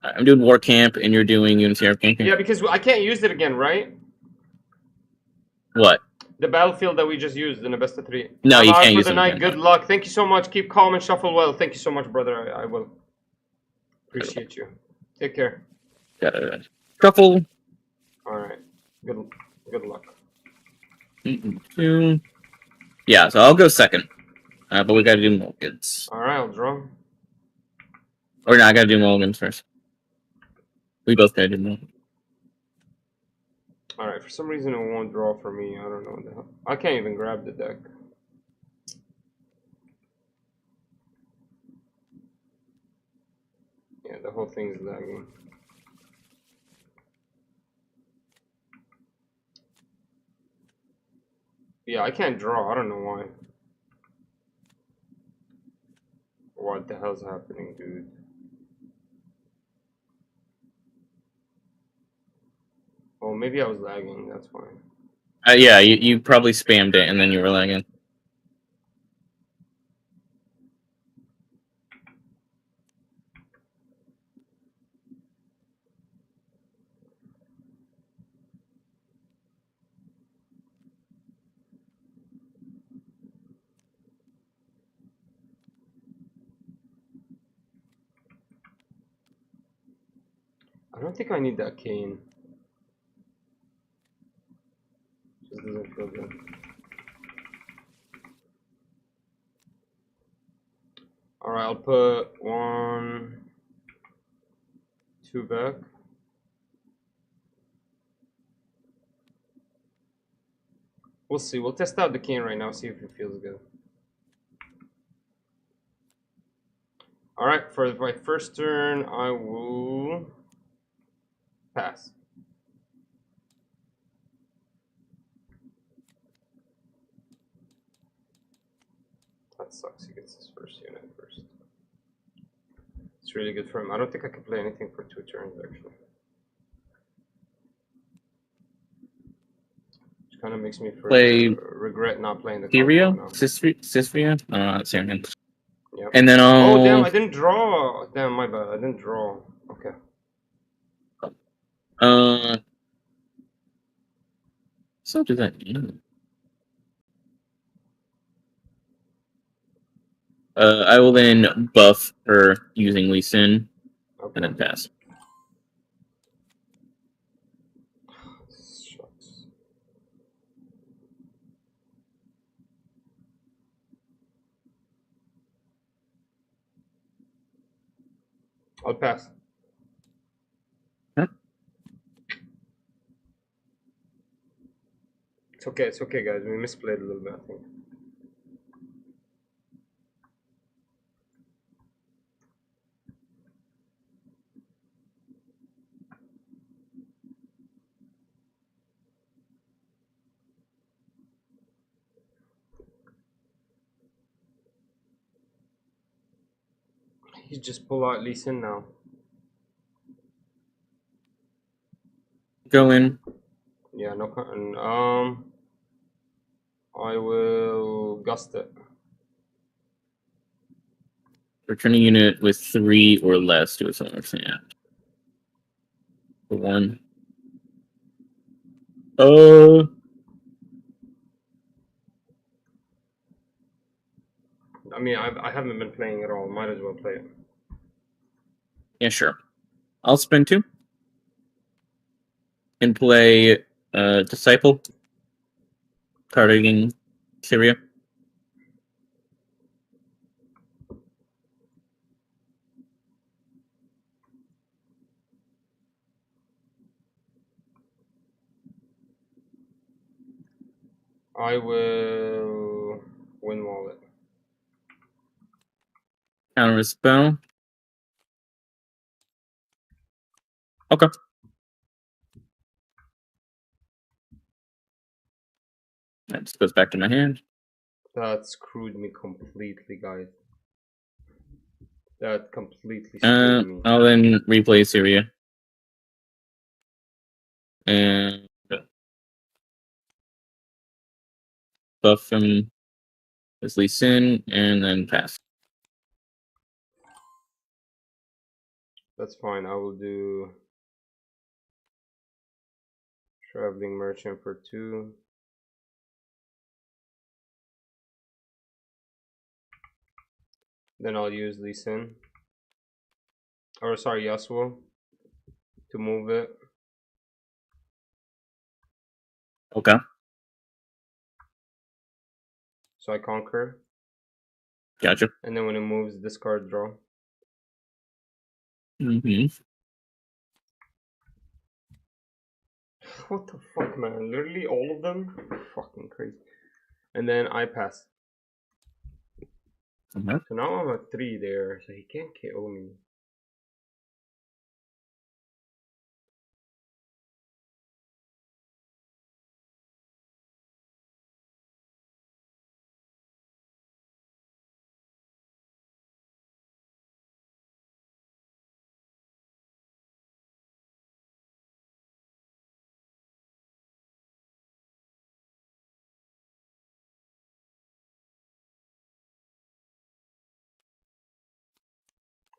S4: I'm doing War Camp, and you're doing Unity Arc Camp.
S1: Yeah, because I can't use it again, right?
S4: What?
S1: The battlefield that we just used in the best of 3.
S4: No, you can't use it
S1: again. Good luck. Thank you so much. Keep calm and shuffle well. Thank you so much, brother. I will. Appreciate you. Take care.
S4: Got it. Shuffle.
S1: Alright. Good luck.
S4: 2. Yeah, so I'll go second. But we gotta do mulligans.
S1: Alright, I'll draw.
S4: Or no, I gotta do mulligans first. We both gotta do mulligans.
S1: Alright, for some reason it won't draw for me. I don't know what the hell. I can't even grab the deck. Yeah, the whole thing is lagging. Yeah, I can't draw. I don't know why. What the hell's happening, dude? Oh, maybe I was lagging. That's fine.
S4: Yeah, you probably spammed it and then you were lagging.
S1: I don't think I need that cane. Just doesn't feel good. Alright, I'll put 1, 2 back. We'll see. We'll test out the cane right now, see if it feels good. Alright, for my first turn, I will pass. That sucks. He gets his first unit first. It's really good for him. I don't think I can play anything for 2 turns actually. Which kind of makes me regret not playing the
S4: 𝐂𝐓𝐇. That's your name.
S1: Yep.
S4: And then
S1: oh damn, I didn't draw. Damn, my bad. I didn't draw. Okay.
S4: So does that mean? I will then buff her using Lee Sin,
S1: Okay.
S4: and then pass.
S1: Shucks. I'll pass.
S4: Huh?
S1: It's okay, guys. We misplayed a little bit, I think. He's just pull out Lee Sin now.
S4: Go in.
S1: Yeah, no curtain. I will gust it.
S4: Return a unit with 3 or less to its owner. Yeah. For 1. Oh.
S1: I mean, I haven't been playing at all. Might as well play it.
S4: Yeah, sure. I'll spend 2. And play Disciple. Targeting Syria.
S1: I will win wallet.
S4: Counter a spell. Okay. That just goes back to my hand.
S1: That screwed me completely, guys. That completely screwed me.
S4: I'll then replay Syria. And buff him as Lee Sin, and then pass.
S1: That's fine. I will do Traveling Merchant for 2. Then I'll use Lee Sin. Or sorry, Yasuo. To move it.
S4: Okay.
S1: So I conquer.
S4: Gotcha.
S1: And then when it moves, discard, draw.
S4: Mm-hmm.
S1: What the fuck, man? Literally all of them? Fucking crazy. And then I pass. So now I'm at 3 there, so he can't KO me.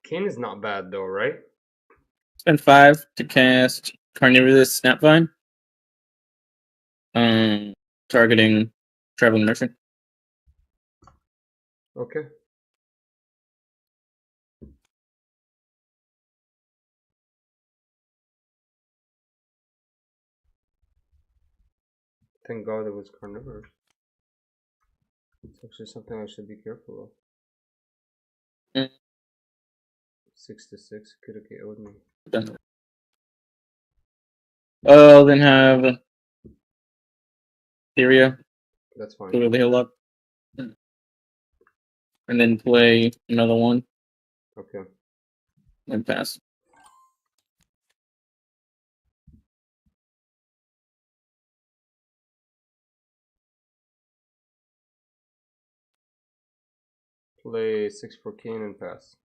S1: Kin is not bad though, right?
S4: Spend 5 to cast Carnivorous Snapvine. Targeting Traveling Merchant.
S1: Okay. Thank God it was carnivorous. It's actually something I should be careful of. 6 to 6 could have KO'd me.
S4: Done. I'll then have Syria.
S1: That's fine.
S4: Clear the hill up. And then play another one.
S1: Okay.
S4: And pass.
S1: Play 6 for Kin and pass.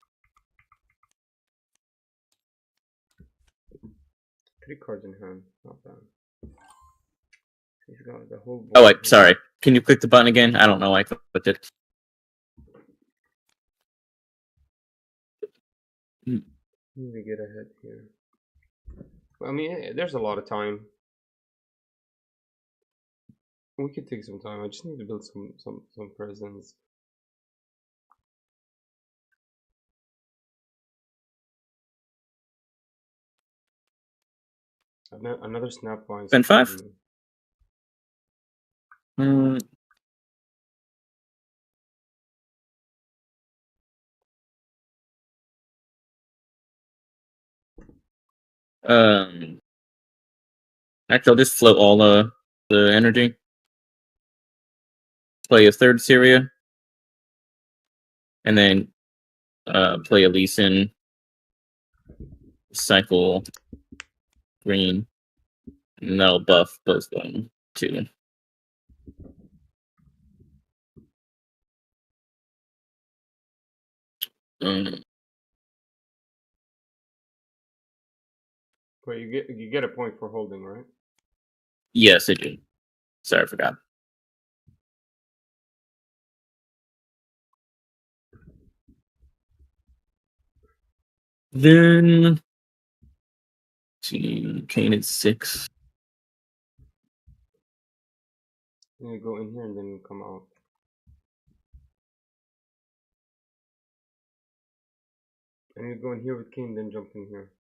S1: 3 cards in hand, not bad. He's got the whole board.
S4: Oh wait, sorry. Can you click the button again? I don't know why I clicked it.
S1: Need to get ahead here. I mean, there's a lot of time. We could take some time. I just need to build some presence. Another snap line.
S4: Spend 5. Actually, I'll just float all the energy. Play a 3rd Syria, and then play a Lee Sin. Cycle green, and that'll buff both of them too.
S1: Wait, you get a point for holding, right?
S4: Yes, I do. Sorry, I forgot. Then see, Kane at 6.
S1: And you go in here and then come out. And you go in here with King, then jump in here.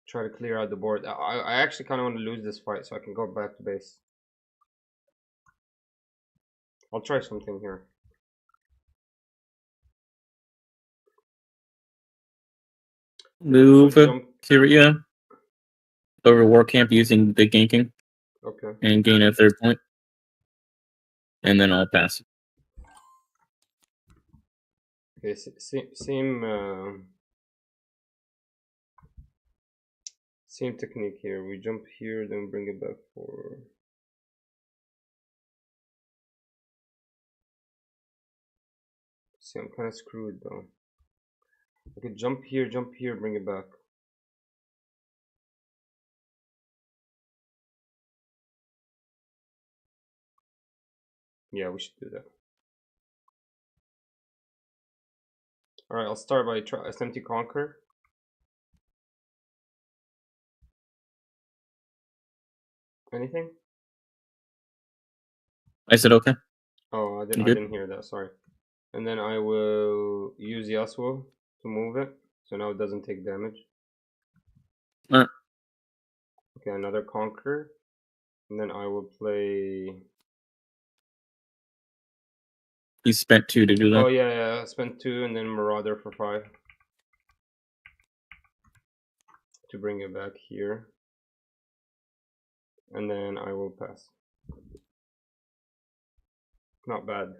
S1: Try to clear out the board. I actually kind of want to lose this fight so I can go back to base. I'll try something here.
S4: Move Syria over War Camp using the ganking.
S1: Okay.
S4: And gain a 3rd point. And then I'll pass.
S1: Okay, same technique here. We jump here, then bring it back for. See, I'm kind of screwed though. I could jump here, bring it back. Yeah, we should do that. Alright, I'll start by attempt to conquer. Anything?
S4: I said okay.
S1: Oh, I didn't hear that, sorry. And then I will use Yasuo to move it, so now it doesn't take damage.
S4: Alright.
S1: Okay, another conquer. And then I will play.
S4: You spent 2 to do that.
S1: Oh yeah, I spent 2 and then Marauder for 5. To bring it back here. And then I will pass. Not bad.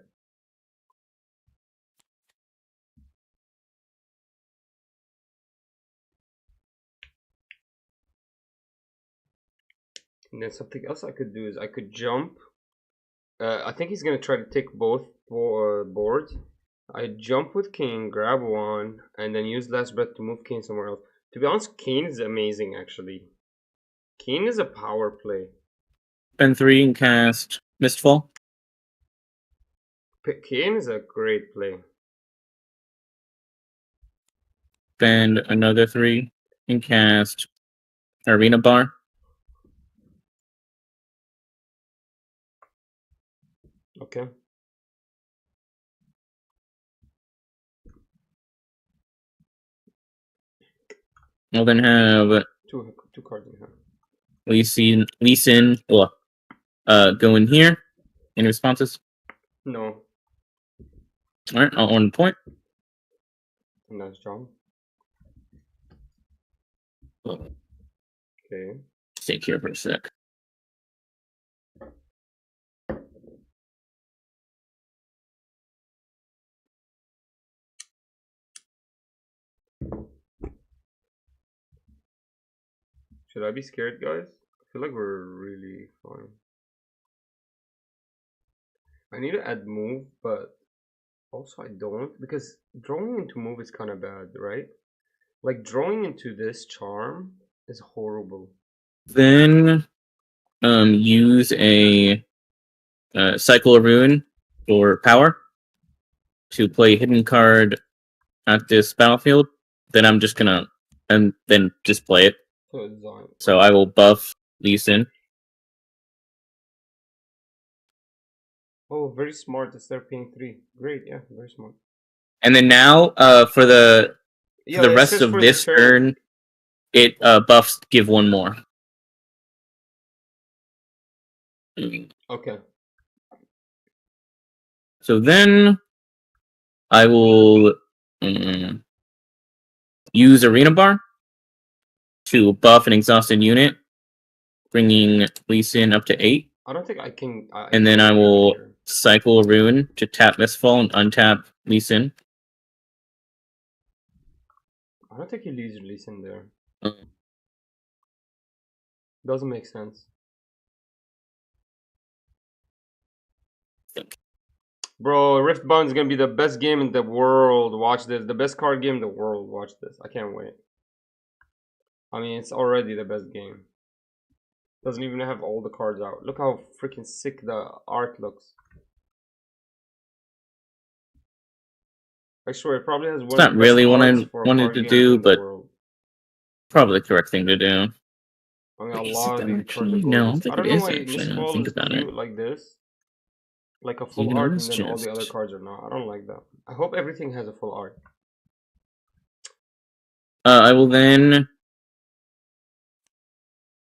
S1: And then something else I could do is I could jump. I think he's gonna try to take both boards. I jump with King, grab one, and then use Last Breath to move King somewhere else. To be honest, King is amazing actually. King is a power play.
S4: Spend 3 and cast Mistfall.
S1: King is a great play.
S4: Spend another 3 and cast Arena Bar.
S1: Okay.
S4: We'll then have
S1: two cards in hand.
S4: Lee Sin. Go in here. Any responses?
S1: No.
S4: Alright, I'll earn the point.
S1: Nice job. Okay.
S4: Stay here for a sec.
S1: Should I be scared, guys? I feel like we're really fine. I need to add move, but also I don't, because drawing into move is kind of bad, right? Like drawing into this charm It's horrible.
S4: Then use a cycle a rune for power to play hidden card at this battlefield. Then I'm just gonna then just play it. So I will buff Lee Sin.
S1: Oh, very smart. They're paying 3. Great, yeah, very smart.
S4: And then now, for the rest of this turn, it buffs give 1 more.
S1: Okay.
S4: So then I will use Arena Bar to buff an exhausted unit, bringing Lee Sin up to 8.
S1: I don't think I can.
S4: And then I will cycle a rune to tap Mistfall and untap Lee Sin.
S1: I don't think he leaves Lee Sin there. Doesn't make sense. Bro, Riftbound is gonna be the best game in the world. Watch this. The best card game in the world. Watch this. I can't wait. I mean, it's already the best game. Doesn't even have all the cards out. Look how freaking sick the art looks. I swear, it probably has one.
S4: It's not really what I wanted to do, but probably the correct thing to do.
S1: I mean, a lot of these cards.
S4: No, I don't think it is actually. Now I think about it.
S1: Like this. Like a full art, and then all the other cards are not. I don't like that. I hope everything has a full art.
S4: I will then...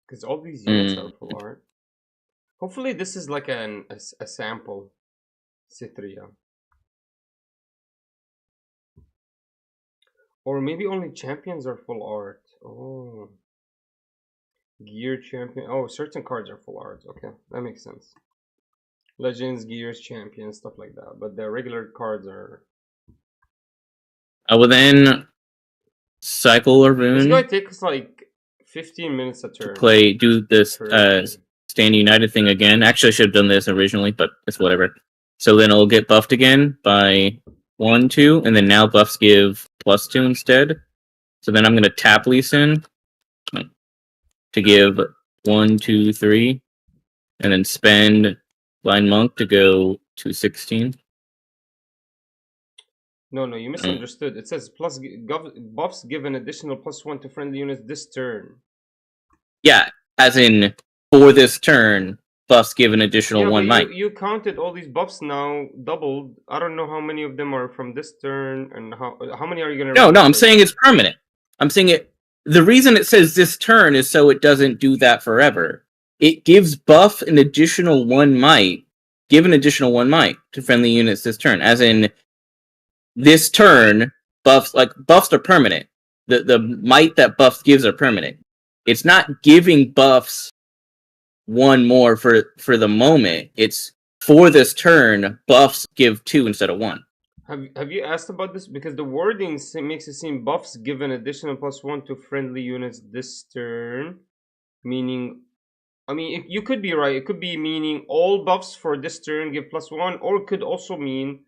S1: Because all these units are full art. Hopefully this is like a sample. Citria. Or maybe only champions are full art. Oh. Gear champion. Oh, certain cards are full art. Okay, that makes sense. Legends, Gears, Champions, stuff like that. But the regular cards are...
S4: I will then cycle a rune.
S1: This guy takes like 15 minutes a turn.
S4: To do this Stand United thing again. Actually, I should have done this originally, but it's whatever. So then it'll get buffed again by 1, 2, and then now buffs give +2 instead. So then I'm going to tap Lee Sin to give 1, 2, 3, and then spend Blind Monk to go to 16.
S1: No, you misunderstood. It says buffs give an additional +1 to friendly units this turn.
S4: Yeah, as in for this turn, buffs give an additional 1 might.
S1: You counted all these buffs now doubled. I don't know how many of them are from this turn and how many are you gonna?
S4: No, I'm saying it's permanent. I'm saying it. The reason it says this turn is so it doesn't do that forever. It gives buff an additional 1 might. Give an additional 1 might to friendly units this turn. As in, this turn, buffs are permanent. The might that buffs gives are permanent. It's not giving buffs 1 more for the moment. It's for this turn, buffs give 2 instead of 1.
S1: Have you asked about this? Because the wording makes it seem buffs give an additional +1 to friendly units this turn, meaning. I mean, you could be right. It could be meaning all buffs for this turn give +1, or it could also mean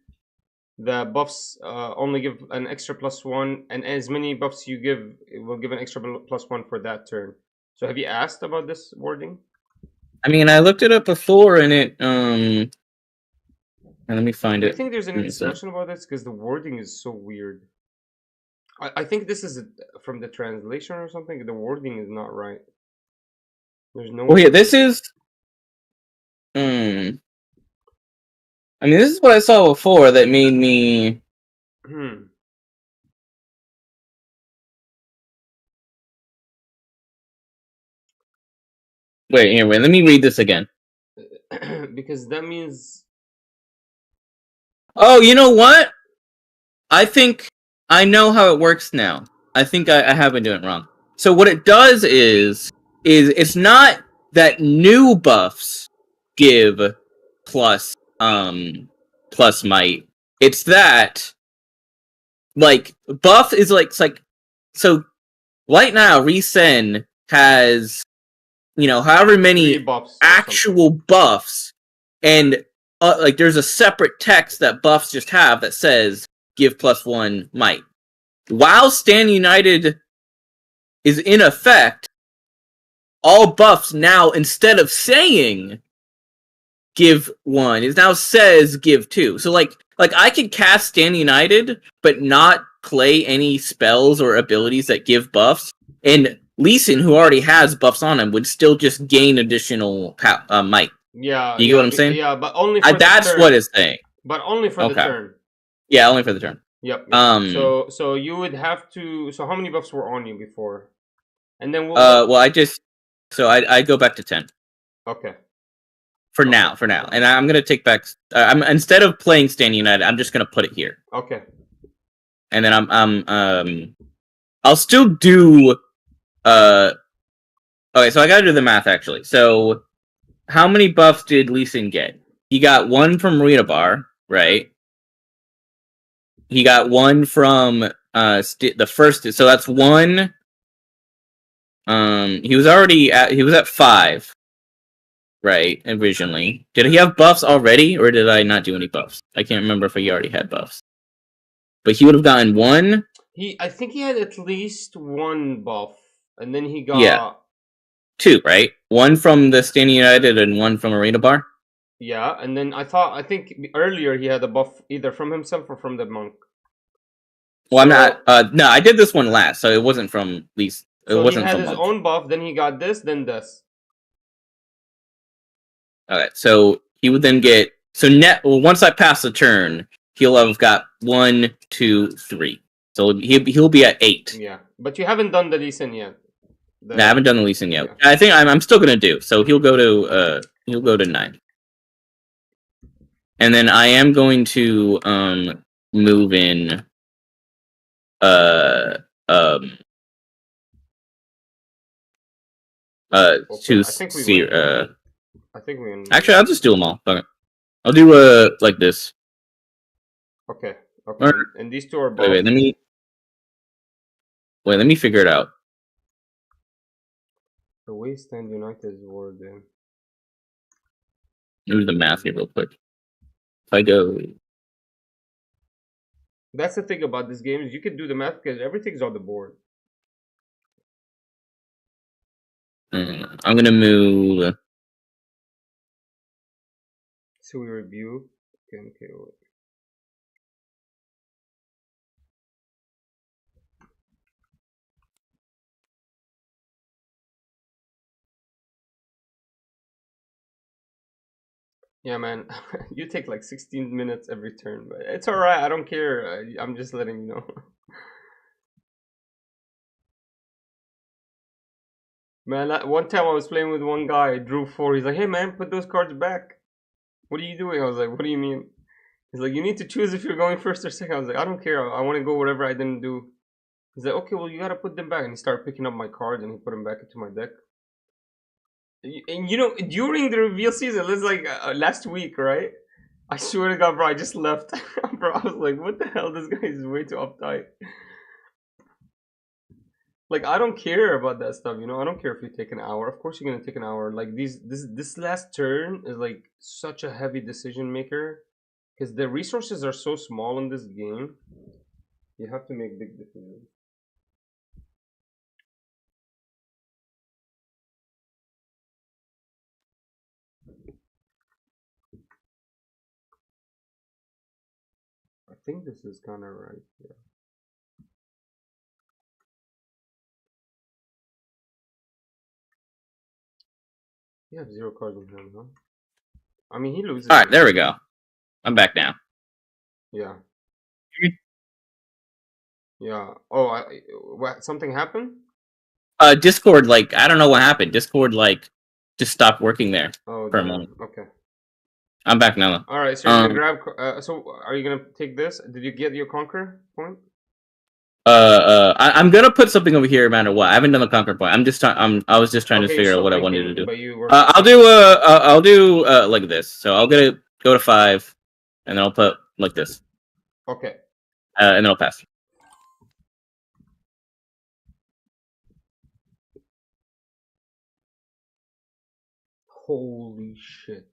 S1: the buffs only give an extra +1, and as many buffs you give, it will give an extra +1 for that turn. So have you asked about this wording?
S4: I mean, I looked it up before, and it let me find it.
S1: I think there's any discussion about this because the wording is so weird. I think this is from the translation or something. The wording is not right. There's no.
S4: Oh yeah, this is. I mean, this is what I saw before that made me. Wait. Let me read this again.
S1: Because that means.
S4: Oh, you know what? I think I know how it works now. I think I have been doing it wrong. So what it does is it's not that new buffs give plus might. It's that like buff is like it's like so right now Resen has however many actual buffs, and like there's a separate text that buffs just have that says give +1 might. While Stand United is in effect, all buffs now, instead of saying give 1, it now says give 2. So like I could cast Stand United, but not play any spells or abilities that give buffs, and Lee Sin, who already has buffs on him, would still just gain additional might.
S1: Yeah,
S4: you get what I'm saying?
S1: Yeah, but only for the
S4: that's
S1: turn.
S4: what it's saying.
S1: But only for the turn.
S4: Yeah, only for the turn.
S1: Yep. So you would have to. So how many buffs were on you before? And then
S4: well, I go back to 10.
S1: Okay.
S4: For now, and I'm gonna take back. I'm instead of playing Stand United, I'm just gonna put it here.
S1: Okay.
S4: And then I'll still do. Okay, so I gotta do the math actually. So, how many buffs did Lee Sin get? He got 1 from Marina Bar, right? He got 1 from the first. So that's 1. He was at 5. Right, originally. Did he have buffs already, or did I not do any buffs? I can't remember if he already had buffs. But he would have gotten 1.
S1: I think he had at least 1 buff, and then he got
S4: 2, right? 1 from the Stand United and 1 from Arena Bar.
S1: Yeah, and then I think earlier he had a buff either from himself or from the monk.
S4: Well, I'm not. No, I did this one last, so it wasn't from these.
S1: So he had his own buff, then he got this, then this.
S4: Okay, so he would then get once I pass the turn, he'll have got 1, 2, 3. So he'll be at 8.
S1: Yeah, but you haven't done the Lee Sin yet.
S4: No, I haven't done the Lee Sin yet. Yeah. I think I'm still gonna do. So he'll go to 9. And then I am going to move in to see
S1: I think we can...
S4: Actually, I'll just do them all. Okay. I'll do like this.
S1: Okay. Okay. And these two are both...
S4: Wait, let me figure it out.
S1: The way Stand United word then.
S4: Do the math here real quick. If I go...
S1: That's the thing about this game, is you can do the math because everything's on the board.
S4: I'm gonna move...
S1: So we review. Okay. Yeah, man, you take like 16 minutes every turn, but it's alright, I don't care. I'm just letting you know. Man, one time I was playing with one guy, I drew 4. He's like, hey man, put those cards back. What are you doing? I was like, what do you mean? He's like, you need to choose if you're going first or second. I was like, I don't care. I want to go whatever I didn't do. He's like, okay, well, you got to put them back. And he started picking up my cards and he put them back into my deck. And you know, during the reveal season, it's like last week, right? I swear to God, bro, I just left. Bro, I was like, what the hell? This guy is way too uptight. Like, I don't care about that stuff, you know? I don't care if you take an hour. Of course you're gonna take an hour. Like, this last turn is, like, such a heavy decision maker. Because the resources are so small in this game. You have to make big decisions. I think this is kind of right, yeah. You have 0 cards in hand, huh? I mean, he loses.
S4: Alright, there we go. I'm back now.
S1: Yeah. Yeah. Oh, what? Something happened?
S4: Discord, like, I don't know what happened. Discord, like, just stopped working there for a moment.
S1: Okay.
S4: I'm back now.
S1: Alright, so you're gonna grab... so, are you gonna take this? Did you get your Conquer point?
S4: I'm gonna put something over here no matter what. I haven't done the Conquer point. I was just trying to figure out what I wanted to do. I'll do like this. So I'll go to 5, and then I'll put like this.
S1: Okay.
S4: And then I'll pass.
S1: Holy shit.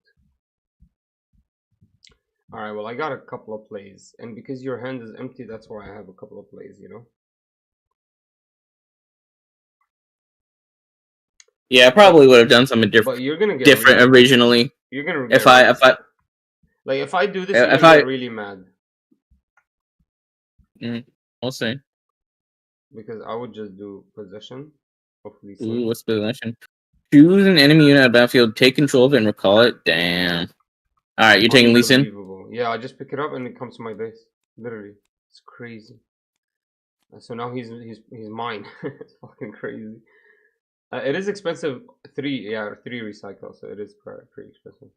S1: Alright, well, I got a couple of plays. And because your hand is empty, that's why I have a couple of plays, you know?
S4: Yeah, I probably would have done something
S1: But you're gonna get
S4: different originally.
S1: You're gonna
S4: get if I
S1: if I do this, you're gonna get really mad.
S4: We'll see.
S1: Because I would just do possession of Lee.
S4: Ooh, what's possession? Choose an enemy unit at battlefield, take control of it, and recall it. Damn. All right, you're taking Lee Sin?
S1: Yeah, I just pick it up and it comes to my base. Literally, it's crazy. So now he's mine. It's fucking crazy. It is expensive. 3 recycle, so it is pretty expensive.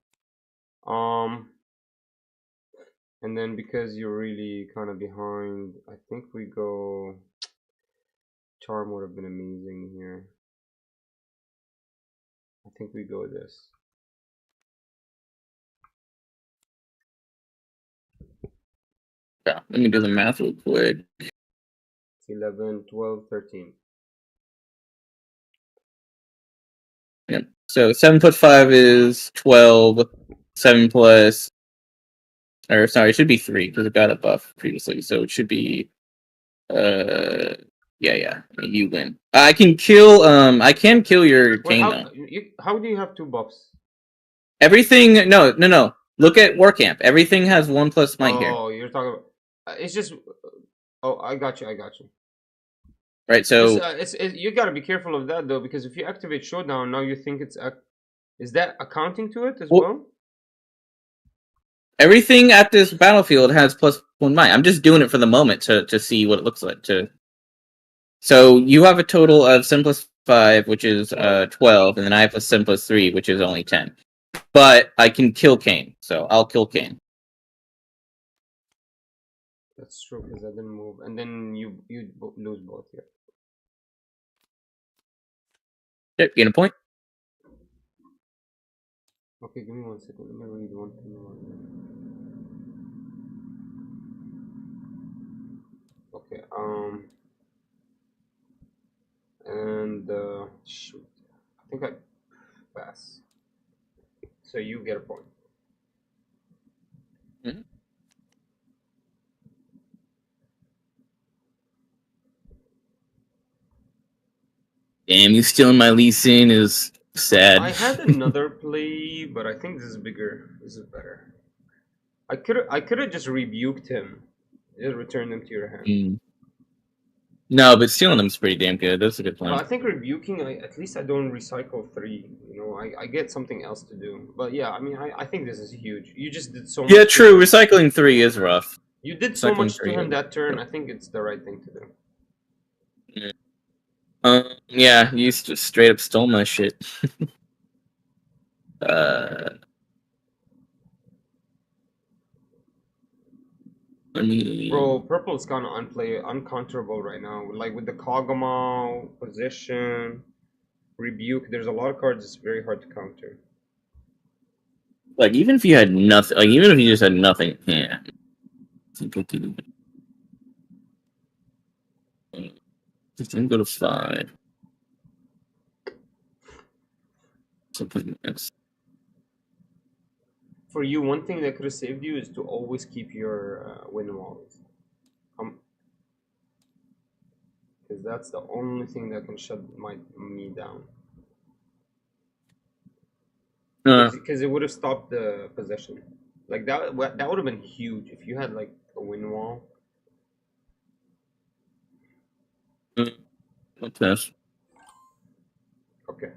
S1: And then because you're really kind of behind, I think we go. Charm would have been amazing here. I think we go this.
S4: Yeah, let me do the math real quick.
S1: 11, 12, 13.
S4: Yep. So 7 + 5 is 12. 7 plus, or sorry, it should be 3 because it got a buff previously. So it should be, yeah. You win. I can kill. I can kill your Kane though.
S1: How do you have 2 buffs?
S4: Everything. No. Look at War Camp. Everything has 1+ might here.
S1: Oh, you're talking about. It's just. Oh, I got you.
S4: Right. So
S1: you gotta be careful of that though, because if you activate Showdown now, you think it's is that accounting to it as well?
S4: Everything at this battlefield has +1 might. I'm just doing it for the moment to see what it looks like. So you have a total of 7 + 5, which is 12, and then I have a 7 + 3, which is only 10. But I can kill Kane, so I'll kill Kane.
S1: That's true because I didn't move, and then you lose both. Yeah.
S4: Yep, get a point.
S1: Okay, give me 1 second. Let me read one thing. Okay. And shoot, I think I pass. So you get a point.
S4: Mm-hmm. Damn, you stealing my Lee Sin is sad.
S1: I had another play, but I think this is bigger. This is better. I could have just rebuked him. Just returned him to your hand.
S4: No, but stealing them is pretty damn good. That's a good plan.
S1: Well, I think rebuking, at least I don't recycle 3. You know, I get something else to do. But yeah, I mean, I think this is huge. You just did so much.
S4: Yeah, true. Recycling 3 is rough.
S1: You did so much to him that turn. I think it's the right thing to do.
S4: Yeah, you just straight up stole my shit.
S1: Bro, purple's kind of uncounterable right now. Like with the 𝐂𝐎𝐍𝐄𝐂𝐓, position, rebuke. There's a lot of cards. It's very hard to counter.
S4: Like even if you had nothing, like even if you just had nothing, yeah. Just go to 5. Something else.
S1: For you, one thing that could have saved you is to always keep your win walls. Because that's the only thing that can shut me down. Because it would have stopped the possession. Like that would have been huge if you had like a win wall.
S4: What's this?
S1: Okay.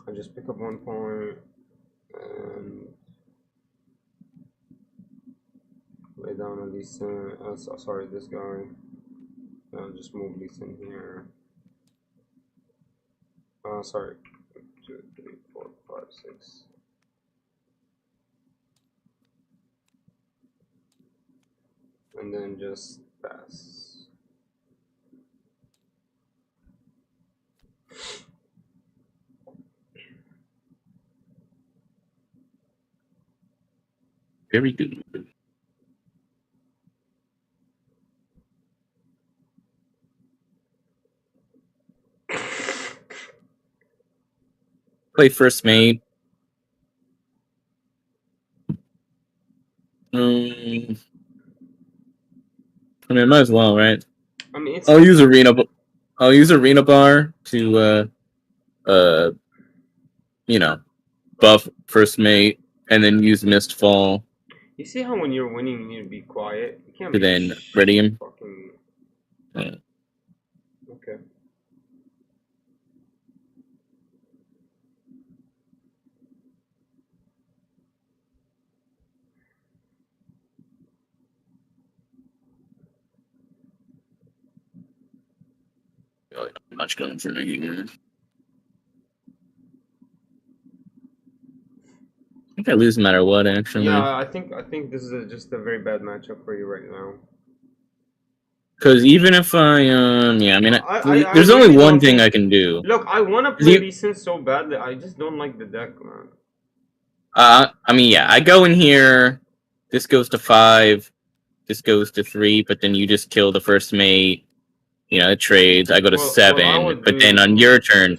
S1: I just pick up 1 point and lay down a Lee Sin. Sorry, this guy. I'll just move Lee Sin here. Sorry. 2, 3, 4, 5, 6. And then just pass.
S4: Very good. Play first mate. I mean, might as well, right?
S1: I mean,
S4: I'll use arena. I'll use Arena Bar to you know, buff first mate, and then use Mistfall.
S1: You see how when you're winning, you need to be quiet. You can't
S4: to
S1: be
S4: then ready him.
S1: Fucking... Okay.
S4: Really not much going for me here. I think I lose no matter what, actually.
S1: Yeah, I think this is just a very bad matchup for you right now.
S4: Because even if I, yeah, I mean, there's only one thing I can do.
S1: Look, I want to play Lee Sin so badly, I just don't like the deck, man.
S4: I mean, yeah, I go in here, this goes to 5, this goes to 3, but then you just kill the first mate, you know, it trades, I go to 7, but then on your turn,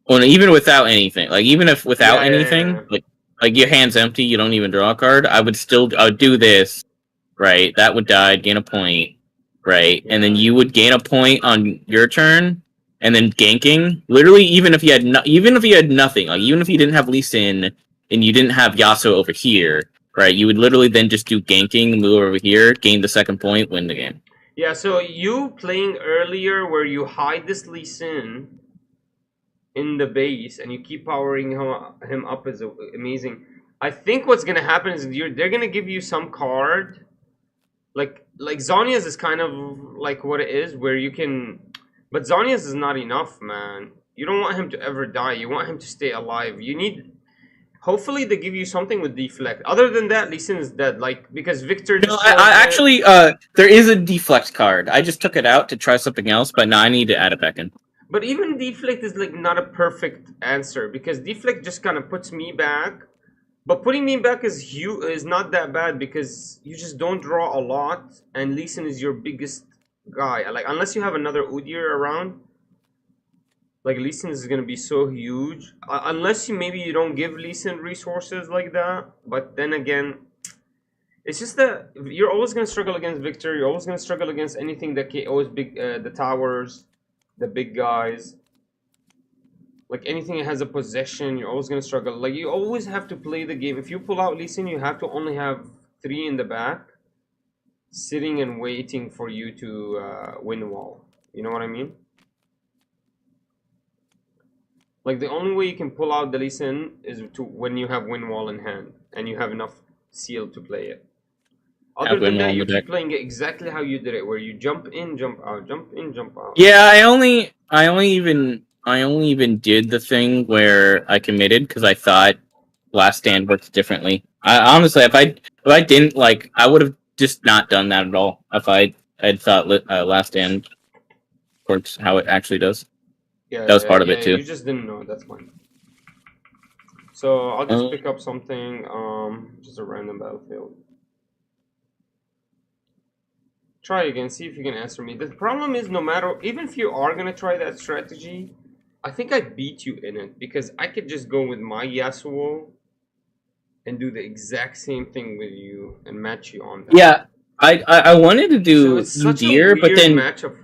S4: well, even without anything, like, even if without anything, like your hand's empty, you don't even draw a card, I would do this, right? That would die, gain a point, right? And then you would gain a point on your turn, and then ganking. Literally, even if you had nothing, like even if you didn't have Lee Sin and you didn't have Yasuo over here, right? You would literally then just do ganking, move over here, gain the second point, win the game.
S1: Yeah. So you playing earlier where you hide this Lee Sin in the base and you keep powering him up is amazing. I think what's gonna happen is they're gonna give you some card. Like Zhonya's is kind of like what it is, where you can... But Zhonya's is not enough, man. You don't want him to ever die. You want him to stay alive. You need... Hopefully they give you something with deflect. Other than that, Lee Sin is dead. Like, because Victor...
S4: No, I actually, there is a deflect card. I just took it out to try something else, but now I need to add it back in.
S1: But even deflect is like not a perfect answer, because deflect just kind of puts me back. But putting me back is not that bad, because you just don't draw a lot, and Lee Sin is your biggest guy. Like, unless you have another Udyr around, like, Lee Sin is gonna be so huge. Unless maybe you don't give Lee Sin resources like that. But then again, it's just that you're always gonna struggle against Victor. You're always gonna struggle against anything that KOs the towers, the big guys. Like, anything that has a possession, you're always going to struggle. Like, you always have to play the game. If you pull out Lee Sin, you have to only have 3 in the back, sitting and waiting for you to win wall. You know what I mean? Like, the only way you can pull out the Lee Sin is when you have win wall in hand, and you have enough seal to play it. Other than that, you keep playing it exactly how you did it, where you jump in, jump out, jump in, jump out.
S4: Yeah, I only even did the thing where I committed because I thought Last Stand worked differently. Honestly, if I didn't, like, I would have just not done that at all. If I had thought Last Stand works how it actually does.
S1: Yeah,
S4: that was part of it too.
S1: You just didn't know. That's fine. So I'll just pick up something. Just a random battlefield. Try again, see if you can answer me. The problem is, no matter, even if you are gonna try that strategy, I think I beat you in it, because I could just go with my Yasuo and do the exact same thing with you and match you on that.
S4: Yeah, I wanted to do Udyr, but then,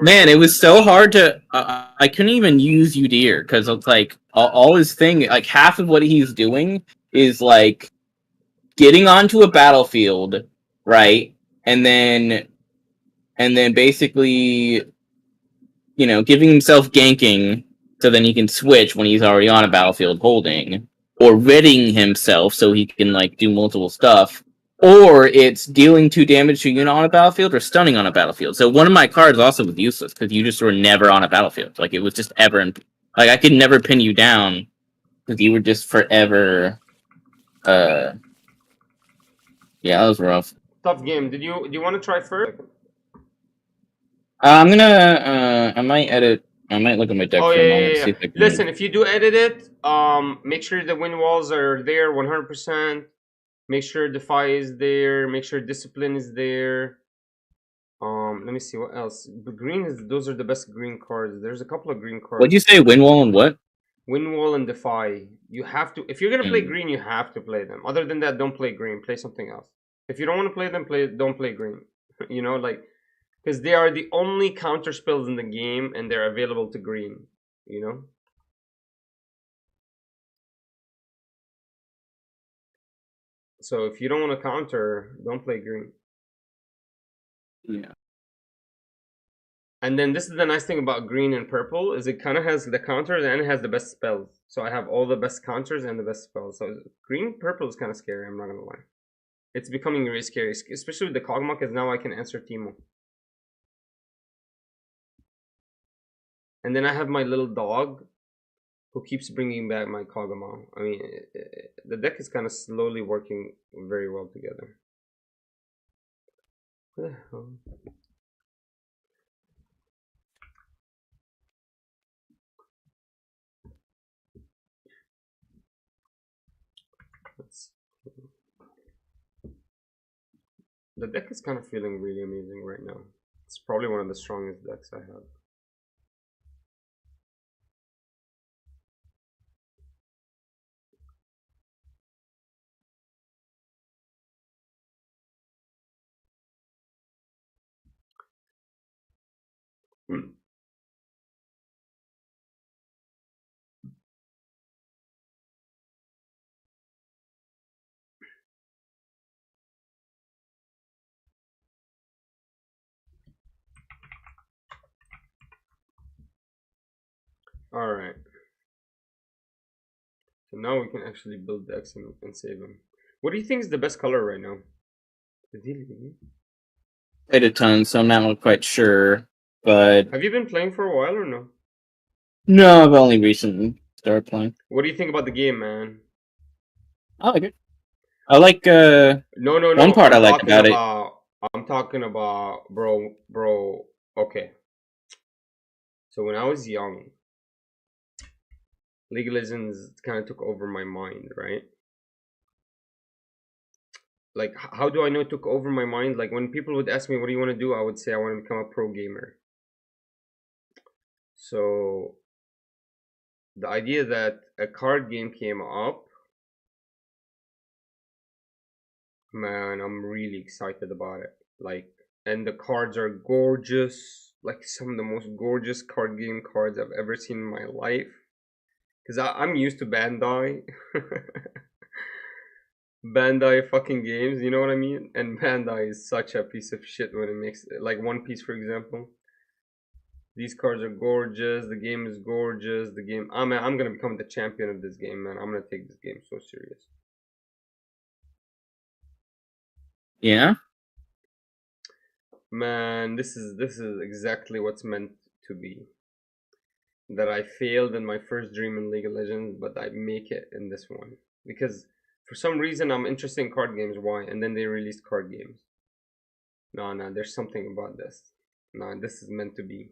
S4: man, it was so hard to, I couldn't even use Udyr, because it's like, all his thing, like, half of what he's doing is, like, getting onto a battlefield, right, and then basically, you know, giving himself ganking so then he can switch when he's already on a battlefield holding, or readying himself so he can, like, do multiple stuff, or it's dealing 2 damage to a unit on a battlefield or stunning on a battlefield. So one of my cards also was useless because you just were never on a battlefield. Like, it was just ever, like, I could never pin you down because you were just forever. Yeah, that was rough.
S1: Tough game. Do you want to try first?
S4: I'm gonna, I might look at my deck for a moment.
S1: Yeah.
S4: See if
S1: Listen, if you do edit it, make sure the win walls are there 100%. Make sure Defy is there. Make sure Discipline is there. Let me see what else. The green is, those are the best green cards. There's a couple of green cards.
S4: What'd you say? Win wall and what?
S1: Win wall and Defy. You have to, if you're gonna play green, you have to play them. Other than that, don't play green. Play something else. If you don't want to play them, don't play green. You know, like, Because they are the only counter spells in the game, and they're available to green. You know. So if you don't want to counter, don't play green.
S4: Yeah.
S1: And then this is the nice thing about green and purple is it kind of has the counters and it has the best spells. So I have all the best counters and the best spells. So green purple is kind of scary. I'm not gonna lie. It's becoming really scary, especially with the 𝐂𝐐𝐍𝐄𝐂𝐓, because now I can answer Teemo. And then I have my little dog who keeps bringing back my 𝐂𝐐𝐍𝐄𝐂𝐓. I mean, the deck is kind of slowly working very well together. What the hell? The deck is kind of feeling really amazing right now. It's probably one of the strongest decks I have. Alright. So now we can actually build decks and save them. What do you think is the best color right now?
S4: Played a ton, so I'm not quite sure. But
S1: have you been playing for a while or no?
S4: No, I've only recently started playing.
S1: What do you think about the game, man?
S4: I like it. I like no. One part I like about it.
S1: I'm talking about bro. Okay. So when I was young, League of Legends kind of took over my mind, right? Like, how do I know it took over my mind? Like, when people would ask me, what do you want to do? I would say, I want to become a pro gamer. So, the idea that a card game came up, man, I'm really excited about it. Like, and the cards are gorgeous. Like, some of the most gorgeous card game cards I've ever seen in my life. Because I'm used to Bandai. Bandai fucking games, you know what I mean? And Bandai is such a piece of shit when it makes, like One Piece, for example. These cards are gorgeous. The game is gorgeous. The game, I'm gonna become the champion of this game, man. I'm gonna take this game so serious.
S4: Yeah.
S1: Man, this is exactly what's meant to be. That I failed in my first dream in League of Legends, but I make it in this one because for some reason I'm interested in card games. Why? And then they released card games. No, there's something about this. No, this is meant to be.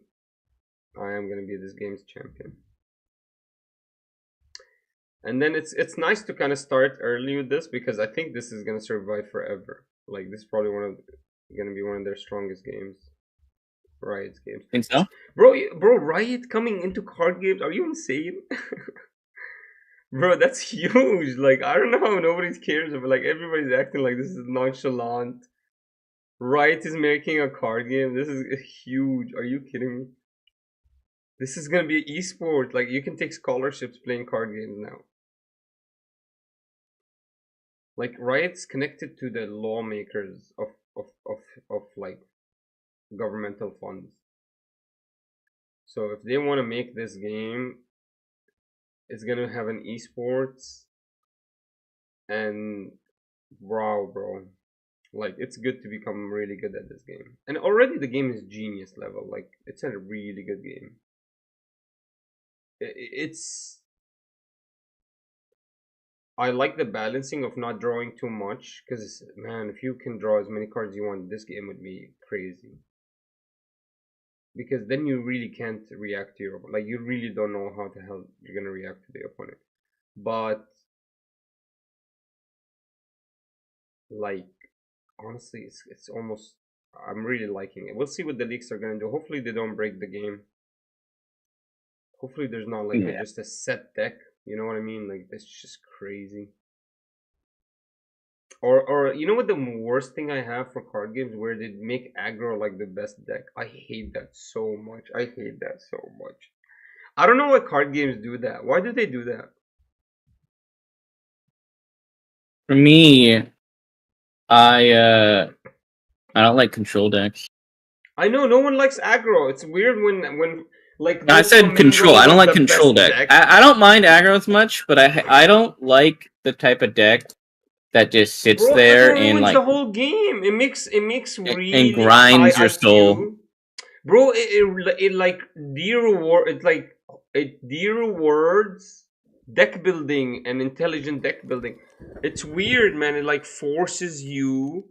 S1: I am gonna be this game's champion. And then it's nice to kind of start early with this because I think this is gonna survive forever. Like this is probably gonna be one of their strongest games. Riot's games.
S4: Think so?
S1: Bro, Riot coming into card games? Are you insane? Bro, that's huge. Like, I don't know how nobody cares, but like everybody's acting like this is nonchalant. Riot is making a card game. This is huge. Are you kidding me? This is gonna be an esport. Like, you can take scholarships playing card games now. Like, Riot's connected to the lawmakers of like governmental funds. So if they want to make this game, it's gonna have an esports, and wow, bro, like it's good to become really good at this game. And already the game is genius level. Like it's a really good game. I like the balancing of not drawing too much, because man, if you can draw as many cards you want, this game would be crazy. Because then you really can't react to your opponent. Like you really don't know how the hell you're gonna react to the opponent. But like honestly, it's almost, I'm really liking it. We'll see what the leaks are gonna do. Hopefully they don't break the game. Hopefully there's not like just a set deck. You know what I mean? Like that's just crazy. Or you know what the worst thing I have for card games where they make aggro like the best deck? I hate that so much. I hate that so much. I don't know why card games do that. Why do they do that?
S4: For me, I don't like control decks.
S1: I know no one likes aggro. It's weird when like
S4: I said control. I don't like control deck. I don't mind aggro as much, but I don't like the type of deck that just sits there and like
S1: the whole game. It makes really
S4: and grinds your soul.
S1: Bro, it like de-rewards deck building and intelligent deck building. It's weird, man. It like forces you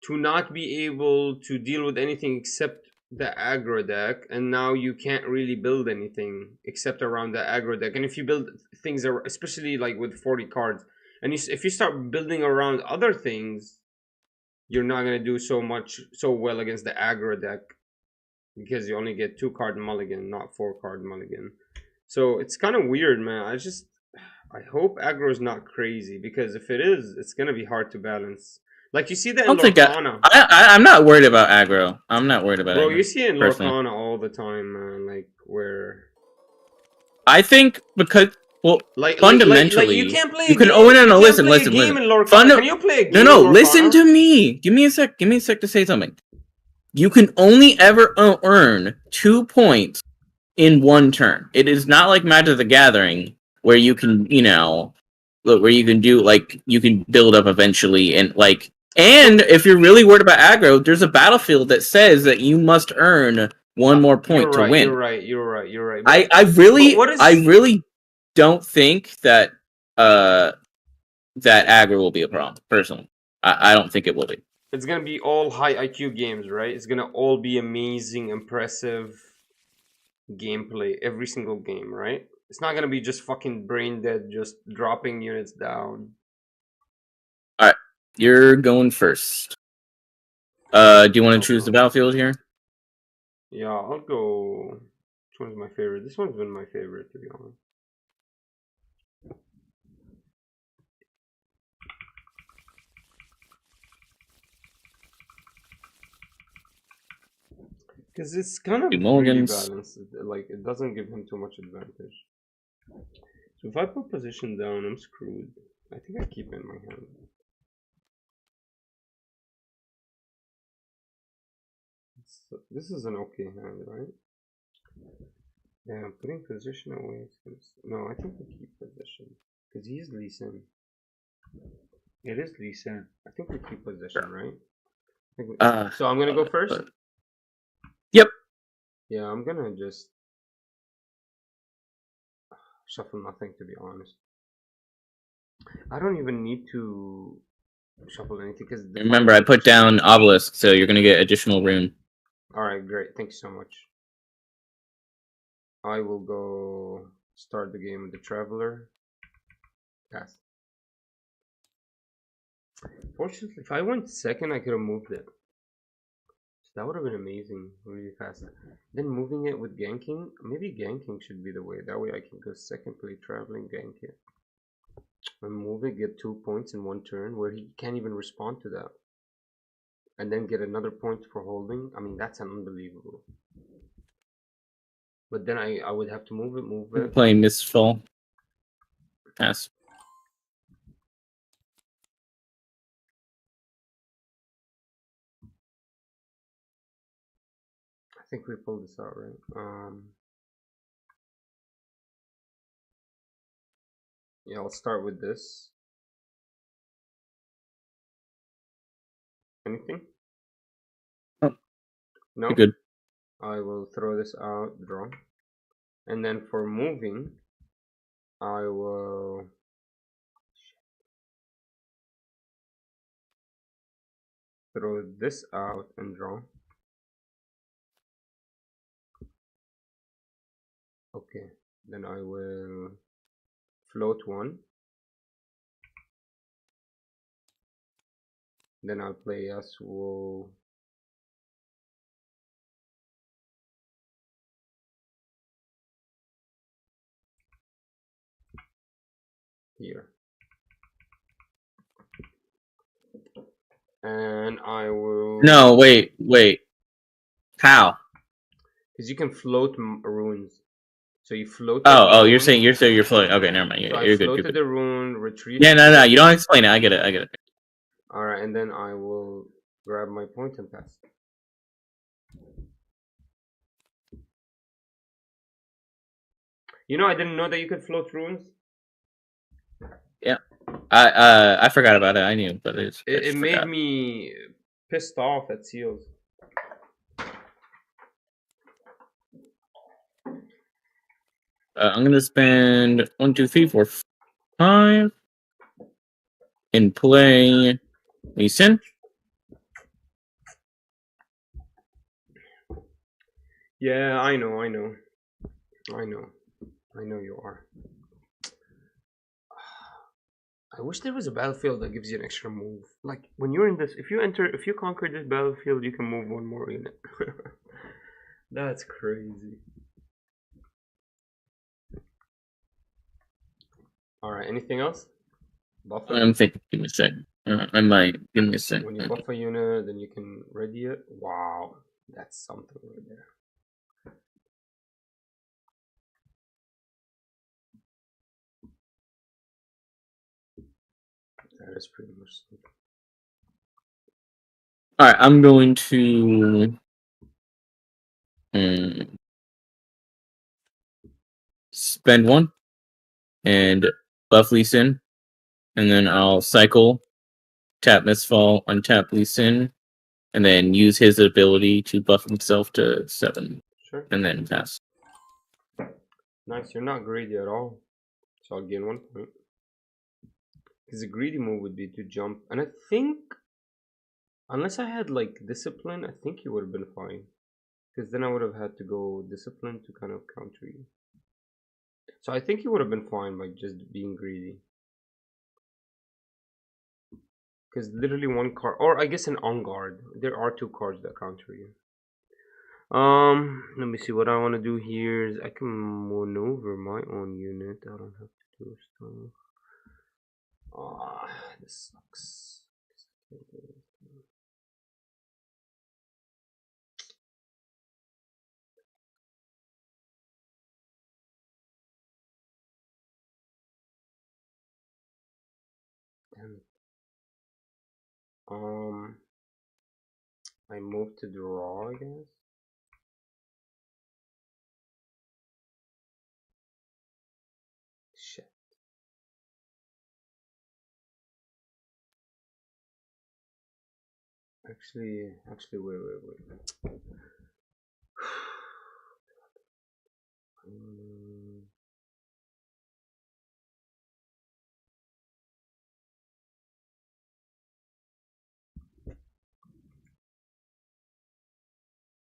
S1: to not be able to deal with anything except the aggro deck, and now you can't really build anything except around the aggro deck. And if you build things, especially like with 40 cards, and if you start building around other things, you're not gonna do so well against the aggro deck because you only get 2-card mulligan, not 4-card mulligan. So it's kind of weird, man. I hope aggro is not crazy, because if it is, it's gonna be hard to balance. Like you see that in Lorcana.
S4: I'm not worried about aggro. I'm not worried about aggro.
S1: You see it in Lorcana all the time, man. Like where
S4: I think because fundamentally
S1: you can't play.
S4: You can listen. Can
S1: you play a game?
S4: No, listen to me. Give me a sec to say something. You can only ever earn 2 points in one turn. It is not like Magic the Gathering where you can, where you can do you can build up eventually and if you're really worried about aggro, there's a battlefield that says that you must earn 1 more point to win.
S1: You're right.
S4: I really don't think that that aggro will be a problem. Personally, I don't think it will be.
S1: It's gonna be all high IQ games, right? It's gonna all be amazing, impressive gameplay every single game, right? It's not gonna be just fucking brain dead, just dropping units down.
S4: All right, you're going first. Do you want to choose the battlefield here?
S1: Yeah, I'll go. Which one's my favorite? This one's been my favorite, to be honest. Because it's kind of really balanced. Like, it doesn't give him too much advantage. So if I put position down, I'm screwed. I think I keep it in my hand. So this is an okay hand, right? Yeah, I'm putting position away. No, I think we keep position. Because he's Lee Sin. It is Lee Sin. I think we keep position, right? So I'm gonna go first?
S4: Yep.
S1: Yeah, I'm gonna just shuffle nothing, to be honest. I don't even need to shuffle anything because
S4: remember I put down obelisk, so you're gonna get additional rune.
S1: Alright, great. Thanks so much. I will go start the game with the Traveler. Pass. Fortunately, if I went second, I could have moved it. So that would have been amazing, really fast. Then moving it with ganking, maybe ganking should be the way. That way I can go second, play Traveling, gank it. And move it, get 2 points in 1 turn, where he can't even respond to that. And then get another point for holding. I mean, that's unbelievable. But then I would have to move it.
S4: Playing Mistfall. Pass.
S1: I think we pulled this out, right? Yeah, I'll start with this. Anything?
S4: Oh,
S1: no?
S4: Good.
S1: I will throw this out, draw. And then for moving, I will throw this out and draw. Okay, then I will float 1. Then I'll play Yasuo. Here. And I will.
S4: No, wait. How?
S1: Because you can float runes. So you float.
S4: Oh, you're saying you're floating. Okay, never mind.
S1: So
S4: You're
S1: I
S4: good.
S1: floated the rune, retrieve.
S4: Yeah, no. You don't explain it. I get it.
S1: All right, and then I will grab my point and pass. You know, I didn't know that you could float runes.
S4: Yeah, I forgot about it. I knew, but
S1: it made me pissed off at seals.
S4: I'm gonna spend 1, 2, 3, 4, 5 and play Lee Sin.
S1: Yeah, I know you are. I wish there was a battlefield that gives you an extra move. Like when you're in this, if you conquer this battlefield, you can move one more unit. That's crazy. All right, anything else? Buff it?
S4: I'm thinking. Give me a second. I might. Give me a second.
S1: When you buff a unit, then you can ready it. Wow, that's something right there. That is pretty much something.
S4: All right, I'm going to spend 1 and buff Lee Sin, and then I'll cycle, tap Mistfall, untap Lee Sin, and then use his ability to buff himself to 7.
S1: Sure.
S4: And then pass.
S1: Nice, you're not greedy at all. So I'll gain 1 point. Because the greedy move would be to jump. And I think, unless I had like discipline, I think you would have been fine. Because then I would have had to go discipline to kind of counter you. So I think you would have been fine by just being greedy. Because literally 1 card, or I guess an on guard. There are 2 cards that counter you. Let me see what I want to do here is I can maneuver my own unit. I don't have to do stuff. Ah, this sucks. Damn it. I move to draw, I guess. Shit. Actually, wait.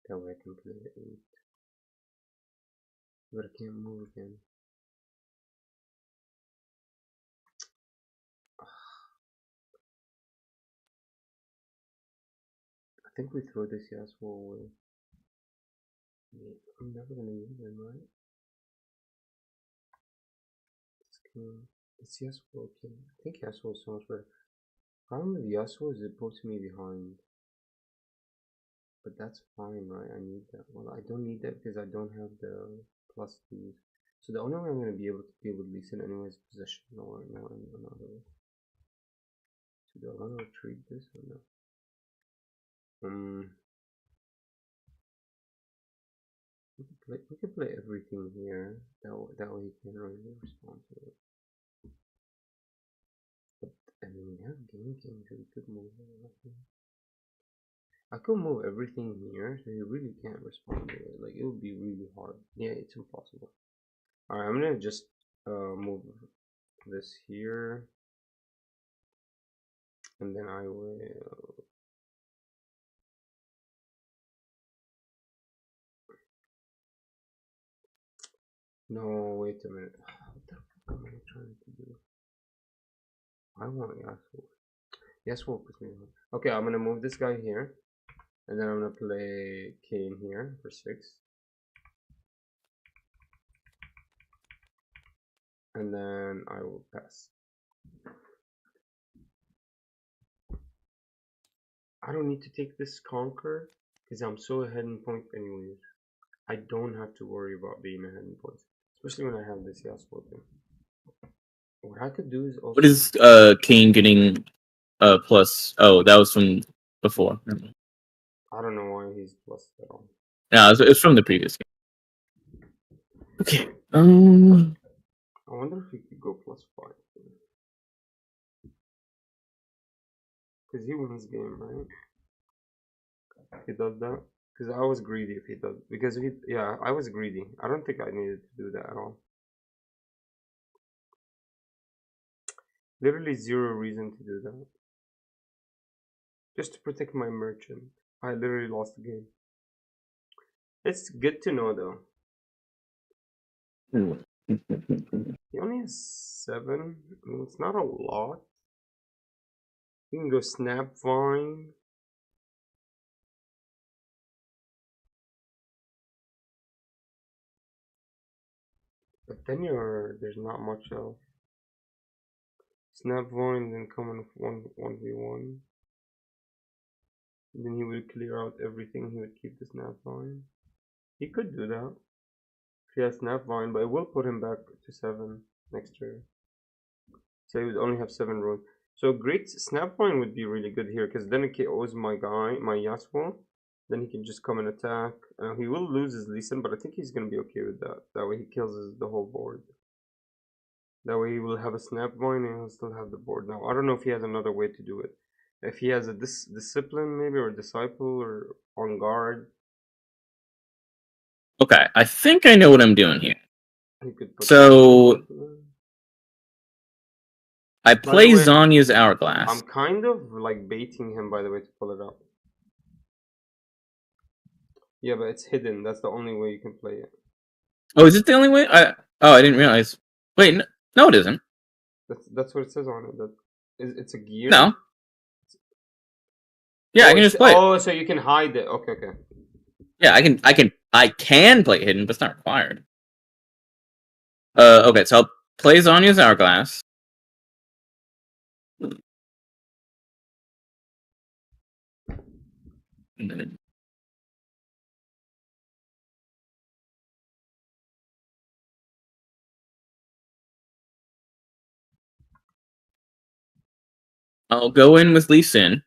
S1: That way I can play the 8. But I can't move again. I think we throw this Yasuo away. Yeah, I'm never gonna use him, right? It's Yasuo, okay. I think Yasuo is so much better. Problem with Yasuo is it puts me behind. But that's fine, right? I need that. Well, I don't need that because I don't have the plus these. So the only way I'm going to be able to deal with Lee Sin anyway is possession or no another way. So do I want to retreat this or no? We can play everything here. That way he can really respond to it. But I mean, we have game so we could move everything. I could move everything here, so he really can't respond to it. Like it would be really hard. Yeah, it's impossible. Alright, I'm gonna just move this here, and then I will. No, wait a minute. What the fuck am I trying to do? I want Yasuo. Yasuo puts me on. Okay, I'm gonna move this guy here, and then I'm gonna play Kayn here for 6. And then I will pass. I don't need to take this conquer because I'm so ahead in point anyways. I don't have to worry about being ahead in points, especially when I have this Yasuo thing. What I could do is also.
S4: What is King getting plus? Oh, that was from before.
S1: I don't know why he's plus at all.
S4: No, it's from the previous game. Okay.
S1: I wonder if he could go +5. Because he wins game, right? He does that. Because I was greedy if he does. Because he, yeah, I was greedy. I don't think I needed to do that at all. Literally zero reason to do that. Just to protect my merchant. I literally lost the game. It's good to know though. He only has 7. I mean, it's not a lot. You can go Snap Vine. But then there's not much else. Snap Vine, then come on 1v1. Then he would clear out everything. He would keep the Snap Vine. He could do that. If he has Snap Vine, but it will put him back to 7 next turn. So he would only have 7 runes. So great Snap Vine would be really good here, because then it KOs my Yasuo. Then he can just come and attack. He will lose his Lee Sin, but I think he's going to be okay with that. That way he kills the whole board. That way he will have a Snap Vine and he'll still have the board. Now, I don't know if he has another way to do it. If he has a Discipline maybe, or Disciple, or On Guard.
S4: Okay, I think I know what I'm doing here. So I play Zhonya's Hourglass.
S1: I'm kind of like baiting him, by the way, to pull it up. Yeah, but it's hidden. That's the only way you can play it.
S4: Oh, is it the only way? I didn't realize. Wait, no, it isn't.
S1: That's what it says on it. That it's a gear.
S4: No. Yeah, I can just play it.
S1: Oh, so you can hide it. Okay.
S4: Yeah, I can play it hidden, but it's not required. Okay, so I'll play Zhonya's Hourglass. I'll go in with Lee Sin.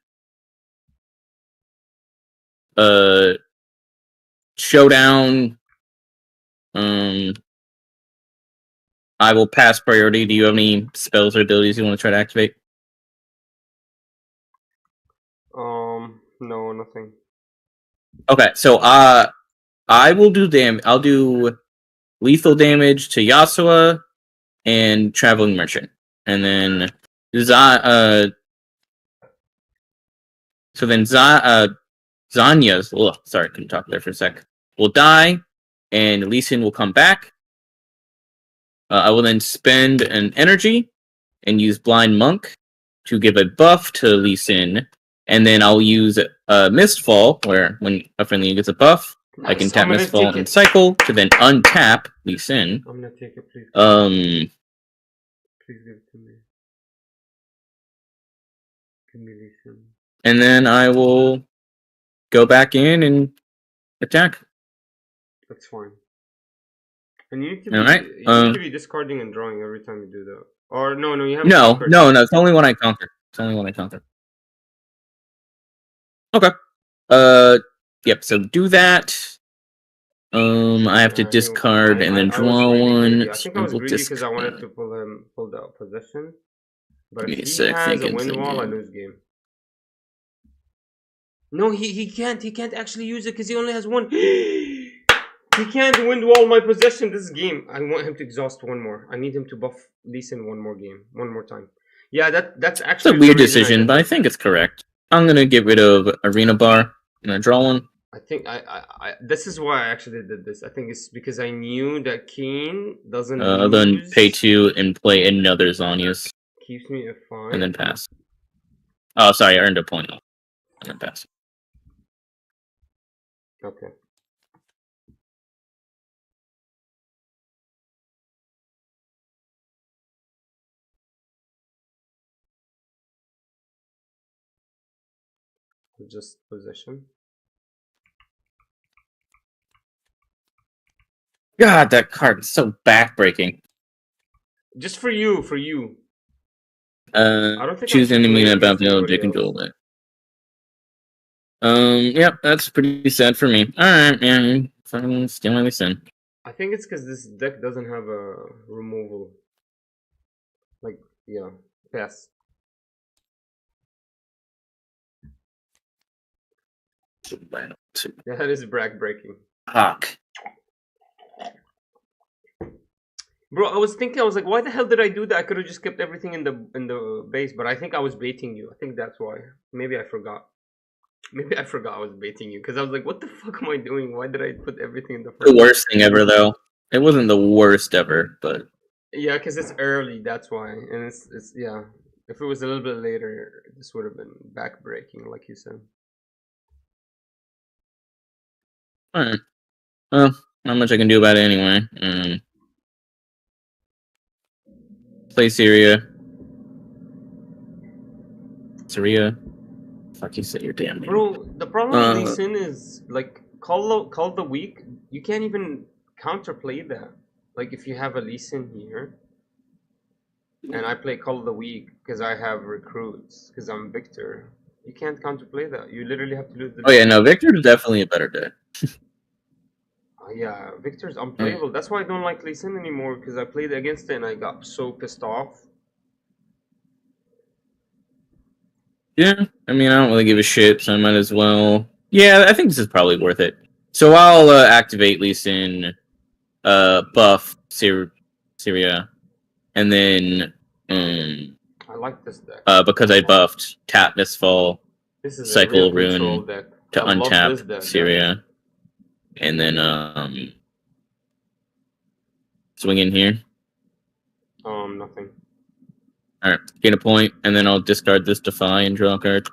S4: Showdown. I will pass priority. Do you have any spells or abilities you want to try to activate?
S1: No, nothing.
S4: Okay, so I will do I'll do lethal damage to Yasuo and Traveling Merchant, and then Zanya's. Sorry, couldn't talk there for a sec. Will die, and Lee Sin will come back. I will then spend an energy and use Blind Monk to give a buff to Lee Sin, and then I'll use Mistfall, where when a friendly gets a buff, nice. I can tap Mistfall and cycle to then untap Lee Sin.
S1: I'm gonna take it, please. Please give it to me. Give me Lee Sin.
S4: And then I will go back in and attack.
S1: That's fine. And you need to be discarding and drawing every time you do that. Or no, you have
S4: no. It's only when I conquer. Okay. Yep. So do that. I have to discard and then draw one.
S1: I think I was greedy because I wanted to pull the possession. But if he has a wind wall, I lose game. No, he can't. He can't actually use it because he only has one. He can't wind wall my possession this game. I want him to exhaust one more. I need him to buff Lee Sin one more time. Yeah, that's actually
S4: a weird decision, but I think it's correct. I'm gonna get rid of Arena Bar and I draw one.
S1: I think I this is why I actually did this. I think it's because I knew that Keen doesn't
S4: then pay 2 and play another Zhonya's.
S1: Keeps me at 5.
S4: And then pass. Oh, sorry, I earned a point. And then pass.
S1: Okay. Just possession.
S4: God, that card is so backbreaking.
S1: Just for you,
S4: I don't think choose enemy about the they control that. Yep, that's pretty sad for me. Alright, man. Fucking steal my sin.
S1: I think it's because this deck doesn't have a removal. Like, yeah, pass. That is backbreaking.
S4: Fuck.
S1: Bro, I was thinking, I was like, why the hell did I do that? I could have just kept everything in the base, but I think I was baiting you. I think that's why. Maybe I forgot. Maybe I forgot I was baiting you, because I was like, what the fuck am I doing? Why did I put everything in the first?
S4: The worst thing ever, though. It wasn't the worst ever, but...
S1: Yeah, because it's early, that's why. And it's yeah. If it was a little bit later, this would have been backbreaking, like you said.
S4: Alright. Well, not much I can do about it anyway. Play Syria. Fuck you, say your damn name.
S1: Bro, the problem with Lee Sin is, like, call the weak, you can't even counterplay that. Like, if you have a Lee Sin here, and I play Call of the Week because I have recruits, because I'm Victor, you can't counterplay that. You literally have to lose the...
S4: Oh yeah, no, Victor's definitely a better deck.
S1: Yeah, Victor's unplayable. That's why I don't like Lee Sin anymore, because I played against it and I got so pissed off.
S4: Yeah, I mean, I don't really give a shit, so I might as well... Yeah, I think this is probably worth it. So I'll activate Lee Sin, buff Syria, and then...
S1: I like this deck.
S4: Because I buffed Tap Mistfall,
S1: this is
S4: Cycle Rune to untap Syria. And then, swing in here.
S1: Nothing.
S4: Alright, gain a point, and then I'll discard this Defy and draw a card.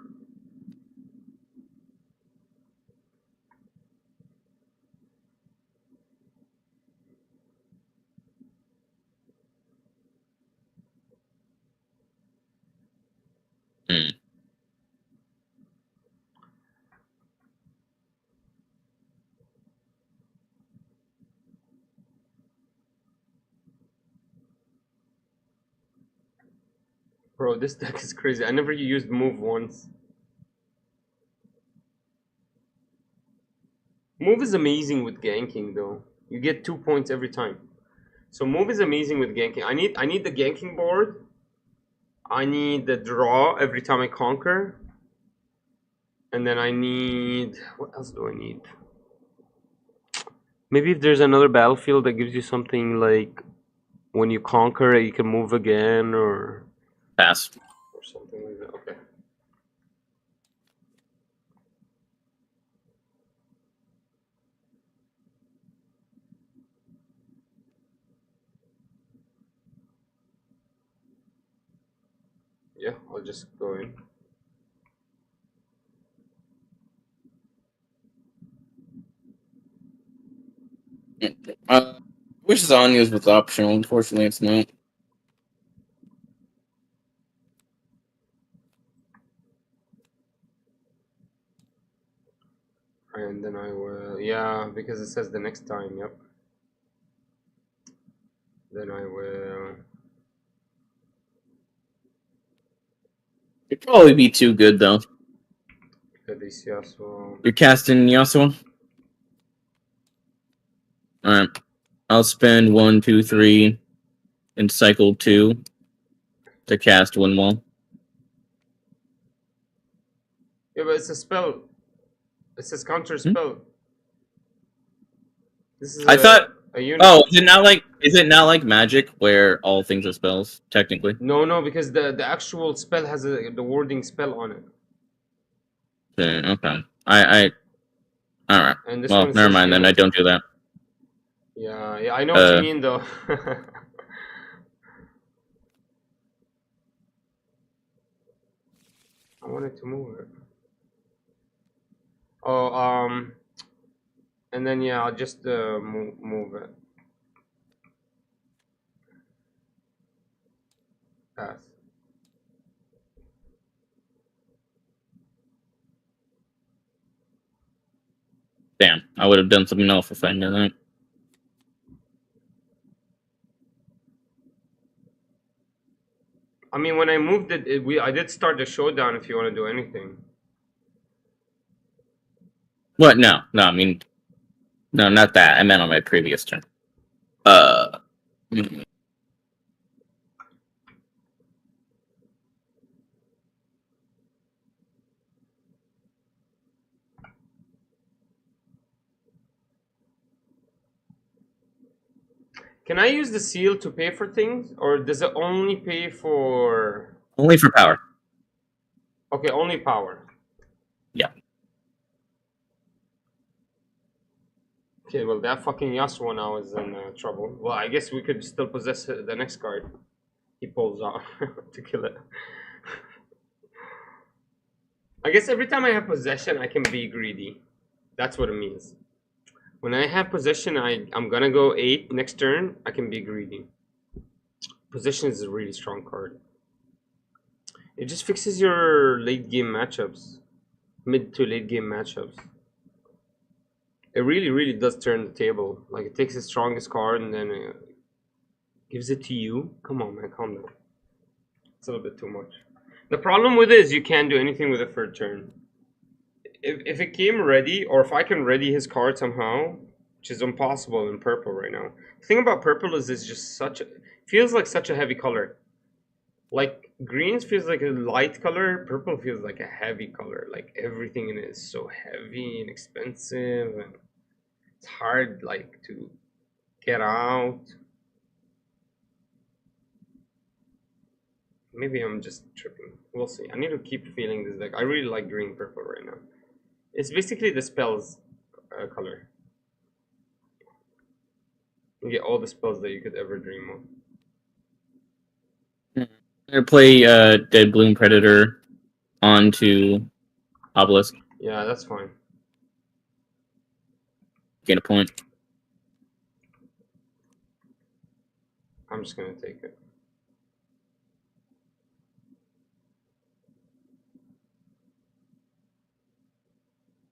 S1: Bro, this deck is crazy. I never used move once. Move is amazing with ganking though. You get 2 points every time. So move is amazing with ganking. I need the ganking board. I need the draw every time I conquer. And then I need... What else do I need? Maybe if there's another battlefield that gives you something like... When you conquer it, you can move again, or...
S4: Pass.
S1: Or something like that. Okay. Yeah, I'll just go in.
S4: Wish Zanya's was optional. Unfortunately, it's not.
S1: And then I will... Yeah, because it says the next time, yep. Then I will...
S4: It'd probably be too good, though.
S1: This Yasuo.
S4: You're casting Yasuo? Alright. I'll spend 1, 2, 3 and cycle 2 to cast one wall.
S1: Yeah, but it's a spell. It says counter spell. This is
S4: I thought...
S1: a unit.
S4: Oh, is it not like Magic where all things are spells, technically?
S1: No, because the actual spell has the wording spell on it.
S4: Okay. Alright. Well, never mind then. I don't do that.
S1: Yeah, I know what you mean though. I wanted to move it. Oh, and then yeah, I'll just move it. Pass.
S4: Damn, I would have done something else if I knew that.
S1: I mean, when I moved it, I did start the showdown if you want to do anything.
S4: What? No, I mean, no, not that. I meant on my previous turn.
S1: Can I use the seal to pay for things, or does it only pay for?
S4: Only for power.
S1: Okay, only power.
S4: Yeah.
S1: Okay, well that fucking Yasuo now is in trouble. Well, I guess we could still possess the next card. He pulls off to kill it. I guess every time I have possession, I can be greedy. That's what it means. When I have possession, I'm gonna go 8 next turn. I can be greedy. Possession is a really strong card. It just fixes your late game matchups, mid to late game matchups. It really does turn the table. Like, it takes the strongest card and then gives it to you. Come on, man, calm down. It's a little bit too much. The problem with it is you can't do anything with it for a turn. If it came ready, or if I can ready his card somehow, which is impossible in purple right now. The thing about purple is it's just feels like such a heavy color. Like, greens feels like a light color, purple feels like a heavy color. Like, everything in it is so heavy and expensive, and it's hard, like, to get out. Maybe I'm just tripping. We'll see. I need to keep feeling this deck. I really like green purple right now. It's basically the spells color. You get all the spells that you could ever dream of.
S4: I'm gonna play Dead Bloom Predator onto Obelisk.
S1: Yeah, that's fine.
S4: Get a point.
S1: I'm just gonna take it.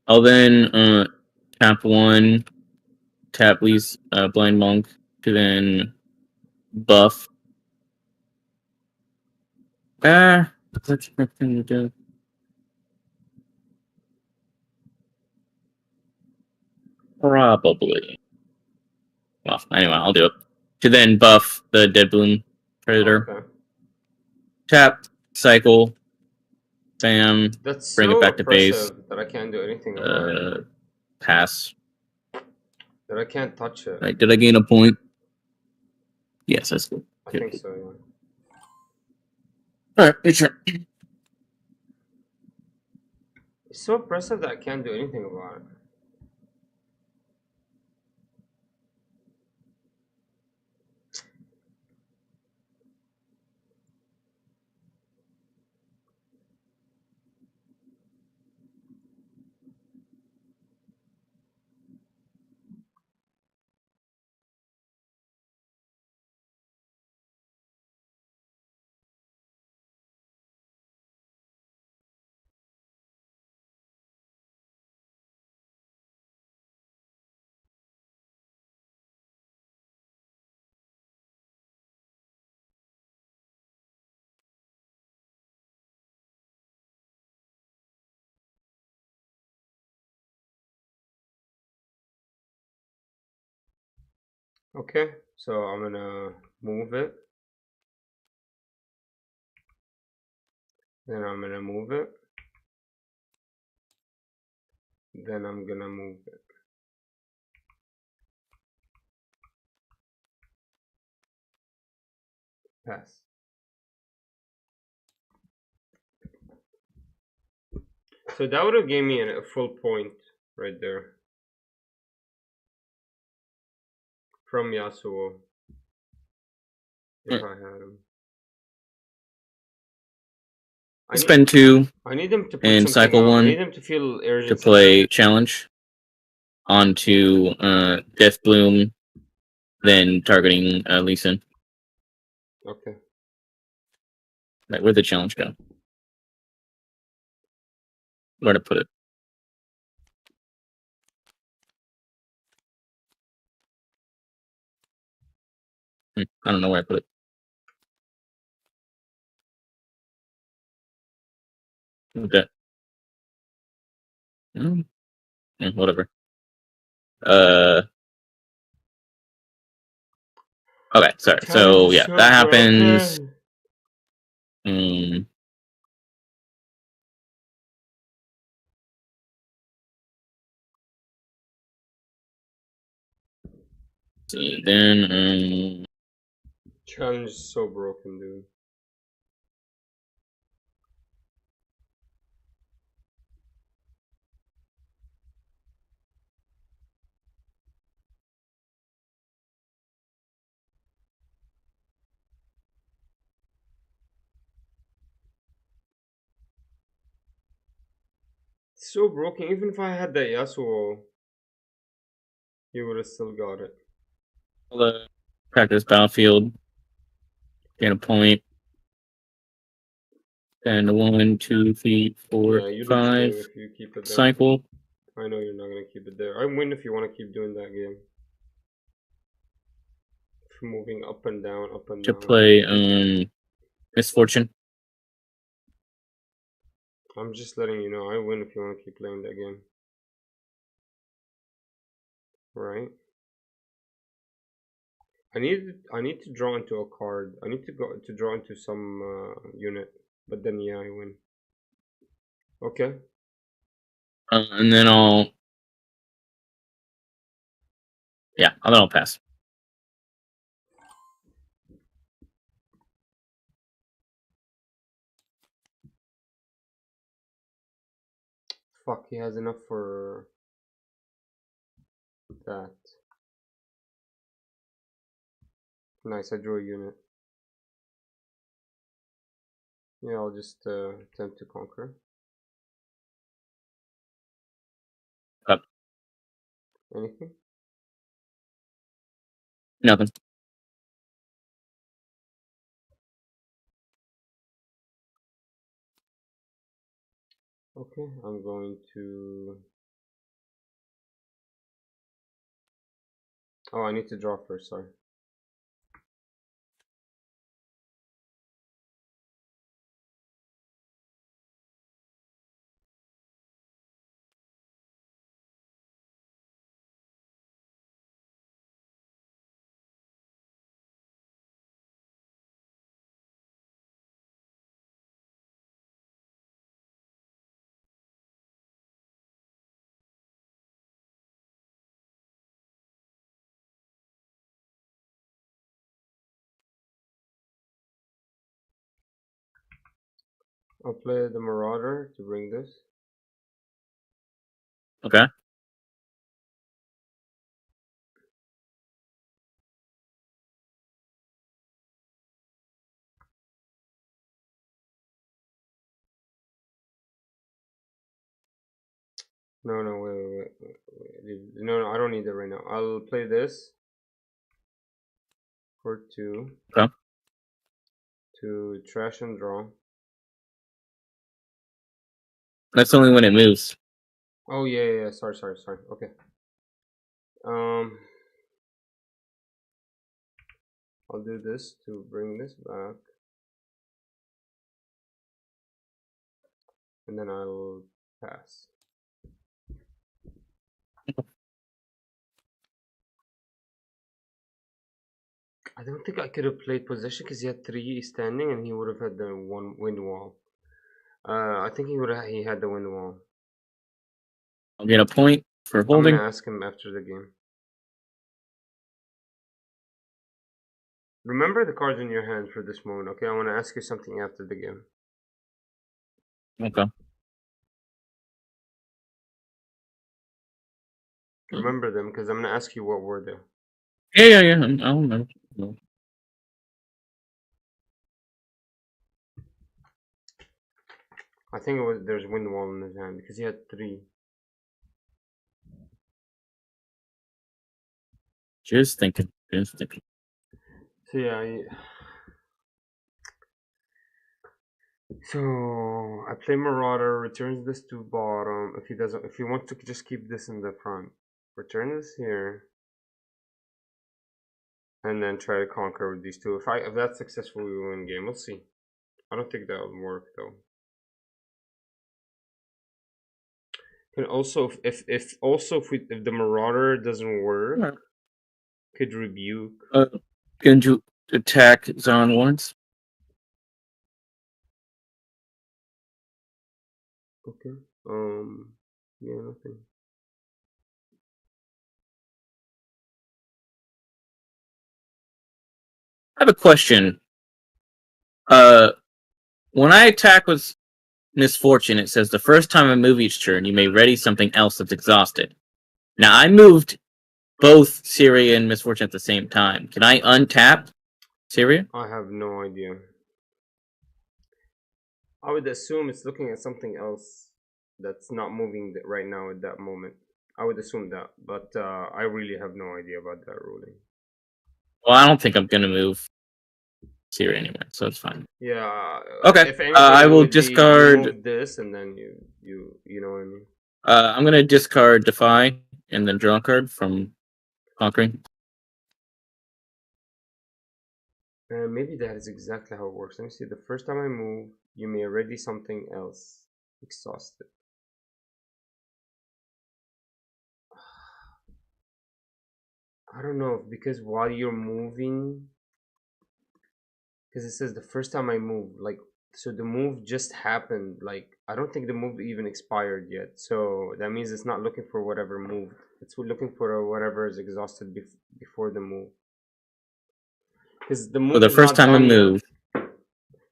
S4: I'll then tap 1, tap Lee's Blind Monk to then buff. What's the thing to do? Probably. Well, anyway, I'll do it. To then buff the Dead Bloom Predator.
S1: Okay.
S4: Tap, cycle, bam,
S1: That's
S4: bring
S1: so
S4: it back to base.
S1: That I can't do anything about it.
S4: Pass.
S1: That I can't touch it.
S4: Right, did I gain a point? Yes, that's good.
S1: I think so, yeah.
S4: Alright, it's your...
S1: It's so oppressive that I can't do anything about it. Okay, so I'm gonna move it. Then I'm gonna move it. Then I'm gonna move it. Pass. So that would have gave me a full point right there. From Yasuo. If I had him.
S4: Spend 2
S1: I need them to put
S4: and cycle
S1: out.
S4: 1
S1: I need them to feel urgency
S4: to play challenge onto Death Bloom, then targeting Lee Sin.
S1: Okay.
S4: Right, where'd the challenge go? Where to put it? I don't know where I put it. Okay. Whatever. Okay, sorry. So yeah, that happens. See, then
S1: challenge is so broken, dude. It's so broken. Even if I had that Yasuo, you would have still got it.
S4: Practice battlefield. Gain a point. And 1, 2, 3, 4,
S1: yeah,
S4: 5.
S1: If you keep it there.
S4: Cycle.
S1: I know you're not gonna keep it there. I win if you want to keep doing that game. Moving up and down, up and down.
S4: To play Misfortune.
S1: I'm just letting you know. I win if you want to keep playing that game. Right. I need to draw into a card. I need to go to draw into some unit, but then yeah, I win. Okay.
S4: And then I'll pass.
S1: Fuck, he has enough for that. Nice, I drew a unit. Yeah, I'll just attempt to conquer.
S4: Up.
S1: Anything?
S4: Nothing.
S1: Okay, I'm going to... Oh, I need to draw first, sorry. I'll play the Marauder to bring this.
S4: Okay.
S1: No, wait. No, I don't need it right now. I'll play this for 2.
S4: Okay.
S1: To trash and draw.
S4: That's only when it moves.
S1: Oh yeah. Sorry. Okay. I'll do this to bring this back. And then I'll pass. I don't think I could have played possession because he had 3 standing and he would have had the 1 wind wall. I think he had the wind wall.
S4: I'll get a point for holding.
S1: I'm gonna ask him after the game. Remember the cards in your hand for this moment, okay? I want to ask you something after the game.
S4: Okay.
S1: Remember them, because I'm gonna ask you what were they.
S4: Yeah. I'll remember.
S1: I think there's wind wall in his hand because he had 3.
S4: Just thinking.
S1: So yeah, so I play Marauder, returns this to bottom. If he wants to just keep this in the front, return this here. and then try to conquer with these two. If that's successful, we win game. We'll see. I don't think that would work though. And also, if the Marauder doesn't work, could rebuke.
S4: Can you attack Zon once?
S1: Okay. Yeah, nothing.
S4: I have a question. When I attack with Misfortune, it says the first time I move each turn, you may ready something else that's exhausted. Now, I moved both Syria and Misfortune at the same time. Can I untap Syria?
S1: I have no idea. I would assume it's looking at something else that's not moving right now at that moment. I would assume that, but I really have no idea about that ruling.
S4: Well, I don't think I'm gonna move Syria anyway, so it's fine.
S1: Yeah.
S4: Okay.
S1: If anything,
S4: I will discard
S1: you move this, and then you know what I mean.
S4: I'm gonna discard Defy and then draw a card from Conquering.
S1: Maybe that is exactly how it works. Let me see. The first time I move, you may ready something else. Exhausted. I don't know, because while you're moving, because it says the first time I move, like, so the move just happened. Like, I don't think the move even expired yet. So that means it's not looking for whatever moved. It's looking for whatever is exhausted before the move. Because the move.
S4: So the first time I move.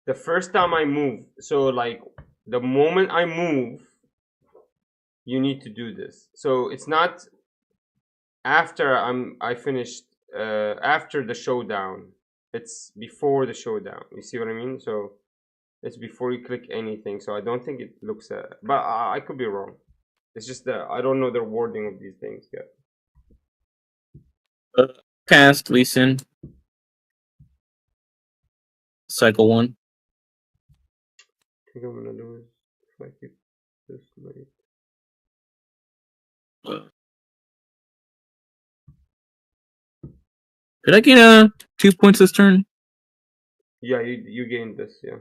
S1: The first time I move. So like the moment I move, you need to do this. So it's not after I finished after the showdown. It's before the showdown. You see what I mean? So it's before you click anything. So I don't think it looks at, but I could be wrong. It's just that I don't know the wording of these things yet.
S4: Cast Lee Sin. Cycle 1.
S1: I think I'm gonna do is if I keep this late.
S4: Did I get 2 points this turn?
S1: Yeah, you gained this, yeah.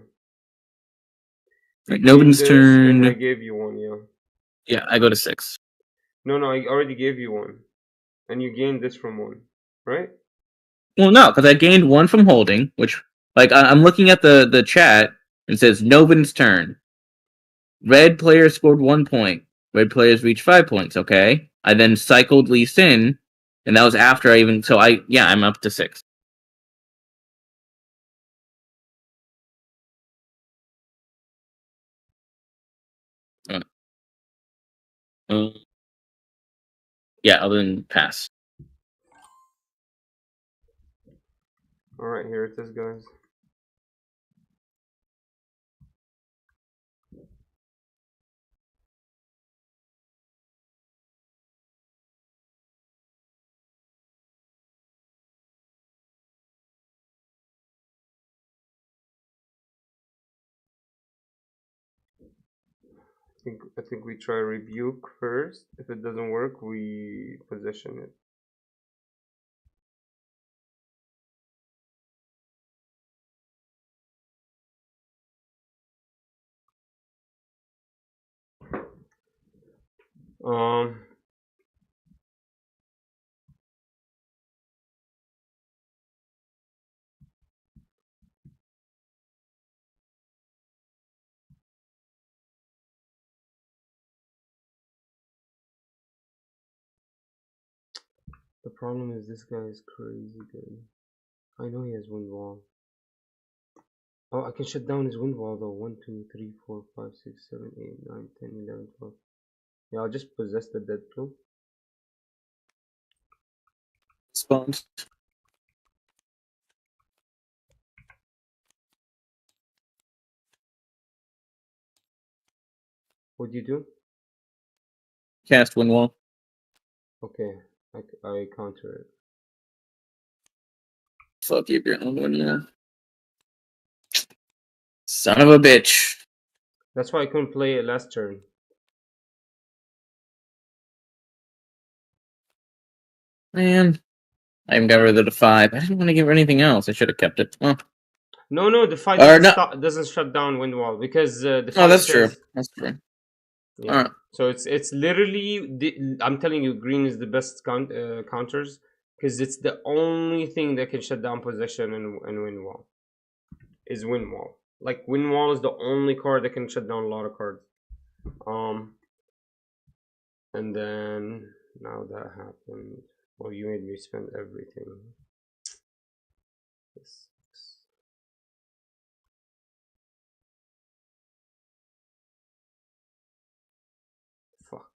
S4: Right, Novin's turn.
S1: And I gave you one, yeah.
S4: Yeah, I go to 6.
S1: No, I already gave you one. And you gained this from one, right?
S4: Well, no, because I gained one from holding, which, like, I'm looking at the chat, and it says Novin's turn. Red players scored 1 point. Red players reached 5 points, okay? I then cycled Lee Sin, and that was after I even, so I'm up to 6. Yeah, other than pass.
S1: Alright, here it is, guys. I think we try rebuke first. If it doesn't work, we position it. The problem is this guy is crazy good. I know he has wind wall. Oh, I can shut down his wind wall though. 1, 2, 3, 4, 5, 6, 7, 8, 9, 10, 11, 12. Yeah, I'll just possess the dead too.
S4: Spawned.
S1: What do you do?
S4: Cast Wind Wall.
S1: Okay, I counter it.
S4: Fuck you, you're on one now. Son of a bitch.
S1: That's why I couldn't play it last turn.
S4: Man, I even got rid of the 5. I didn't want to give her anything else. I should have kept it. Well,
S1: no, the 5 doesn't shut down wind wall because the 5
S4: that's
S1: says,
S4: true. That's true.
S1: Yeah. All right. So it's literally I'm telling you, green is the best counters because it's the only thing that can shut down possession and wind wall. Is wind wall. Like wind wall is the only card that can shut down a lot of cards. And then now that happened. Well, you made me spend everything. This sucks. Fuck.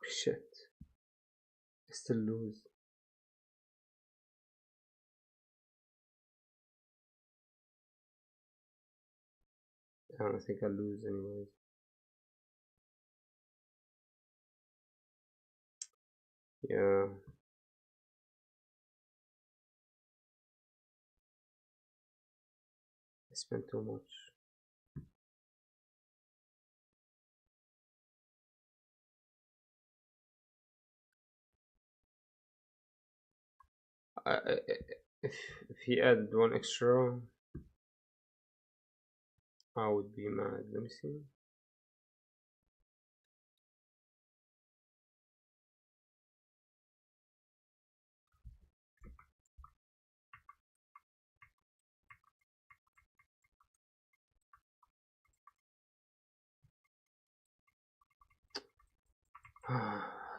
S1: Shit. I still lose. I don't think I lose anyways. Yeah. I spent too much. If he added one extra, I would be mad. Let me see.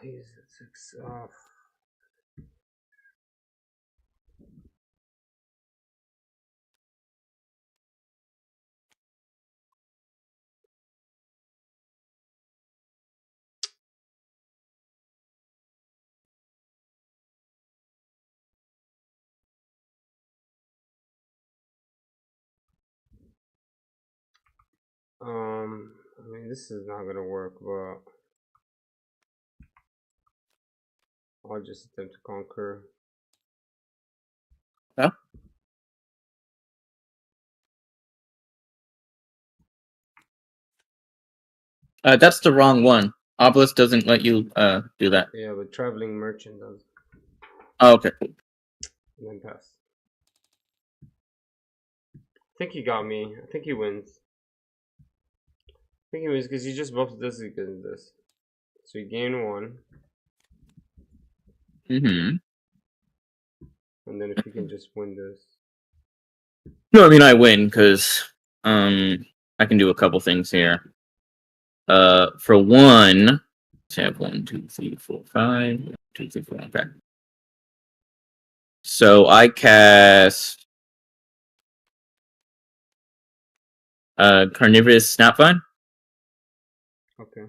S1: He's 6 off. I mean, this is not gonna work, but I'll just attempt to conquer.
S4: Yeah. That's the wrong one. Obelisk doesn't let you do that.
S1: Yeah, but traveling merchant does.
S4: Oh, okay.
S1: And then pass. I think he got me. I think he wins. I think he wins because he just buffs this against this. So you gain 1.
S4: And
S1: then if you can just win this.
S4: No, I mean I win because I can do a couple things here. For one, let's have 1, 2, 3, 4, 5. 1, 2, 3, 4. Okay. So I cast Carnivorous Snapvine.
S1: Okay.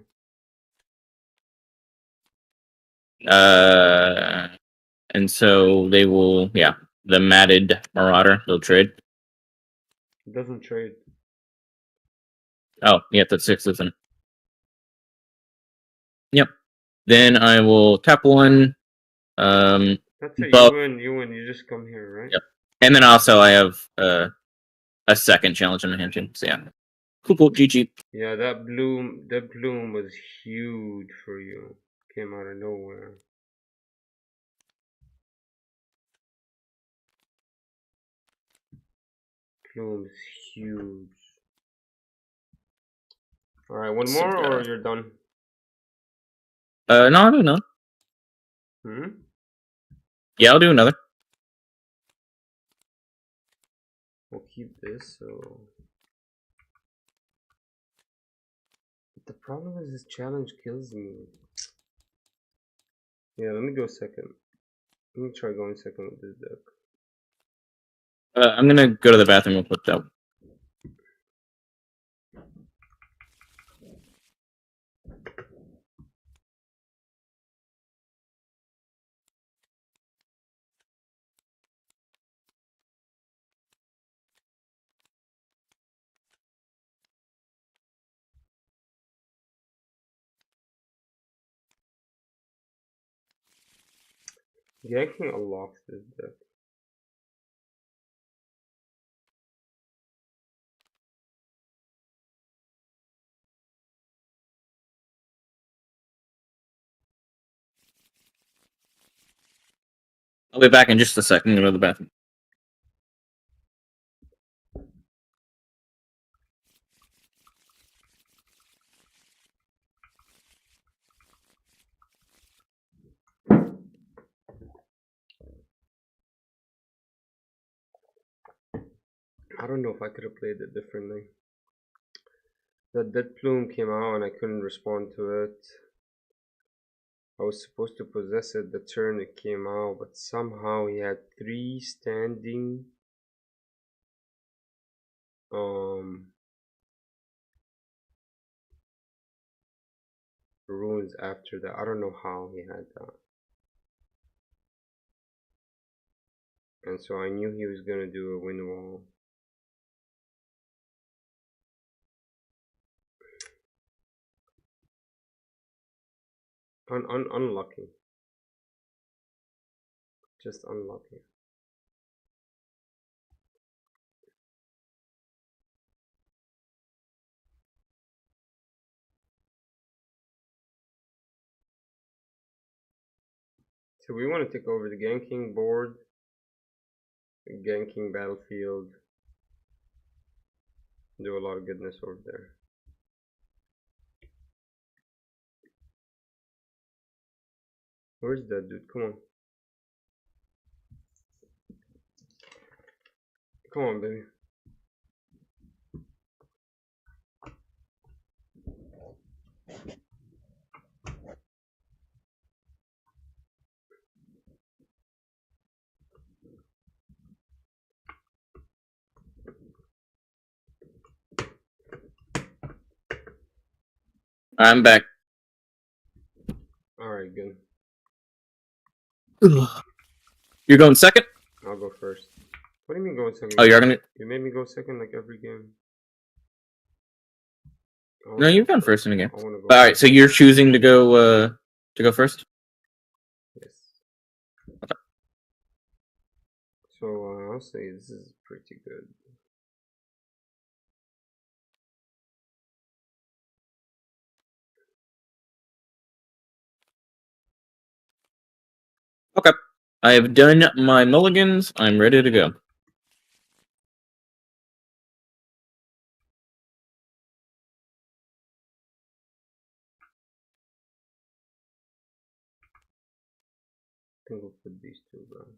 S4: And so they will, the Matted Marauder, they'll trade.
S1: It doesn't trade.
S4: Oh, yeah, that's 6, isn't it? Yep. Then I will tap 1.
S1: That's it. You win. You just come here, right?
S4: Yep. And then also I have a second challenge in my hand too. So yeah. Cool, GG.
S1: Yeah, that bloom was huge for you. Came out of nowhere. Bloom is huge. Alright, one more or you're done?
S4: No, I'll do another. Yeah, I'll do another.
S1: We'll keep this, so... But the problem is this challenge kills me. Yeah, let me go second. Let me try going second with this deck.
S4: I'm gonna go to the bathroom real quick though.
S1: Ganking unlocks this deck.
S4: I'll be back in just a second. Go to the bathroom.
S1: I don't know if I could have played it differently. That Dead Plume came out and I couldn't respond to it. I was supposed to possess it the turn it came out, but somehow he had 3 standing runes after that. I don't know how he had that. And so I knew he was gonna do a wind wall. Unlucky. Just unlucky. So we want to take over the ganking board, ganking battlefield, do a lot of goodness over there. Where's that dude? Come on. Come on, baby.
S4: I'm back.
S1: Alright, good.
S4: You're going second?
S1: I'll go first. What do you mean going second?
S4: Oh, you're gonna...
S1: You made me go second like every game.
S4: No, you've gone first in the game. Alright, so you're choosing to go first?
S1: Yes. Okay. So, I'll say this is pretty good.
S4: Okay. I have done my mulligans. I'm ready to go.
S1: I think we'll put these two down.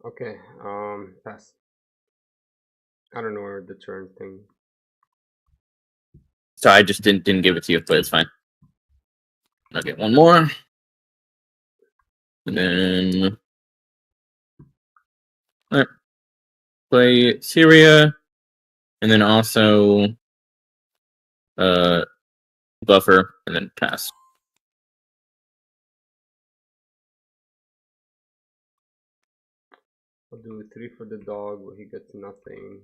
S1: Okay, pass. I don't know where the turn thing.
S4: So I just didn't give it to you, but it's fine. I'll get one more. And then play Syria. And then also buffer and then pass.
S1: I'll do 3 for the dog, but he gets nothing.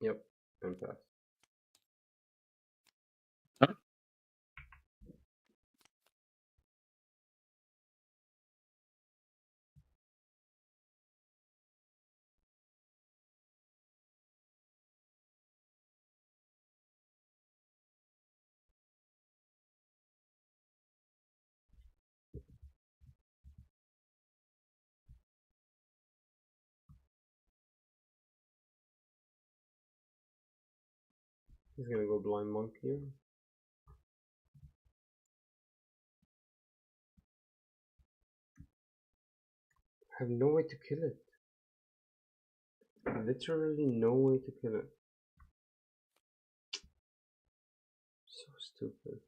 S1: Yep, and pass.
S4: Huh?
S1: He's gonna go blind monk here. I have no way to kill it. Literally no way to kill it. So stupid.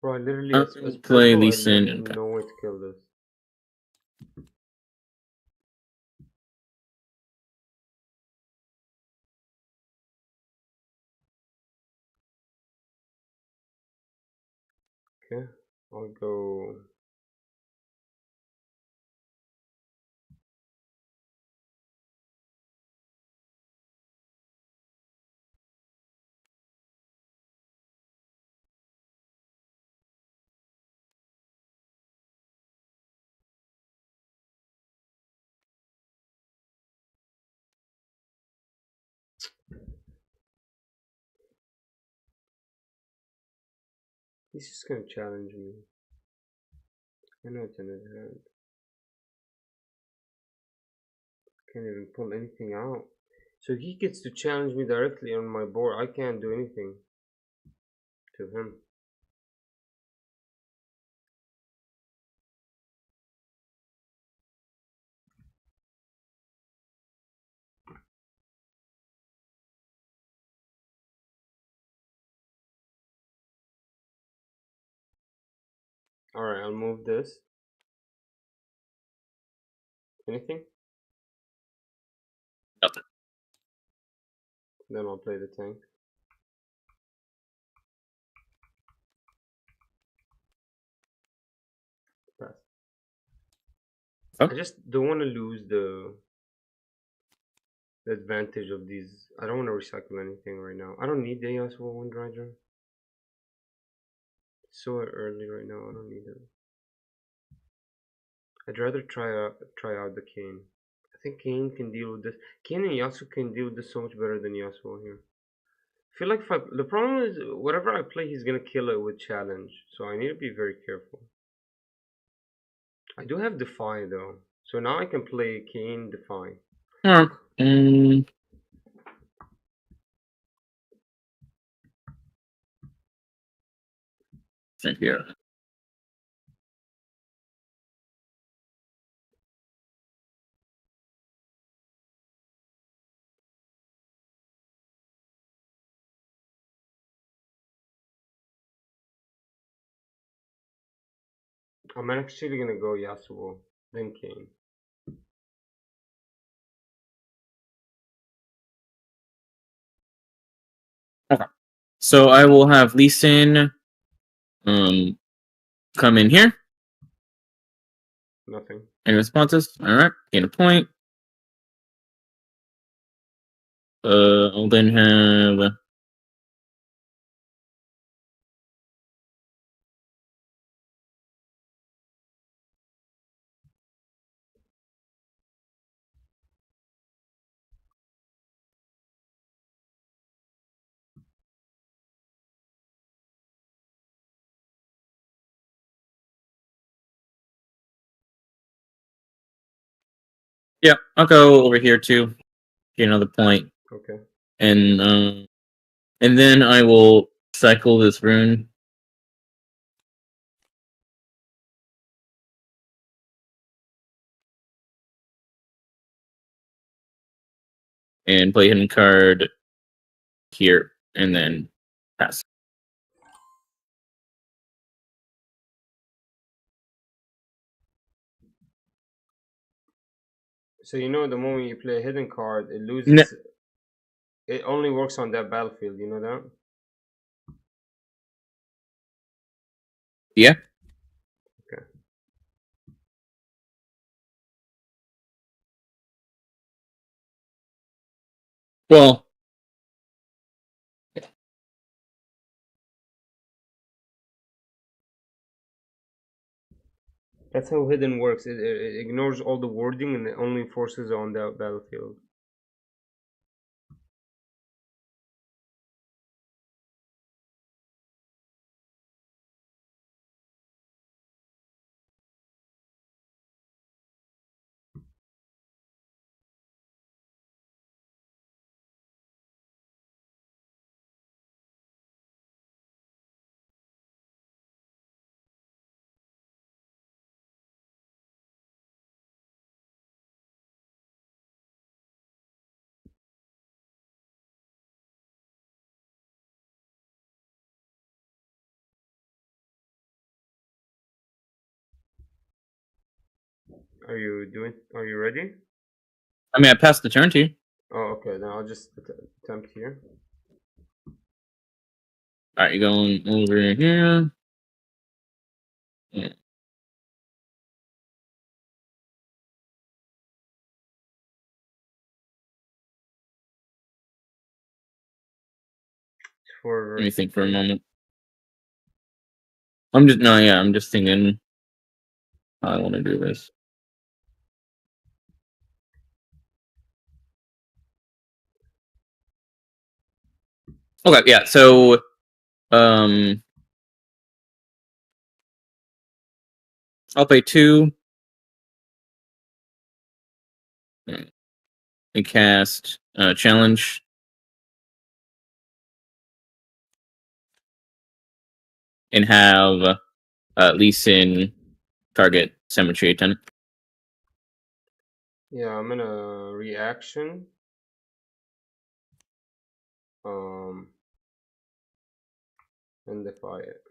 S1: Bro, I literally
S4: Let's play Lee Sin and
S1: no way to kill this. Okay, I'll go. He's just gonna challenge me. I know it's in his hand. Can't even pull anything out. So he gets to challenge me directly on my board. I can't do anything to him. Alright, I'll move this. Anything?
S4: Nothing.
S1: Then I'll play the tank. Pass. I just don't want to lose the advantage of these. I don't want to recycle anything right now. I don't need the Yasuo Wind Rider. It's so early right now. I don't need it. I'd rather try out the 𝐂𝐎𝐍𝐄𝐎. I think 𝐂𝐎�𝐍𝐿 can deal with this. 𝐂𝐿 and Yasuo can deal with this so much better than Yasuo here. I feel like the problem is whatever I play, he's gonna kill it with challenge. So I need to be very careful. I do have Defy though, so now I can play 𝐂𝐿 Defy.
S4: Here.
S1: I'm actually gonna go Yasuo, then 𝐂𝐿.
S4: Okay. So I will have Lee Sin come in here.
S1: Nothing.
S4: Any responses? Alright, gain a point. I'll then have yeah, I'll go over here too. Get another point.
S1: Okay.
S4: And then I will cycle this rune. And play hidden card here, and then pass.
S1: So you know the moment you play a hidden card, it loses. It only works on that battlefield. You know that?
S4: Yeah.
S1: Okay.
S4: Well.
S1: That's how hidden works. It ignores all the wording and it only forces on that battlefield. Are you ready?
S4: I mean, I passed the turn to you.
S1: Oh, okay. Then I'll just attempt here.
S4: Alright, you're going over here. Yeah. Let me think for a moment. I'm just thinking how I want to do this. Okay, yeah, so I'll play 2 and cast challenge. And have Lee Sin target cemetery tenant.
S1: Yeah, I'm gonna reaction. And defy it.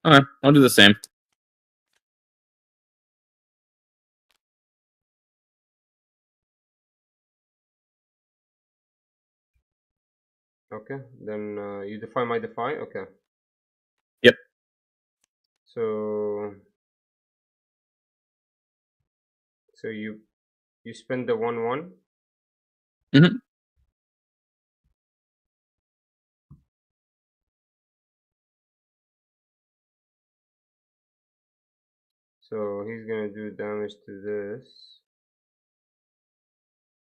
S4: Alright, I'll do the same.
S1: Okay, then you defy my defy? Okay.
S4: Yep.
S1: So you spend the 1/1?
S4: Mm-hmm.
S1: So he's gonna do damage to this.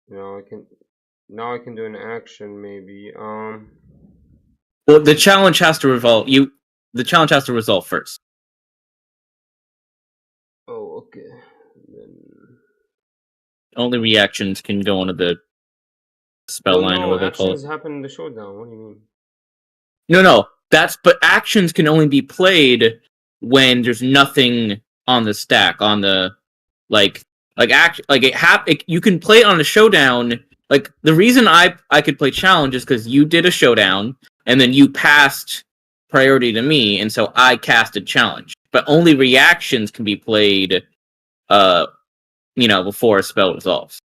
S1: Now I can do an action maybe.
S4: Well, the challenge has to resolve. The challenge has to resolve first.
S1: Oh, okay. Then
S4: only reactions can go onto the spell line, or what they call it.
S1: Actions happen in the showdown. What do you mean?
S4: No. But actions can only be played when there's nothing on the stack, on the you can play it on a showdown. Like, the reason I could play challenge is because you did a showdown and then you passed priority to me, and so I casted challenge. But only reactions can be played before a spell resolves.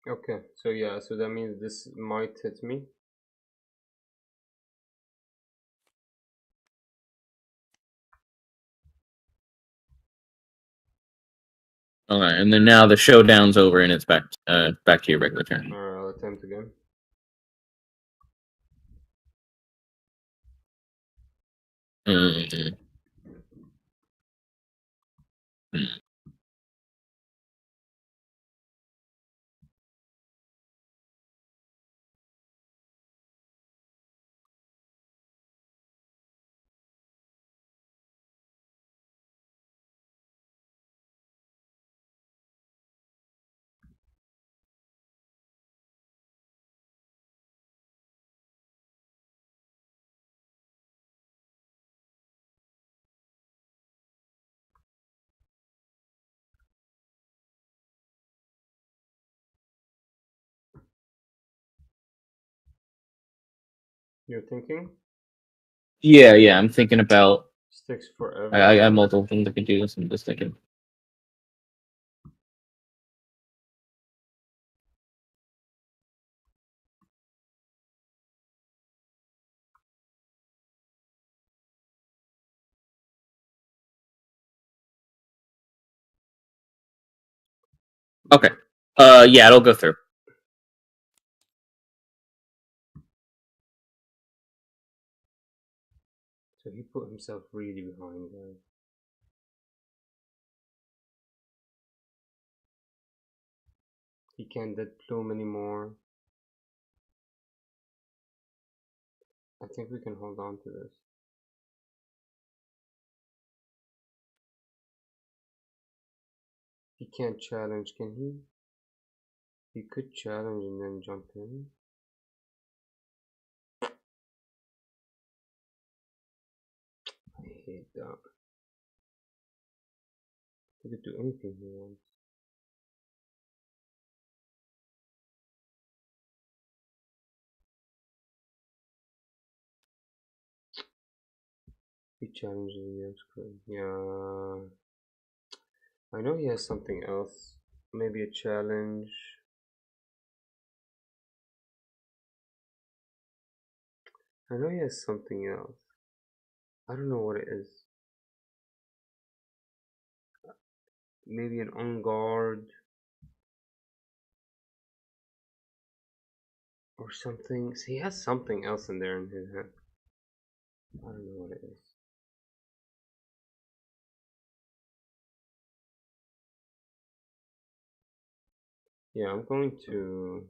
S1: Okay, so yeah, so that means this might hit me.
S4: Alright, and then now the showdown's over and it's back to your regular turn.
S1: Alright, I'll attempt again.
S4: Mm-hmm.
S1: You're thinking?
S4: Yeah, I'm thinking about...
S1: Sticks forever.
S4: I have multiple things I can do, so I'm just thinking. Okay. Yeah, it'll go through.
S1: So he put himself really behind there. He can't dead plume anymore. I think we can hold on to this. He can't challenge, can he? He could challenge and then jump in. I hate that. He could do anything he wants. He challenges me on screen. Yeah. I know he has something else. Maybe a challenge. I know he has something else. I don't know what it is. Maybe an on guard. Or something. So he has something else in there in his hand. I don't know what it is. Yeah, I'm going to...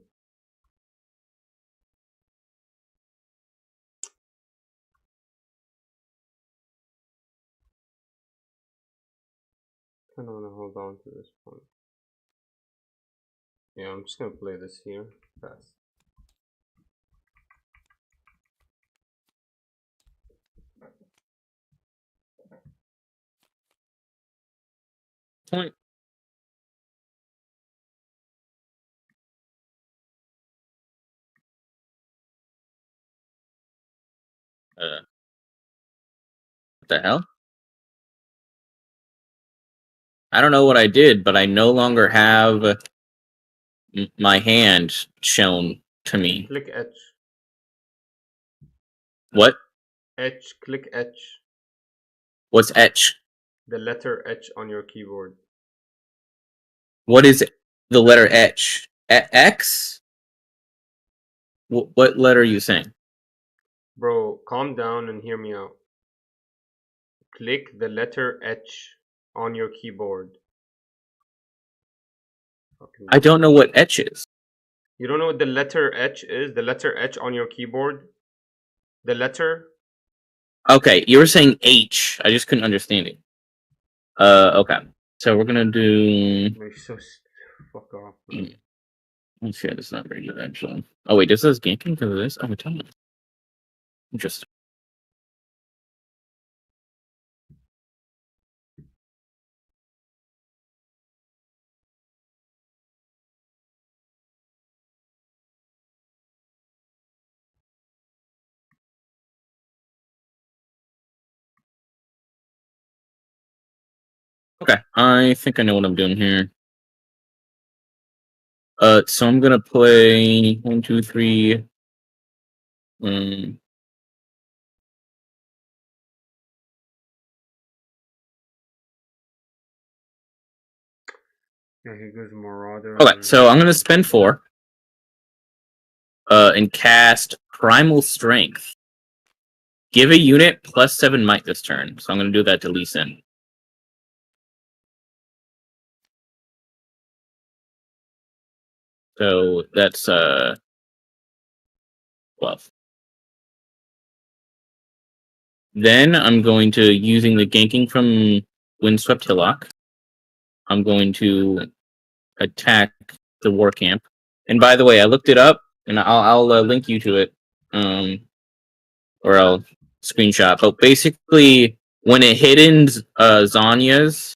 S1: I kind of want to hold on to this one. Yeah, I'm just going to play this here. Fast.
S4: Point. What the hell? I don't know what I did, but I no longer have my hand shown to me.
S1: Click etch.
S4: What?
S1: Etch. Click etch.
S4: What's etch?
S1: The letter etch on your keyboard.
S4: What is the letter etch? X? What letter are you saying?
S1: Bro, calm down and hear me out. Click the letter etch on your keyboard.
S4: I don't know what etch is.
S1: You don't know what the letter etch is? The letter etch on your keyboard? The letter?
S4: Okay, you were saying H. I just couldn't understand it. Okay. So we're gonna do...
S1: Fuck off.
S4: Oh shit, it's not very good actually. Oh wait, does this ganking because of this? Oh, it's on. Interesting. Okay, I think I know what I'm doing here. So I'm gonna play 1, 2, 3.
S1: Yeah, here goes Marauder.
S4: Okay, so I'm gonna spend 4. And cast Primal Strength. Give a unit +7 might this turn. So I'm gonna do that to Lee Sin. So that's 12. Then I'm going to, using the ganking from Windswept Hillock, I'm going to attack the War Camp. And by the way, I looked it up, and I'll link you to it, or I'll screenshot. But basically, when it hiddens Zanya's,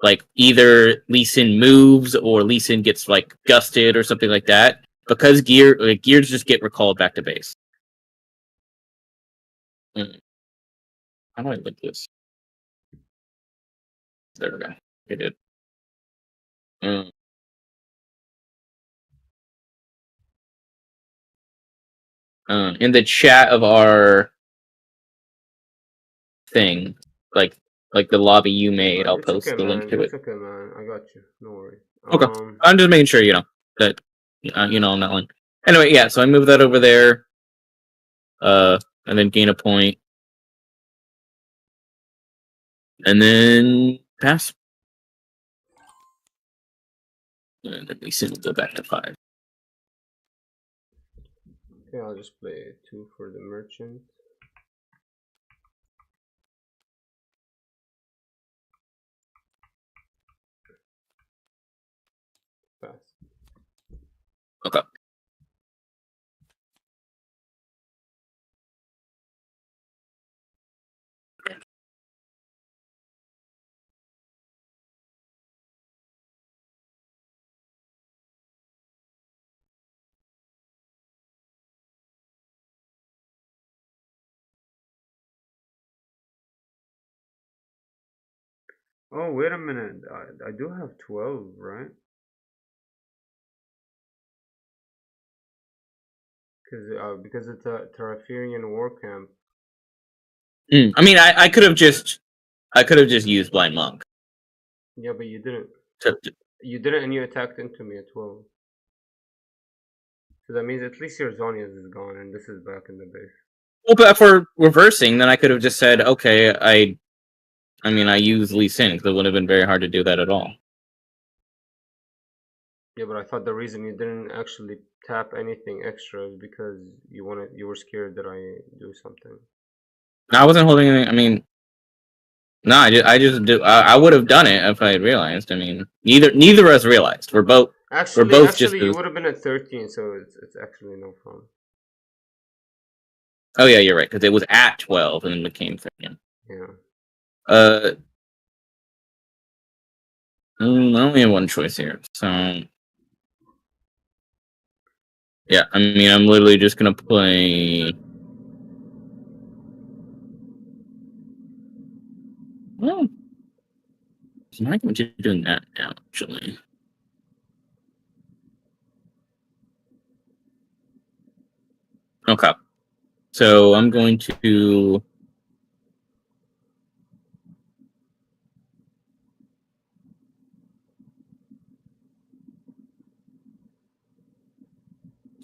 S4: like either Lee Sin moves or Lee Sin gets like gusted or something like that, because gears just get recalled back to base. How do I link this? There we go. I did. In the chat of our thing, like the lobby you made, I'll post the link to it.
S1: It's okay, man. I got you. No worry.
S4: Okay. I'm just making sure that on that one. Anyway, yeah. So I move that over there, and then gain a point, and then pass. And then we will go back to 5.
S1: Okay, I'll just play 2 for the merchant. Pass.
S4: Okay.
S1: Oh, wait a minute. I do have 12, right? Because it's a Terrapherian war camp.
S4: I mean, I could have just used Blind Monk.
S1: Yeah, but you didn't. You didn't, and you attacked into me at 12. So that means at least your Zonias is gone, and this is back in the base.
S4: Well, but for reversing, then I could have just said, okay, I mean, I use Lee Sin, because it would have been very hard to do that at all.
S1: Yeah, but I thought the reason you didn't actually tap anything extra is because you were scared that I do something.
S4: No, I wasn't holding anything. I mean, no, I would have done it if I had realized. I mean, neither of us realized. We're both
S1: Actually, you would have been at 13, so it's actually no fun.
S4: Oh yeah, you're right, because it was at 12 and then became 13.
S1: Yeah.
S4: I only have one choice here, so yeah. I mean, I'm literally just gonna play. Well, I'm not going to be doing that now, actually. Okay, so I'm going to.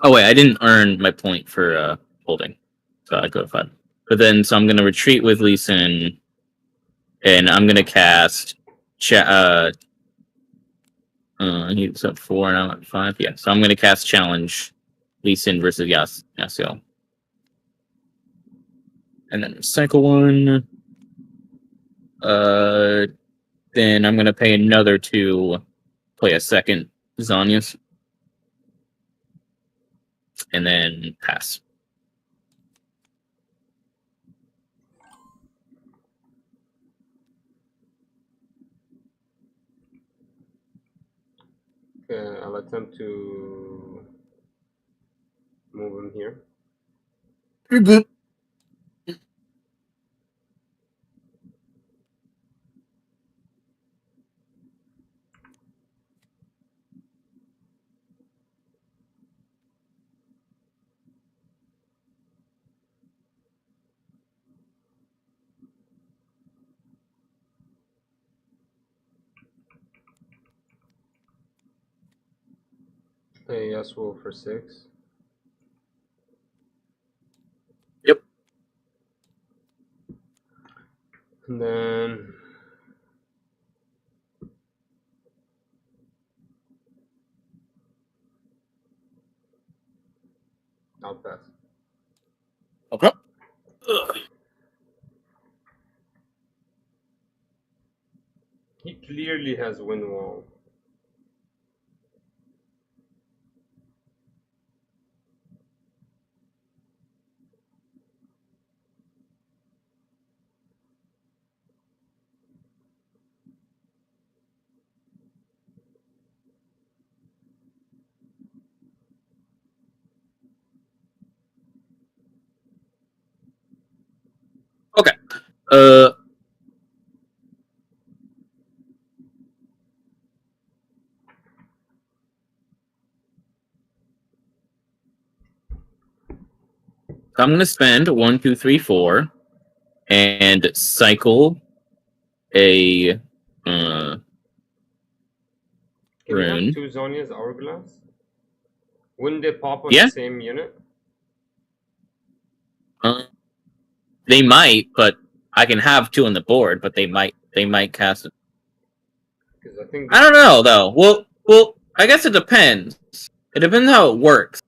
S4: Oh wait, I didn't earn my point for holding, so I go to 5. But then, so I'm going to retreat with Lee Sin, and I'm going to cast. He's at 4 and I'm at 5. Yeah, so I'm going to cast Challenge Lee Sin versus Yasuo. And then cycle 1. Then I'm going to pay another to play a second Zonius. And then pass.
S1: Okay, I'll attempt to move him here.
S4: Reboot.
S1: Play Yasuo for 6.
S4: Yep.
S1: And then I'll pass.
S4: Okay.
S1: He clearly has wind wall.
S4: Okay. I'm going to spend 1, 2, 3, 4 and cycle a
S1: Can
S4: rune.
S1: You have 2 Zonia's Hourglass? Wouldn't they pop on
S4: Yeah.
S1: the same unit?
S4: They might, but I can have 2 on the board, but they might cast it. I don't know though. Well, I guess it depends. It depends how it works.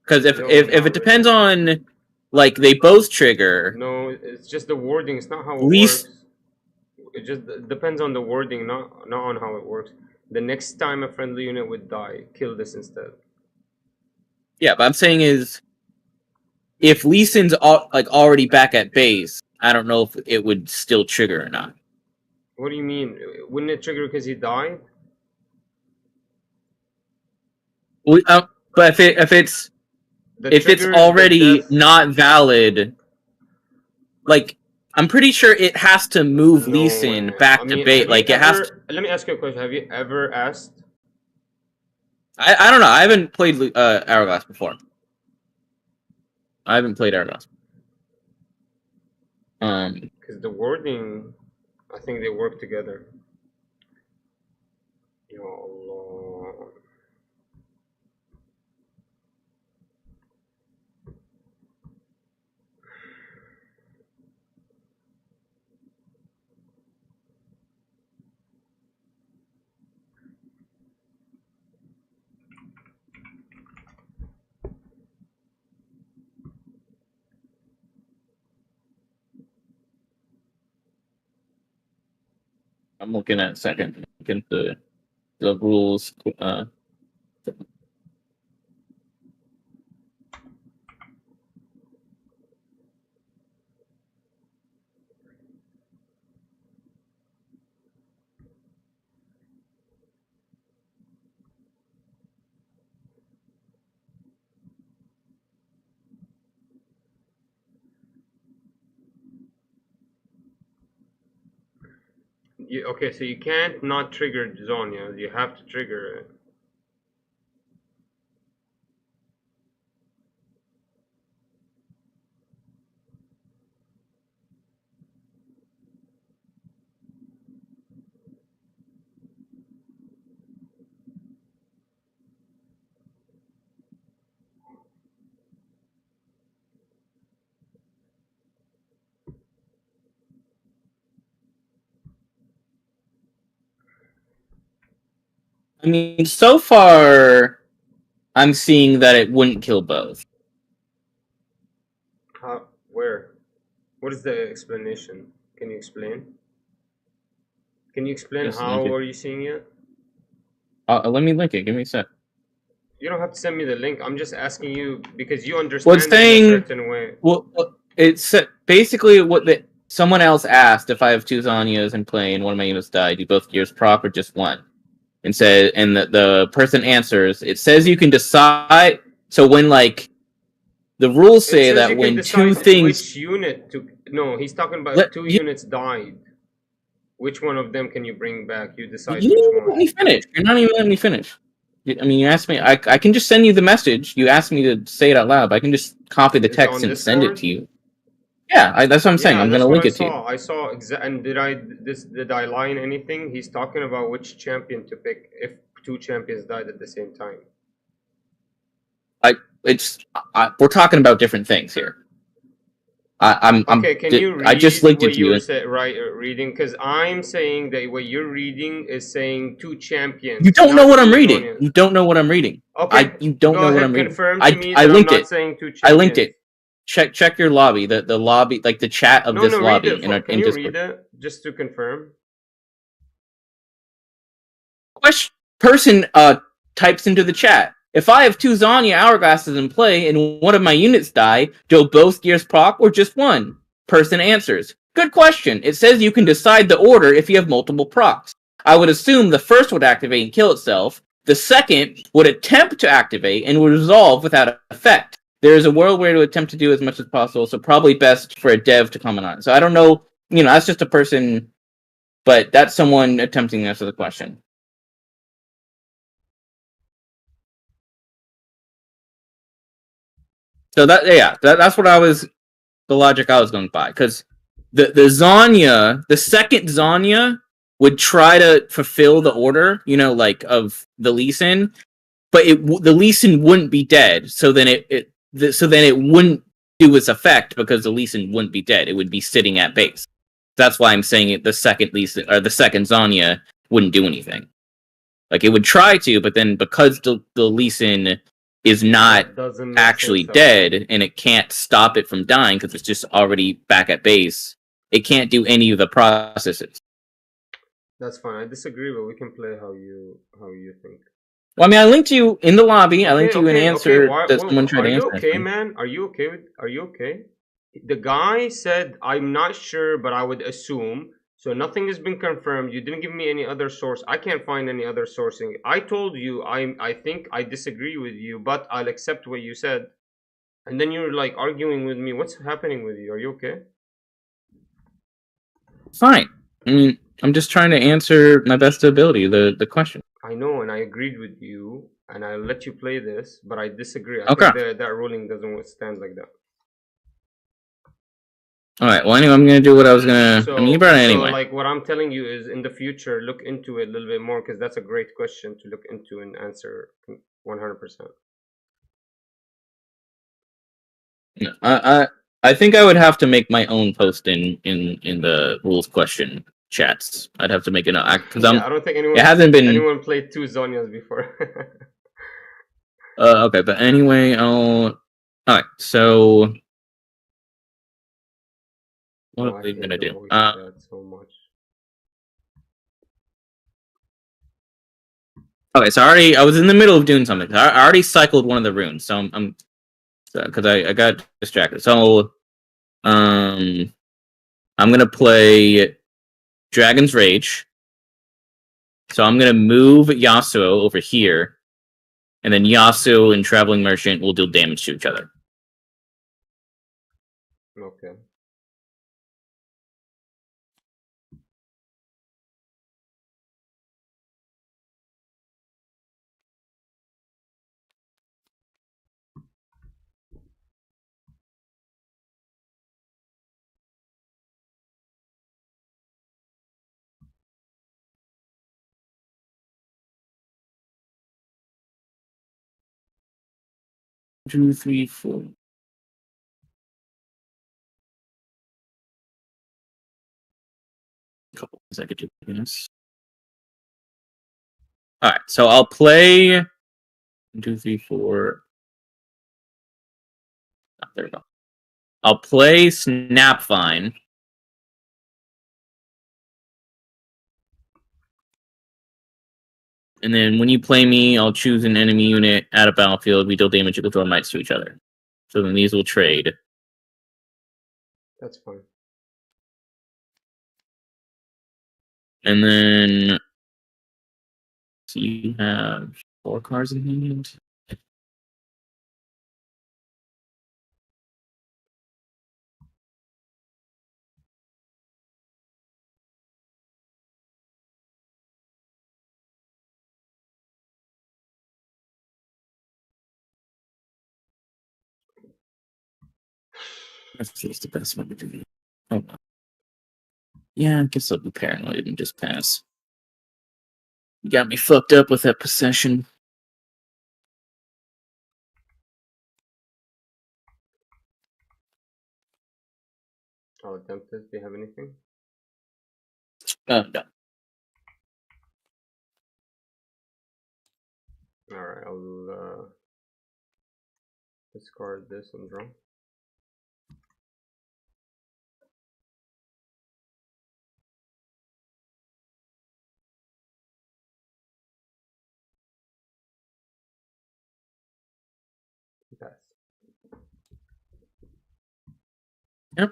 S4: Because if it depends on, like, they both trigger.
S1: No, it's just the wording. It's not how it works. It just depends on the wording, not on how it works. The next time a friendly unit would die, kill this instead.
S4: Yeah, but I'm saying is, if Lee Sin's already back at base, I don't know if it would still trigger or not.
S1: What do you mean? Wouldn't it trigger because he died?
S4: But if it's already not valid, like, I'm pretty sure it has to move Lee Sin back to bait. Like it has to...
S1: Let me ask you a question. Have you ever asked?
S4: I don't know. I haven't played Hourglass before. I haven't played Hourglass.
S1: Because the wording, I think they work together. Ya Allah.
S4: I'm looking at second. Looking at the rules.
S1: Okay, so you can't not trigger Zonia. You have to trigger it.
S4: I mean, so far, I'm seeing that it wouldn't kill both.
S1: How? Where? What is the explanation? Can you explain? Can you explain how are you seeing it?
S4: Let me link it. Give me a sec.
S1: You don't have to send me the link. I'm just asking you because you understand it in a certain way.
S4: Well, it's basically what someone else asked if I have 2 Zonias in play and one of my units died. Do both gears proc or just one? And the person answers. It says you can decide. So when like the rules say that when 2 things,
S1: which unit to no, he's talking about 2 units died. Which one of them can you bring back? You decide which one.
S4: Let me finish. You're not even letting me finish. I mean, you asked me. I can just send you the message. You asked me to say it out loud. I can just copy the text and send it to you. Yeah, that's what I'm saying. I'm gonna link it to you.
S1: I saw and did I lie in anything? He's talking about which champion to pick if 2 champions died at the same time.
S4: We're talking about different things here.
S1: Okay, can you read
S4: I just linked
S1: what
S4: it to
S1: you
S4: you.
S1: were reading? Because I'm saying that what you're reading is saying 2 champions.
S4: You don't know what I'm reading. You don't know what I'm reading.
S1: Okay,
S4: you don't know what I'm reading.
S1: Confirm to me that I'm not saying 2 champions.
S4: I linked it. Check your lobby, the lobby, like the chat of this lobby.
S1: Read it. Can you read it just to confirm?
S4: Person types into the chat. If I have 2 Zonia Hourglasses in play and one of my units die, do both gears proc or just one? Person answers. Good question. It says you can decide the order if you have multiple procs. I would assume the first would activate and kill itself. The second would attempt to activate and would resolve without effect. There is a world where to attempt to do as much as possible, so probably best for a dev to comment on it. So I don't know, that's just a person, but that's someone attempting to answer the question. So that's what the logic I was going by, because the Zonia, the second Zonia would try to fulfill the order, of the Lee Sin, but the Lee Sin wouldn't be dead. So then it wouldn't do its effect because the Lee Sin wouldn't be dead. It would be sitting at base. That's why I'm saying the second Lee Sin, or the second Zonia wouldn't do anything. Like it would try to, but then because the Lee Sin is not actually dead and it can't stop it from dying because it's just already back at base, it can't do any of the processes.
S1: That's fine. I disagree, but we can play how you think.
S4: Well, I mean, I linked you in the lobby. I linked you an answer that someone tried to answer.
S1: Are you okay, man? Are you okay? The guy said, I'm not sure, but I would assume. So nothing has been confirmed. You didn't give me any other source. I can't find any other sourcing. I told you I think I disagree with you, but I'll accept what you said. And then you're like arguing with me. What's happening with you? Are you okay?
S4: Fine. I mean, I'm just trying to answer my best ability the question.
S1: I know, and I agreed with you, and I'll let you play this, but I disagree. I think that ruling doesn't stand like that.
S4: Alright, well, anyway, I'm gonna do what I was gonna... So, anyway.
S1: Like, what I'm telling you is, in the future, look into it a little bit more, because that's a great question to look into and answer 100%.
S4: No, I think I would have to make my own post in the rules question chats. I'd have to make it because
S1: I don't think anyone...
S4: It hasn't been...
S1: Anyone played 2 Zhonyas before.
S4: Okay, but anyway, I'll... Alright, so... What are we gonna do?
S1: So much.
S4: Okay, so I was in the middle of doing something. I already cycled one of the runes, so I'm because I got distracted. So I'm gonna play Dragon's Rage. So I'm gonna move Yasuo over here, and then Yasuo and Traveling Merchant will deal damage to each other.
S1: Okay.
S4: Two, three, four. Couple consecutive units. Alright, so I'll play 1, 2, 3, 4. Oh, there we go. I'll play Snapvine. And then when you play me, I'll choose an enemy unit at a battlefield. We deal damage equal to our mites to each other. So then these will trade.
S1: That's fine.
S4: And then... So you have 4 cards in hand. That's just the best one to do. Oh, yeah, I guess I'll be paranoid and just pass. You got me fucked up with that possession.
S1: I'll attempt this. Do you have anything?
S4: No.
S1: Alright, I'll discard this and draw. Pass.
S4: Yep.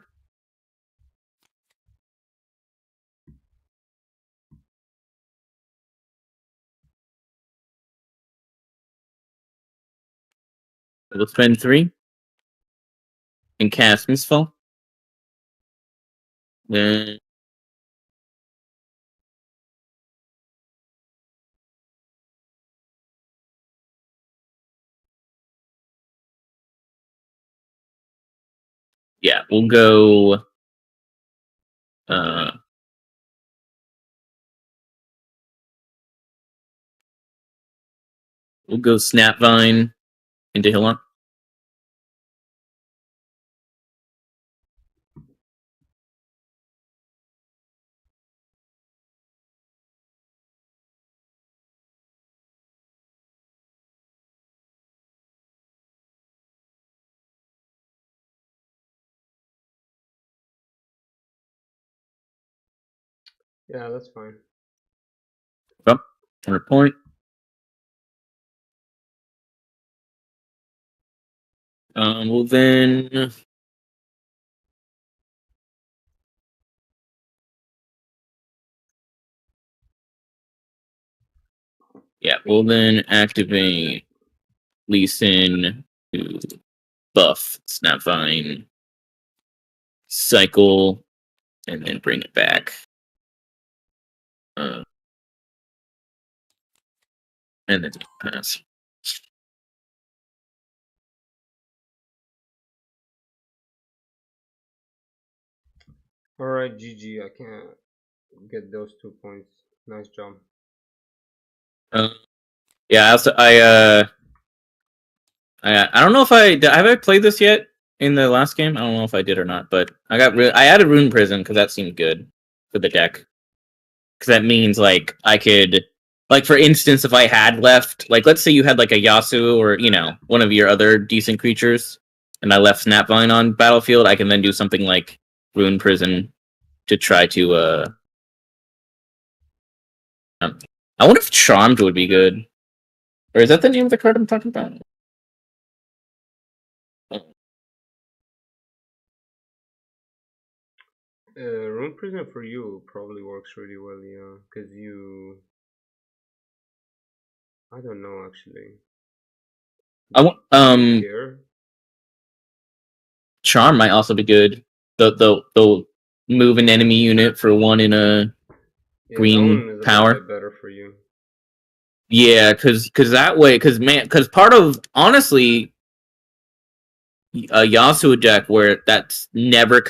S4: We'll spend 3 and cast Mistfall. Then yeah, we'll go Snapvine into Hillock.
S1: Yeah, that's fine.
S4: Well, 100 point. We'll then... Yeah, we'll then activate Lee Sin to buff Snapvine. Cycle and then bring it back. And then pass.
S1: Alright, GG. I can't get those 2 points. Nice job.
S4: Yeah, I don't know if have I played this yet in the last game. I don't know if I did or not, but I added Rune Prison because that seemed good for the deck. Because that means like I could, like for instance, if I had left, like let's say you had like a Yasuo or one of your other decent creatures, and I left Snapvine on battlefield, I can then do something like Rune Prison to try to I wonder if Charmed would be good. Or is that the name of the card I'm talking about?
S1: Rune Prison for you probably works really well, yeah, because I don't know actually.
S4: Charm might also be good. The move an enemy unit for 1 in a green power.
S1: Better for you.
S4: Yeah, because that way, because part of honestly a Yasuo deck where that's never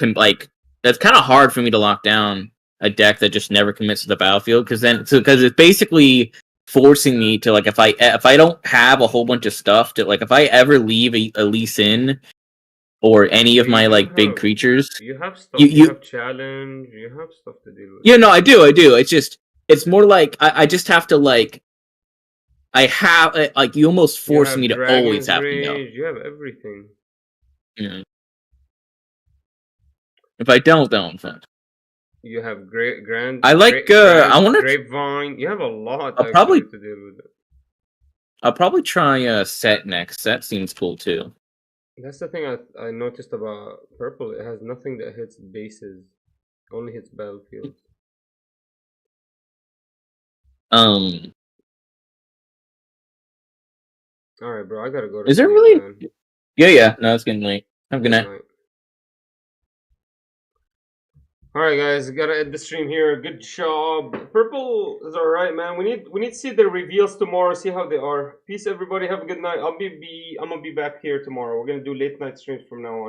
S4: that's kind of hard for me to lock down a deck that just never commits to the battlefield because it's basically forcing me to like if I don't have a whole bunch of stuff to like if I ever leave a Lee Sin or any of my big creatures,
S1: you have stuff. You have challenge. You have stuff to deal with.
S4: Yeah, no, I do. It's more like I just have to like. I have like you almost force me to always have to know.
S1: You have everything.
S4: Yeah. If I don't,
S1: you have grand.
S4: I like. I want to
S1: Grapevine. You have a lot.
S4: I'll probably
S1: to deal with it.
S4: I'll probably try Set next. That seems cool too.
S1: That's the thing I noticed about purple. It has nothing that hits bases. Only hits battlefields. Alright, bro. I gotta go to
S4: Is there really? Man. Yeah. No, it's getting late. Have a good night.
S1: Alright, guys. Gotta end the stream here. Good job. Purple is alright, man. We need to see the reveals tomorrow. See how they are. Peace, everybody. Have a good night. I'm gonna be back here tomorrow. We're gonna do late night streams from now on.